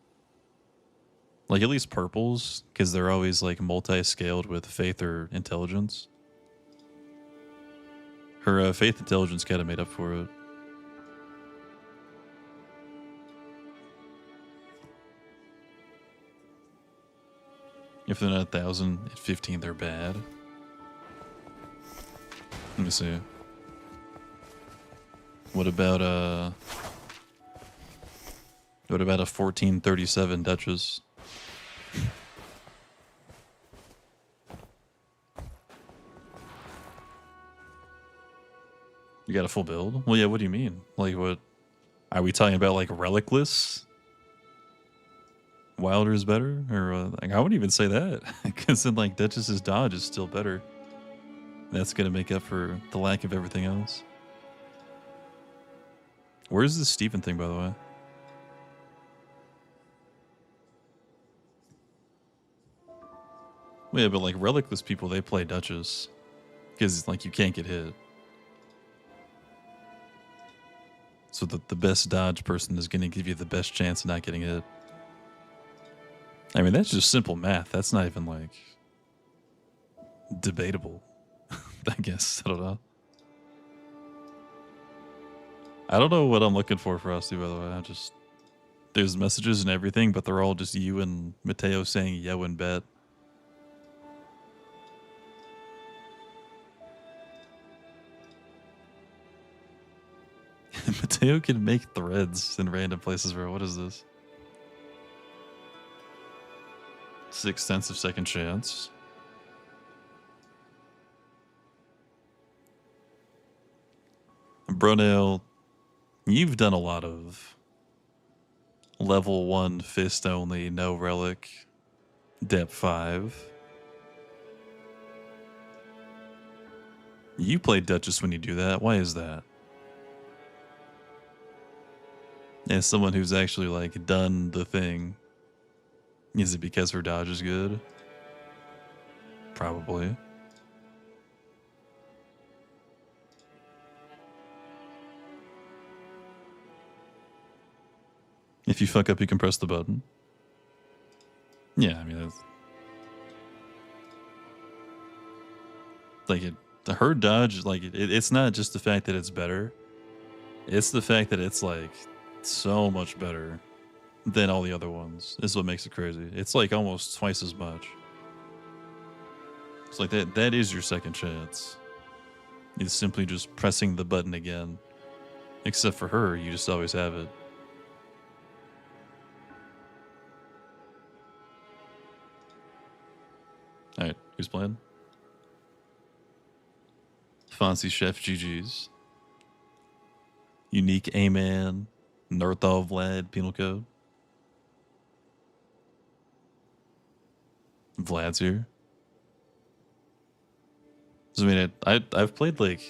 Speaker 1: at least purples, because they're always like multi-scaled with faith or intelligence. Her faith intelligence kind of made up for it. If they're not 1,000 at 15, they're bad. Let me see. What about a 1437 Duchess? You got a full build? Well, yeah, what do you mean? Like, what? Are we talking about, like, relicless? Wilder is better? Or, like, I wouldn't even say that. Because then, like, Duchess's dodge is still better. That's going to make up for the lack of everything else. Where's the Steven thing, by the way? Well, yeah, but, like, relicless people, they play Duchess. Because, like, you can't get hit. So the best dodge person is going to give you the best chance of not getting hit. I mean, that's just simple math. That's not even, like, debatable, I guess. I don't know. I don't know what I'm looking for Frosty, by the way. I just... There's messages and everything, but they're all just you and Mateo saying yo and bet. Mateo can make threads in random places, bro. What is this? 6 cents of second chance. Brunel, you've done a lot of level 1 fist only, no relic, depth 5. You play Duchess when you do that. Why is that? As someone who's actually like done the thing, is it because her dodge is good? Probably. If you fuck up, you can press the button. Yeah, I mean, that's... Like, her dodge, like it's not just the fact that it's better. It's the fact that it's like so much better than all the other ones. This is what makes it crazy. It's like almost twice as much. It's like that is your second chance. It's simply just pressing the button again. Except for her, you just always have it. Alright, who's playing? Fancy Chef GG's. Unique A-Man. Nerthal Vlad, Penal Code. Vlad's here. So, I mean, I've played like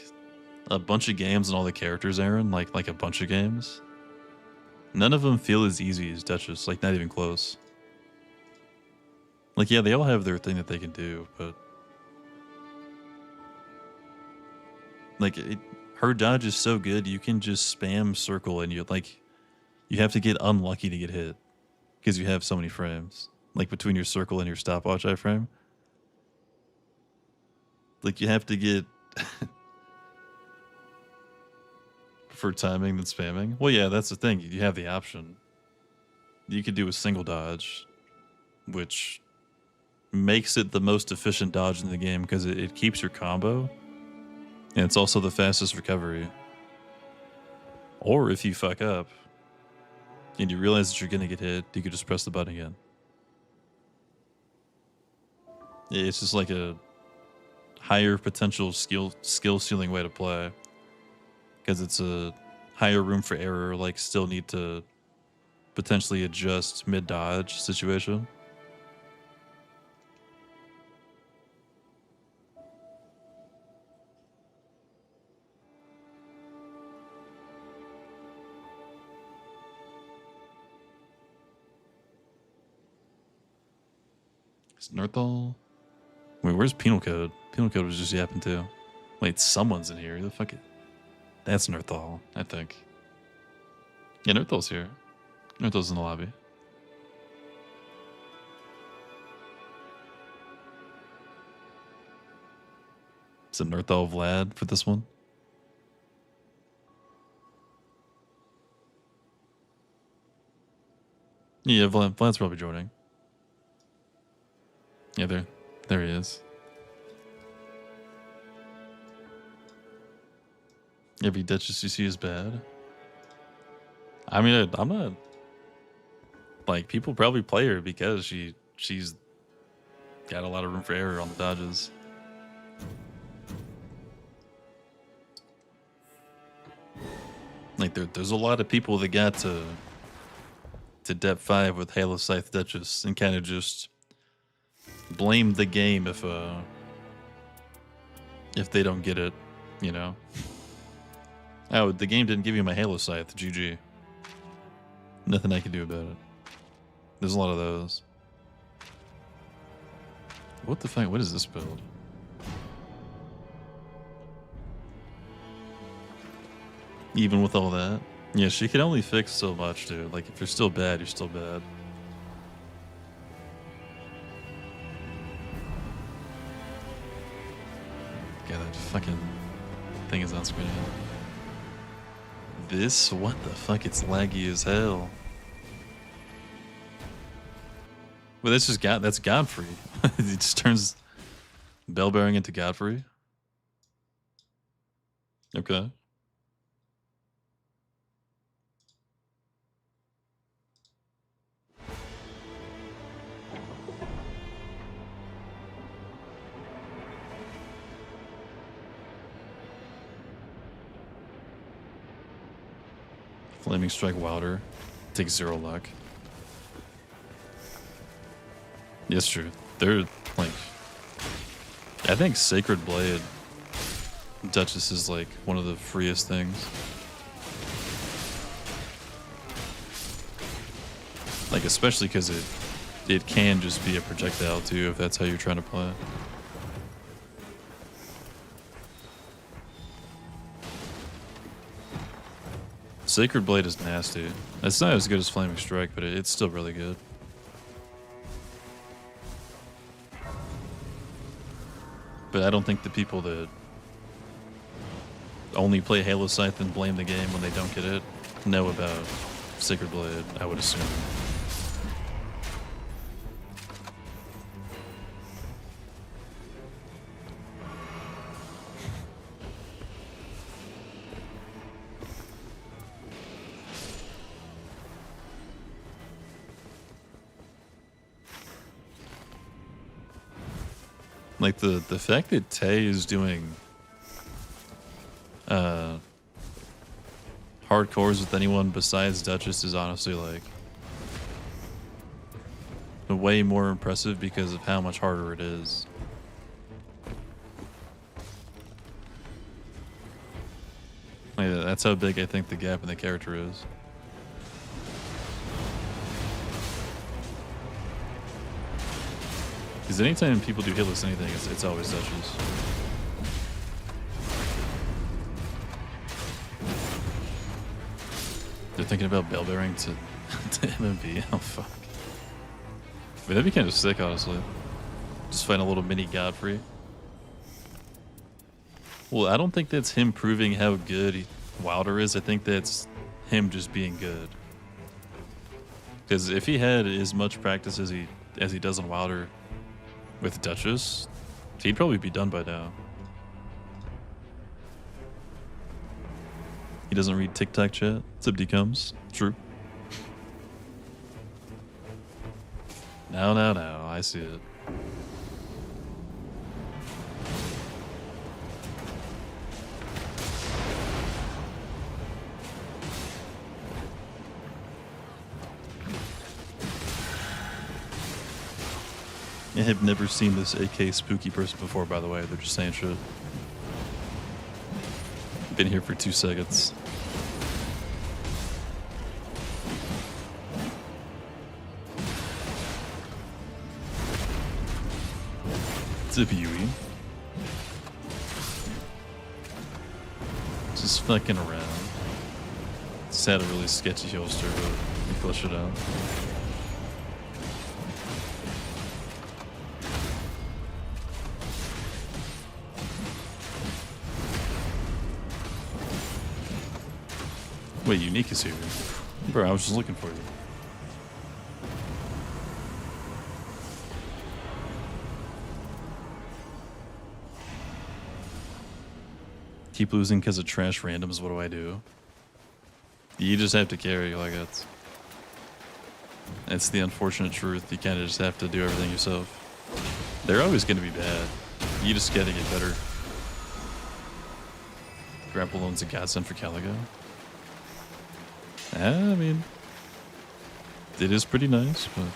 Speaker 1: a bunch of games and all the characters, Aaron, like a bunch of games. None of them feel as easy as Duchess, like not even close. Like, yeah, they all have their thing that they can do, but like her dodge is so good, you can just spam circle and you have to get unlucky to get hit because you have so many frames, like between your circle and your stopwatch iframe. Like you have to get prefer timing than spamming. Well, yeah, that's the thing. You have the option. You could do a single dodge, which makes it the most efficient dodge in the game because it keeps your combo, and it's also the fastest recovery. Or if you fuck up and you realize that you're gonna get hit, you could just press the button again. It's just like a higher potential skill ceiling way to play because it's a higher room for error, like still need to potentially adjust mid dodge situation. Is Nerthal? Wait, where's Penal Code? Penal Code was just yapping too. Wait, someone's in here. Who the fuck? That's Nerthal, I think. Yeah, Nerthal's here. Nerthal's in the lobby. Is it Nerthal Vlad for this one? Yeah, Vlad's probably joining. Yeah, there he is. Every Duchess you see is bad. I mean, I'm not like people probably play her because she's got a lot of room for error on the dodges. Like there's a lot of people that got to depth 5 with Halo Scythe Duchess and kind of just blame the game if they don't get it, you know. Oh, the game didn't give you my Halo Scythe. GG. Nothing I can do about it. There's a lot of those. What the fuck? What is this build? Even with all that? Yeah, she can only fix so much, dude. Like, if you're still bad, you're still bad. Yeah, that fucking thing is on screen. This? What the fuck? It's laggy as hell. Well, that's Godfrey. It just turns bell bearing into Godfrey. Okay. Flaming Strike Wilder. Takes 0 luck. Yes, true. They're like, I think Sacred Blade Duchess is like one of the freest things. Like, especially because it can just be a projectile too if that's how you're trying to play. Sacred Blade is nasty. It's not as good as Flaming Strike, but it's still really good. But I don't think the people that only play Halo Scythe and blame the game when they don't get it know about Sacred Blade, I would assume. Like the fact that Tay is doing hardcores with anyone besides Duchess is honestly like way more impressive because of how much harder it is. Like, that's how big I think the gap in the character is. Because anytime people do hitless anything, it's always Duchess. They're thinking about bell bearing to MMP. Oh fuck. I mean, that'd be kind of sick, honestly. Just find a little mini Godfrey. Well, I don't think that's him proving how good Wilder is. I think that's him just being good. Because if he had as much practice as he does on Wilder with Duchess, he'd probably be done by now. He doesn't read TikTok chat. Except he comes. True. No. I see it. I have never seen this AK spooky person before, by the way. They're just saying shit. Been here for 2 seconds. It's a beauty. Just fucking around. Just had a really sketchy holster, but we flush it out. Wait, Unique is here. Bro, I was just looking for you. Keep losing because of trash randoms, what do I do? You just have to carry, like it's the unfortunate truth. You kind of just have to do everything yourself. They're always going to be bad. You just got to get better. Grapple owns a godsend for Caligo. I mean, it is pretty nice, but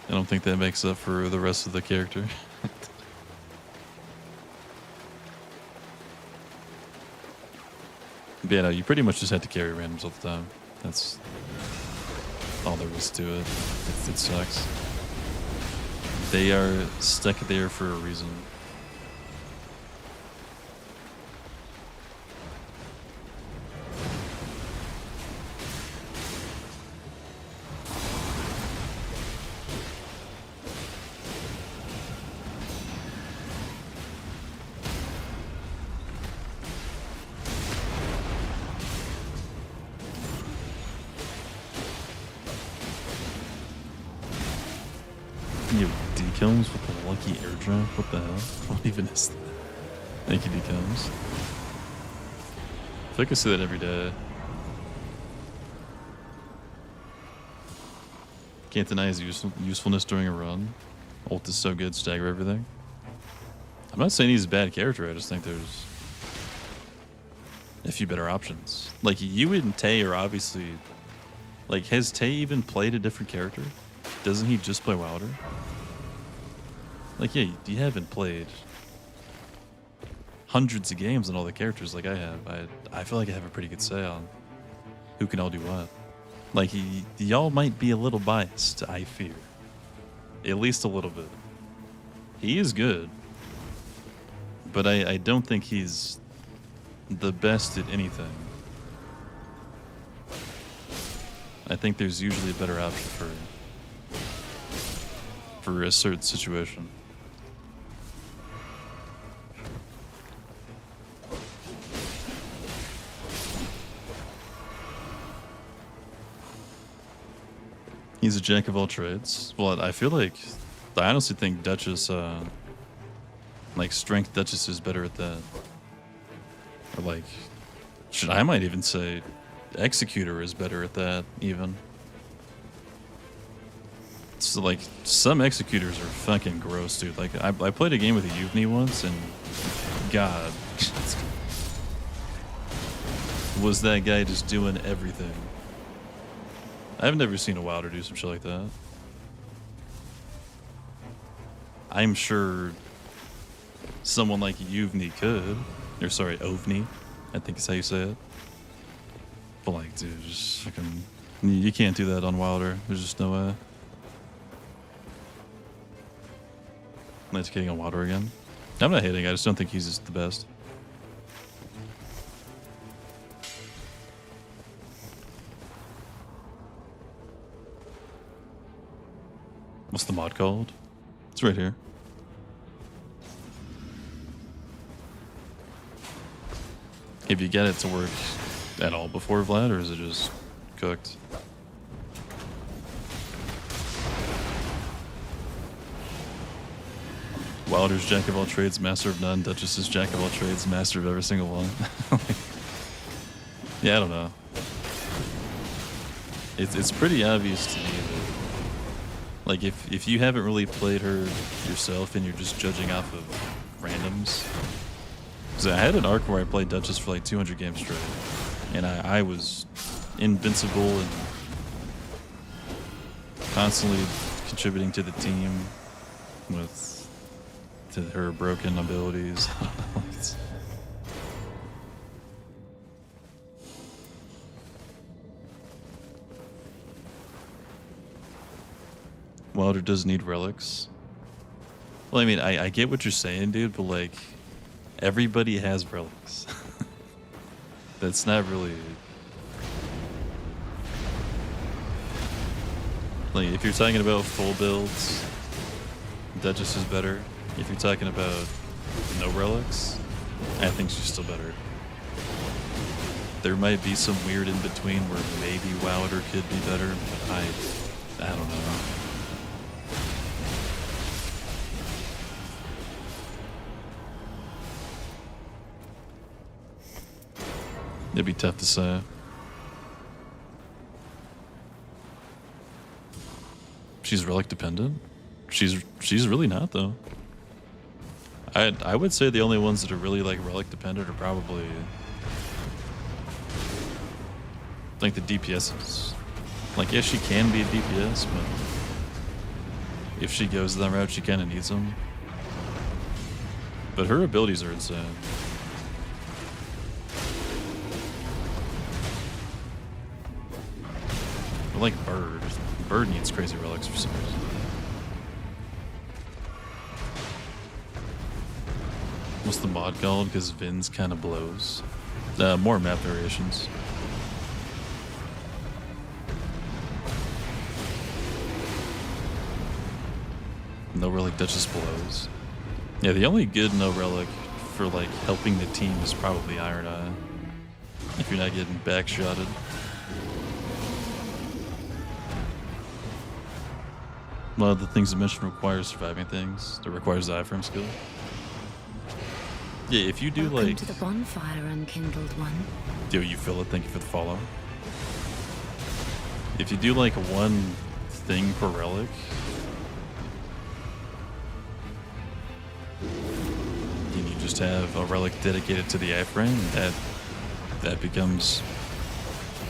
Speaker 1: I don't think that makes up for the rest of the character. But yeah, no, you pretty much just have to carry randoms all the time. That's all there is to it. It sucks. They are stuck there for a reason. You decals with the lucky airdrop? What the hell? What even is that? Thank you, decals. I feel like I see that every day. Can't deny his usefulness during a run. Ult is so good, stagger everything. I'm not saying he's a bad character, I just think there's a few better options. Like, you and Tay are obviously... Like, has Tay even played a different character? Doesn't he just play Wilder? Like, yeah, you haven't played hundreds of games on all the characters like I have. I feel like I have a pretty good say on who can all do what. Like, y'all might be a little biased, I fear. At least a little bit. He is good. But I don't think he's the best at anything. I think there's usually a better option for a certain situation. He's a jack of all trades. Well, I feel like I honestly think Duchess, like strength Duchess is better at that. Or like, I might even say Executor is better at that even. So like some executors are fucking gross, dude. Like I played a game with a Yuvni once, and God, was that guy just doing everything? I've never seen a Wilder do some shit like that. I'm sure someone like Yuvni could, or sorry, Ovni, I think is how you say it. But like, dude, just fucking, you can't do that on Wilder. There's just no way. Nice getting on Wilder again. I'm not hating. I just don't think he's just the best. What's the mod called? It's right here. Have you get it to work at all before Vlad, or is it just cooked? Wilder's jack of all trades, master of none. Duchess is jack of all trades, master of every single one. Yeah, I don't know. It's pretty obvious to me that, like, if you haven't really played her yourself and you're just judging off of randoms. Because I had an arc where I played Duchess for like 200 games straight, and I was invincible and constantly contributing to the team with her broken abilities. Wilder does need relics. Well, I mean, I get what you're saying, dude, but like, everybody has relics. That's not really... Like, if you're talking about full builds, Duchess is better. If you're talking about no relics, I think she's still better. There might be some weird in between where maybe Wilder could be better, but I don't know. It'd be tough to say. She's relic dependent? She's really not, though. I would say the only ones that are really like relic dependent are probably like the DPSs. Like, yes, she can be a DPS, but if she goes that route, she kind of needs them. But her abilities are insane. But like Bird. Bird needs crazy relics for some reason. What's the mod called? Because Vin's kind of blows. More map variations. No relic Duchess blows. Yeah, the only good no relic for like helping the team is probably Iron Eye. If you're not getting backshotted. A lot of the things I mentioned require surviving things. That requires the iframe skill. Yeah, if you do
Speaker 2: Welcome
Speaker 1: like...
Speaker 2: to the bonfire, unkindled one.
Speaker 1: Do you feel it? Thank you for the follow. If you do like one thing per relic, and you just have a relic dedicated to the iframe, that becomes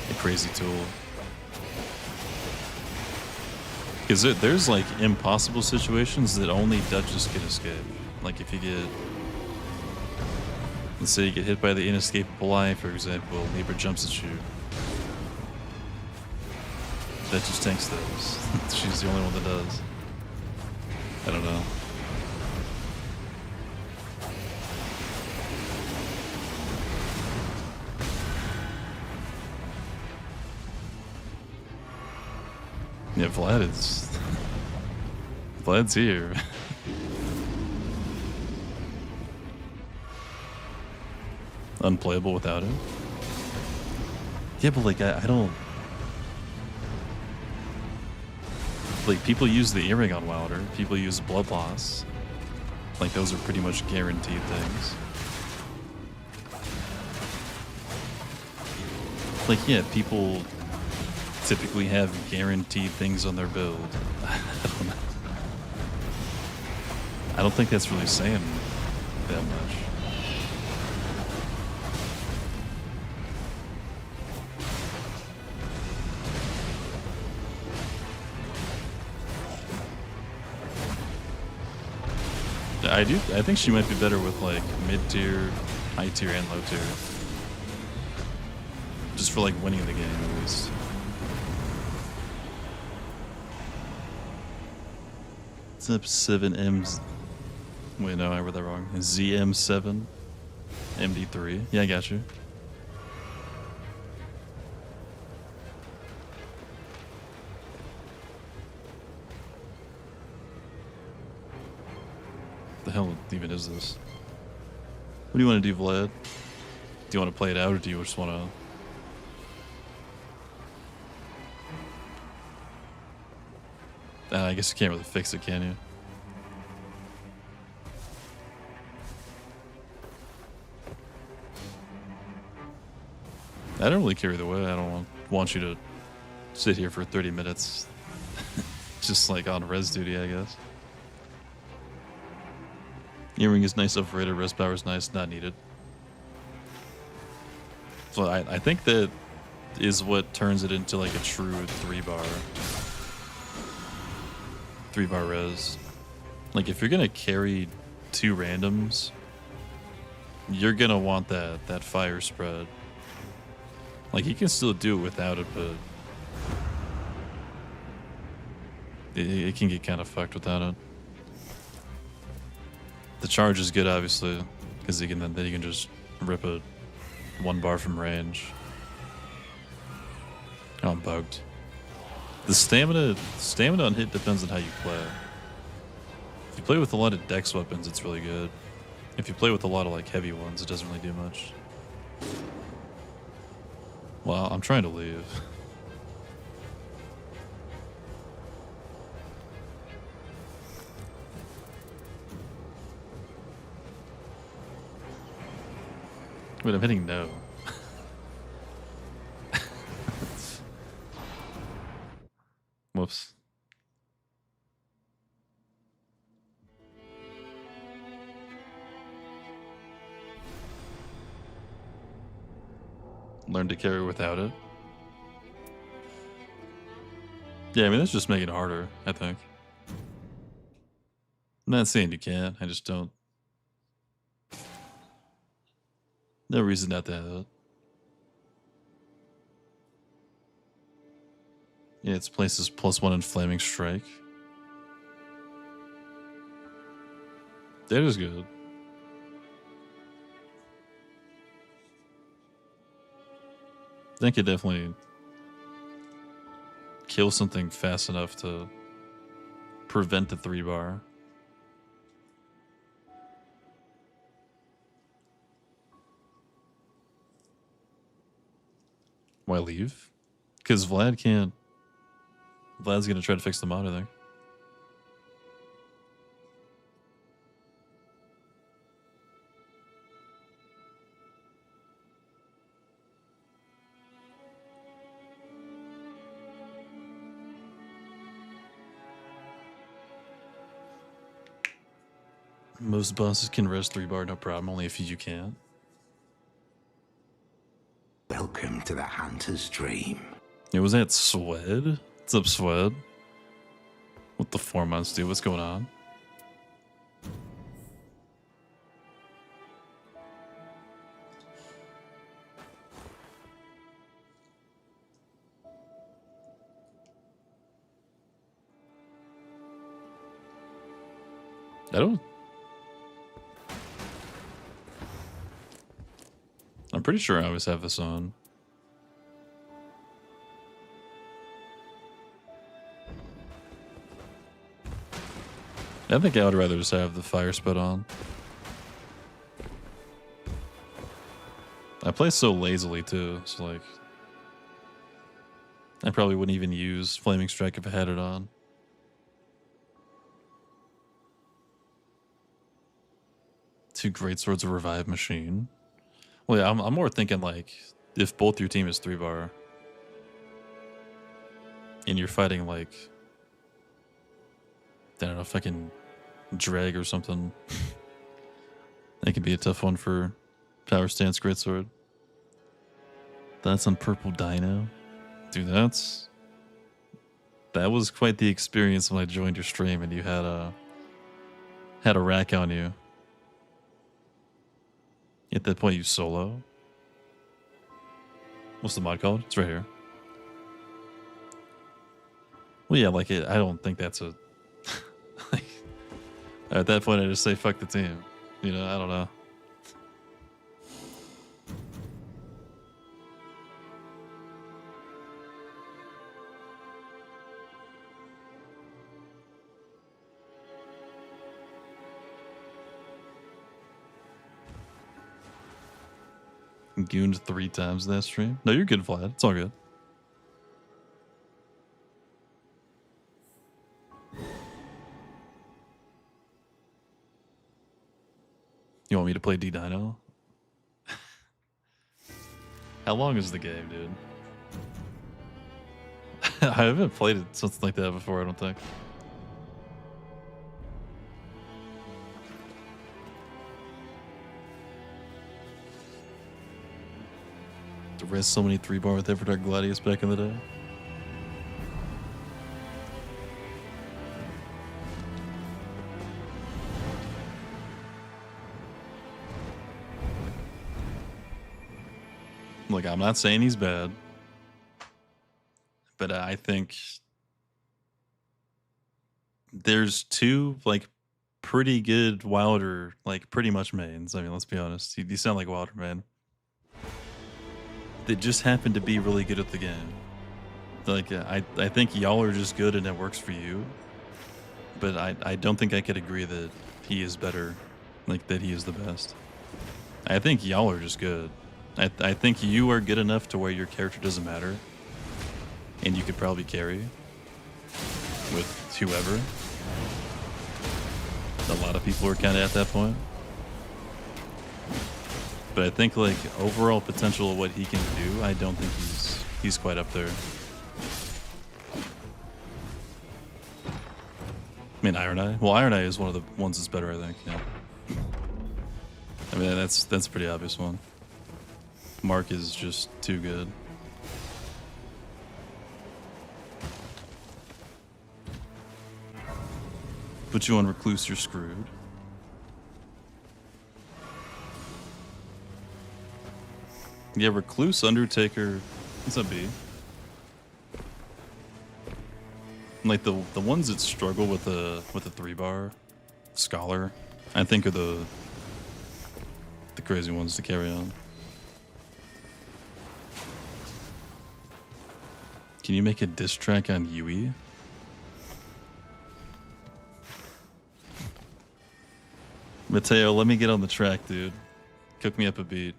Speaker 1: a crazy tool. Because there's like impossible situations that only Duchess can escape. Like if you get... Let's say you get hit by the inescapable eye, for example, Libra jumps at you. That just tanks those. She's the only one that does. I don't know. Yeah, Vlad's here. Unplayable without it. Yeah, but like I don't. Like, people use the earring on Wilder. People use blood loss. Like, those are pretty much guaranteed things. Like, yeah, people typically have guaranteed things on their build. I don't know. I don't think that's really saying that much. I think she might be better with like mid-tier, high tier, and low tier. Just for like winning the game at least. It's up 7M's. Wait, no, I read that wrong. ZM7 MD3. Yeah, I got you. The hell even is this? What do you want to do, Vlad? Do you want to play it out, or do you just want to... I guess you can't really fix it, can you? I don't really care either way. I don't want you to sit here for 30 minutes. Just like on res duty, I guess. Earring is nice, overrated. Res power is nice, not needed. So I think that is what turns it into like a true 3-bar res. Like, if you're gonna carry 2 randoms, you're gonna want that fire spread. Like, he can still do it without it, but it can get kind of fucked without it. The charge is good, obviously, because then you can just rip it 1 bar from range. Oh, I'm bugged. The stamina on hit depends on how you play. If you play with a lot of dex weapons, it's really good. If you play with a lot of like heavy ones, it doesn't really do much. Well, I'm trying to leave. Wait, I'm hitting no. Whoops. Learn to carry without it. Yeah, I mean, that's just making it harder, I think. I'm not saying you can't, I just don't. No reason not to have it. Yeah, its place is +1 in Flaming Strike. That is good. I think it definitely kills something fast enough to prevent the 3-bar. Why leave? Because Vlad can't. Vlad's gonna try to fix the mod, I think. Most bosses can res 3-bar, no problem. Only if you can't.
Speaker 4: Welcome to the hunter's dream.
Speaker 1: Yeah, was that Swed? What's up, Swed? What the 4 months do? What's going on? I'm pretty sure I always have this on. I think I would rather just have the fire spit on. I play so lazily too, so like I probably wouldn't even use Flaming Strike if I had it on. 2 great swords, a revive machine. Well, yeah, I'm more thinking like if both your team is 3-bar and you're fighting like, I don't know, fucking drag or something. That could be a tough one for Power Stance Greatsword. That's on Purple Dino. Dude, that was quite the experience when I joined your stream and you had a rack on you. At that point, you solo. What's the mod called? It's right here. Well, yeah, like I don't think that's a. Like, at that point, I just say fuck the team. You know, I don't know. Gooned 3 times that stream. No, you're good, Vlad. It's all good. You want me to play D-Dino? How long is the game, dude? I haven't played it something like that before, I don't think. To rest so many 3-bar with Everdark Gladius back in the day. Look, I'm not saying he's bad, but I think there's 2 like pretty good Wilder, like pretty much mains. I mean, let's be honest. You sound like Wilder, man. They just happen to be really good at the game. Like, I think y'all are just good and it works for you. But I don't think I could agree that he is better, like that he is the best. I think y'all are just good. I think you are good enough to where your character doesn't matter. And you could probably carry with whoever. A lot of people are kind of at that point. But I think like overall potential of what he can do, I don't think he's quite up there. I mean, Iron Eye. Well, Iron Eye is one of the ones that's better, I think. Yeah. I mean, that's a pretty obvious one. Mark is just too good. Put you on Recluse, you're screwed. Yeah, Recluse, Undertaker. What's that be? Like the ones that struggle with a 3-bar, Scholar, I think are the crazy ones to carry on. Can you make a diss track on Yui? Mateo, let me get on the track, dude. Cook me up a beat.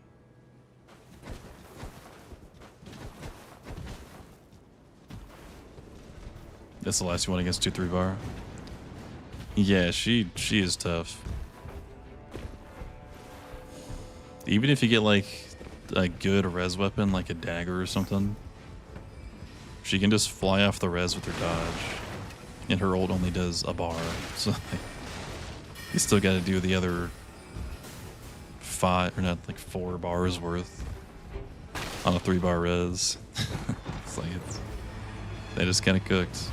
Speaker 1: That's the last you want against 2-3-bar. Yeah, she is tough. Even if you get like a good res weapon, like a dagger or something, she can just fly off the res with her dodge, and her ult only does a bar. So you still got to do the other 5 or not like 4 bars worth on a 3-bar res. It's like they just kind of cooked.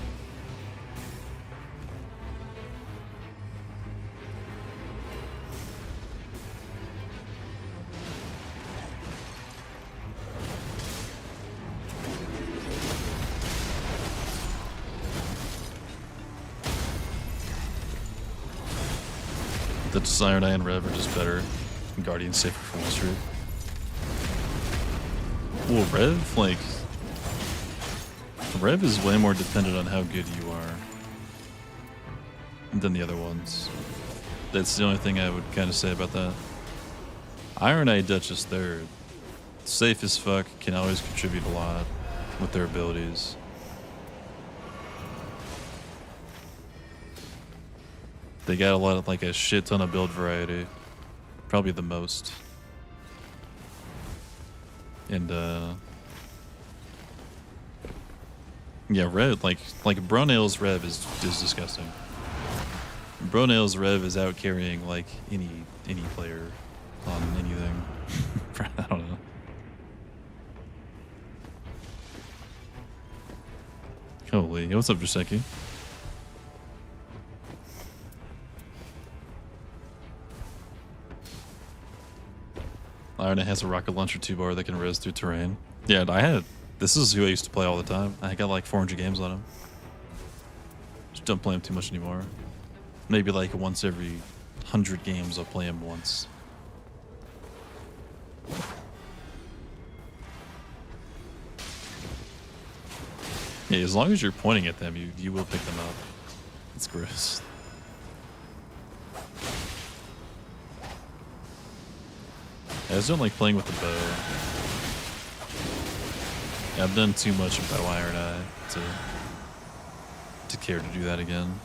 Speaker 1: The Iron Eye and Rev are just better. Guardian's safer for Wall Street. Well, Rev, like... Rev is way more dependent on how good you are than the other ones. That's the only thing I would kind of say about that. Iron Eye Duchess, they're safe as fuck, can always contribute a lot with their abilities. They got a lot of, like, a shit ton of build variety. probably the most. And yeah, Rev, like Bronail's Rev is disgusting. Bronail's Rev is out carrying like any player on anything. I don't know. Holy, what's up, Joseki? Iron has a rocket launcher 2-bar that can res through terrain. Yeah, this is who I used to play all the time. I got like 400 games on him. Just don't play him too much anymore. Maybe like once every 100 games I'll play him once. Yeah, as long as you're pointing at them, you will pick them up. It's gross. I just don't like playing with the bow. Yeah, I've done too much of bow Iron Eye to care to do that again.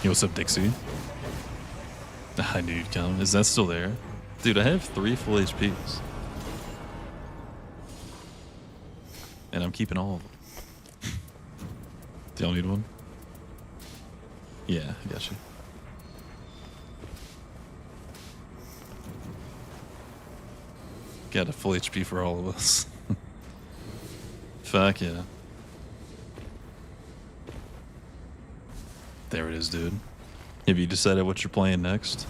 Speaker 1: Yo, what's up, Dixie? I knew you'd come. Is that still there? Dude, I have 3 full HPs. And I'm keeping all of them. Do y'all need one? Yeah, I got you. Got a full HP for all of us. Fuck yeah. There it is, dude. Have you decided what you're playing next?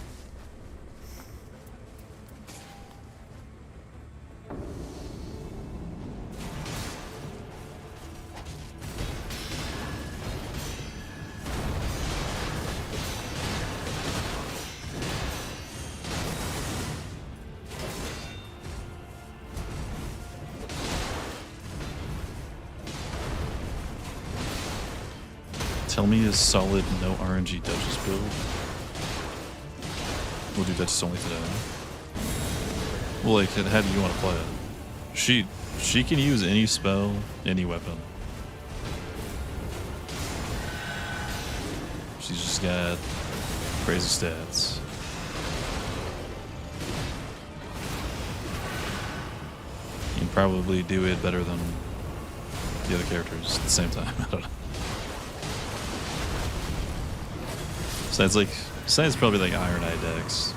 Speaker 1: Tell me a solid no RNG Duchess build. We'll do Duchess only today. Well, like, how do you want to play it? She can use any spell, any weapon. She's just got crazy stats. You can probably do it better than the other characters at the same time. I don't know. Besides probably like Iron Eye decks.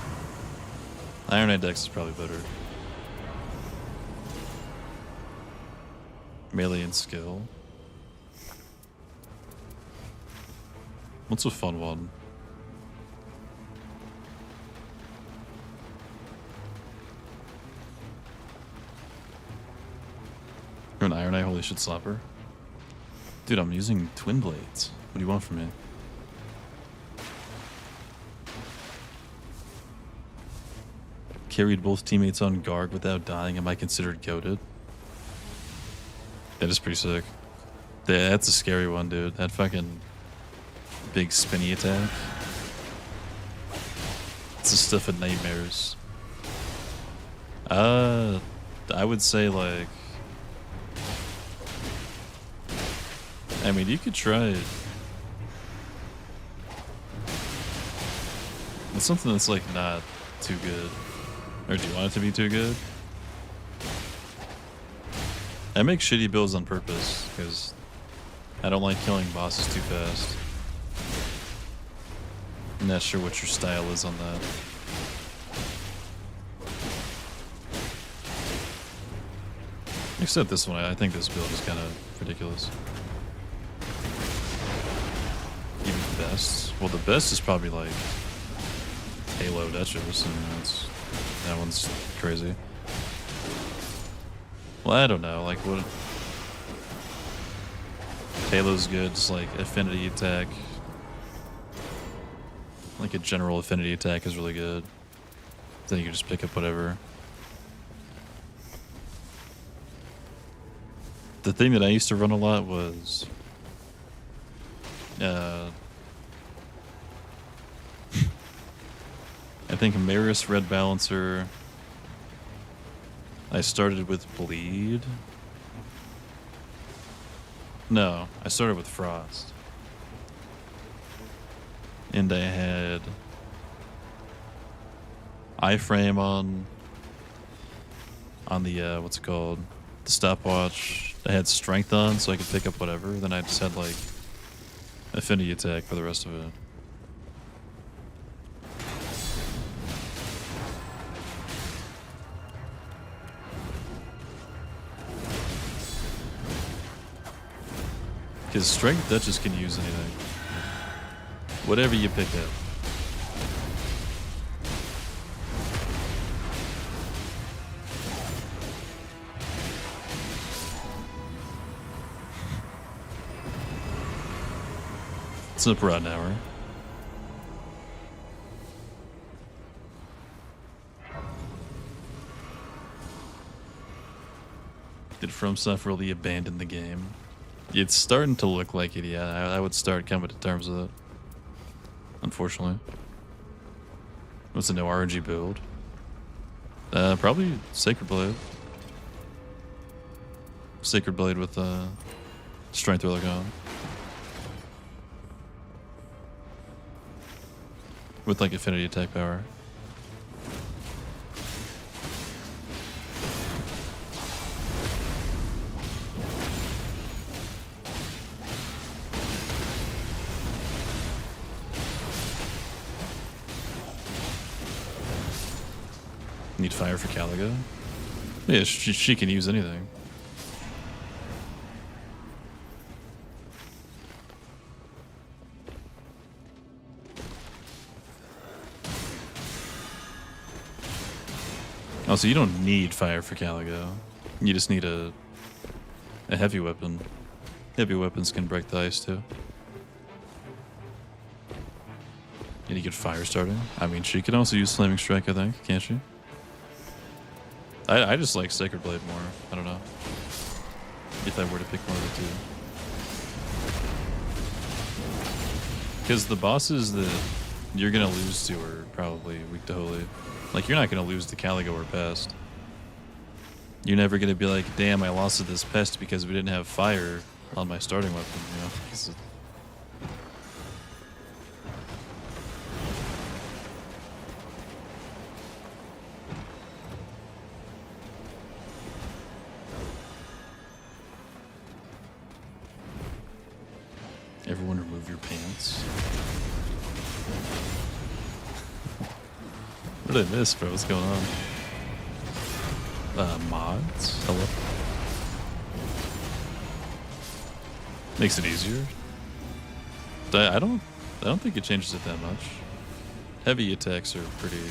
Speaker 1: Iron Eye decks is probably better. Melee and skill. What's a fun one? You're an Iron Eye holy shit slapper? Dude, I'm using twin blades. What do you want from me? Carried both teammates on Garg without dying. Am I considered goated? That is pretty sick. That's a scary one, dude. That fucking big spinny attack. It's the stuff of nightmares. I would say like, I mean, you could try it. It's something that's like not too good. Or do you want it to be too good? I make shitty builds on purpose because I don't like killing bosses too fast. I'm not sure what your style is on that. Except this one, I think this build is kind of ridiculous. Even the best? Well, the best is probably like Halo Duchess, and that one's crazy. Well, I don't know, like what... Halo's good, just like affinity attack. Like a general affinity attack is really good. Then you can just pick up whatever. The thing that I used to run a lot was I think Maris Red Balancer. I started with Bleed. No, I started with Frost. And I had iframe on the what's it called? The stopwatch. I had strength on so I could pick up whatever. Then I just had like affinity attack for the rest of it. Because Strength Duchess can use anything. Whatever you pick up. It's up right now, right? Did FromSoft really abandon the game? It's starting to look like it, yeah. I would start coming to terms with it. Unfortunately. What's a no RNG build? Probably Sacred Blade. Sacred Blade with Strength Relic on. With like affinity attack power. Need fire for Caligo? Yeah, she can use anything. Also, you don't need fire for Caligo. You just need a heavy weapon. Heavy weapons can break the ice too. Any good fire starting? I mean, she can also use Flaming Strike, I think, can't she? I just like Sacred Blade more. I don't know. If I were to pick one of the two. Because the bosses that you're going to lose to are probably weak to Holy. Like, you're not going to lose to Caligo or Pest. You're never going to be like, damn, I lost to this Pest because we didn't have fire on my starting weapon, you know? Everyone remove your pants. What did I miss, bro? What's going on? Mods? Hello? Makes it easier? I don't think it changes it that much. Heavy attacks are pretty,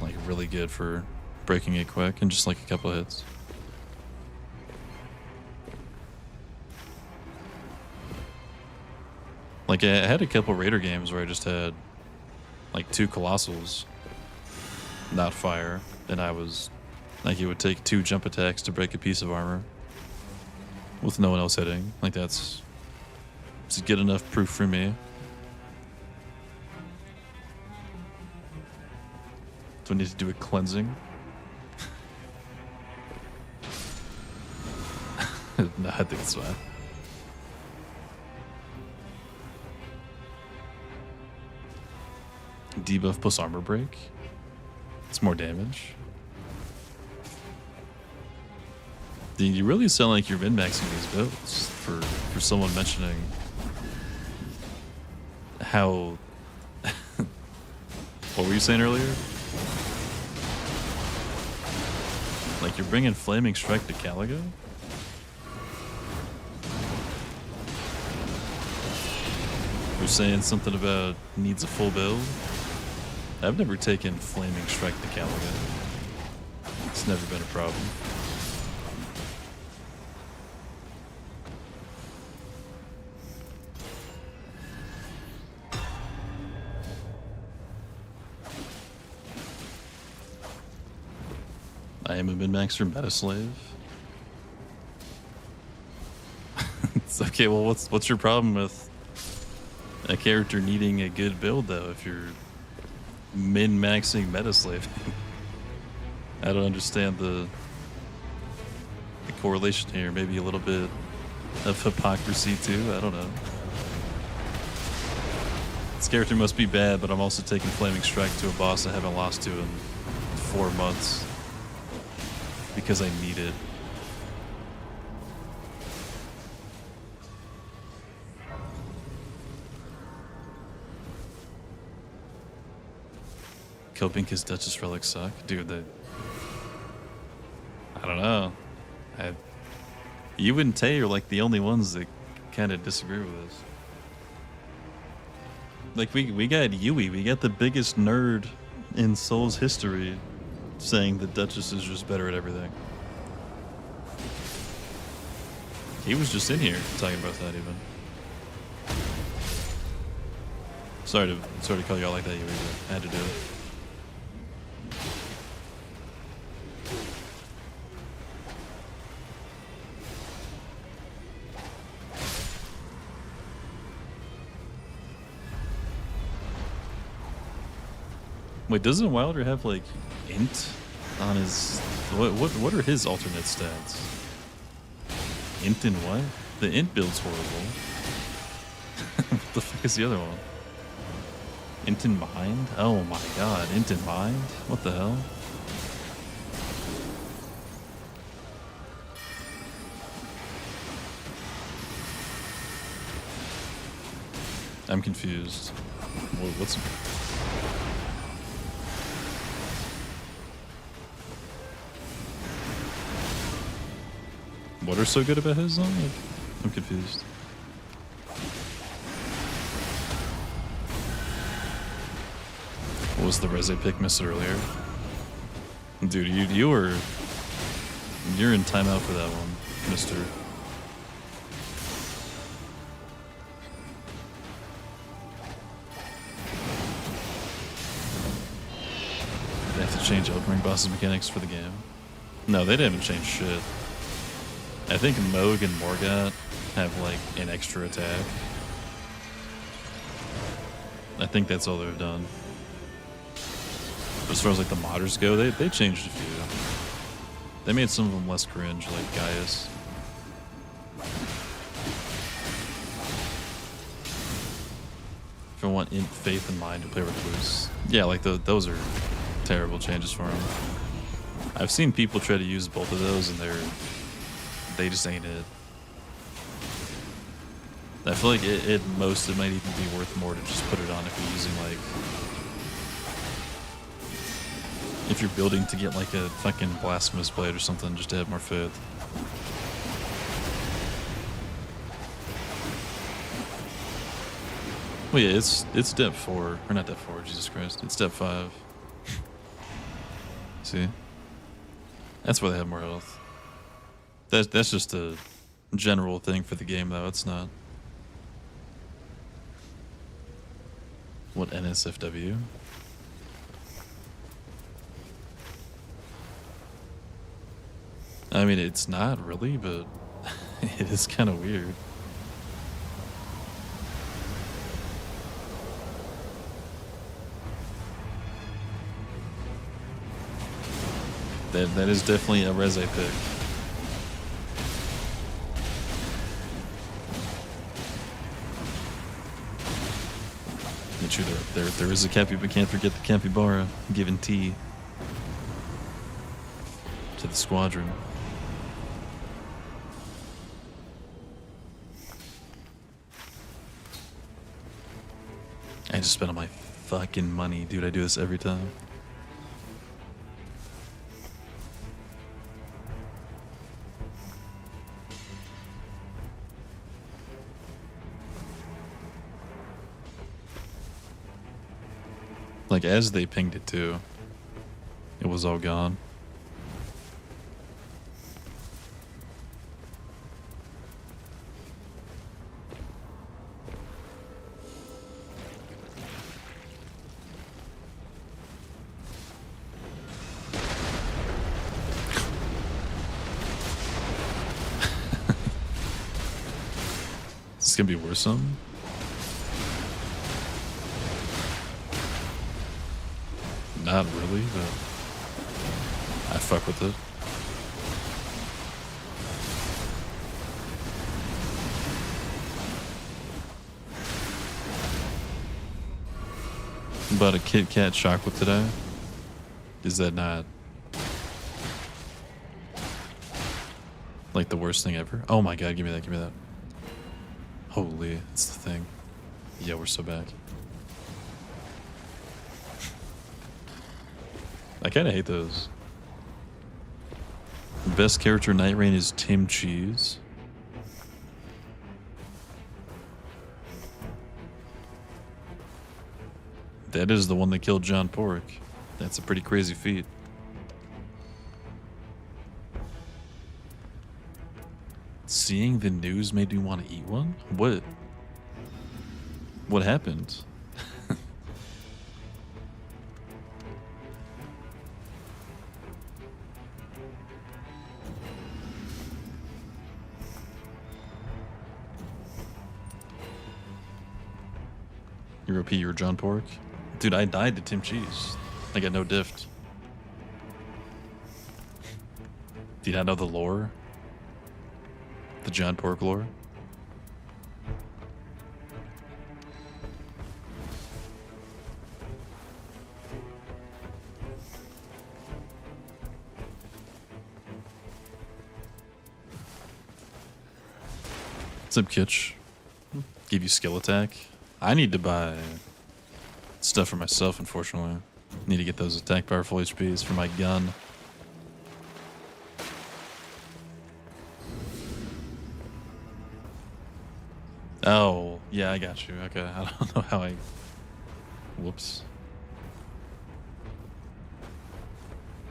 Speaker 1: like, really good for breaking it quick in just like a couple of hits. Like, I had a couple Raider games where I just had, like, 2 Colossals, not fire, and I was, like, it would take 2 jump attacks to break a piece of armor with no one else hitting. Like, that's good enough proof for me. Do I need to do a cleansing? No, I think it's fine. Debuff plus armor break. It's more damage. You really sound like you're min-maxing these builds for someone mentioning how... What were you saying earlier? Like, you're bringing Flaming Strike to Caligo? You're saying something about needs a full build? I've never taken Flaming Strike to Caligo. It's never been a problem. I am a min-maxer meta slave. It's okay, well, what's your problem with a character needing a good build, though, if you're min-maxing meta slaving. I don't understand the correlation here. Maybe a little bit of hypocrisy too. I don't know. This character must be bad, but I'm also taking Flaming Strike to a boss I haven't lost to in 4 months because I need it. Kobinka's Duchess relics suck, dude. I don't know. You and Tay are like the only ones that kind of disagree with us. Like we got Yui, we got the biggest nerd in Soul's history saying that Duchess is just better at everything. He was just in here talking about that even. Sorry to call you all like that, Yui, but I had to do it. Wait, doesn't Wilder have like int on his what are his alternate stats? Int and what? The int build's horrible. What the fuck is the other one? Int and mind? Oh my god, int and mind? What the hell? I'm confused. What's what are so good about his zone? Like, I'm confused. What was the Reze pick missed earlier? Dude, you're in timeout for that one, mister. They have to change opening bosses mechanics for the game. No, they didn't change shit. I think Moog and Morgat have like an extra attack. I think that's all they've done. But as far as like the modders go, they changed a few. They made some of them less cringe, like Gaius. If I want int, faith, and mind to play recluse, yeah, like those are terrible changes for him. I've seen people try to use both of those, and they just ain't it. I feel like at most it might even be worth more to just put it on if you're using like, if you're building to get like a fucking blasphemous blade or something, just to have more faith. Well, yeah, it's step 4, or not step 4. Jesus Christ, it's step 5. See, that's why they have more health. That's just a general thing for the game, though. It's not. What NSFW? I mean, it's not really, but it is kind of weird. That is definitely a Reze pick. True, there is a Cappy, but can't forget the Capybara giving tea to the squadron. I just spent all my fucking money, dude. I do this every time. Like, as they pinged it too, it was all gone. Is this gonna be worse something? not really, but I fuck with it. Bought a Kit Kat chocolate today. Is that not like the worst thing ever? Oh my god, give me that, give me that. Holy, that's the thing. Yeah, we're so back. I kind of hate those. Best character Night Rain is Tim Cheese. That is the one that killed John Pork. That's a pretty crazy feat. Seeing the news made me want to eat one? What? What happened? You're OP, you're John Pork? Dude, I died to Tim Cheese. I got no diff. Do you not know the lore? The John Pork lore? What's up, Kitch? Give you skill attack? I need to buy stuff for myself, unfortunately. Need to get those attack power full HPs for my gun. Oh, yeah, I got you. Okay, I don't know how I... Whoops.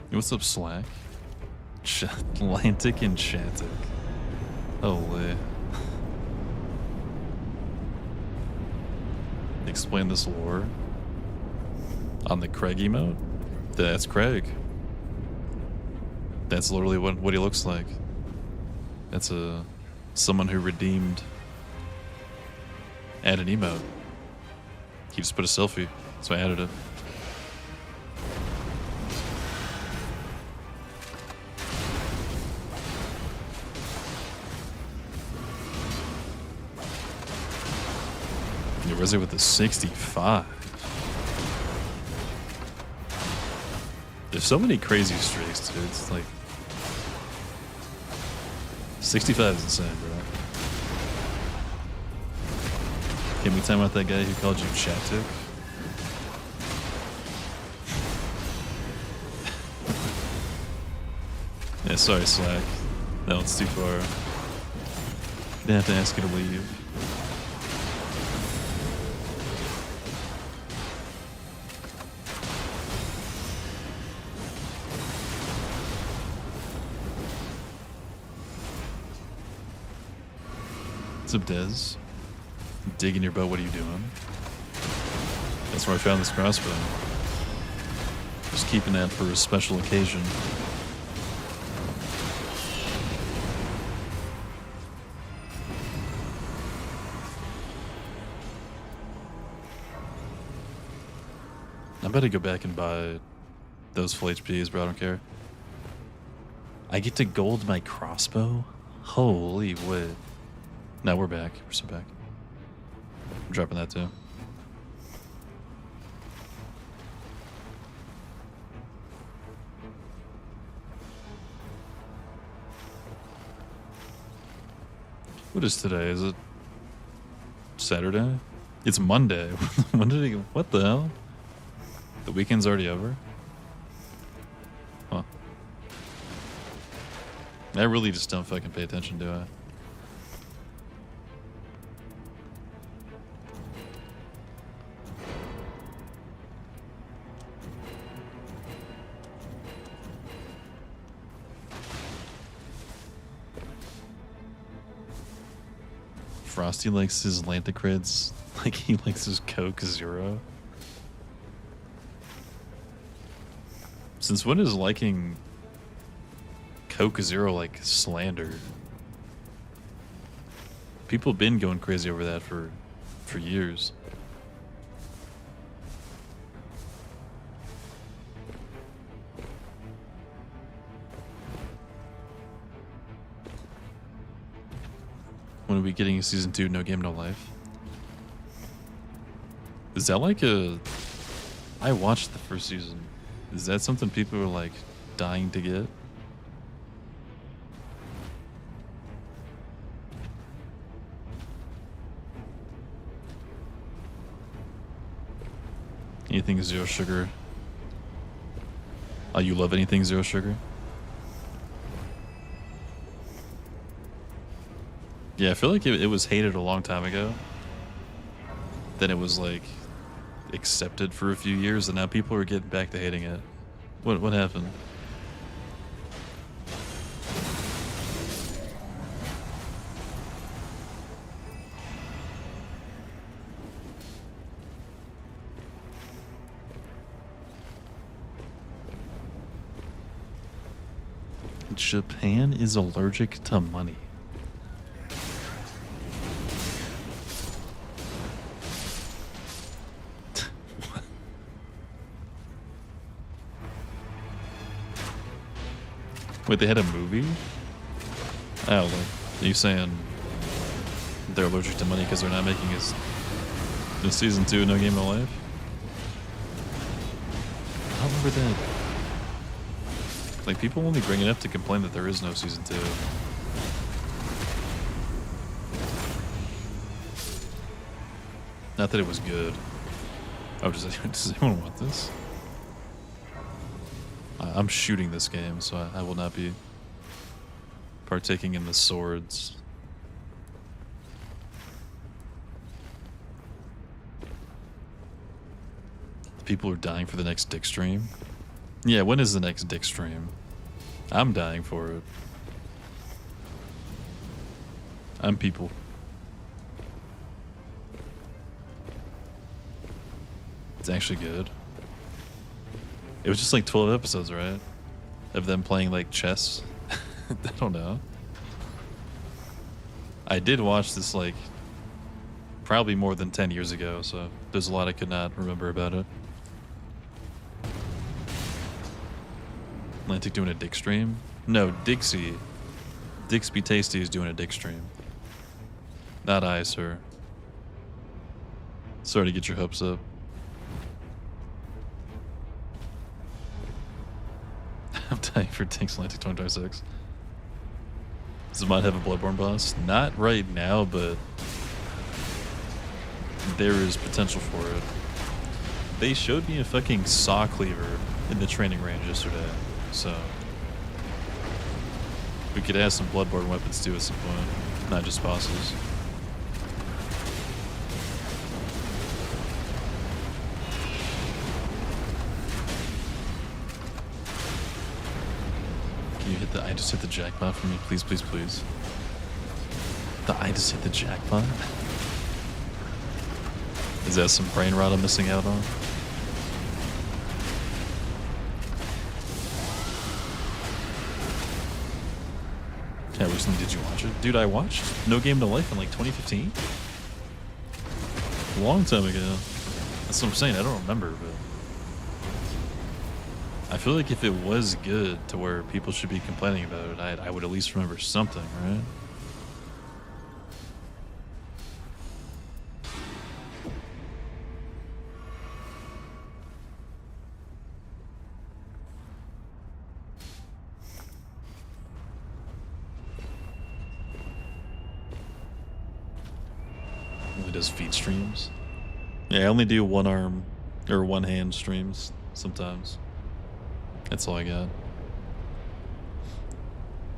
Speaker 1: What's up, Slack? Atlantic and Chantic. Holy. Explain this lore. On the Craig emote? That's Craig. That's literally what he looks like. That's someone who redeemed add an emote. He just put a selfie, so I added it. You're Resi with the 65. There's so many crazy streaks, dude. It's like 65 is insane, bro. Can we time out that guy who called you Chatic? Yeah, sorry, Slack. That one's too far. Gonna have to ask you to leave. What's up, Dez? Digging your boat, what are you doing? That's where I found this crossbow. Just keeping that for a special occasion. I'm about to go back and buy those full HPs, bro. I don't care. I get to gold my crossbow? Holy what? Now we're back. We're so back. I'm dropping that too. What is today? Is it Saturday? It's Monday. When did it? What the hell? The weekend's already over? Huh. I really just don't fucking pay attention, do I? Frosty likes his Lanticrids like he likes his Coke Zero. Since when is liking Coke Zero like slander? People have been going crazy over that for years. when are we getting a season 2 No Game No Life? Is that like a... I watched the first season. Is that something people are like dying to get? Anything zero sugar? Oh, you love anything zero sugar? Yeah, I feel like it was hated a long time ago. Then it was like accepted for a few years, and now people are getting back to hating it. What happened? Japan is allergic to money. Wait, they had a movie? Oh, like, are you saying they're allergic to money because they're not making the season 2 No Game No Life? I don't remember that. Like, people only bring it up to complain that there is no season 2. Not that it was good. Oh, does anyone want this? I'm shooting this game, so I will not be partaking in the swords. People are dying for the next dick stream. Yeah, when is the next dick stream? I'm dying for it. I'm people. It's actually good. It was just like 12 episodes, right? Of them playing like chess. I don't know. I did watch this like probably more than 10 years ago, so there's a lot I could not remember about it. Atlantic doing a dick stream? No, Dixie. Dixby Tasty is doing a dick stream. Not I, sir. Sorry to get your hopes up. I'm dying for Tinks Atlantic 2026. Does the mod have a Bloodborne boss? Not right now, but there is potential for it. They showed me a fucking saw cleaver in the training range yesterday, so we could add some Bloodborne weapons too at some point, not just bosses. Can you hit the I just hit the jackpot for me? Please, please, please. The I just hit the jackpot? Is that some brain rot I'm missing out on? Yeah, recently did you watch it? Dude, I watched No Game No Life in like 2015. A long time ago. That's what I'm saying, I don't remember, but I feel like if it was good to where people should be complaining about it, I would at least remember something, right? Only does feet streams. Yeah, I only do one arm or one hand streams sometimes. That's all I got.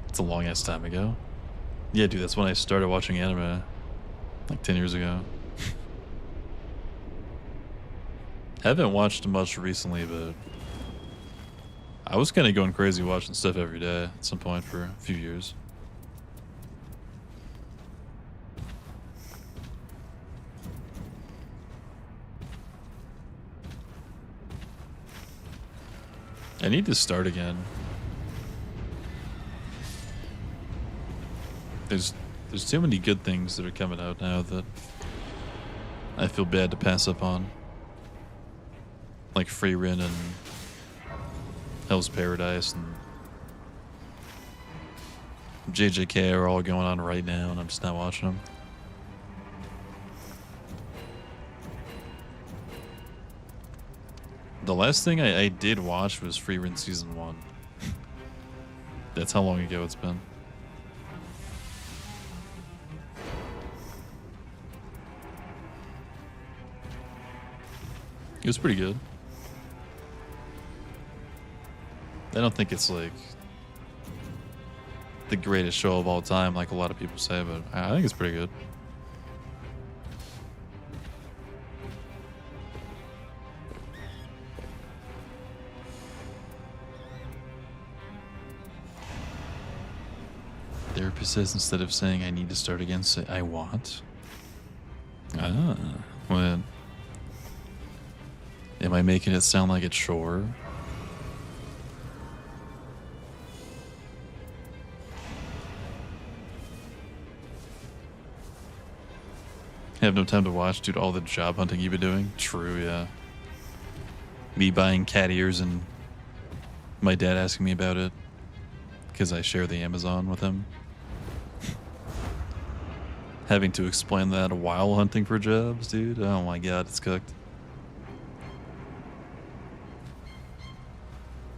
Speaker 1: It's a long ass time ago. Yeah, dude, that's when I started watching anime. Like 10 years ago. Haven't watched much recently, but I was kind of going crazy watching stuff every day at some point for a few years. I need to start again. There's too many good things that are coming out now that I feel bad to pass up on. Like Free Rin and Hell's Paradise and JJK are all going on right now, and I'm just not watching them. The last thing I did watch was Free Run Season 1. That's how long ago it's been. It was pretty good. I don't think it's like the greatest show of all time, like a lot of people say, but I think it's pretty good. Therapist says instead of saying I need to start again, say I want. Ah, what? Am I making it sound like a chore? Have no time to watch, dude. All the job hunting you've been doing. True, yeah. Me buying cat ears and my dad asking me about it because I share the Amazon with him. Having to explain that while hunting for jobs, dude. Oh my god, it's cooked.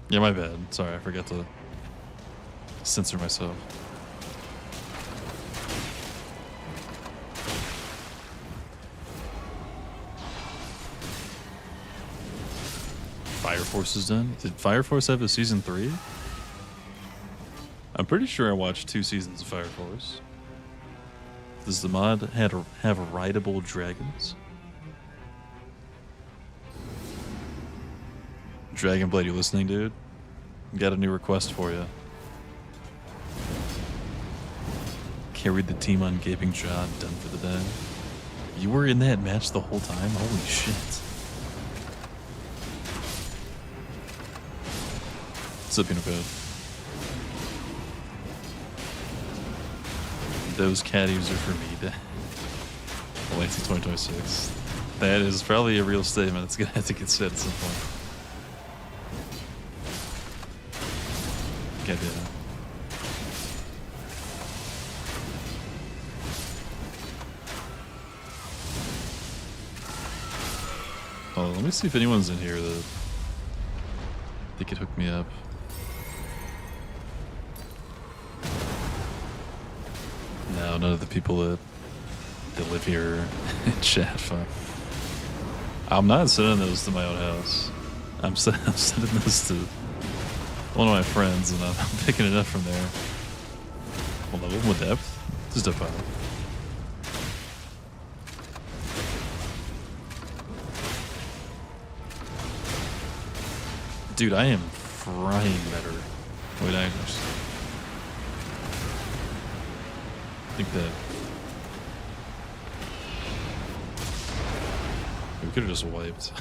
Speaker 1: Yeah, my bad. Sorry, I forgot to censor myself. Fire Force is done? Did Fire Force have a season 3? I'm pretty sure I watched 2 seasons of Fire Force. Does the mod have rideable dragons? Dragonblade, you listening, dude? Got a new request for you. Carried the team on Gaping Jaw, done for the day. You were in that match the whole time? Holy shit. What's up, Unibed? Those cat ears are for me. Lancey 2026. That is probably a real statement. It's gonna have to get said at some point. God damn. Oh, let me see if anyone's in here that they could hook me up. No, none of the people that live here in chat. Fuck. I'm not sending those to my own house. I'm sending those to one of my friends, and I'm picking it up from there. Well, level with depth. Just a file. Dude, I am frying better. Wait, I think that we could have just wiped.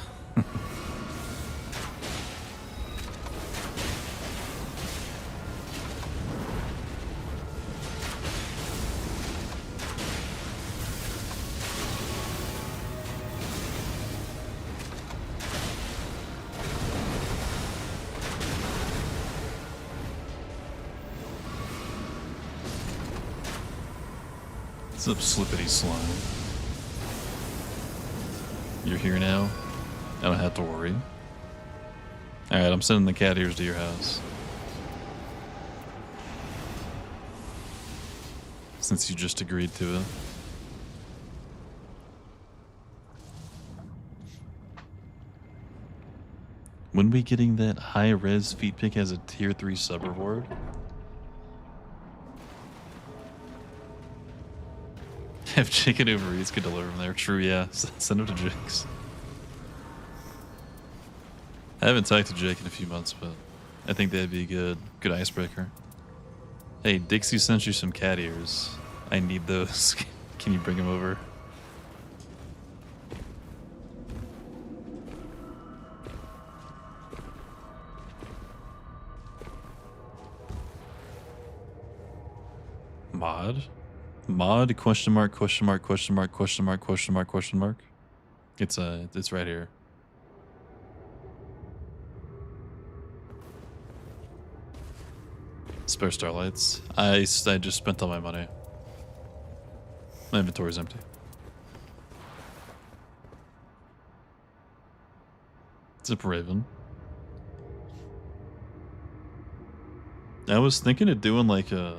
Speaker 1: What's up, Slippity Slime? You're here now? I don't have to worry. Alright, I'm sending the cat ears to your house. Since you just agreed to it. When we getting that high-res feet pick as a tier 3 sub reward? If Chicken Uber Eats could deliver them there. True, yeah. Send them to Jake's. I haven't talked to Jake in a few months, but I think that'd be a good icebreaker. Hey, Dixie sent you some cat ears. I need those. Can you bring them over? Mod? Mod question mark question mark question mark question mark question mark question mark. It's right here. Spare starlights. I just spent all my money. My inventory's empty. Zip Raven. I was thinking of doing like a...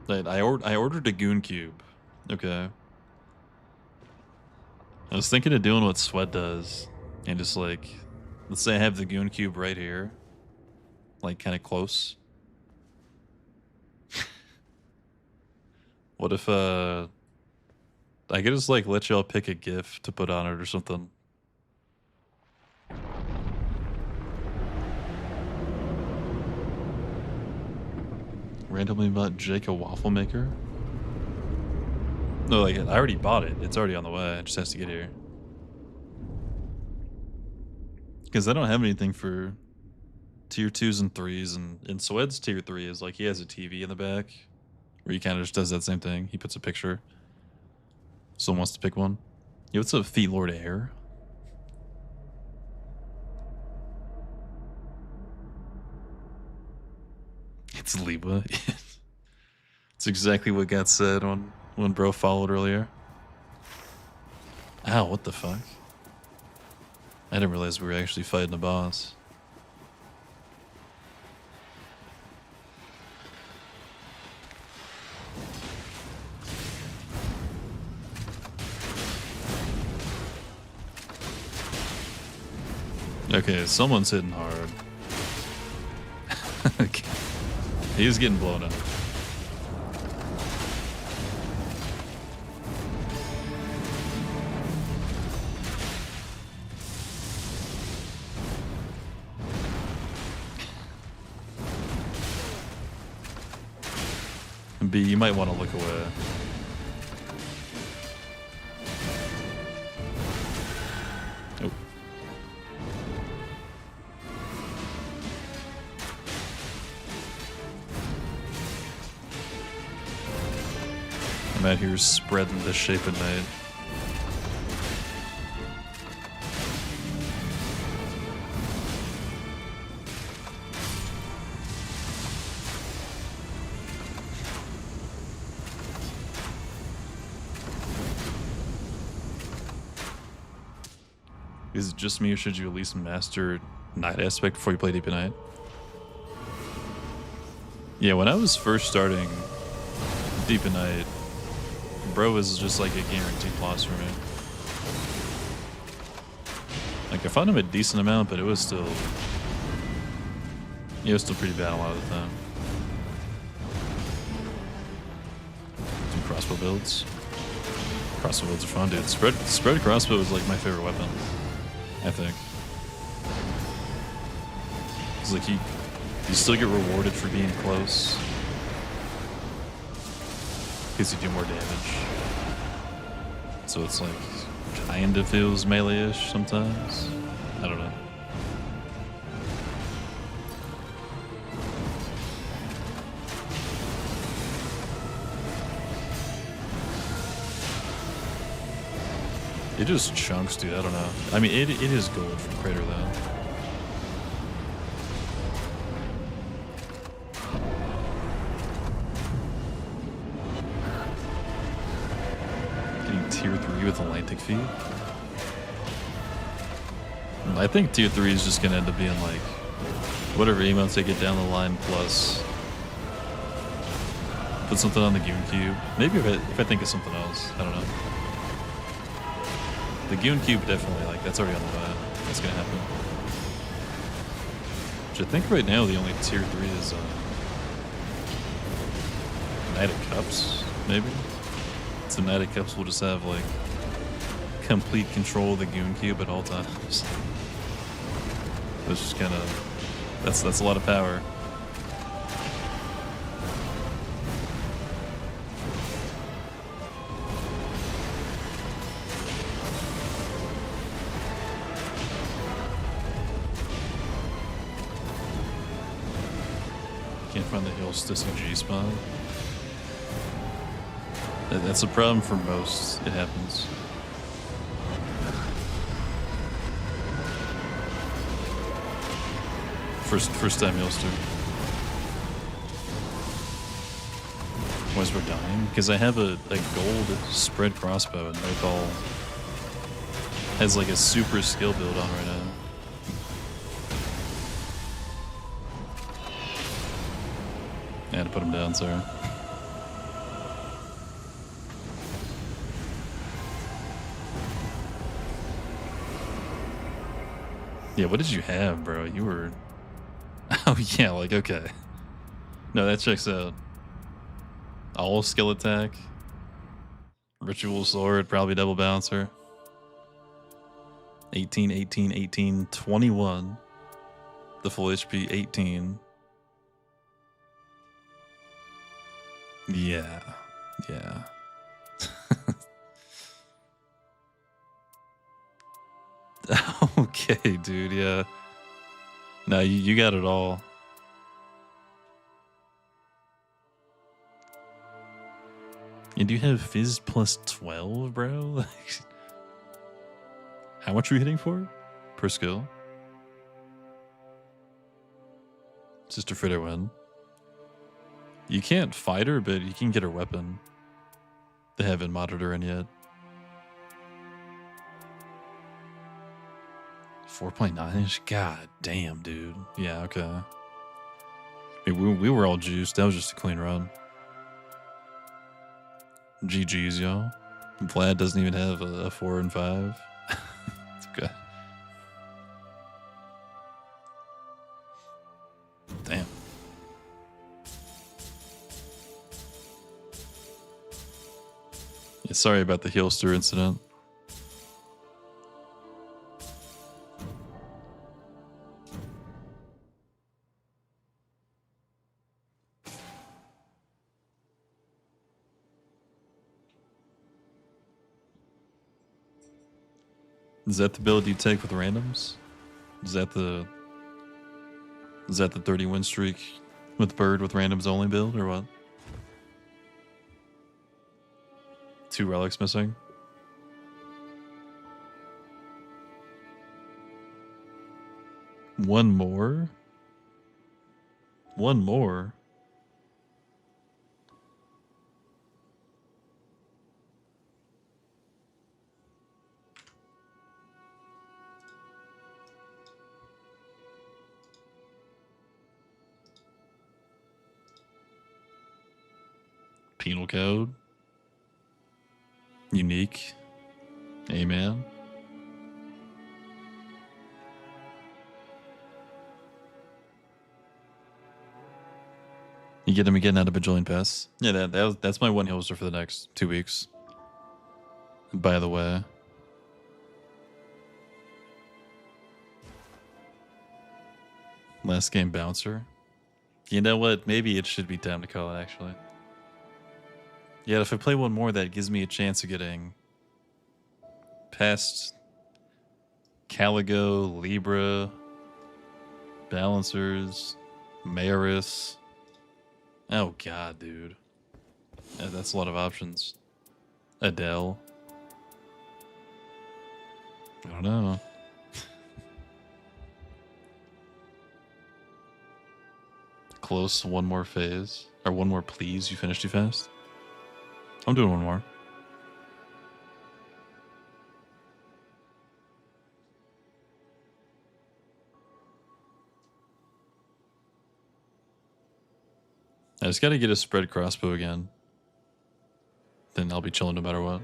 Speaker 1: I ordered a goon cube. Okay. I was thinking of doing what Sweat does. And just like... Let's say I have the goon cube right here. Like kind of close. What if I could just like let y'all pick a GIF to put on it or something? Randomly bought Jake a waffle maker? No, like I already bought it. It's already on the way. It just has to get here. Because I don't have anything for tier 2s and 3s, and Swed's tier 3 is like he has a TV in the back where he kind of just does that same thing. He puts a picture. Someone wants to pick one. Yo, what's up, Feet Lord Air? It's Liba. It's exactly what got said when bro followed earlier. Ow, what the fuck? I didn't realize we were actually fighting a boss. Okay, someone's hitting hard. Okay. He's getting blown up. B, you might want to look away. Oh. I'm out here spreading the shape of night. Is it just me, or should you at least master night aspect before you play Deep in Night? Yeah, when I was first starting Deep in Night, bro was just like a guaranteed loss for me. Like I found him a decent amount, but it was still pretty bad a lot of the time. Some crossbow builds. Crossbow builds are fun, dude. Spread crossbow is like my favorite weapon, I think. It's like you still get rewarded for being close. Because you do more damage. So it's like, kind of feels melee-ish sometimes. I don't know. It just chunks, dude. I don't know. I mean, it is gold from Crater, though. Getting tier 3 with Atlantic feet. I think tier 3 is just gonna end up being like whatever emotes they get down the line plus put something on the Goon Cube. Maybe if I think of something else. I don't know. The Goon Cube definitely, like, that's already on the way. That's gonna happen. Which I think right now the only tier 3 is Knight of Cups, maybe? So Knight of Cups will just have, like, complete control of the Goon Cube at all times. It's just kind of... That's a lot of power. Can't find the hill Stissy G spot. That's a problem for most. It happens. First time Heelster. Was we're dying? Because I have a gold spread crossbow and Nothal has like a super skill build on right now. I had to put him down, sorry. Yeah, what did you have, bro? You were... Oh, yeah, like, okay. No, that checks out. All skill attack. Ritual sword, probably double bouncer. 18, 18, 18, 21. The full HP, 18. Yeah. Yeah. Okay, dude, yeah. No, you got it all. And do you have Fizz plus 12, bro? How much are you hitting for? Per skill? Sister Fritter win. You can't fight her, but you can get her weapon. They haven't modded her in yet. 4.9-ish? God damn, dude. Yeah, okay. I mean, we were all juiced. That was just a clean run. GG's, y'all. Vlad doesn't even have a 4 and 5. It's okay. Damn. Yeah, sorry about the Heelster incident. Is that the build you take with randoms? Is that the 30 win streak with Bird with randoms only build or what? 2 relics missing. One more? One more? Penal code. Unique. Amen. You get him again out of Bajillion Pass. Yeah, that's my one Heelster for the next 2 weeks. By the way. Last game bouncer. You know what? Maybe it should be time to call it, actually. Yeah, if I play one more, that gives me a chance of getting past Caligo, Libra, Balancers, Maris. Oh god, dude. Yeah, that's a lot of options. Adele. I don't know. Close, one more phase. Or one more please, you finished too fast? I'm doing one more. I just gotta get a spread crossbow again. Then I'll be chilling no matter what.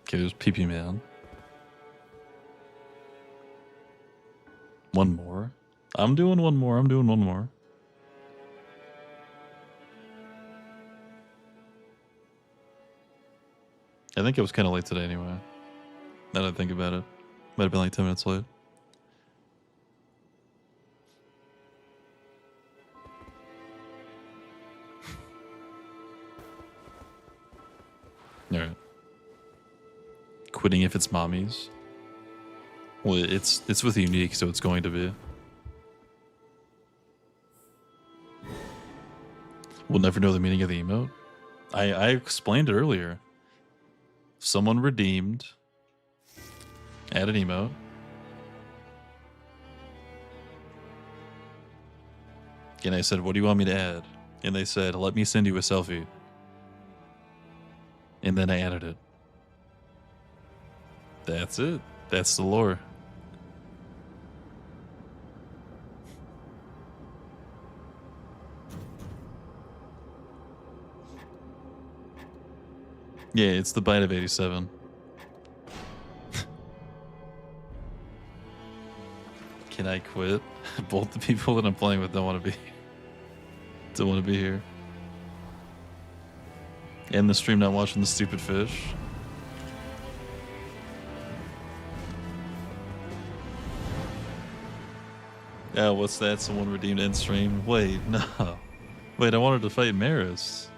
Speaker 1: Okay, there's PP Man. One more. I'm doing one more. I'm doing one more. I think it was kind of late today anyway. Now that I think about it. Might have been like 10 minutes late. Alright. Quitting if it's mommies. Well, it's with unique, so it's going to be. We'll never know the meaning of the emote. I explained it earlier. Someone redeemed. Add an emote. and I said, what do you want me to add? And they said, let me send you a selfie. And then I added it. That's it. That's the lore. Yeah, it's the bite of 87. Can I quit? Both the people that I'm playing with don't want to be here. And the stream not watching the stupid fish. Yeah, what's that? Someone redeemed end stream? Wait, no. Wait, I wanted to fight Maris.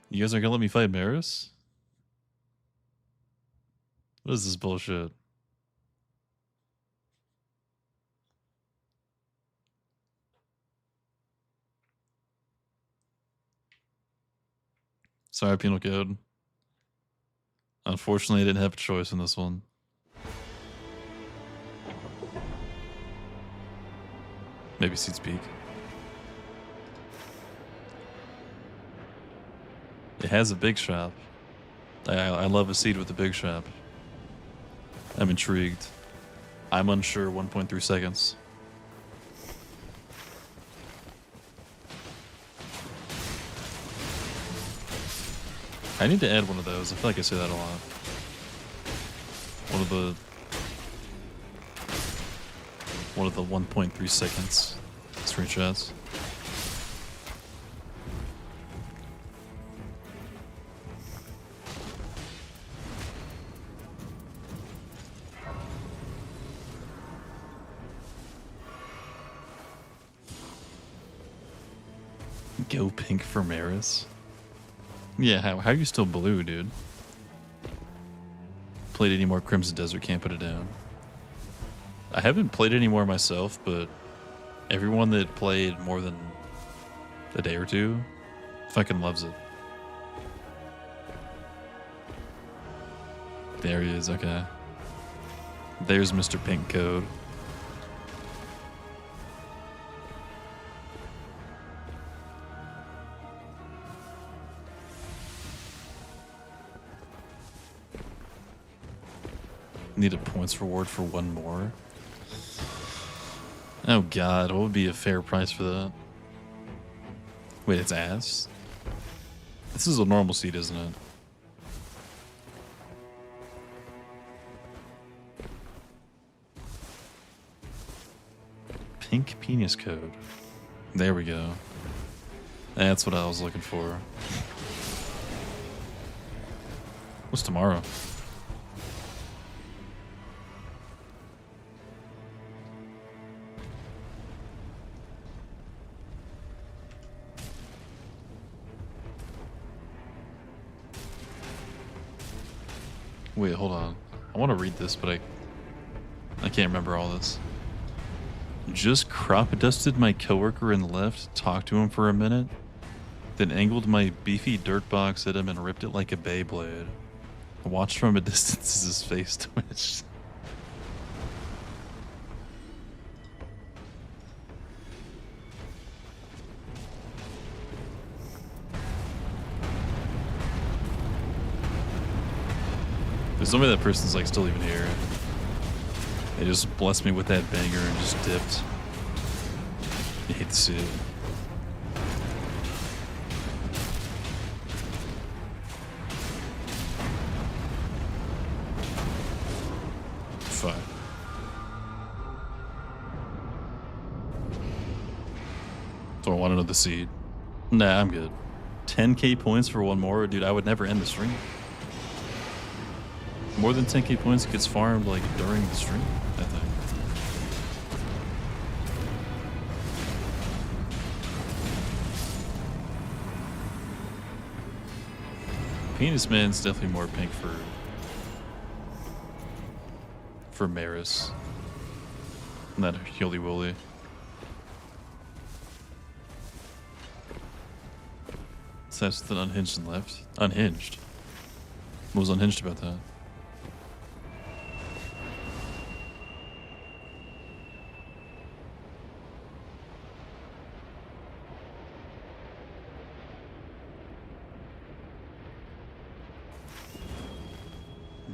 Speaker 1: You guys aren't gonna let me fight Maris? What is this bullshit? Sorry, Penal Code. Unfortunately, I didn't have a choice in this one. Maybe Seeds Peak. It has a big shop. I love a seed with a big shop. I'm intrigued. I'm unsure 1.3 seconds. I need to add one of those. I feel like I say that a lot. One of the 1.3 seconds screenshots. Go pink for Maris. Yeah, how are you still blue, dude? Played any more Crimson Desert, can't put it down. I haven't played any more myself, but everyone that played more than a day or two fucking loves it. There he is, okay. There's Mr. Pink Code. Need a points reward for one more. Oh god, what would be a fair price for that? Wait, it's ass? This is a normal seed, isn't it? Pink penis code. There we go. That's what I was looking for. What's tomorrow? Wait, hold on. I want to read this, but I can't remember all this. Just crop dusted my coworker and left, talked to him for a minute, then angled my beefy dirt box at him and ripped it like a Beyblade. I watched from a distance as his face twitched. There's no way that person's like still even here. They just blessed me with that banger and just dipped. You hate to see it. Fuck. So I want another seed. Nah, I'm good. 10k points for one more? Dude, I would never end the stream. More than 10k points gets farmed like during the stream, I think. Penis Man's definitely more pink for Maris. Not Hilly Willy. So that's with an unhinged and left. Unhinged. What was unhinged about that?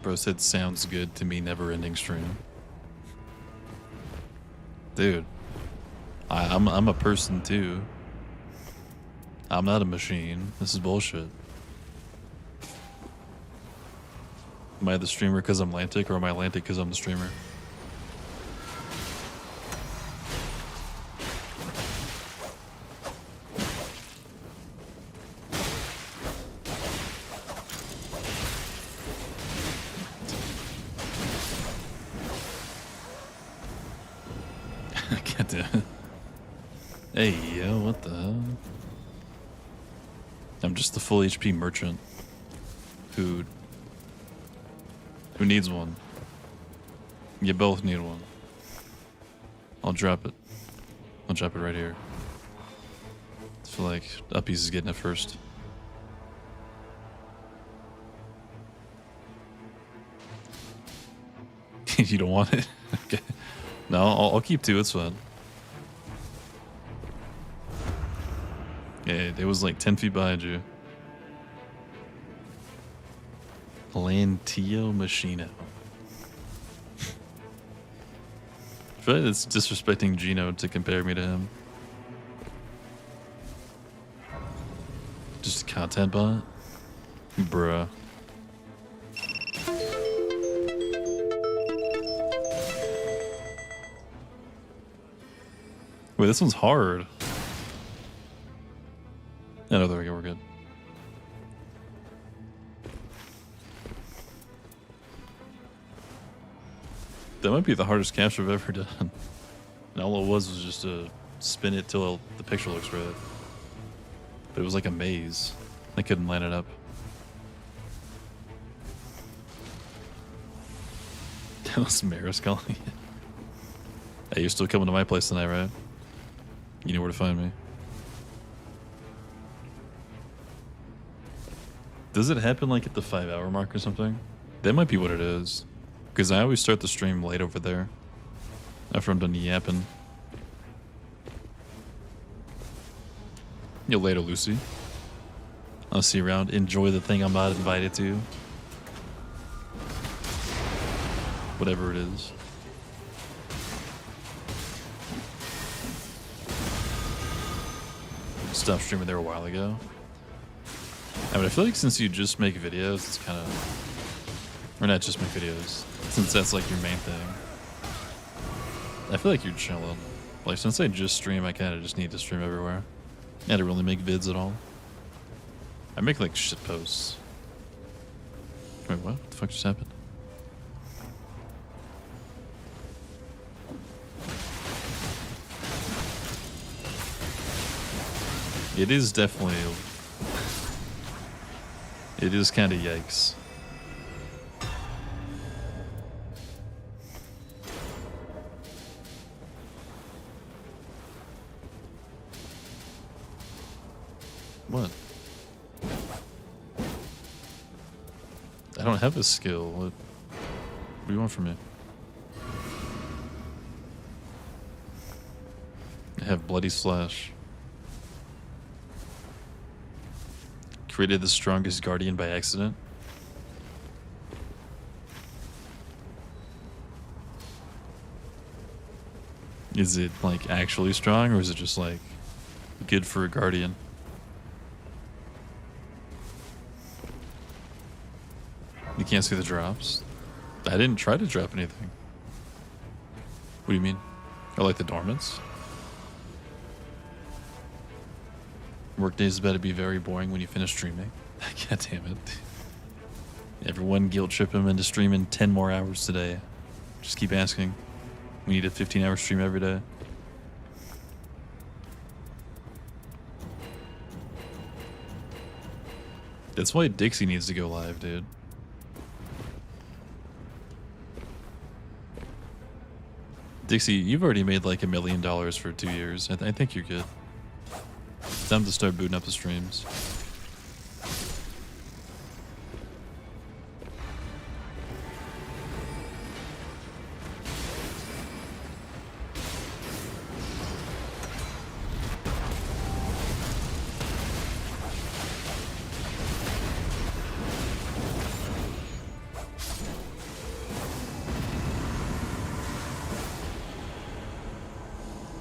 Speaker 1: Bro said sounds good to me, never ending stream. Dude, I'm a person too. I'm not a machine. This is bullshit. Am I the streamer because I'm Lantic, or am I Lantic because I'm the streamer? God damn it. Hey, yo, what the hell? I'm just the full HP merchant who needs one. You both need one. I'll drop it. I'll drop it right here. I feel like Uppies is getting it first. You don't want it? Okay. No, I'll keep two, it's fine. Yeah, it was like 10 feet behind you. Lantio Machino. I feel like it's disrespecting Gino to compare me to him. Just a content bot? Bruh. Wait, this one's hard. Oh, no, there we go, we're good. That might be the hardest capture I've ever done. And all it was just to spin it till the picture looks right. But it was like a maze. I couldn't line it up. That was Maris calling. Hey, you're still coming to my place tonight, right? You know where to find me. Does it happen like at the 5-hour mark or something? That might be what it is. Because I always start the stream late over there. After I'm done yapping. Yo, later, Lucy. I'll see you around. Enjoy the thing I'm not invited to. Whatever it is. Stopped streaming there a while ago. I mean, I feel like since you just make videos, it's kind of... Or not just make videos. Since that's like your main thing. I feel like you're chilling. Like, since I just stream, I kind of just need to stream everywhere. I don't really make vids at all. I make like shit posts. Wait, what the fuck just happened? It is definitely... It is kind of yikes. What? I don't have a skill. What do you want from me? I have Bloody Slash. Created the strongest guardian by accident. Is it like actually strong, or is it just like good for a guardian? You can't see the drops? I didn't try to drop anything. What do you mean? I like the dormants? Workdays is about to be very boring when you finish streaming. God damn it. Everyone guilt trip him into streaming 10 more hours today. Just keep asking. We need a 15-hour stream every day. That's why Dixie needs to go live, dude. Dixie, you've already made like $1 million for 2 years. I think you're good. Time to start booting up the streams.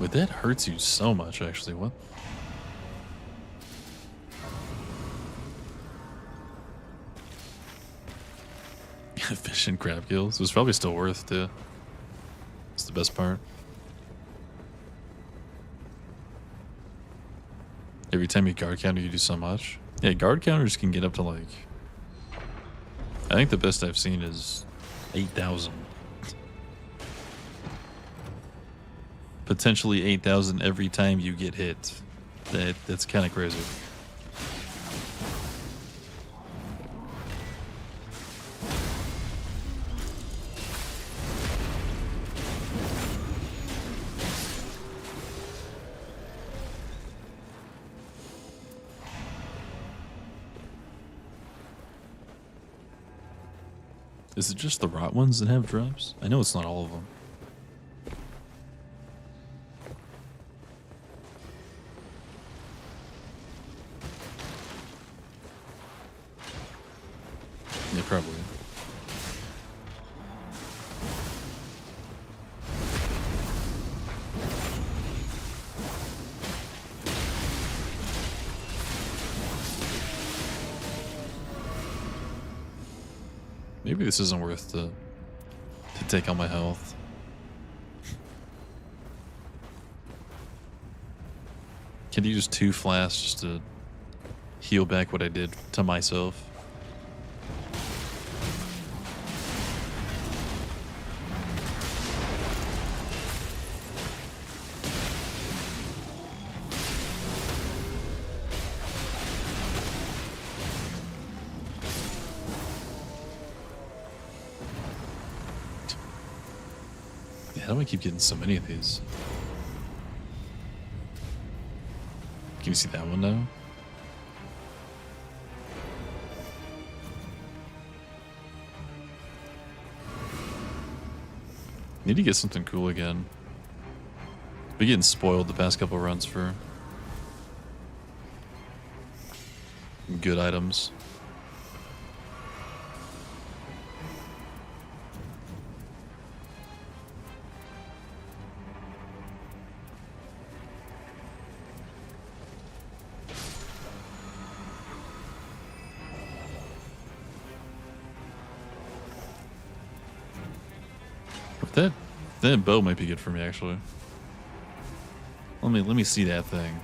Speaker 1: But that hurts you so much, actually. What? Fish and crab kills. It was probably still worth too. It's the best part. Every time you guard counter, you do so much. Yeah, guard counters can get up to like... I think the best I've seen is 8,000. Potentially 8,000 every time you get hit. That's kind of crazy. Is it just the rot ones that have drops? I know it's not all of them. Yeah, probably. Maybe this isn't worth to take all my health. Can you use 2 flasks just to heal back what I did to myself? How do I keep getting so many of these? Can you see that one now? Need to get something cool again. Been getting spoiled the past couple runs for good items. That bow might be good for me, actually. Let me see that thing.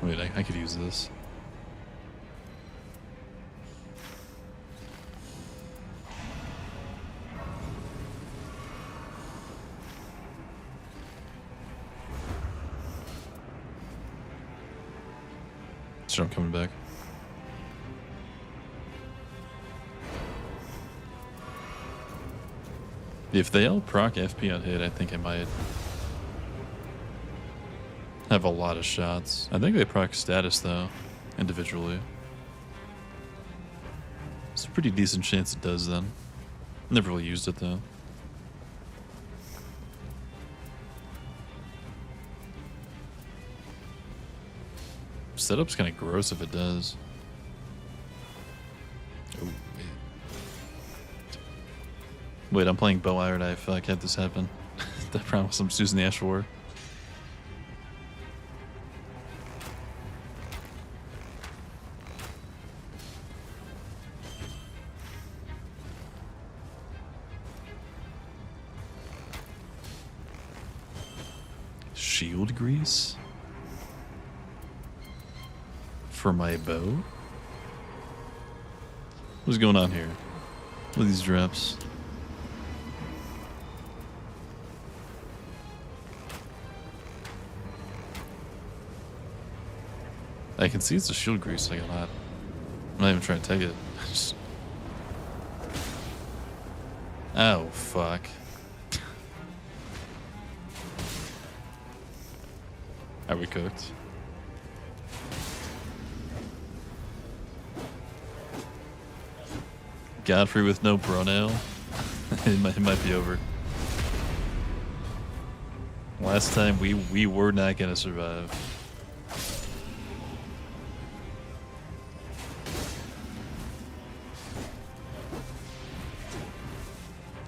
Speaker 1: Wait, I could use this. Sure, I'm coming back. If they all proc FP on hit, I think I might have a lot of shots. I think they proc status though, individually. It's a pretty decent chance it does then. Never really used it though. Setup's kind of gross if it does. Oh, wait, I'm playing Bow Iron. I feel like had this happen. I promise I'm just using the Astral War. Shield grease for my bow? What's going on here with these drops? I can see it's a shield grease like a lot. I'm not even trying to take it. Oh, fuck. Are we cooked? Godfrey with no pronail? it might be over. Last time we were not gonna survive.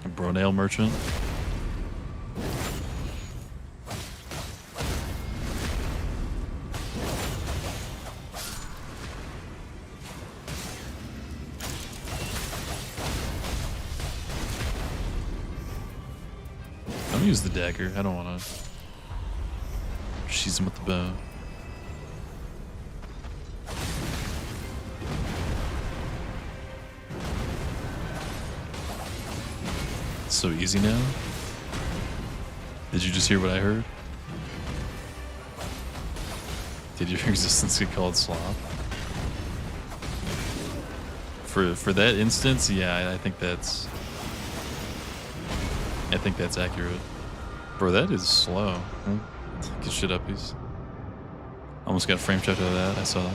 Speaker 1: A pronail merchant? I'm gonna use the dagger. I don't wanna she's him with the bow. It's so easy now. Did you just hear what I heard? Did your existence get called slop? For that instance, yeah, I think that's accurate. Bro, that is slow. Get shit uppies. Almost got frame checked out of that. I saw that.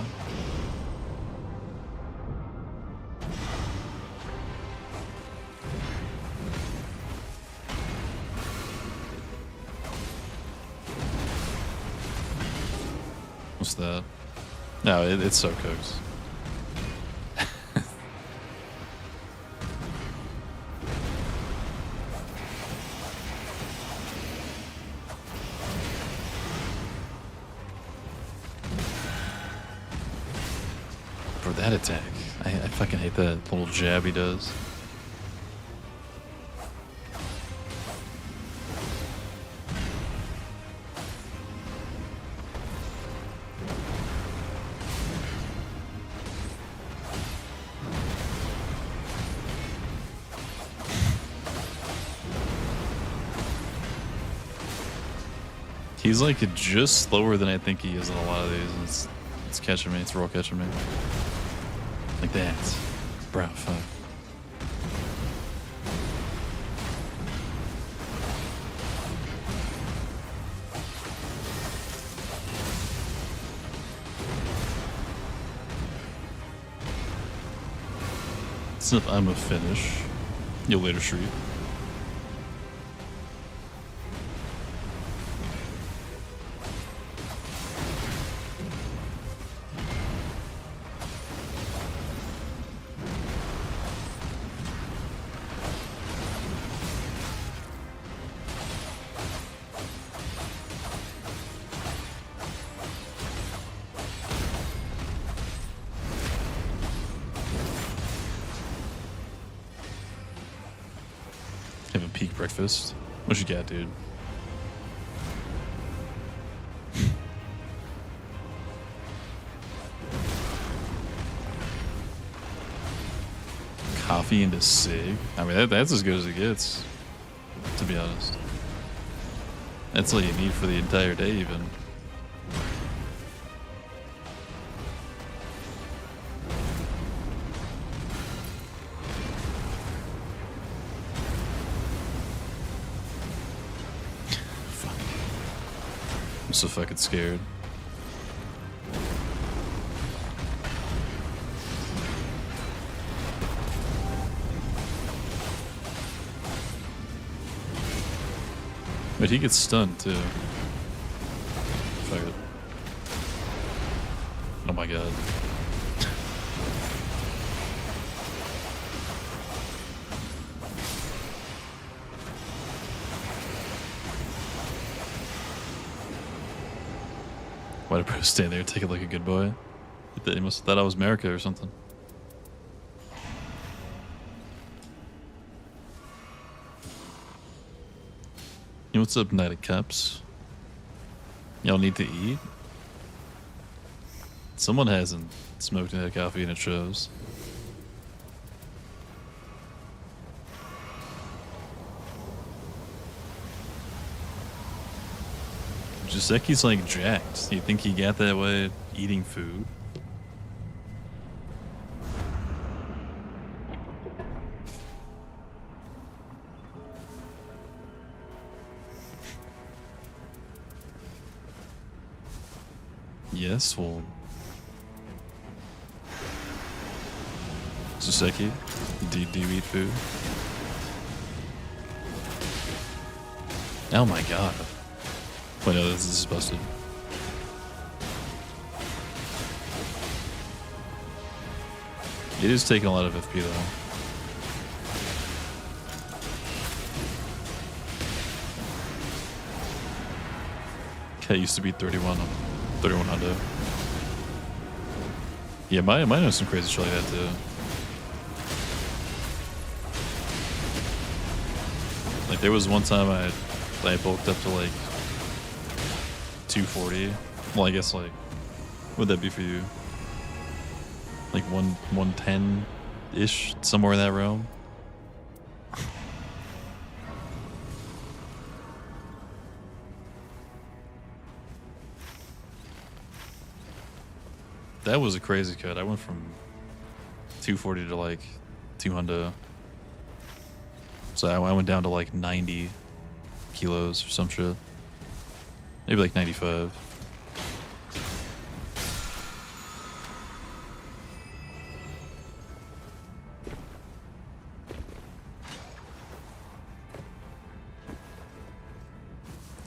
Speaker 1: What's that? No, it's so cooked. For that attack, I fucking hate that little jab he does. He's like just slower than I think he is in a lot of these. It's catching me. It's roll catching me. Like that. Bro, fuck. It's not I'm a finish. You'll later shriek. Have a peak breakfast. What you got, dude? Coffee and a cig? I mean, that's as good as it gets, to be honest. That's all you need for the entire day, even. I'm so fucking scared. But he gets stunned too. Fuck it. Oh my god. Why did bro stand there and take it like a good boy? He must have thought I was America or something. Yo, what's up, Knight of Cups? Y'all need to eat? Someone hasn't smoked that coffee and it shows. Giuseppe's like jacked. You think he got that way eating food? Yes, well. Soseki, do you eat food? Oh my god. Wait, no, this is busted. It is taking a lot of FP though. I used to be 31 Hundo. Yeah, mine knows some crazy shit like that too. Like there was one time I bulked up to like 240. Well, I guess like, what would that be for you? Like 110-ish, somewhere in that realm. That was a crazy cut. I went from 240 to like 200. So I went down to like 90 kilos or some shit. Maybe like 95.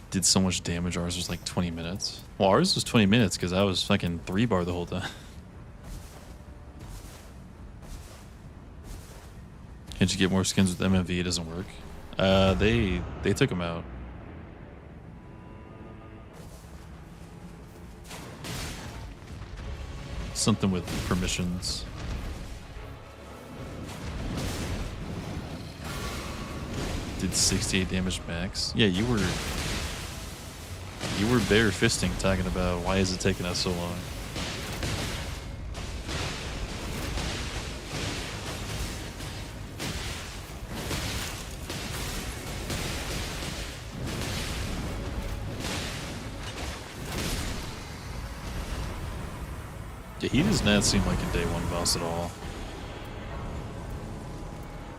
Speaker 1: Did so much damage. Ours was like 20 minutes. Well, ours was 20 minutes because I was fucking 3-bar the whole time. Can't you get more skins with MMV? It doesn't work. They took them out. Something with permissions. Did 68 damage max. Yeah, you were bare fisting talking about why is it taking us so long. Yeah, he does not seem like a day one boss at all.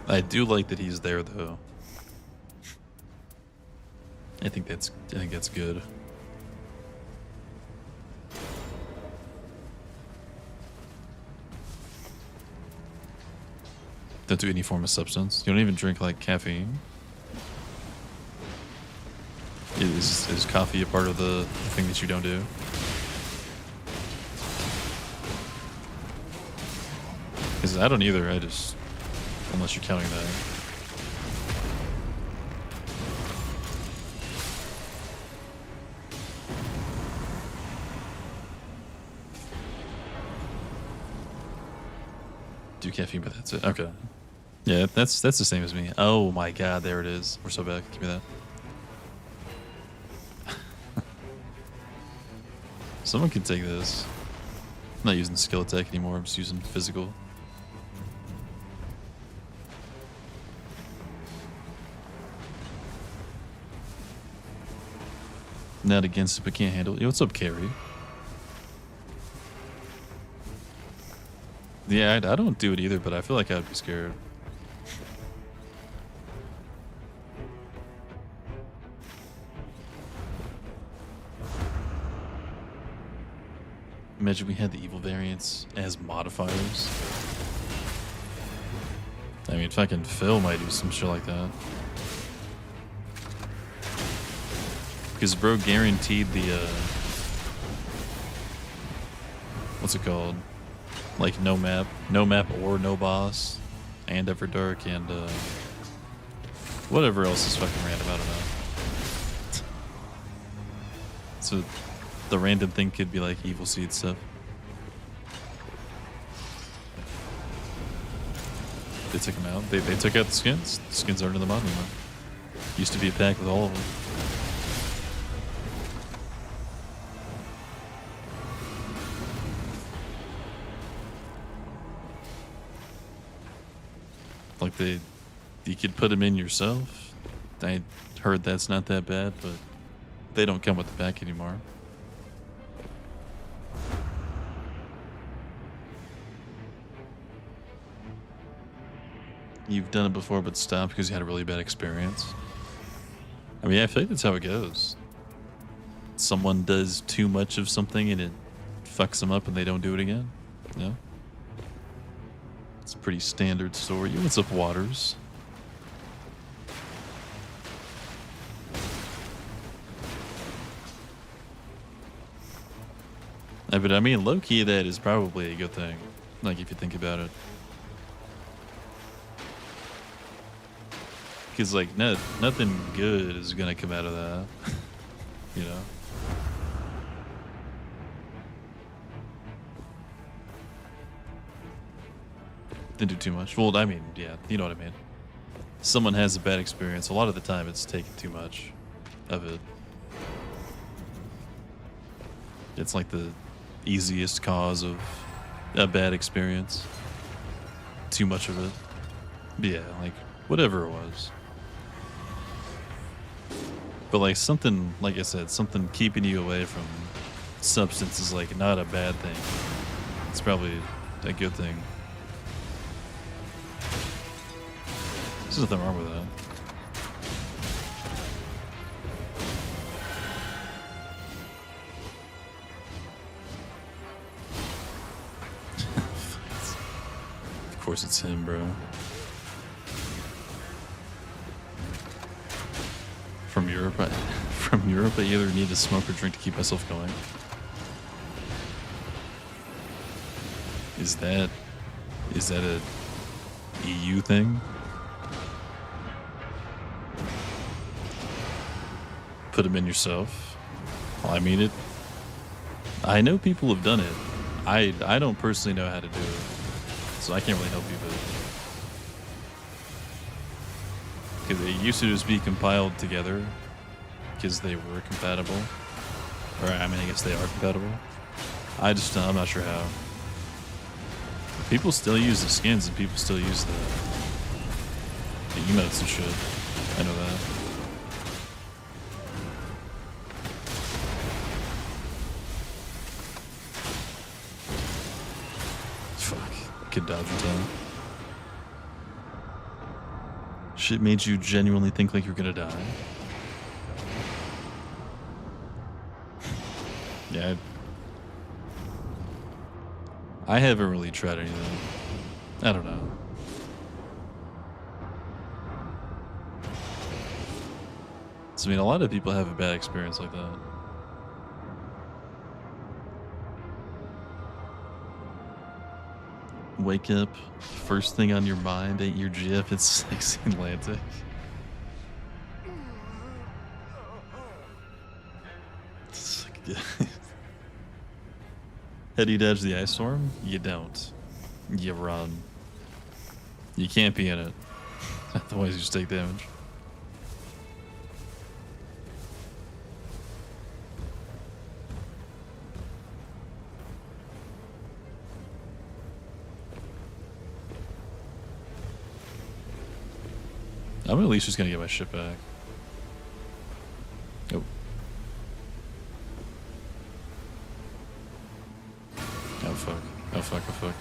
Speaker 1: I do like that he's there though. I think that's good. Don't do any form of substance. You don't even drink like caffeine. Is coffee a part of the thing that you don't do? Because I don't either. I just, unless you're counting that. Do caffeine, but that's it. Okay. Yeah, that's the same as me. Oh my god, there it is. We're so back. Give me that. Someone can take this. I'm not using skill attack anymore. I'm just using physical. Not against it, but can't handle it. Yo, what's up, Carrie? Yeah, I don't do it either, but I feel like I'd be scared. Imagine we had the evil variants as modifiers. I mean, fucking Phil might do some shit like that. Because bro guaranteed the, what's it called? Like no map or no boss, and Everdark, and whatever else is fucking random. I don't know. So the random thing could be like evil seed stuff. They took them out. They took out the skins. The skins aren't in the mod anymore. Used to be a pack with all of them. Like you could put them in yourself. I heard that's not that bad, but they don't come with the pack anymore. You've done it before, but stopped because you had a really bad experience. I mean, I feel like that's how it goes. Someone does too much of something and it fucks them up and they don't do it again. Yeah. It's a pretty standard story. What's up, Waters? But I mean, low-key, that is probably a good thing. Like, if you think about it. Because, like, nothing good is going to come out of that. You know? Didn't do too much. Well, I mean, yeah, you know what I mean. Someone has a bad experience. A lot of the time, it's taking too much of it. It's like the easiest cause of a bad experience. Too much of it. But yeah, like, whatever it was. But like something, like I said, something keeping you away from substance is like not a bad thing. It's probably a good thing. There's nothing wrong with that. Of course it's him, bro. From Europe, I either need to smoke or drink to keep myself going. Is that a EU thing? Put them in yourself. Well, I mean it. I know people have done it. I don't personally know how to do it, so I can't really help you. But because they used to just be compiled together because they were compatible, or I mean, I guess they are compatible. I'm not sure how. People still use the skins and people still use the emotes and shit. I know that. Fuck. Could dodge in time. Shit made you genuinely think like you're gonna die. Yeah. I haven't really tried anything. I don't know. So, I mean, a lot of people have a bad experience like that. Wake up, first thing on your mind ain't your GF, it's Sexy Atlantic. How do you dodge the ice storm? You don't. You run. You can't be in it. Otherwise you just take damage. I'm at least just gonna get my shit back. Oh. Oh fuck. Oh fuck, oh fuck.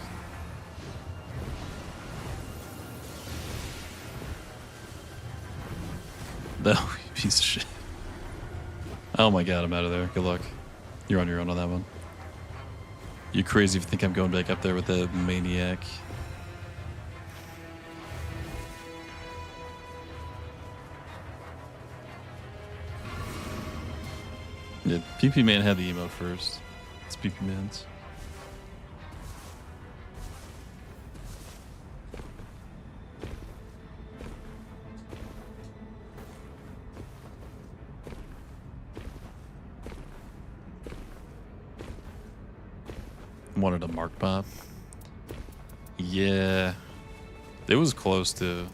Speaker 1: No, you piece of shit. Oh my god, I'm out of there. Good luck. You're on your own on that one. You crazy if you think I'm going back up there with that maniac. Yeah, PP Man had the emote first. It's PP Man's. Wanted a mark pop. Yeah. It was close to.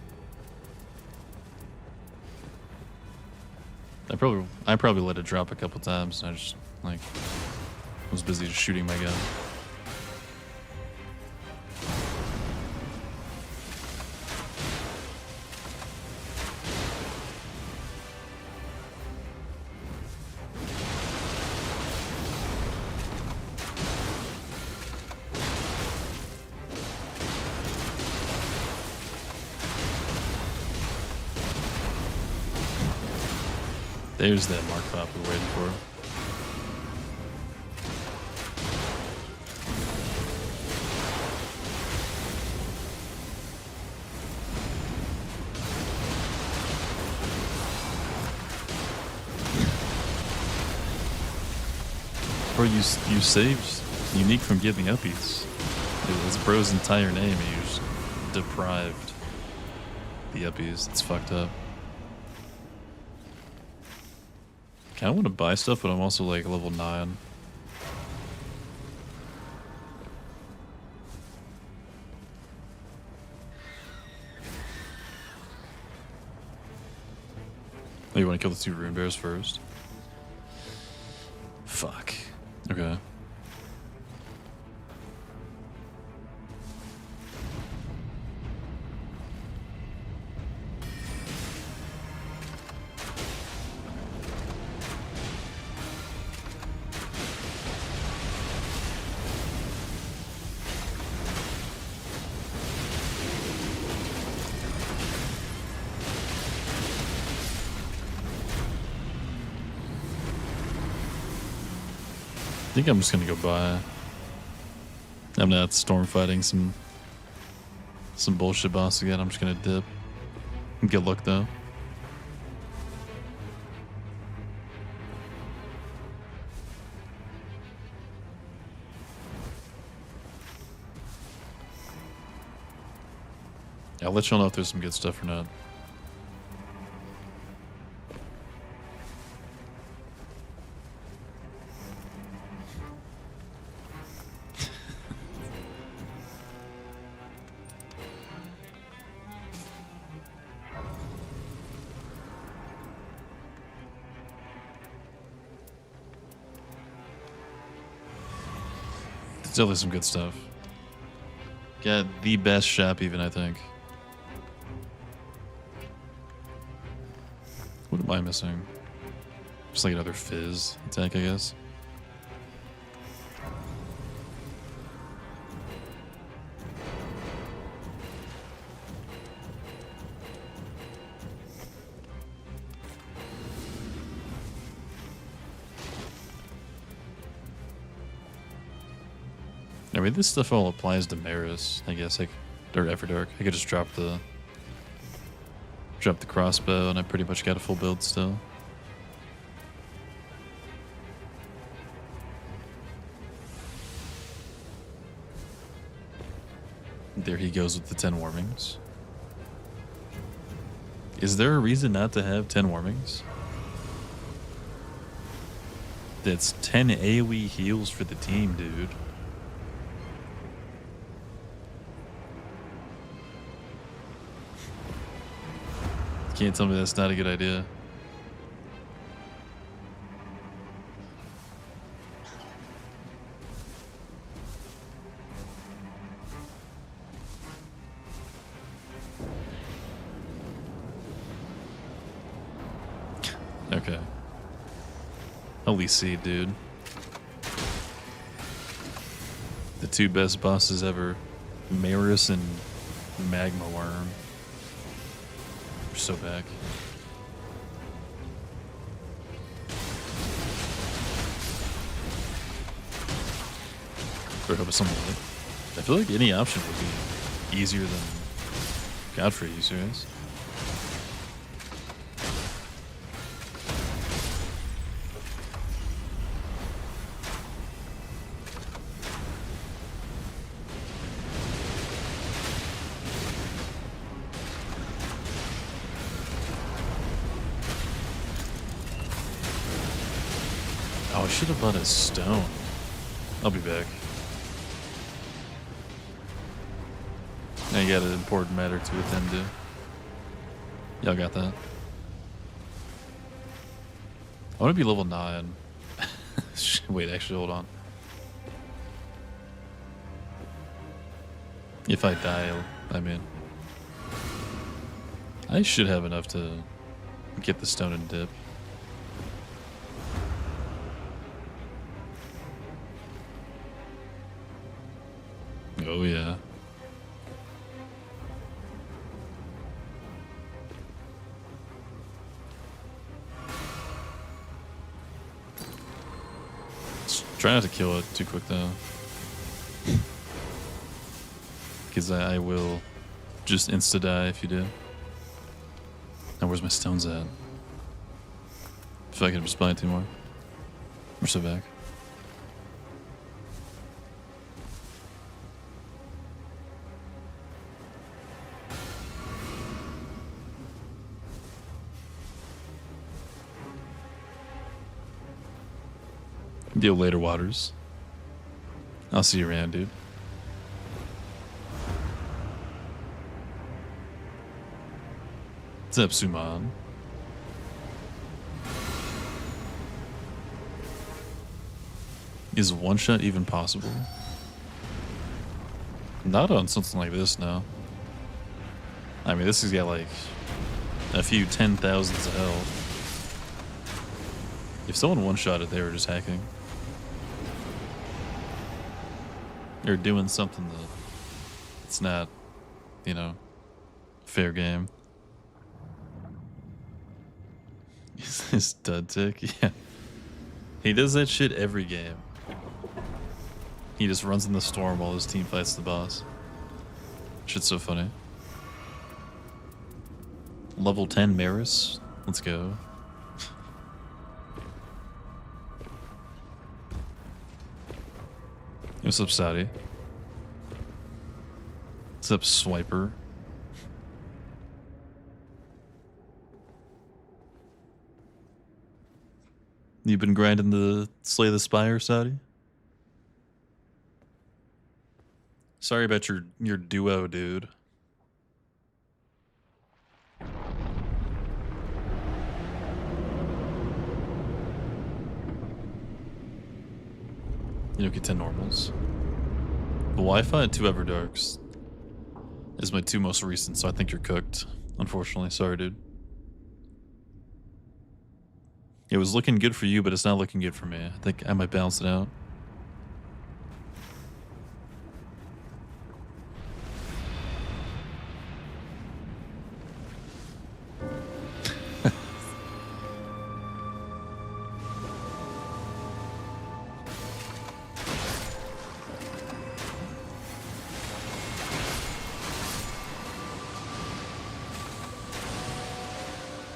Speaker 1: I probably let it drop a couple times. I just like was busy just shooting my gun. There's that mark pop we're waiting for. bro, you saved Unique from giving uppies. It's bro's entire name, and you just deprived the uppies. It's fucked up. Kinda want to buy stuff, but I'm also like level 9. Oh, you want to kill the 2 rune bears first? Fuck. Okay. I think I'm just gonna go buy. I'm not storm fighting some bullshit boss again. I'm just gonna dip. Good luck though. Yeah, I'll let y'all know if there's some good stuff or not. There's definitely some good stuff. Got the best shop even, I think. What am I missing? Just like another fizz attack, I guess. I mean, this stuff all applies to Maris, I guess. Like, or Everdark. I could just drop the crossbow, and I pretty much got a full build still. There he goes with the 10 warmings. Is there a reason not to have 10 warmings? That's 10 AoE heals for the team, dude. Can't tell me that's not a good idea. Okay. Holy seed, dude. The 2 best bosses ever. Maris and Magma Worm. So back. I hope it's something like I feel like any option would be easier than Godfrey, you serious? Oh, I should have bought a stone. I'll be back. Now you got an important matter to attend to. Y'all got that? I want to be level 9. Wait, actually, hold on. If I die, I mean, I should have enough to get the stone and dip. Oh yeah. Try not to kill it too quick though. Because I will just insta-die if you do. Now where's my stones at? I feel like I can just buy 2 more. We're so back. Deal later, Waters. I'll see you around, dude. What's up, Suman? Is one shot even possible? Not on something like this, no. I mean, this has got like a few 10,000s of health. If someone one-shotted, they were just hacking. They're doing something that it's not, you know, fair game. Is this dud tick? Yeah. He does that shit every game. He just runs in the storm while his team fights the boss. Shit's so funny. Level 10 Maris. Let's go. What's up, Saudi? What's up, Swiper? You've been grinding the Slay the Spire, Saudi? Sorry about your duo, dude. You don't get 10 normals. The Wi-Fi and 2 Everdarks is my 2 most recent, so I think you're cooked. Unfortunately, sorry, dude. It was looking good for you, but it's not looking good for me. I think I might balance it out.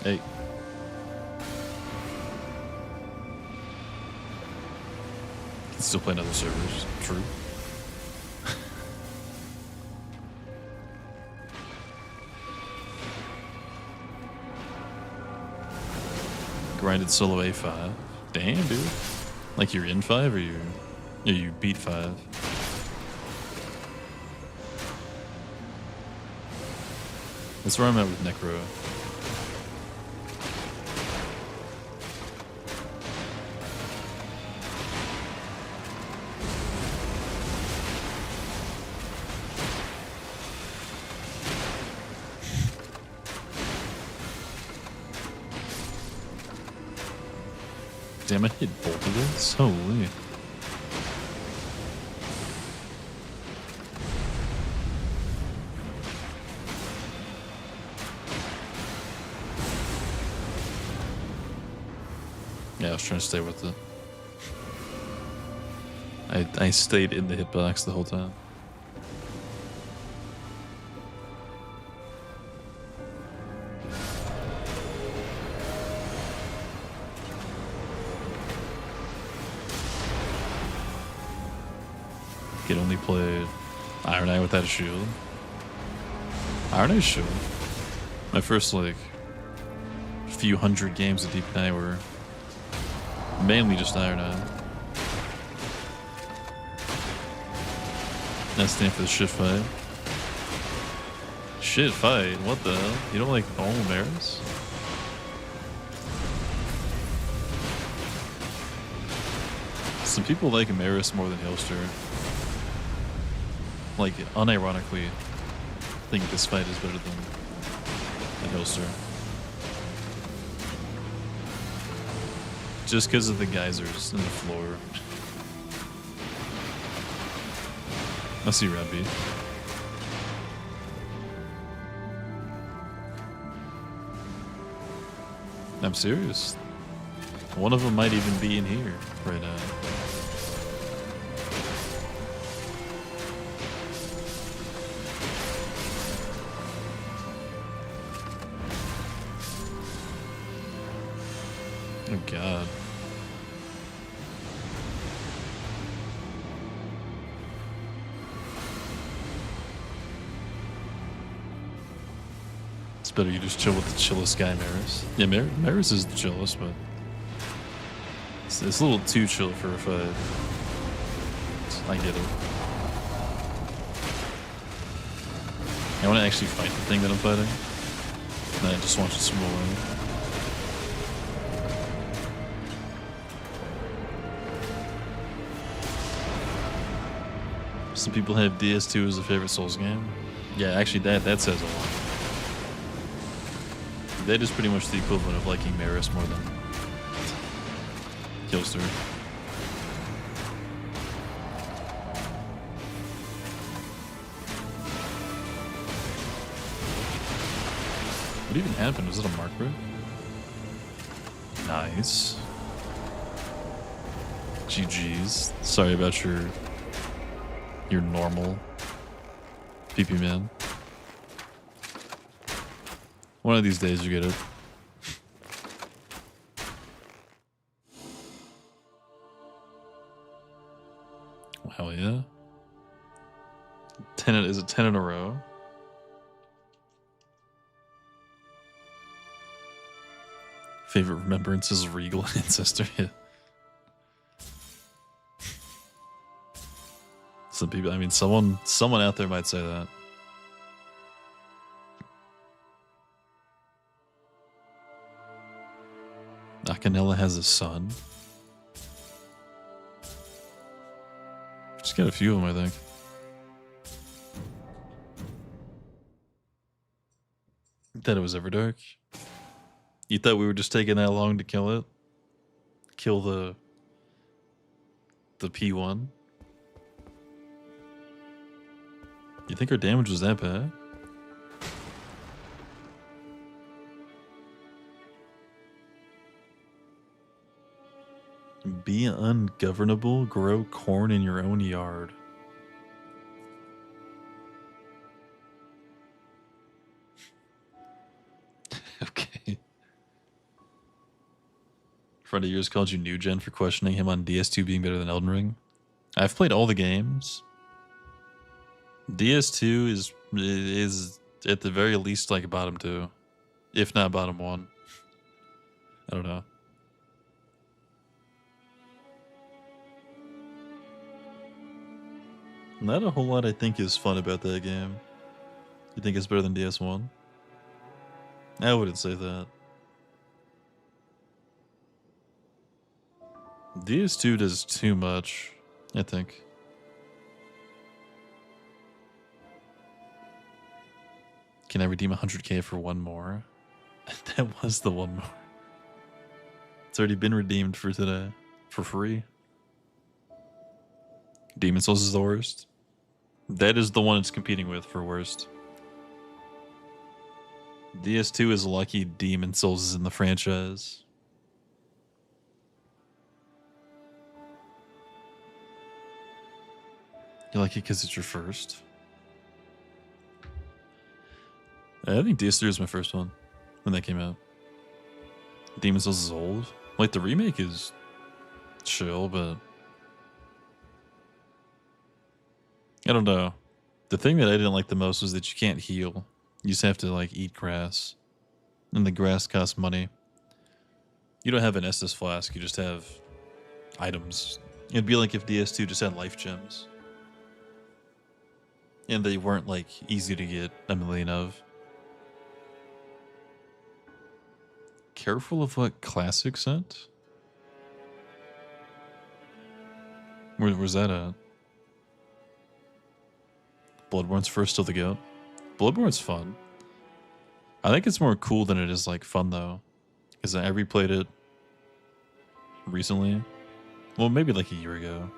Speaker 1: Hey. Can still play on other servers. True. Grinded solo A5. Damn, dude. Like you're in 5 or you beat 5? That's where I'm at with Necro. Damn, I hit both of those? Holy. Yeah, I was trying to stay with it. I stayed in the hitbox the whole time. Could only play Iron Eye without a shield. Iron Eye shield. My first like few hundred games of Deep Eye were mainly just Iron Eye. That stand for the shit fight. Shit fight? What the hell? You don't like normal Maris? Some people like Maris more than Hilster. Like, unironically, I think this fight is better than Hilster. Just because of the geysers in the floor. I see Rebby. I'm serious. One of them might even be in here right now. Oh god. It's better you just chill with the chillest guy, Maris. Yeah, Maris is the chillest, but It's a little too chill for a fight. I get it. I want to actually fight the thing that I'm fighting. And then I just watch it swim away. Some people have DS2 as a favorite Souls game. Yeah, actually that says a lot. That is pretty much the equivalent of liking Maris more than Killstar. What even happened? Was it a mark break? Nice. GG's. Sorry about your normal PP man. One of these days you get it. Hell yeah. 10 is it 10 in a row? Favorite remembrance is Regal Ancestor. Yeah. Some people, I mean, someone out there might say that. Acanella has a son. Just got a few of them, I think. Thought it was Everdark. You thought we were just taking that long to kill it? Kill the P1? You think our damage was that bad? Be ungovernable, grow corn in your own yard. Okay. Friend of yours called you New Gen for questioning him on DS2 being better than Elden Ring. I've played all the games. DS2 is at the very least like bottom 2, if not bottom 1. I don't know. Not a whole lot I think is fun about that game. You think it's better than DS1? I wouldn't say that. DS2 does too much, I think. Can I redeem 100k for one more? That was the one more. It's already been redeemed for today. For free. Demon Souls is the worst. That is the one it's competing with for worst. DS2 is lucky Demon Souls is in the franchise. You like it because it's your first? I think DS3 was my first one when that came out. Demon Souls is old. Like, the remake is chill, but I don't know. The thing that I didn't like the most was that you can't heal. You just have to, like, eat grass. And the grass costs money. You don't have an Estus flask, you just have items. It'd be like if DS2 just had life gems. And they weren't, like, easy to get a million of. Careful of what classic sent? Where's that at? Bloodborne's first of the goat. Bloodborne's fun. I think it's more cool than it is like fun though, because I replayed it recently. Well, maybe like a year ago.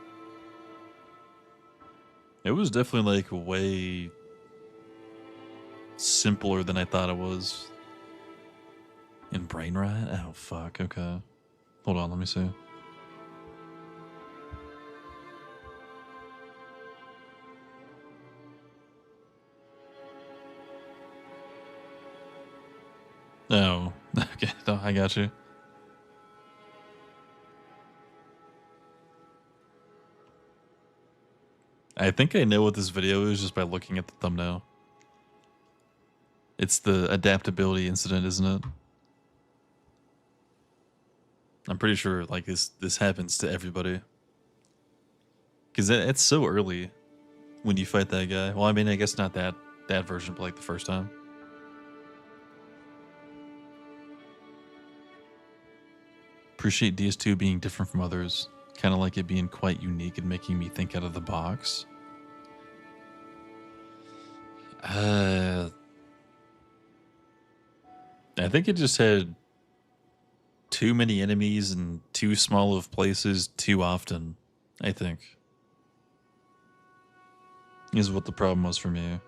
Speaker 1: It was definitely like way simpler than I thought it was. In Brain Riot? Oh fuck, okay. Hold on, let me see. Oh, okay, no, I got you. I think I know what this video is just by looking at the thumbnail. It's the adaptability incident, isn't it? I'm pretty sure like this happens to everybody. Because it's so early when you fight that guy. Well, I mean, I guess not that version, but like the first time. Appreciate DS2 being different from others. Kind of like it being quite unique and making me think out of the box. I think it just had too many enemies and too small of places too often, I think. Is what the problem was for me.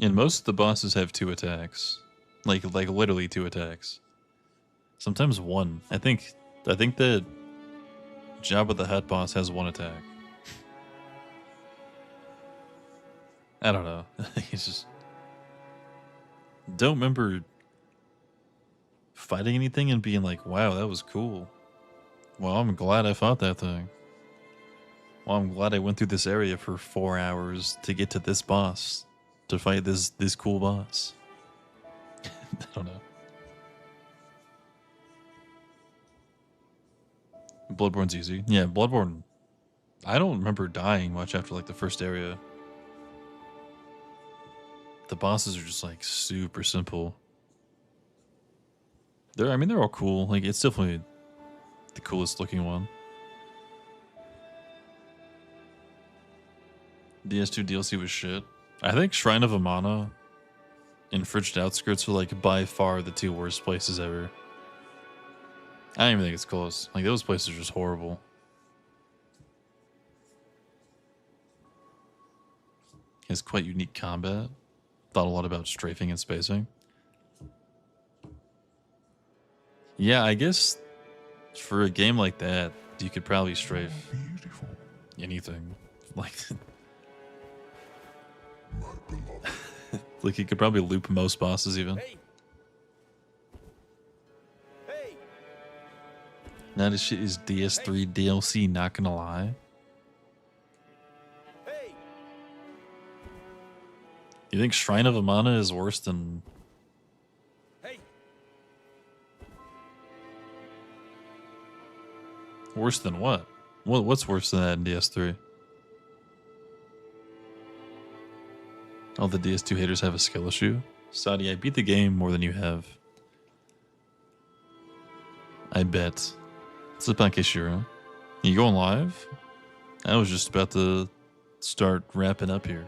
Speaker 1: And most of the bosses have 2 attacks. Like literally 2 attacks. Sometimes 1. I think that Jabba the Hutt boss has 1 attack. I don't know. It's just don't remember fighting anything and being like, wow, that was cool. Well, I'm glad I fought that thing. Well, I'm glad I went through this area for 4 hours to get to this boss, to fight this cool boss. I don't know. Bloodborne's easy. Yeah, Bloodborne. I don't remember dying much after like the first area. The bosses are just like super simple. I mean, they're all cool. Like, it's definitely the coolest looking one. DS2 DLC was shit. I think Shrine of Amana and Frigid Outskirts were like by far the 2 worst places ever. I don't even think it's close. Like, those places are just horrible. It has quite unique combat. Thought a lot about strafing and spacing. Yeah, I guess for a game like that, you could probably strafe anything. Like, like you could probably loop most bosses even. Now this shit is DS3 DLC, not gonna lie. You think Shrine of Amana is worse than... Worse than what? What's worse than that in DS3? All the DS2 haters have a skill issue. Saudi, I beat the game more than you have. I bet. What's up, Kishira? You going live? I was just about to start wrapping up here.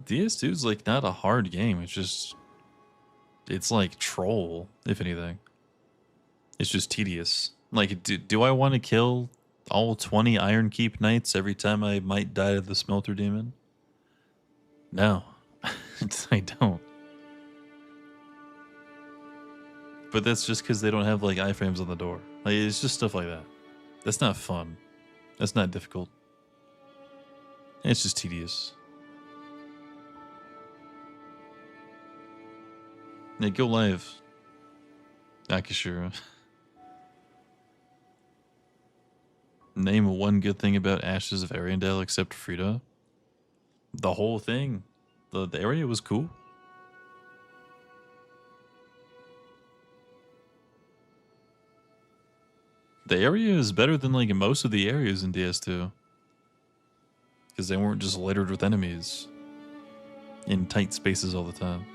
Speaker 1: DS2 is like not a hard game. It's like Troll, if anything. It's just tedious. Like, do I want to kill all 20 Iron Keep Knights every time I might die to the Smelter Demon? No, I don't. But that's just because they don't have like iframes on the door. Like, it's just stuff like that. That's not fun. That's not difficult. It's just tedious. Yeah, go live. Akishura. Name one good thing about Ashes of Ariandel except Frida. The whole thing. The area was cool. The area is better than like most of the areas in DS2. Because they weren't just littered with enemies in tight spaces all the time.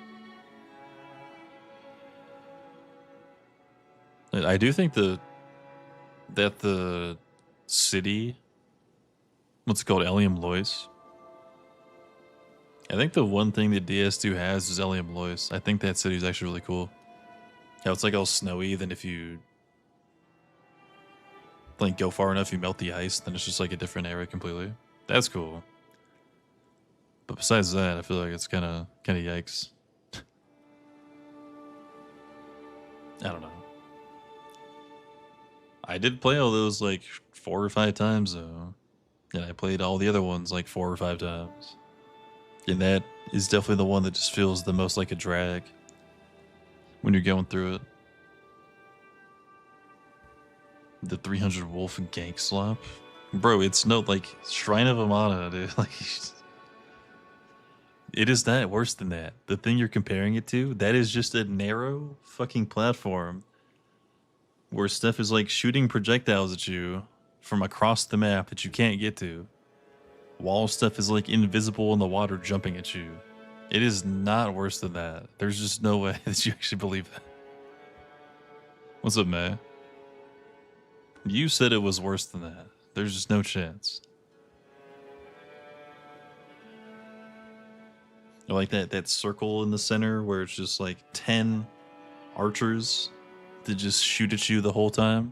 Speaker 1: I do think that the city, what's it called, Elium Lois. I think the one thing that DS2 has is Elium Lois. I think that city is actually really cool. How it's like all snowy, then if you like go far enough, you melt the ice, then it's just like a different area completely. That's cool. But besides that, I feel like it's kind of yikes. I don't know. I did play all those like 4 or 5 times though. And I played all the other ones like 4 or 5 times. And that is definitely the one that just feels the most like a drag when you're going through it. The 300 Wolf Gank Slop. Bro, it's no like Shrine of Amana, dude. Like, it is not worse than that. The thing you're comparing it to, that is just a narrow fucking platform where stuff is like shooting projectiles at you from across the map that you can't get to, while stuff is like invisible in the water jumping at you. It is not worse than that. There's just no way that you actually believe that. What's up, man? You said it was worse than that. There's just no chance. I like that circle in the center where it's just like 10 archers that just shoot at you the whole time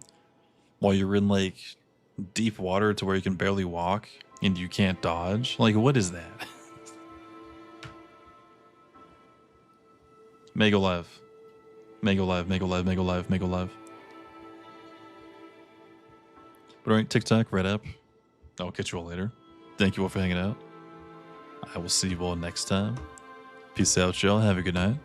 Speaker 1: while you're in like deep water to where you can barely walk and you can't dodge. Like, what is that? Mega live. Mega live, mega live, mega live, mega live. But alright, TikTok, Red App. I'll catch you all later. Thank you all for hanging out. I will see you all next time. Peace out, y'all. Have a good night.